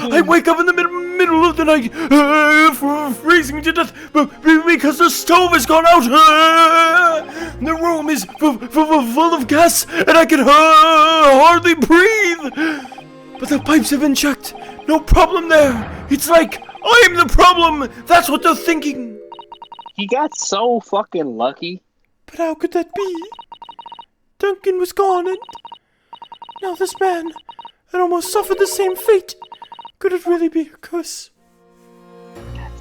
I wake up in the middle of the night, freezing to death because the stove has gone out. The room is full of gas, and I can hardly breathe. But the pipes have been checked. No problem there. It's like I'm the problem. That's what they're thinking.
He got so fucking lucky.
But how could that be? Duncan was gone, and now this man had almost suffered the same fate. Could it really be a curse?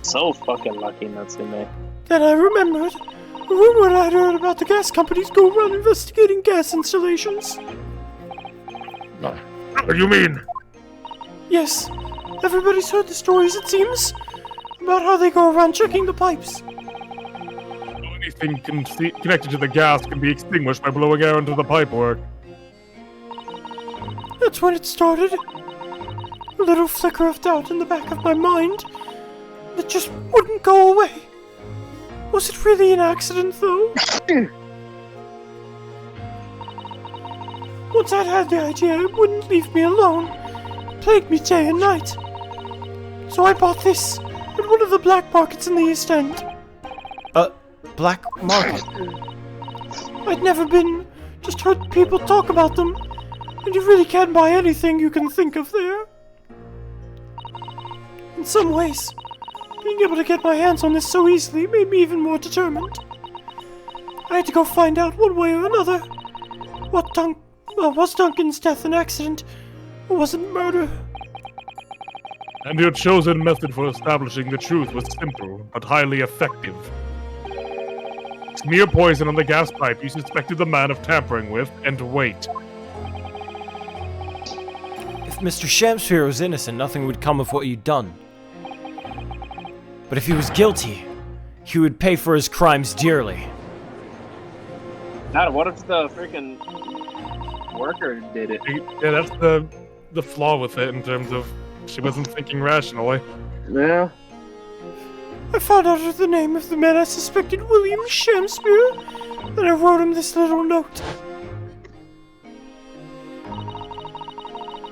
So fucking lucky, Natsume.
Then I remembered a rumor I'd heard about the gas companies go around investigating gas installations.
What do you mean?
Yes, everybody's heard the stories, it seems, about how they go around checking the pipes.
Anything connected to the gas can be extinguished by blowing air into the pipework.
That's when it started. A little flicker of doubt in the back of my mind that just wouldn't go away. Was it really an accident, though? Once I'd had the idea, it wouldn't leave me alone. It plagued me day and night. So I bought this at one of the black markets in the East End.
Black market?
I'd never been, just heard people talk about them. And you really can buy anything you can think of there. In some ways, being able to get my hands on this so easily made me even more determined. I had to go find out one way or another was Duncan's death an accident or was it murder?
And your chosen method for establishing the truth was simple, but highly effective. Smear poison on the gas pipe you suspected the man of tampering with, and wait.
If Mr. Shamsphere was innocent, nothing would come of what you'd done. But if he was guilty, he would pay for his crimes dearly.
Now, what if the freaking worker did it?
Yeah, that's the flaw with it in terms of she wasn't thinking rationally.
Yeah.
I found out the name of the man I suspected, William Shamsphere, and I wrote him this little note.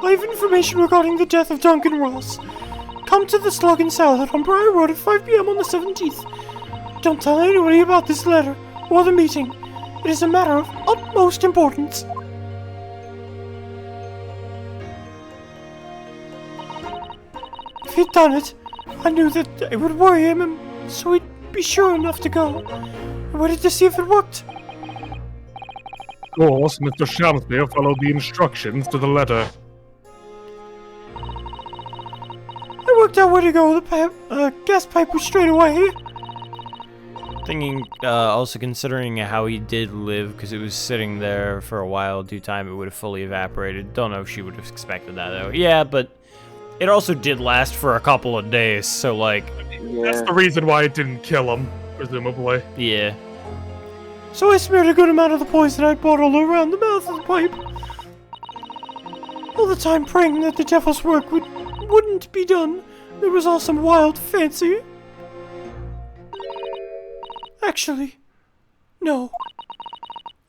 I have information regarding the death of Duncan Ross. Come to the Slug and Salad on Briar Road at 5 p.m. on the 17th. Don't tell anybody about this letter or the meeting. It is a matter of utmost importance. If he'd done it, I knew that it would worry him, and so he'd be sure enough to go. I waited to see if it worked.
Of course, Mr. Shamsphere followed the instructions to the letter.
I worked out where to go. The gas pipe was straight away. Thinking, also considering how he did live, because it was sitting there for a while, due time it would have fully evaporated. Don't know if she would have expected that, though. Yeah, but it also did last for a couple of days, so, like...
Yeah.
That's the reason why it didn't kill him, presumably.
Yeah. So I smeared a good amount of the poison I bought all around the mouth of the pipe. All the time praying that the devil's work wouldn't be done. There was all some wild fancy. Actually, no.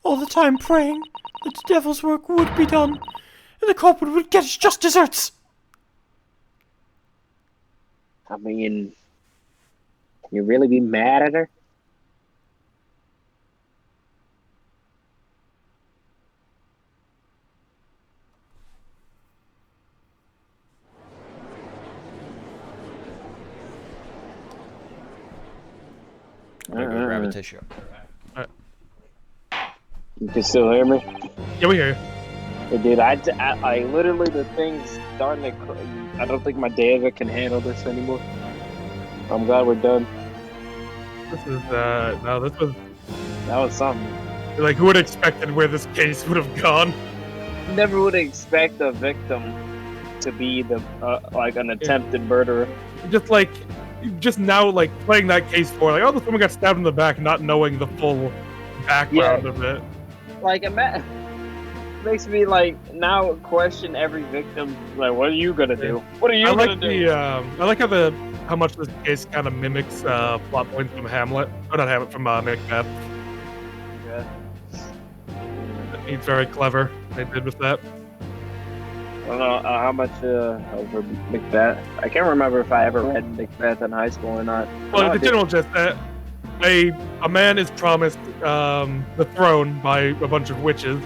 All the time praying that the devil's work would be done, and the culprit would get his just desserts.
I mean, can you really be mad at her?
I'm gonna go grab a tissue.
You can still hear me?
Yeah, we hear you.
Hey, dude, I literally, the thing's starting to... I don't think my David can handle this anymore. I'm glad we're done.
This is, no, this was...
That was something.
Like, who would have expected where this case would have gone?
Never would expect a victim to be the, like, an attempted murderer.
Just now, like, playing that case for, like, oh, this woman got stabbed in the back, not knowing the full background of it.
Like, it makes me, like, now question every victim. Like, what are you gonna do? What are you gonna do?
I like how much this case kind of mimics plot points from Hamlet. Or not Hamlet, from Macbeth.
Yeah.
It's very clever, they did with that.
I don't know how much over Macbeth. I can't remember if I ever read Macbeth in high school or not.
Well, the general gist, a man is promised the throne by a bunch of witches.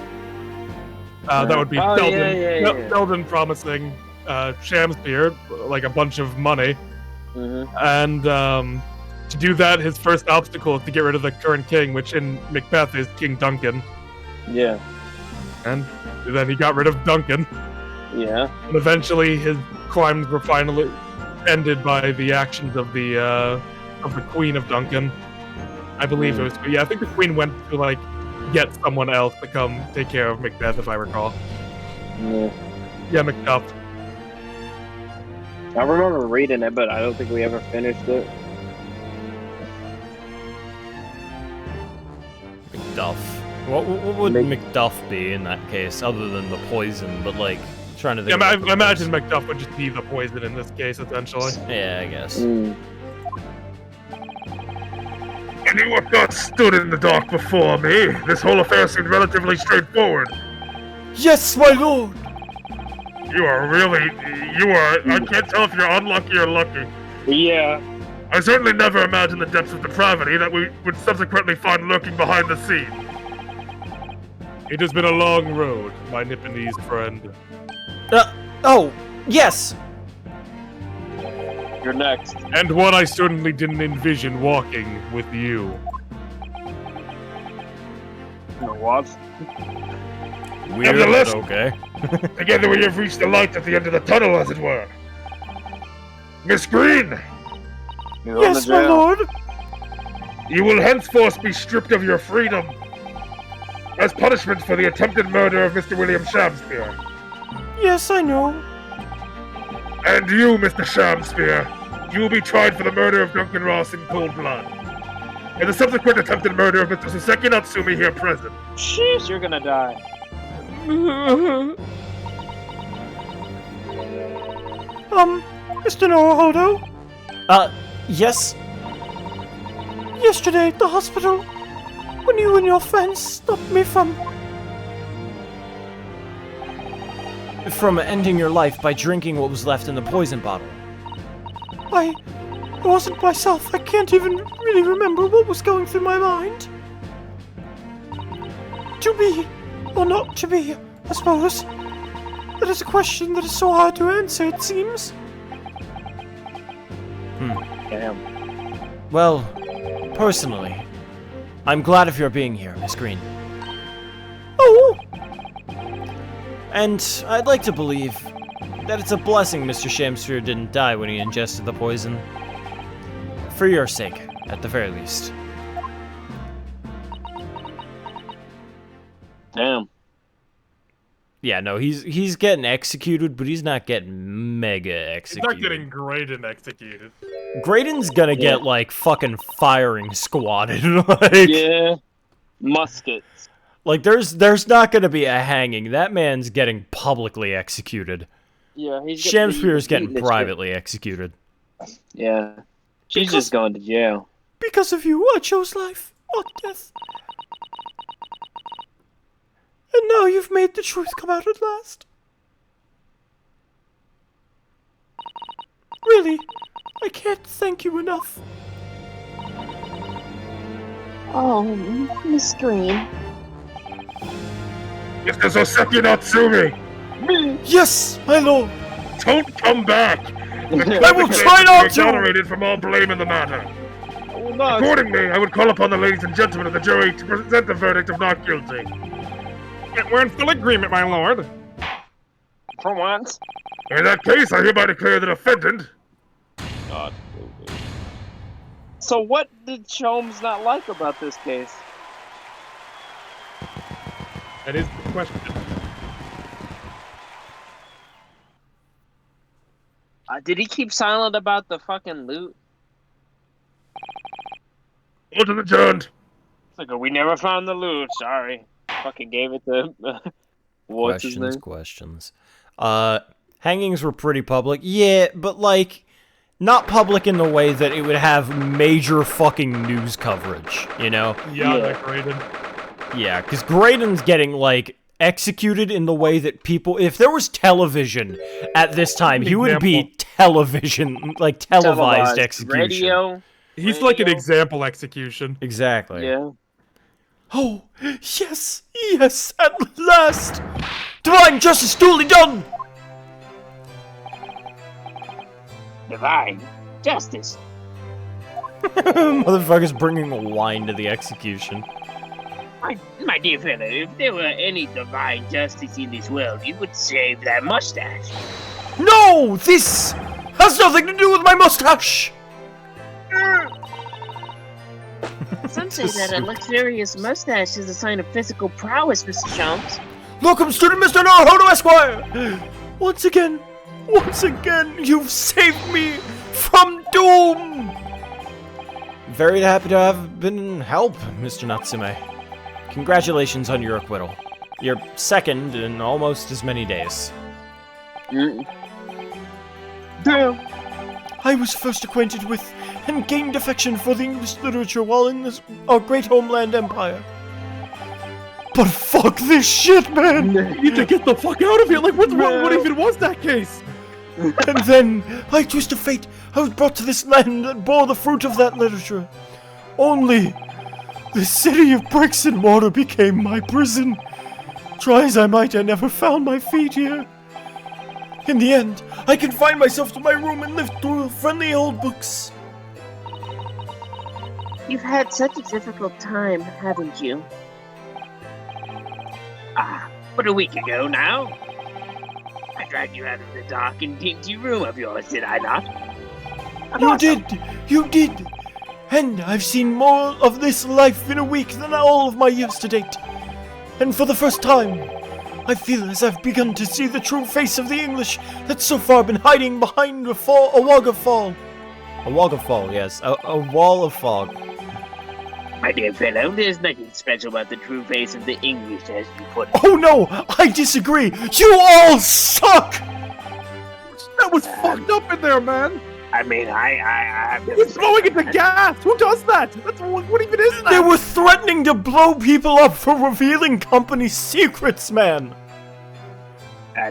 That would be Selden promising Shamspear like a bunch of money. And to do that, his first obstacle is to get rid of the current king, which in Macbeth is King Duncan.
Yeah.
And then he got rid of Duncan.
Yeah.
And eventually his crimes were finally ended by the actions of the Queen of Duncan. I believe it was. Yeah, I think the Queen went to like get someone else to come take care of Macbeth, if I recall.
Yeah.
Yeah, Macduff.
I remember reading it, but I don't think we ever finished it.
Macduff. What would Macduff be in that case, other than the poison? But like, trying to think.
Yeah, I imagine Macduff would just be the poison in this case, essentially.
Yeah, I guess.
I knew what God stood in the dark before me. This whole affair seemed relatively straightforward.
Yes, my lord!
You are really... I can't tell if you're unlucky or lucky.
Yeah.
I certainly never imagined the depths of depravity that we would subsequently find lurking behind the scene.
It has been a long road, my Nipponese friend.
Oh, yes!
You're next.
And one I certainly didn't envision walking with you.
What?
Weird,
Nevertheless,
but okay.
Together we have reached the light at the end of the tunnel, as it were. Miss Green!
Yes, my lord!
You will henceforth be stripped of your freedom as punishment for the attempted murder of Mr. William Shamspear.
Yes, I know.
And you, Mr. Shamspear, you will be tried for the murder of Duncan Ross in cold blood. And the subsequent attempted murder of Mr. Soseki Natsumi here present.
Sheesh, you're gonna die.
Mr. Naruhodo? Yes? Yesterday at the hospital, when you and your friends stopped me from ending your life by drinking what was left in the poison bottle. I wasn't myself. I can't even really remember what was going through my mind. To be, or not to be, I suppose. That is a question that is so hard to answer, it seems.
Damn.
Well, personally, I'm glad of your being here, Miss Green. Oh! And I'd like to believe that it's a blessing Mr. Shamspear didn't die when he ingested the poison. For your sake, at the very least.
Damn.
Yeah, no, he's getting executed, but he's not getting mega executed.
He's not getting Graydon executed.
Graydon's gonna get, like, fucking firing squatted. Like,
yeah. Muskets.
Like, there's not gonna be a hanging. That man's getting publicly executed.
Yeah, he's
Shamspear's getting privately executed.
Yeah. She's just going to jail.
Because of you, I chose life, not death. And now you've made the truth come out at last. Really, I can't thank you enough.
Oh, Miss Green.
Mr. Soseki Natsumi!
Yes, my lord!
Don't come back!
I will try not to!
Exonerated from all blame in the matter.
not.
Accordingly, I would call upon the ladies and gentlemen of the jury to present the verdict of not guilty.
We're in full agreement, my lord.
For once.
In that case, I hereby declare the defendant.
God. So what did Sholmes not like about this case?
That is the question.
Did he keep silent about the fucking loot?
Court is adjourned.
It's like, we never found the loot. Sorry. Fucking gave it to what's his name?
Questions. Hangings were pretty public. Yeah, but like, not public in the way that it would have major fucking news coverage, you know?
Yeah, like Graydon.
Yeah, because Graydon's getting, like, executed in the way that people... If there was television at this time, he would be television, like, televised execution.
Radio.
He's like an example execution.
Exactly.
Yeah.
Oh, yes, yes, at last! Divine justice duly done!
Divine justice.
Motherfucker's bringing wine to the execution.
My dear fellow, if there were any divine justice in this world, you would shave that mustache.
No! This has nothing to do with my mustache!
Some say that a luxurious mustache is a sign of physical prowess, Mr. Sholmes.
Welcome, student Mr. Naruhodo Esquire! Once again, you've saved me from doom! Very happy to have been in help, Mr. Natsume. Congratulations on your acquittal. Your second in almost as many days.
Damn.
I was first acquainted with and gained affection for the English literature while in our great homeland empire. But fuck this shit, man!
You need to get the fuck out of here! Like, what even was that case?
And then, by twist of fate, I was brought to this land that bore the fruit of that literature. Only, the city of bricks and mortar became my prison. Try as I might, I never found my feet here. In the end, I confined myself to my room and lived through friendly old books.
You've had such a difficult time, haven't you?
But a week ago now, I dragged you out of the dark and dingy room of yours, did I not?
You did! And I've seen more of this life in a week than all of my years to date. And for the first time, I feel as I've begun to see the true face of the English that's so far been hiding behind a wall of fog. A wall of fog, yes. A wall of fog.
My dear fellow, there's nothing special about the true face of the English, as you put it.
Oh no! I disagree! You all suck!
That was fucked up in there, man!
I mean, I've never
Who's blowing into gas? Who does that? What even is that?
They were threatening to blow people up for revealing company secrets, man!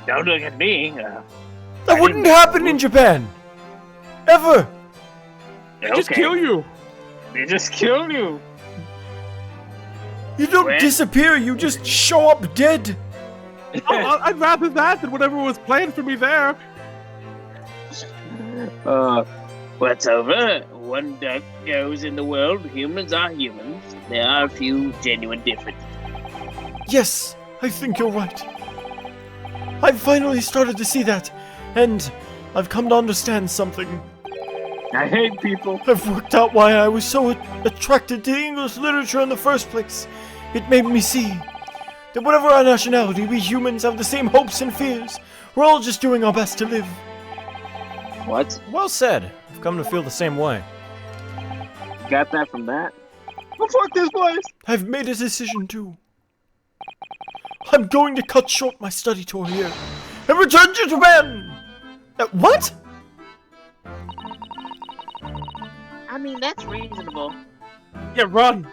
Don't look at me.
That wouldn't happen in Japan! Ever!
They just kill you!
They just kill you!
You don't disappear, you just show up dead!
I'd rather that than whatever was planned for me there.
What's over? One duck goes in the world. Humans are humans. There are a few genuine differences.
Yes, I think you're right. I've finally started to see that, and I've come to understand something.
I hate people.
I've worked out why I was so attracted to English literature in the first place. It made me see that whatever our nationality, we humans have the same hopes and fears. We're all just doing our best to live.
What?
Well said. I've come to feel the same way.
Got that from that? Well, fuck this place!
I've made a decision too. I'm going to cut short my study tour here and return to Japan! What?
I mean, that's reasonable.
Yeah, run!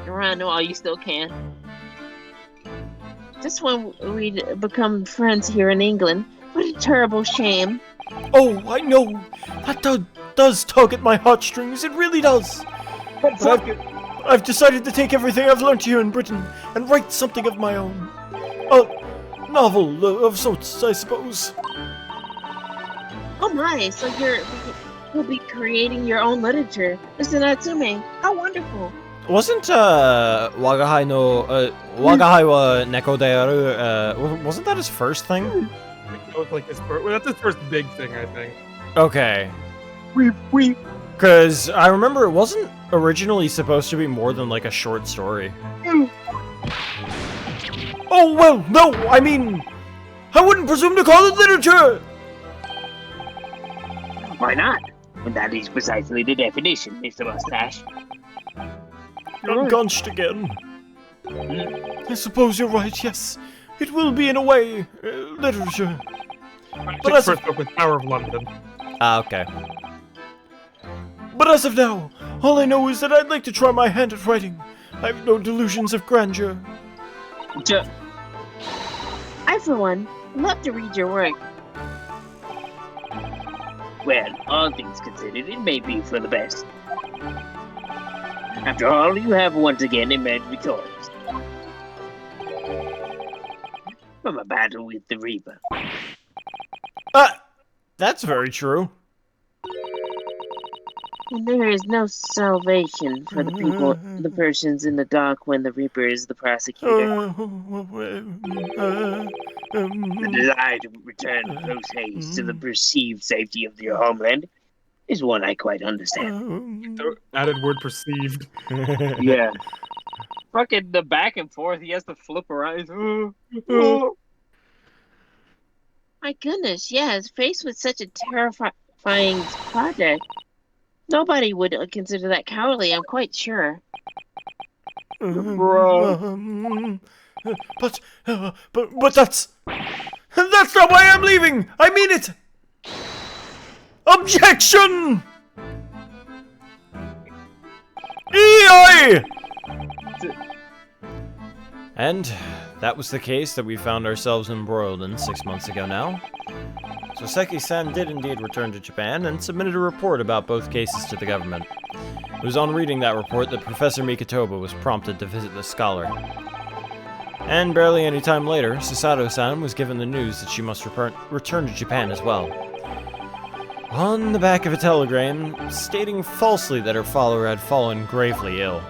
Run while you still can. Just when we become friends here in England. What a terrible shame.
Oh, I know. That does tug at my heartstrings. It really does. But I've decided to take everything I've learned here in Britain and write something of my own. A novel of sorts, I suppose.
Oh my, so you're You'll be creating your own literature. Mr. Natsume, how wonderful.
Wasn't Wagahai wa Neko Dearu, wasn't that his first thing?
That was like his first, well, that's his first big thing, I think.
Okay.
We.
Because I remember it wasn't originally supposed to be more than like a short story. Oh, well, no, I mean, I wouldn't presume to call it literature!
Why not? And that is precisely the definition, Mr. Mustache.
I'm gunched again. I suppose you're right, yes. It will be, in a way, literature.
But that's first book with Power of London.
Ah, okay. But as of now, all I know is that I'd like to try my hand at writing. I have no delusions of grandeur.
I, for one, love to read your work.
Well, all things considered, it may be for the best. After all, you have once again emerged victorious from a battle with the Reaper.
That's very true.
And there is no salvation for the people, the persons in the dock when the Reaper is the prosecutor.
The desire to return post haste to the perceived safety of your homeland is one I quite understand.
The added word perceived.
Yeah. Fucking the back and forth, he has to flip around.
My goodness, yes, faced with such a terrifying project, nobody would consider that cowardly, I'm quite sure.
Bro.
But that's not why I'm leaving! I mean it! Objection! EI! And that was the case that we found ourselves embroiled in 6 months ago now. So Seki-san did indeed return to Japan and submitted a report about both cases to the government. It was on reading that report that Professor Mikitoba was prompted to visit the scholar. And barely any time later, Susato-san was given the news that she must return to Japan as well. On the back of a telegram, stating falsely that her follower had fallen gravely ill.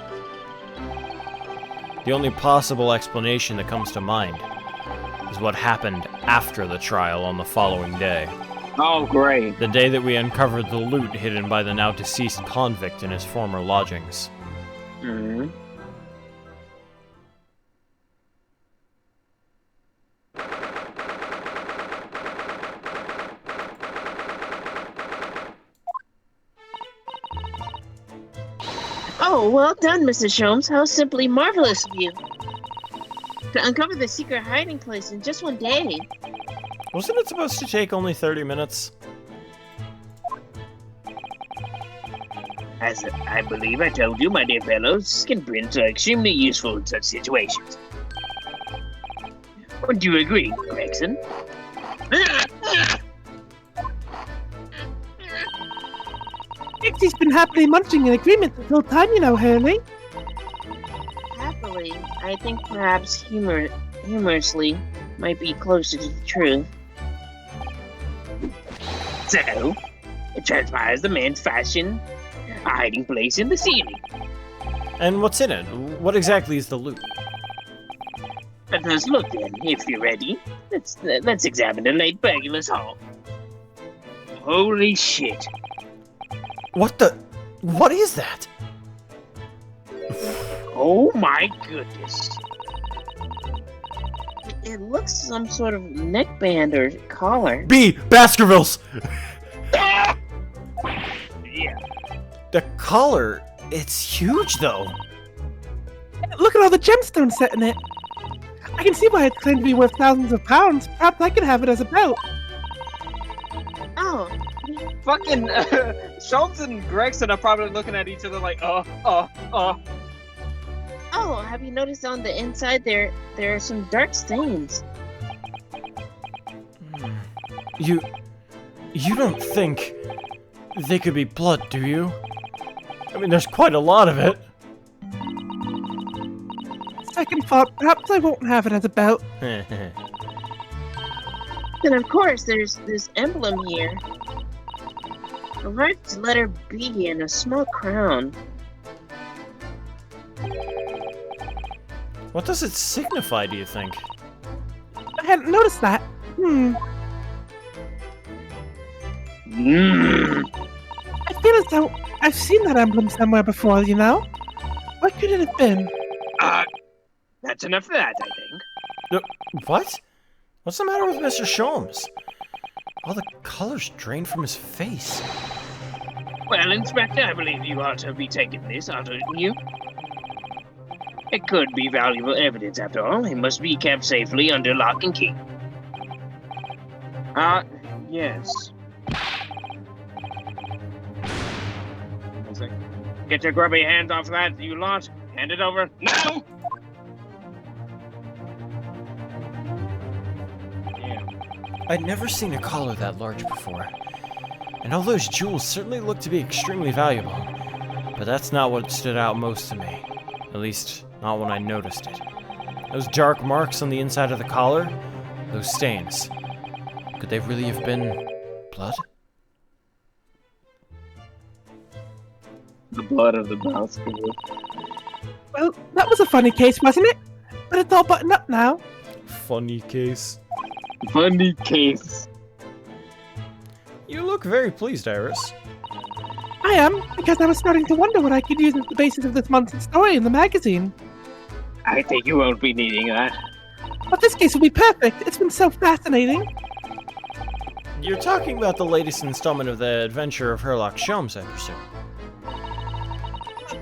The only possible explanation that comes to mind is what happened after the trial on the following day.
Oh, great.
The day that we uncovered the loot hidden by the now deceased convict in his former lodgings.
Mm-hmm.
Oh, well done, Mr. Sholmes. How simply marvelous of you. To uncover the secret hiding place in just one day.
Wasn't it supposed to take only 30 minutes?
As I believe I told you, my dear fellows, skin prints are extremely useful in such situations. Would you agree, Gregson?
Dixie's been happily munching in agreement this whole time, you know, Hurley.
Happily, I think perhaps humorously might be closer to the truth.
So, it transpires the man's fashion a hiding place in the ceiling.
And what's in it? What exactly is the loot?
Let us look then, if you're ready. Let's examine the late burglar's hall. Holy shit.
What is that?
Oh my goodness.
It looks some sort of neckband or collar.
Baskervilles!
Yeah.
The collar, it's huge though.
Look at all the gemstones set in it. I can see why it's claimed to be worth thousands of pounds. Perhaps I could have it as a belt.
Oh,
Fucking Schultz and Gregson are probably looking at each other like,
oh, have you noticed on the inside there are some dark stains?
You don't think they could be blood, do you? I mean, there's quite a lot of it.
Second thought, perhaps I won't have it as a belt.
Then of course there's this emblem here.
A right letter B and a small crown.
What does it signify, do you think?
I hadn't noticed that. I feel as though I've seen that emblem somewhere before, you know? What could it have been?
That's enough of that, I think.
What? What's the matter with Mr. Sholmes? All the color's drained from his face.
Well, Inspector, I believe you ought to be taking this, oughtn't you? It could be valuable evidence, after all. It must be kept safely under lock and key.
Yes.
Get your grubby hands off that, you lot. Hand it over now!
I'd never seen a collar that large before. And all those jewels certainly look to be extremely valuable. But that's not what stood out most to me. At least, not when I noticed it. Those dark marks on the inside of the collar, those stains. Could they really have been blood?
The blood of the basket.
Well, that was a funny case, wasn't it? But it's all buttoned up now.
Funny case.
Funny case.
You look very pleased, Iris.
I am, because I was starting to wonder what I could use as the basis of this month's story in the magazine.
I think you won't be needing that.
But this case will be perfect. It's been so fascinating.
You're talking about the latest installment of the adventure of Herlock Sholmes, I presume.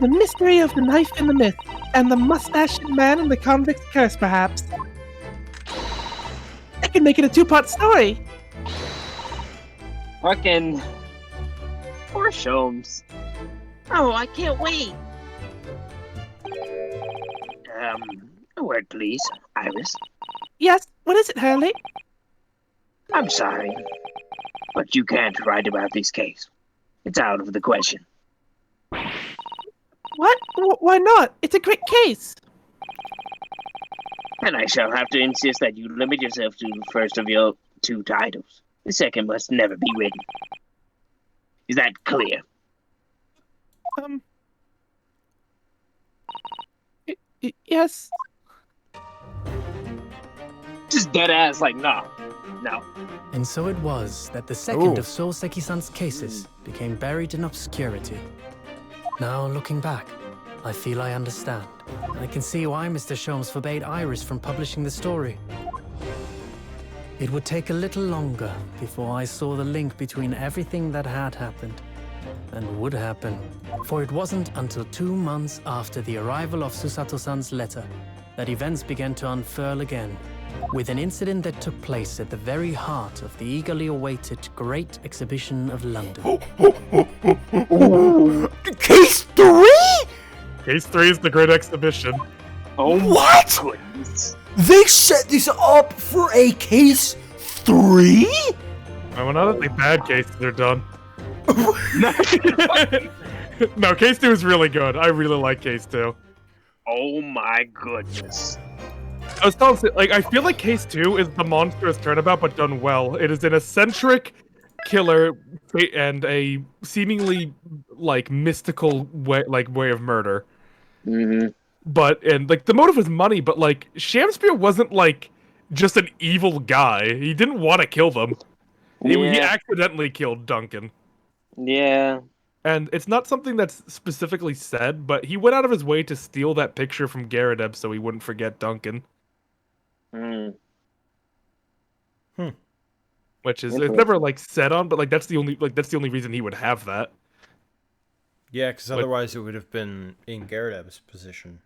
The mystery of the knife and the myth, and the mustached man and the convict's curse, perhaps. I can make it a two-part story.
Fucking poor Sholmes.
Oh, I can't wait. A word, please, Iris.
Yes, what is it, Hurley?
I'm sorry, but you can't write about this case. It's out of the question.
What? Why not? It's a great case.
And I shall have to insist that you limit yourself to the first of your two titles. The second must never be written. Is that clear?
Yes.
Just dead ass, like, no.
And so it was that the second of Souseki-san's cases became buried in obscurity. Now, looking back, I feel I understand. I can see why Mr. Sholmes forbade Iris from publishing the story. It would take a little longer before I saw the link between everything that had happened and would happen. For it wasn't until 2 months after the arrival of Susato-san's letter that events began to unfurl again, with an incident that took place at the very heart of the eagerly awaited Great Exhibition of London.
Case 3?!
Case 3 is the Great Exhibition.
Oh
What?!
my goodness.
They set this up for a case 3?!
Well, now that the bad cases are done. No, case 2 is really good. I really like case 2.
Oh my goodness.
I was telling you, like, I feel like case 2 is the monstrous turnabout, but done well. It is an eccentric killer and a seemingly, like, mystical way of murder.
Mm-hmm.
But, and, like, the motive was money, but, like, Shamspeare wasn't, like, just an evil guy. He didn't want to kill them. He accidentally killed Duncan.
Yeah.
And it's not something that's specifically said, but he went out of his way to steal that picture from Garadeb so he wouldn't forget Duncan. Which is, it's never, like, said on, but, like, that's the only reason he would have that.
Yeah, because otherwise it would have been in Garadeb's position.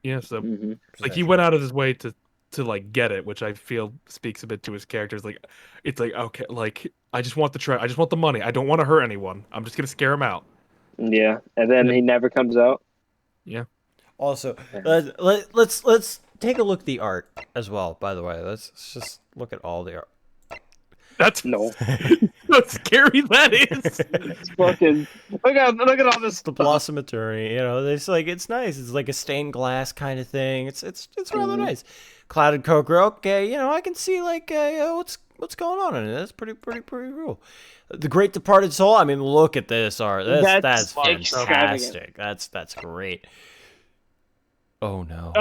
Yeah, so, like, he went out of his way to like, get it, which I feel speaks a bit to his characters. Like, it's like, okay, like, I just want the money. I don't want to hurt anyone. I'm just gonna scare him out.
Yeah, and then he never comes out.
Yeah.
Also, let's take a look at the art as well, by the way. Let's just look at all the art.
That's
no.
How scary that is.
It's fucking look at all this.
The Blossom Attorney, you know, it's like, it's nice. It's like a stained glass kind of thing. It's rather nice. Clouded Coker, okay, you know, I can see, like, what's going on in it. That's pretty cool. The Great Departed Soul. I mean, look at this art. That's fantastic. That's great. Oh no.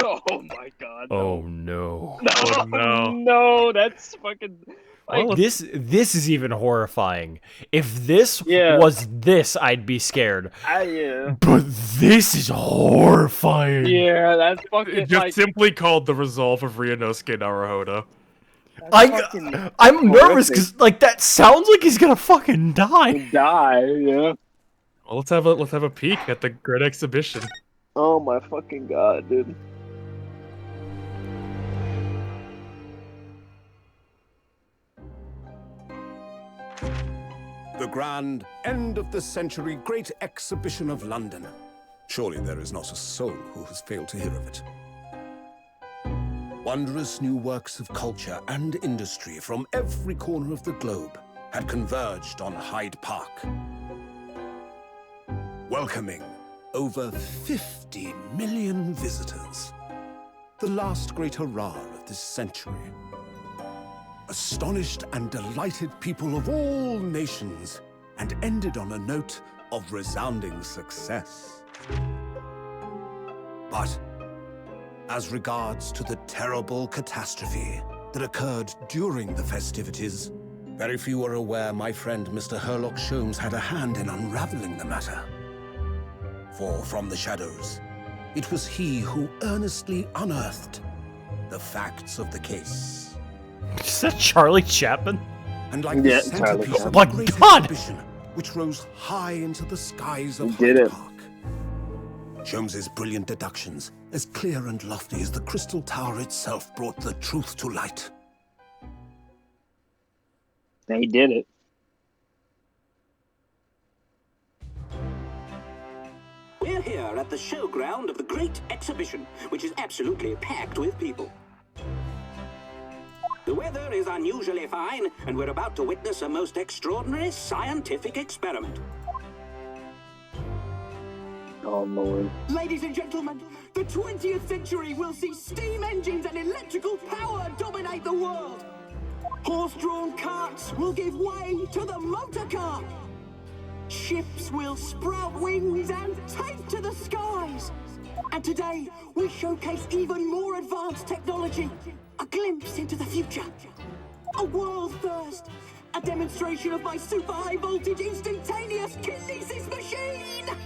Oh my god. No.
Oh no.
No, that's fucking.
Well, this is even horrifying. If this was this, I'd be scared.
Yeah.
But this is horrifying.
Yeah, that's fucking.
It's just simply called The Resolve of Ryunosuke Naruhodo.
I'm nervous because like that sounds like he's gonna fucking die.
Yeah.
Well, let's have a peek at the Great Exhibition.
Oh my fucking god, dude.
The grand end of the century Great Exhibition of London. Surely there is not a soul who has failed to hear of it. Wondrous new works of culture and industry from every corner of the globe had converged on Hyde Park, welcoming over 50 million visitors. The last great hurrah of this century. Astonished and delighted people of all nations, and ended on a note of resounding success. But as regards to the terrible catastrophe that occurred during the festivities, very few are aware my friend Mr. Herlock Sholmes had a hand in unraveling the matter. For from the shadows, it was he who earnestly unearthed the facts of the case.
Is that Charlie Chaplin?
And like the centerpiece of
my
the great
God!
exhibition, which rose high into the skies of
Did
Hyde
it.
Park. Sholmes's brilliant deductions, as clear and lofty as the Crystal Tower itself, brought the truth to light.
They did it.
We're here at the showground of the Great Exhibition, which is absolutely packed with people. The weather is unusually fine, and we're about to witness a most extraordinary scientific experiment.
Oh Lord.
Ladies and gentlemen, the 20th century will see steam engines and electrical power dominate the world. Horse-drawn carts will give way to the motor car. Ships will sprout wings and take to the skies. And today, we showcase even more advanced technology. A glimpse into the future. A world first. A demonstration of my super high voltage instantaneous kinesis machine.
What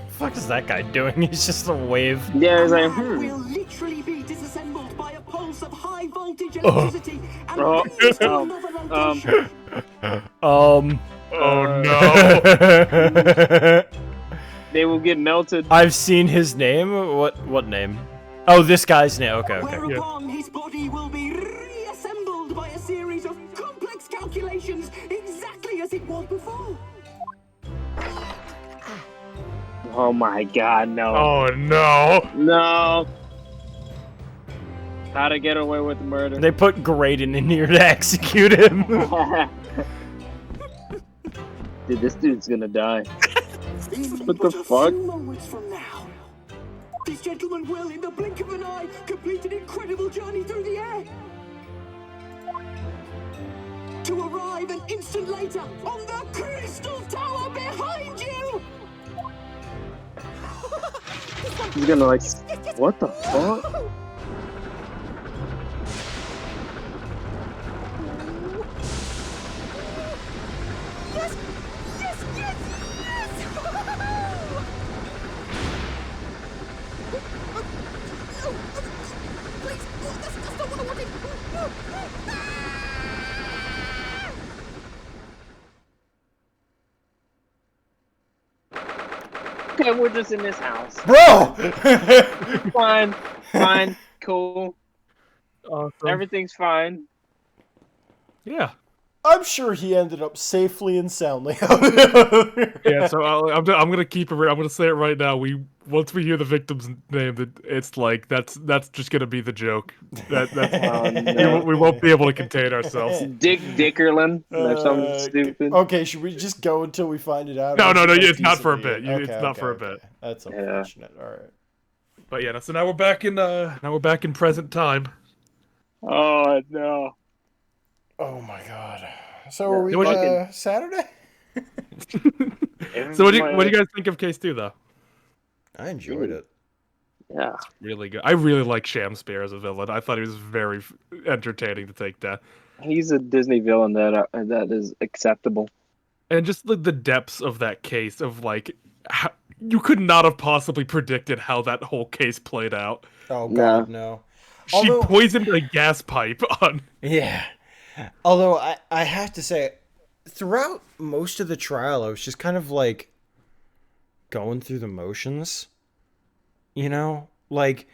the fuck is that guy doing? He's just a wave.
Yeah, it's like,
Will literally be disassembled by a pulse of high voltage electricity and
Oh,
raised to another rotation.
Oh no!
They will get melted.
I've seen his name. What name? Oh, this guy's name. Okay.
Whereupon his body will be reassembled by a series of complex calculations exactly as it was before.
Oh my god, no.
Oh no!
No. How to get away with murder.
They put Graydon in here to execute him.
Dude, this dude's gonna die.
In
What the
but a
fuck?
few moments from now, this gentleman will, in the blink of an eye, complete an incredible journey through the air. To arrive an instant later on the Crystal Tower behind you!
He's gonna like, what the fuck?
Yes! Yes! Yes! Yes! Please! That's not what I wanted!
Okay, we're just in this house.
Bro!
Fine, cool.
Awesome.
Everything's fine.
Yeah.
I'm sure he ended up safely and soundly.
Yeah, so I'm gonna keep it. I'm gonna say it right now. Once we hear the victim's name, it's like that's just gonna be the joke. We won't be able to contain ourselves.
Dick Dickerlin or something stupid.
Okay, should we just go until we find it out?
No,
Or should we
it's not for a
decently-
bit. It's not for a bit.
That's unfortunate. All right.
But yeah, so now we're back in present time.
Oh no.
Oh my god. So are we
fucking-
Saturday?
So what do you guys think of Case 2 though?
I enjoyed it.
Yeah.
Really good. I really like Shakespeare as a villain. I thought he was very entertaining to take down.
He's a Disney villain that is acceptable.
And just the depths of that case of like how, you could not have possibly predicted how that whole case played out.
Oh god, no.
She poisoned a gas pipe on.
Yeah. Although I have to say, throughout most of the trial, I was just kind of like going through the motions. You know? Like,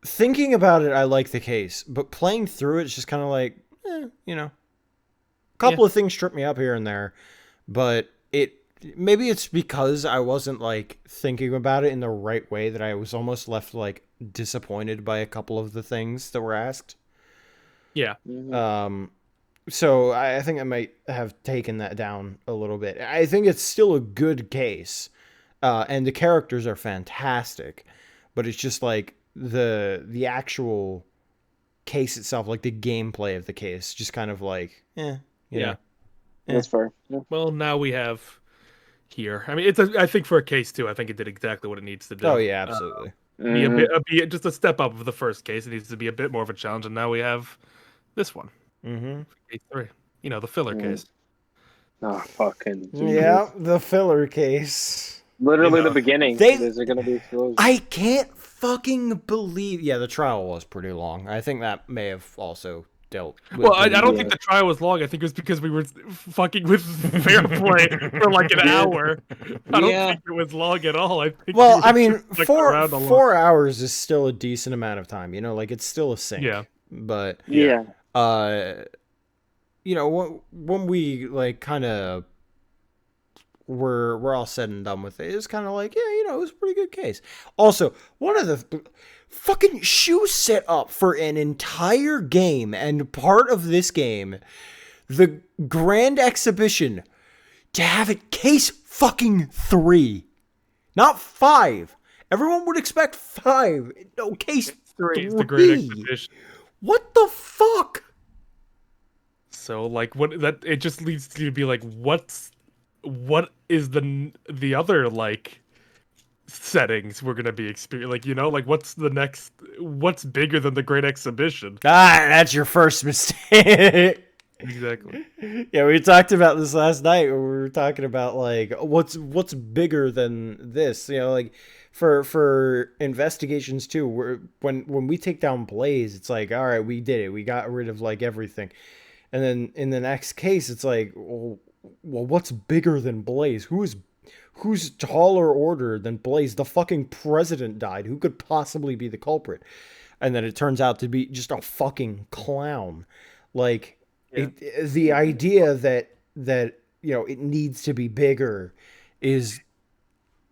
thinking about it, I like the case. But playing through it, it's just kind of like, you know. A couple of things tripped me up here and there. But maybe it's because I wasn't, like, thinking about it in the right way that I was almost left, like, disappointed by a couple of the things that were asked.
Yeah.
So I think I might have taken that down a little bit. I think it's still a good case. And the characters are fantastic. But it's just like the actual case itself, like the gameplay of the case, just kind of like, you know.
That's fair. Yeah.
Well, now we have here. I mean, I think for a Case 2, I think it did exactly what it needs to do.
Oh yeah, absolutely.
Be just a step up of the first case. It needs to be a bit more of a challenge, and now we have this one.
Mm-hmm.
Case 3. You know, the filler case.
Oh, fucking Jesus.
Yeah, the filler case.
Literally the beginning. There's going to be explosions.
I can't fucking believe... Yeah, the trial was pretty long. I think that may have also dealt with...
Well, I don't think the trial was long. I think it was because we were fucking with fair play for like an hour. I don't think it was long at all. I think
well, I mean,
like,
4 hours is still a decent amount of time. You know, like, it's still a sync.
Yeah.
But...
Yeah.
You know, when we, like, kind of... We're all said and done with it. It's kind of like, yeah, you know, it was a pretty good case. Also, one of the fucking shoes set up for an entire game, and part of this game, the grand exhibition, to have it case fucking 3, not 5. Everyone would expect 5. No, case 3.
It's the great exhibition.
What the fuck?
So, like, it just leads to you to be like, what is the other like settings we're gonna be experiencing? Like, you know, like what's bigger than the great exhibition?
That's your first mistake.
Exactly.
Yeah, we talked about this last night. We were talking about like what's bigger than this. You know, like for investigations too. When we take down Blaze, it's like, all right, we did it. We got rid of like everything, and then in the next case, it's like, well, what's bigger than Blaze? Who's taller order than Blaze? The fucking president died. Who could possibly be the culprit? And then it turns out to be just a fucking clown. Like, the idea that you know it needs to be bigger is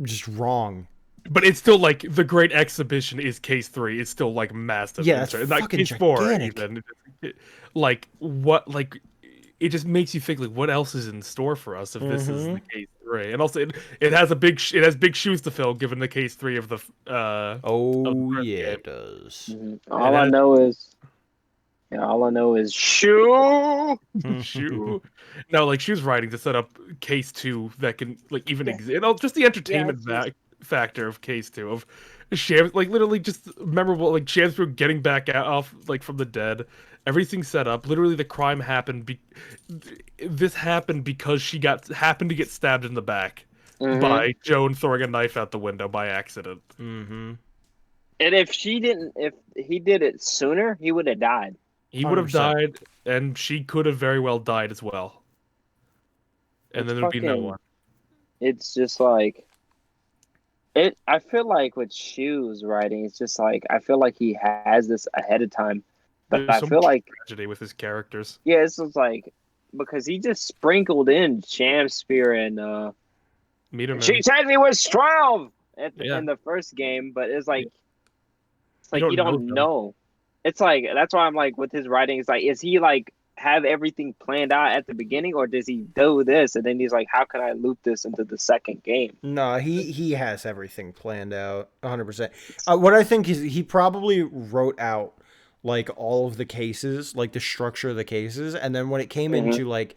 just wrong.
But it's still like the great exhibition is case 3. It's still like massive.
Yeah, it's
not
fucking
case 4
gigantic.
even. Like what? Like it just makes you think like what else is in store for us if this is the case 3. And also it has big shoes to fill given the case 3 of the
it does.
All I know is shoe.
Shoe. No, like she was writing to set up case 2 that can like even exist. You know, just the entertainment factor of case 2 of Shams, like literally just memorable, like Shams getting back off like from the dead. Everything set up. Literally, the crime happened. This happened because she happened to get stabbed in the back by Joan throwing a knife out the window by accident.
Mm-hmm.
And if he did it sooner, he would have died.
He would have died, and she could have very well died as well. And then there'd be no one.
It's just like it. I feel like with Shu's writing, it's just like I feel like he has this ahead of time. But I feel like
tragedy with his characters.
Yeah, it's just like because he just sprinkled in Shakespeare and she said he was 12 in the first game, but it's like you don't know. It's like that's why I'm like with his writing. It's like is he like have everything planned out at the beginning, or does he do this and then he's like, how can I loop this into the second game?
No, he has everything planned out 100%. What I think is he probably wrote out like all of the cases, like the structure of the cases, and then when it came
Mhm.
into like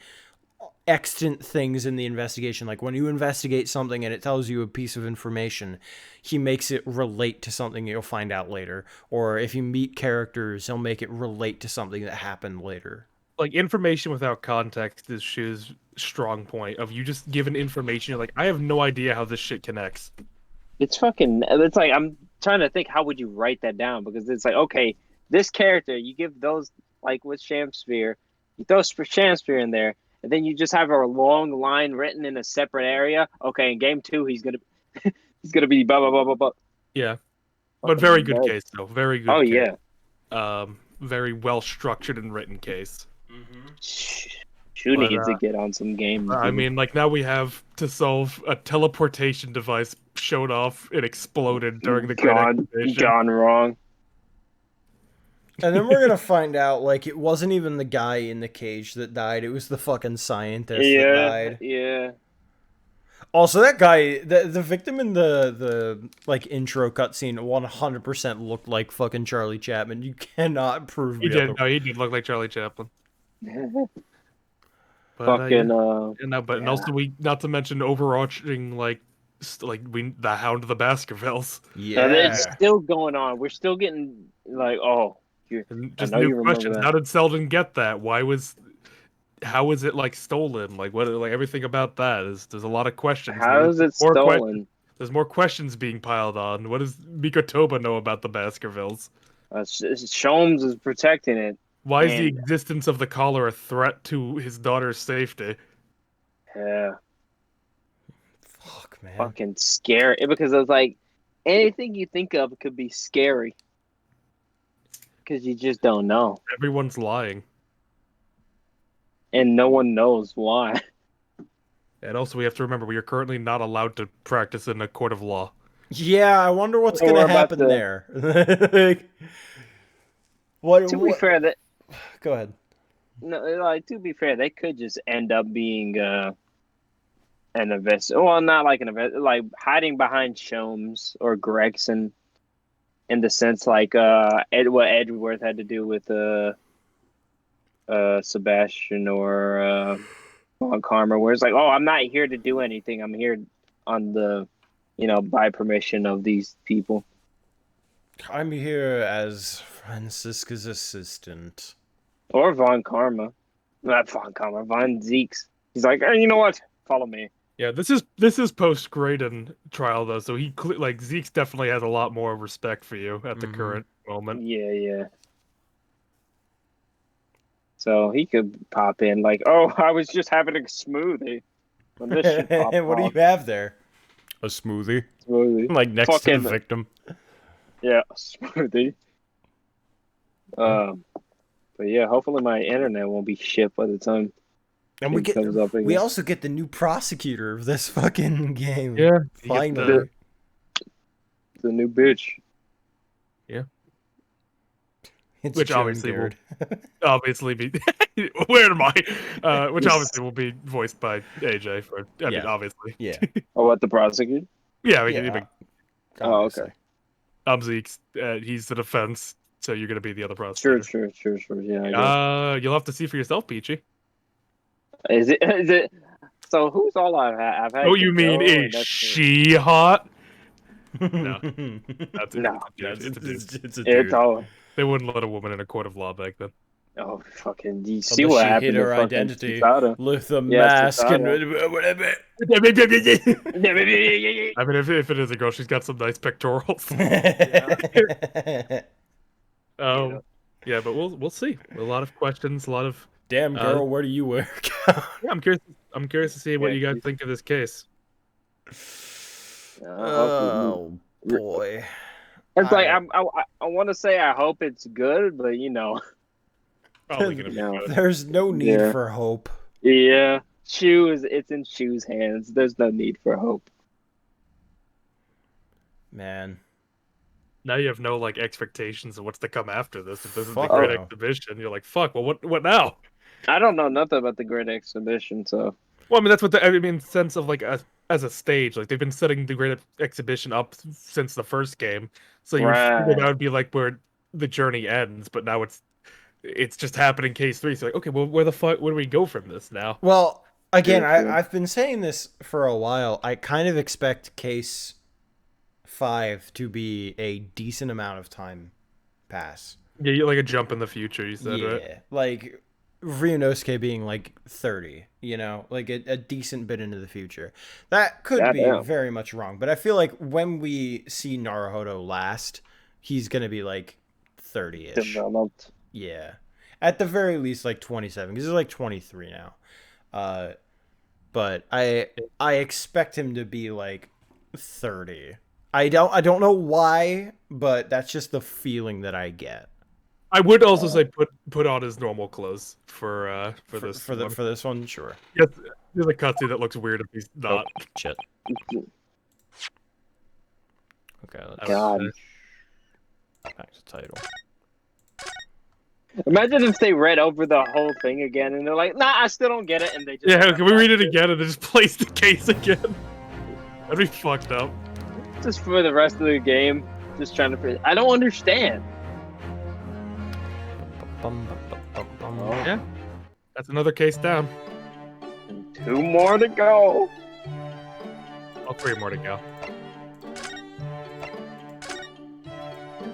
extant things in the investigation, like when you investigate something and it tells you a piece of information, he makes it relate to something you'll find out later. Or if you meet characters, he'll make it relate to something that happened later.
Like, information without context is Shu's strong point. Of you just given information, you're like, I have no idea how this shit connects.
It's like I'm trying to think, how would you write that down? Because it's like, okay, this character, you give those, like with Shamsphere, you throw Shamsphere in there, and then you just have a long line written in a separate area. Okay, in game 2, he's gonna be blah blah blah blah blah.
Yeah, but very good case though. Very good.
Oh
case.
yeah.
Very well structured and written case.
Shu needs to get on some games.
I mean, like, now we have to solve a teleportation device showed off and exploded during the
gone wrong.
And then we're gonna find out, like, it wasn't even the guy in the cage that died, it was the fucking scientist that died.
Yeah.
Also, that guy, the victim in the like, intro cutscene 100% looked like fucking Charlie Chaplin. You cannot prove
he did. No, he did look like Charlie Chaplin. But,
Fucking
and also we not to mention overarching the Hound of the Baskervilles.
Yeah,
it's still going on. We're still getting like,
just new questions. How did Selden get that? How was it like stolen? Like what? Like everything about that there's a lot of questions.
How is it stolen?
There's more questions being piled on. What does Mikotoba know about the Baskervilles?
Sholmes is protecting it.
Why is the existence of the collar a threat to his daughter's safety?
Yeah.
Fuck, man.
Fucking scary. Because it's like, anything you think of could be scary. Because you just don't know.
Everyone's lying.
And no one knows why.
And also, we have to remember, we are currently not allowed to practice in a court of law.
Yeah, I wonder what's going to happen there.
To be fair, that...
Go ahead.
No, like, to be fair, they could just end up being an investor. Well, not like an investor, like hiding behind Sholmes or Gregson, in the sense like what Edgeworth had to do with Sebastian or Von Karma, where it's like, oh, I'm not here to do anything. I'm here on the, by permission of these people.
I'm here as Francisca's assistant.
Or Von Karma. Not Von Karma, Von Zeeks. He's like, hey, you know what? Follow me.
Yeah, this is post Graydon trial though, so Zeeks definitely has a lot more respect for you at the current moment.
Yeah. So he could pop in like, oh, I was just having a smoothie. When this shit popped
what do you have there?
A smoothie.
Like next to the victim.
Yeah, a smoothie. But yeah, hopefully my internet won't be shit by the time.
And we also get the new prosecutor of this fucking game.
Yeah,
finally.
The new bitch.
Yeah.
It's
which obviously will be where am I? Which obviously will be voiced by AJ for mean, obviously.
Yeah.
Oh, what, the prosecutor?
Yeah,
oh, okay.
Zeke's he's the defense, so you're gonna be the other prosecutor.
Sure. Yeah.
You'll have to see for yourself, Peachy.
Is it? So who's all I've had?
Oh, you mean is she hot? No, that's
no.
It's a dude.
It's all.
They wouldn't let a woman in a court of law back then.
Oh, fucking! Do you see what happened?
Hid her identity with a mask and whatever.
I mean, if it is a girl, she's got some nice pectorals. Yeah, but we'll see. A lot of questions, a lot of.
Damn girl, where do you work?
Yeah, I'm curious to see what you guys think of this case.
Oh boy.
It's like I want to say I hope it's good, but
probably gonna be good.
There's no need for hope.
Yeah, it's in Shu's hands. There's no need for hope.
Man.
Now you have no expectations of what's to come after this. If this is the great exhibition, you're like, fuck. Well, what now?
I don't know nothing about the great exhibition, so.
Well, I mean, that's what sense of as a stage, they've been setting the great exhibition up since the first game, so you figure that would be where the journey ends, but now it's just happening case 3. So like, okay, well, where do we go from this now?
Well, again,
True.
I've been saying this for a while. I kind of expect case 5 to be a decent amount of time pass.
Yeah, you like a jump in the future, you said,
Yeah,
right?
like Ryunosuke being like 30, you know, like a decent bit into the future. That could be
Goddamn.
very much wrong, but I feel like when we see Naruhodo last, he's gonna be like 30-ish.
Developed.
Yeah, at the very least, like 27, because he's like 23 now. But I expect him to be like 30. I don't know why, but that's just the feeling that I get.
I would also say put on his normal clothes for this
for this one, sure.
Yes, there's a cutscene that looks weird if he's not.
Oh, shit. Okay, let's
God.
back to title.
Imagine if they read over the whole thing again and they're like, nah, I still don't get it, and they just
Yeah, can we read it again and then just place the case again? That'd be fucked up.
just for the rest of the game, just trying to. I don't understand.
Yeah, that's another case down.
2 more to go.
Oh, 3 more to go.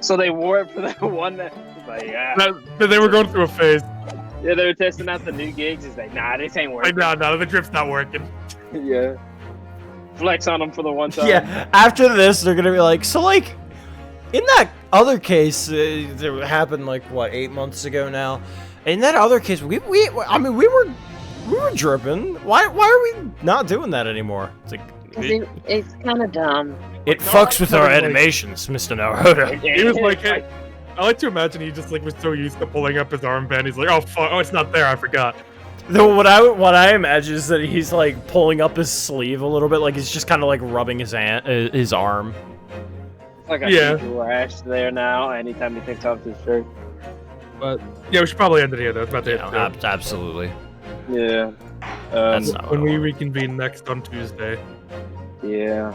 So they wore it for that one that was like, yeah.
But they were going through a phase.
Yeah, they were testing out the new gigs. It's like, nah, this ain't working.
No, the drip's not working.
Yeah. Flex on them for the one time.
Yeah, after this, they're gonna be like, so like, in that other case that happened like what 8 months ago now. In that other case, we were dripping. Why are we not doing that anymore? It's like
It's kind of dumb.
It fucks with our animations, Mr. Naruto.
He was like, hey, I like to imagine he just like was so used to pulling up his armband. He's like, oh fuck, oh it's not there, I forgot.
Though what I imagine is that he's like pulling up his sleeve a little bit, like he's just kind of like rubbing his arm.
It's like a rash there now. Anytime he takes off his shirt.
But yeah, we should probably end it here. That's about to
absolutely.
Yeah.
That's not
when we reconvene next on Tuesday.
Yeah.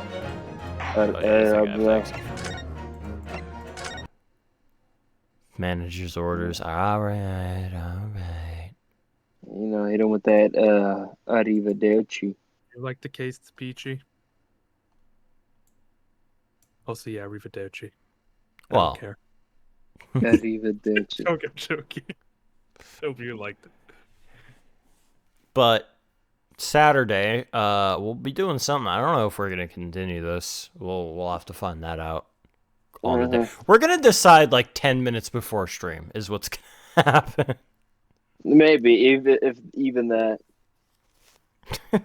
Manager's orders. Alright.
You know, hit him with that arrivederci.
You like the case, Peachy? Also, yeah, arrivederci. I
Well.
don't care.
Arrivederci.
Don't get joking. Hope you liked it.
But Saturday, we'll be doing something. I don't know if we're gonna continue this. We'll have to find that out on the day. We're gonna decide like 10 minutes before stream is what's gonna happen.
Maybe if even that.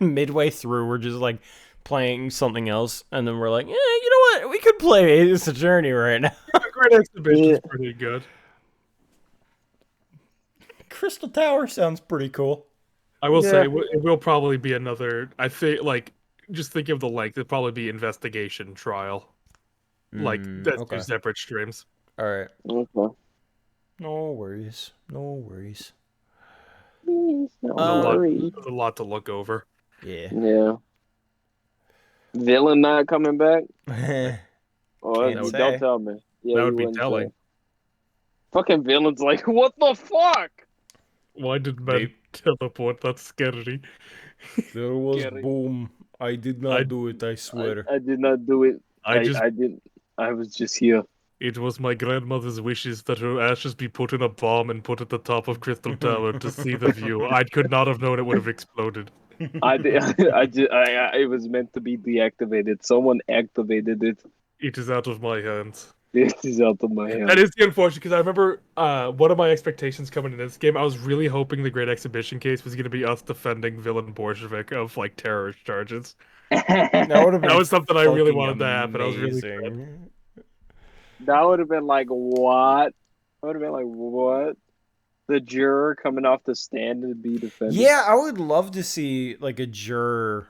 Midway through, we're just like playing something else, and then we're like, yeah, you know what? We could play It's a Journey right now.
Great Exhibition is pretty good.
Crystal Tower sounds pretty cool.
I will say it will probably be another. I think like just think of the length. It'll probably be investigation trial. Like that's
okay.
2 separate streams.
All right.
Okay.
No worries. No worries.
No
There's a lot to look over.
Yeah.
Yeah. Villain not coming back? Oh,
Can't say.
don't tell me. Yeah,
That
you
would be
wouldn't
telling.
say. Fucking villain's like, what the fuck?
Why did men teleport? That's scary.
There was boom. I did not do it, I swear.
I did not do it.
I
didn't. I was just here.
It was my grandmother's wishes that her ashes be put in a bomb and put at the top of Crystal Tower to see the view. I could not have known it would have exploded.
It was meant to be deactivated. Someone activated it.
It is out of my hands.
It is out of my hands.
That is the unfortunate, because I remember one of my expectations coming in this game, I was really hoping the Great Exhibition case was going to be us defending villain Bolshevik of like terrorist charges. That was something I really wanted to happen. I was really sad.
That would have been like, what? I would have been like, what? The juror coming off the stand and be defended.
Yeah, I would love to see like a juror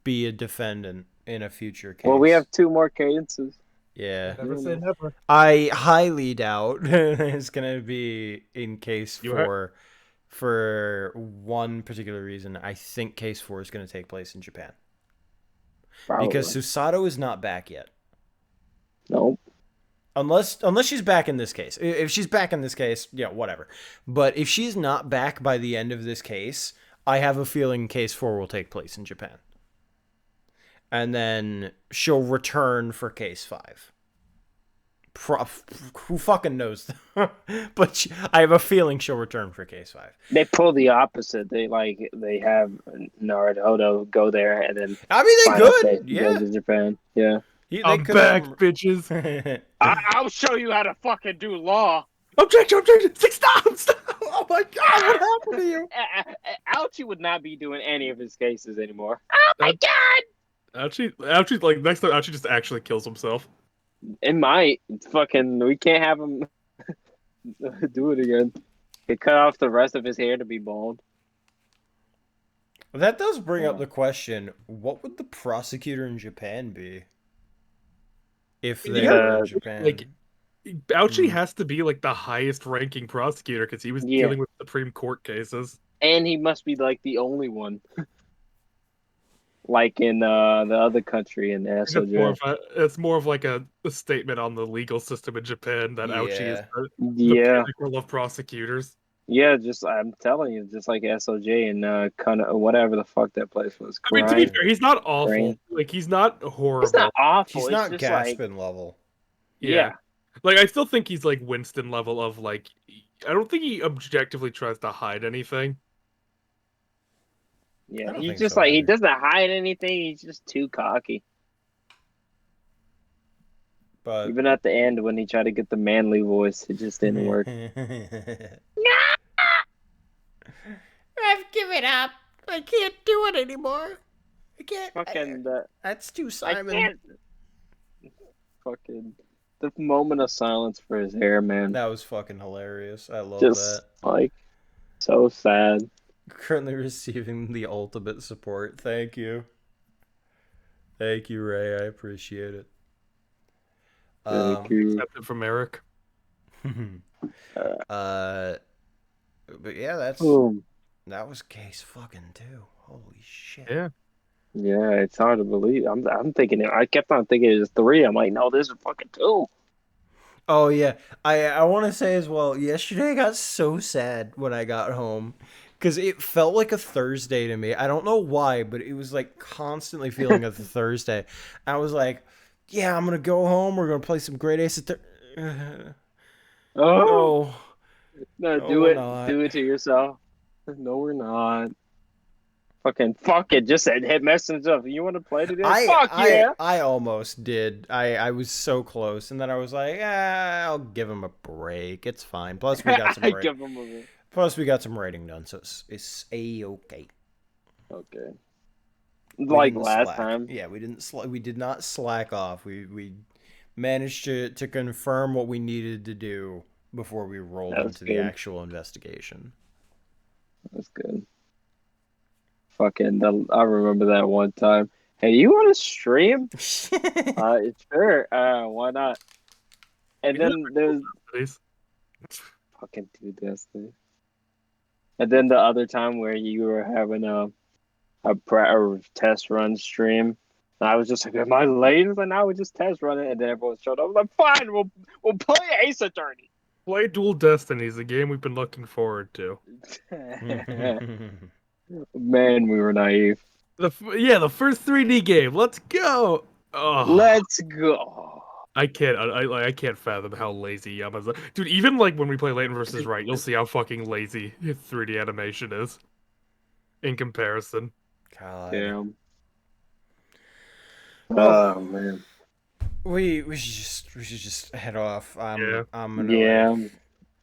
be a defendant in a future case.
Well, we have 2 more cases.
Yeah.
Never say never.
I highly doubt it's gonna be in case 4 for one particular reason. I think case 4 is gonna take place in Japan.
Probably.
Because Susato is not back yet.
Nope.
Unless she's back in this case. If she's back in this case, yeah, whatever. But if she's not back by the end of this case, I have a feeling case 4 will take place in Japan. And then she'll return for case 5. Who fucking knows? But I have a feeling she'll return for case 5.
They pull the opposite. They have Naruto go there and then.
I mean, they could.
Go to Japan. Yeah.
I'm back, bitches.
I'll show you how to fucking do law.
Objection! Stop! Oh my god, what happened to you?
Ouchie would not be doing any of his cases anymore. Oh my god!
Ouchie, like, next time, Ouchie just actually kills himself.
It might. We can't have him do it again. He cut off the rest of his hair to be bald.
That does bring up the question, what would the prosecutor in Japan be? If they were in Japan.
Like, Ouchie has to be, like, the highest ranking prosecutor because he was dealing with Supreme Court cases.
And he must be, like, the only one. Like in the other country in SOJ.
It's more of like a statement on the legal system in Japan that Ouchie is the pinnacle of prosecutors.
Yeah, I'm telling you, just like SOJ and kind of whatever the fuck that place was.
I mean, to be fair, he's not awful. Like, he's not horrible.
He's not awful.
He's not Gaspin level.
Yeah. Like, I still think he's like Winston level of like. I don't think he objectively tries to hide anything.
Yeah, he's just he doesn't hide anything. He's just too cocky.
But
even at the end, when he tried to get the manly voice, it just didn't work.
I've given up. I can't do it anymore. I can't.
Fucking
that's too Simon.
I can't. Fucking the moment of silence for his hair, man.
That was fucking hilarious. I love
just,
that.
Like, so sad.
Currently receiving the ultimate support. Thank you. Thank you, Ray. I appreciate it.
Thank you.
Accepted from Eric.
But yeah, that was case fucking 2. Holy shit.
Yeah.
Yeah, it's hard to believe. I'm thinking. I kept on thinking it was 3. I'm like, no, this is fucking 2.
Oh yeah, I want to say as well. Yesterday I got so sad when I got home. Because it felt like a Thursday to me. I don't know why, but it was like constantly feeling like a Thursday. I was like, yeah, I'm going to go home. We're going to play some Great Ace
No, do it.
Not.
Do it to yourself. No, we're not. Fucking fuck it. Just hit messenger. You want to play today? Yeah.
I almost did. I was so close. And then I was like, I'll give him a break. It's fine. Plus, we got some break.
Give him a break.
Plus, we got some rating done, so it's a-okay.
Okay. Like last time.
Yeah, we did not slack off. We managed to confirm what we needed to do before we rolled into the actual investigation.
That's good. Fucking, I remember that one time. Hey, you want to stream? Sure. Why not? And then there's fucking do this thing. And then the other time where you were having a test run stream, and I was just like, "Am I late?" And I would just test run it, and then everyone showed up. I was like, "Fine, we'll play Ace Attorney."
Play Dual Destinies, a game we've been looking forward to.
Man, we were naive.
The first 3D game. Let's go. Oh.
Let's go.
I can't fathom how lazy Yama's. Dude, even like when we play Layton versus Right, you'll see how fucking lazy 3D animation is in comparison.
God.
Damn. Oh man.
We should just head off. I'm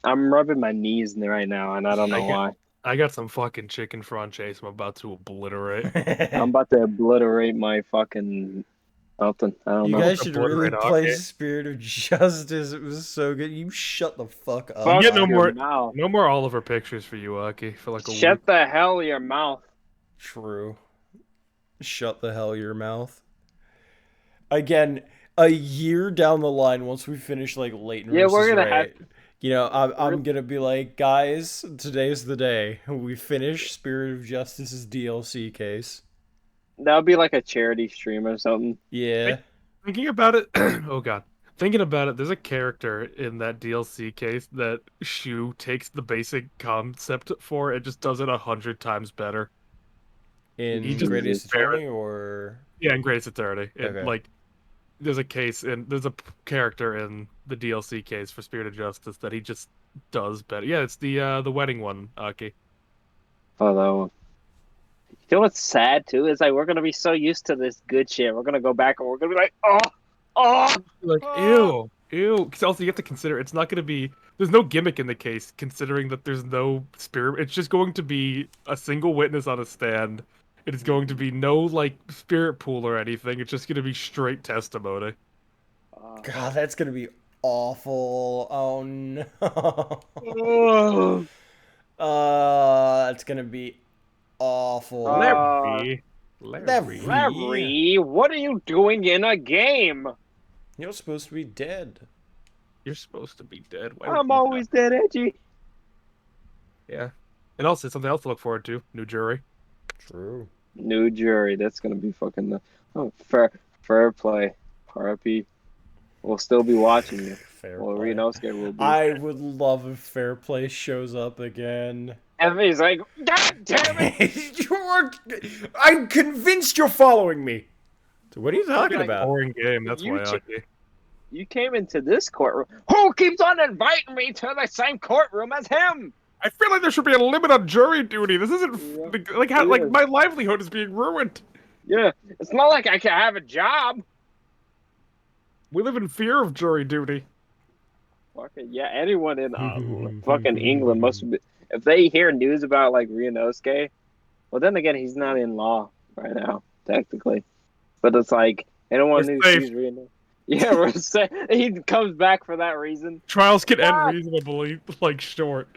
rubbing my knees right now, and I don't know why.
I got some fucking chicken franchise I'm about to obliterate.
I'm about to obliterate my fucking something. I don't know.
You guys should really play Spirit of Justice. It was so good. You shut the fuck up.
You get no more Oliver pictures for you, Aki. For like a
Shut
week.
the hell your mouth.
True. Shut the hell your mouth. Again, a year down the line, once we finish like Layton versus
we're gonna
Ray,
have.
You know, I'm gonna be like, guys, today's the day we finish Spirit of Justice's DLC case.
That would be like a charity stream or something.
Yeah.
Thinking about it, oh god. Thinking about it, there's a character in that DLC case that Shu takes the basic concept for and just does it 100 times better.
In Greatest Eternity, or
yeah, in Greatest Eternity.
Okay.
Like, there's a case and there's a character in the DLC case for Spirit of Justice that he just does better. Yeah, it's the wedding one, Aki.
Oh, that one. You know what's sad too is like we're gonna be so used to this good shit. We're gonna go back and we're gonna be like,
like ew. Because also you have to consider it's not gonna be. There's no gimmick in the case, considering that there's no spirit. It's just going to be a single witness on a stand. It is going to be no like spirit pool or anything. It's just gonna be straight testimony.
God, that's gonna be awful. Oh no. It's gonna be awful.
Larry,
what are you doing in a game?
You're supposed to be dead.
You're supposed to be dead. Why
I'm always dead, Edgy.
Yeah. And also something else to look forward to. New jury.
True.
New jury. That's gonna be fucking fair play. RIP. We'll still be watching you. Well, Renosuke will be.
I would love if Fair Play shows up again.
And he's like, God damn
it! I'm convinced you're following me. So what are you talking about?
Boring game. That's why.
You came into this courtroom. Who keeps on inviting me to the same courtroom as him?
I feel like there should be a limit on jury duty. This isn't like how like my livelihood is being ruined.
Yeah, it's not like I can have a job.
We live in fear of jury duty.
Fucking yeah, anyone in fucking England must be. If they hear news about like Ryonosuke, well then again he's not in law right now technically, but it's like anyone who sees Ryonosuke. Yeah, we're safe. He comes back for that reason.
Trials can end reasonably like short.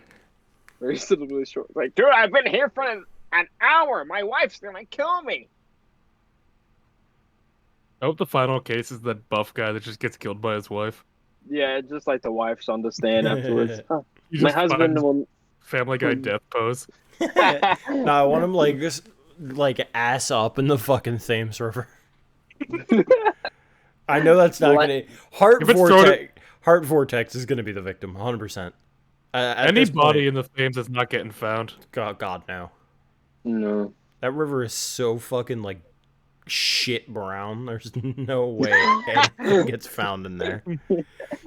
Reasonably short. Like, dude, I've been here for an hour. My wife's gonna kill me.
I hope the final case is that buff guy that just gets killed by his wife.
Yeah, just like the wife's on the stand afterwards.
My
husband will.
Family Guy death pose.
No, I want him like just like ass up in the fucking Thames River. I know that's not gonna. Heart Vortex is gonna be the victim, 100%.
Anybody in the Thames is not getting found.
God, no.
No.
That river is so fucking like shit brown. There's no way anything gets found in there.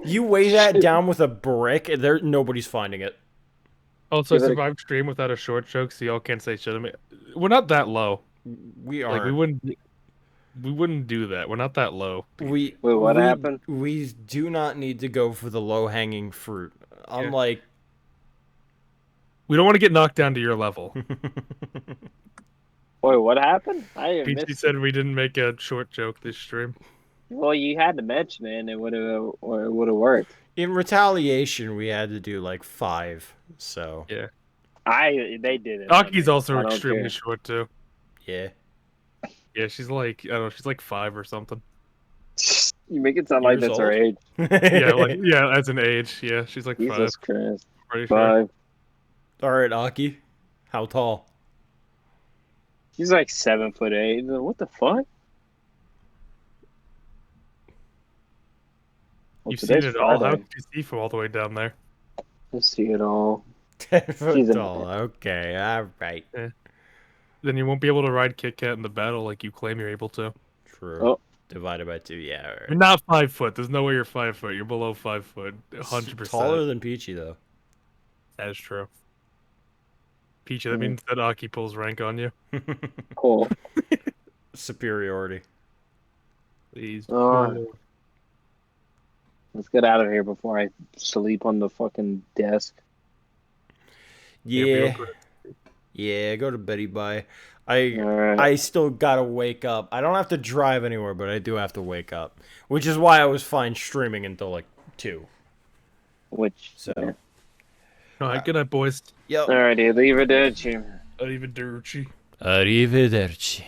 You weigh that down with a brick, nobody's finding it.
Also, I survived stream without a short joke, so y'all can't say shit to me. We're not that low.
We are.
Like, we wouldn't do that. We're not that low.
Wait, what happened?
We do not need to go for the low-hanging fruit. Unlike...
We don't want to get knocked down to your level.
Wait, what happened?
Peachy said we didn't make a short joke this stream.
Well, you had to mention it, and it would have worked.
In retaliation, we had to do like 5. So
yeah,
they did it.
Aki's also extremely short too.
Yeah.
Yeah, she's like I don't know, she's like 5 or something.
You make it sound like that's her age.
yeah, as an age, yeah, she's like 5.
Jesus Christ.
Pretty
5.
All right, Aki, how tall?
She's like 7'8". What the fuck?
You've seen it all. How could you see from all the way down there?
I see it all.
10 foot tall. Okay, all right.
Yeah. Then you won't be able to ride Kit Kat in the battle like you claim you're able to.
True.
Oh.
Divided by 2, yeah. Right.
You're not 5 foot. There's no way you're 5 foot. You're below 5 foot. 100%.
Taller than Peachy, though.
That is true. Peachy, that means that Aki pulls rank on you.
Cool.
Superiority.
Please.
Let's get out of here before I sleep on the fucking desk.
Yeah. Yeah, go to Betty Bye. I still gotta wake up. I don't have to drive anywhere, but I do have to wake up. Which is why I was fine streaming until like 2.
So. Yeah.
Alright, good night, boys.
Yep.
Alrighty, arrivederci.
Arrivederci.
Arrivederci.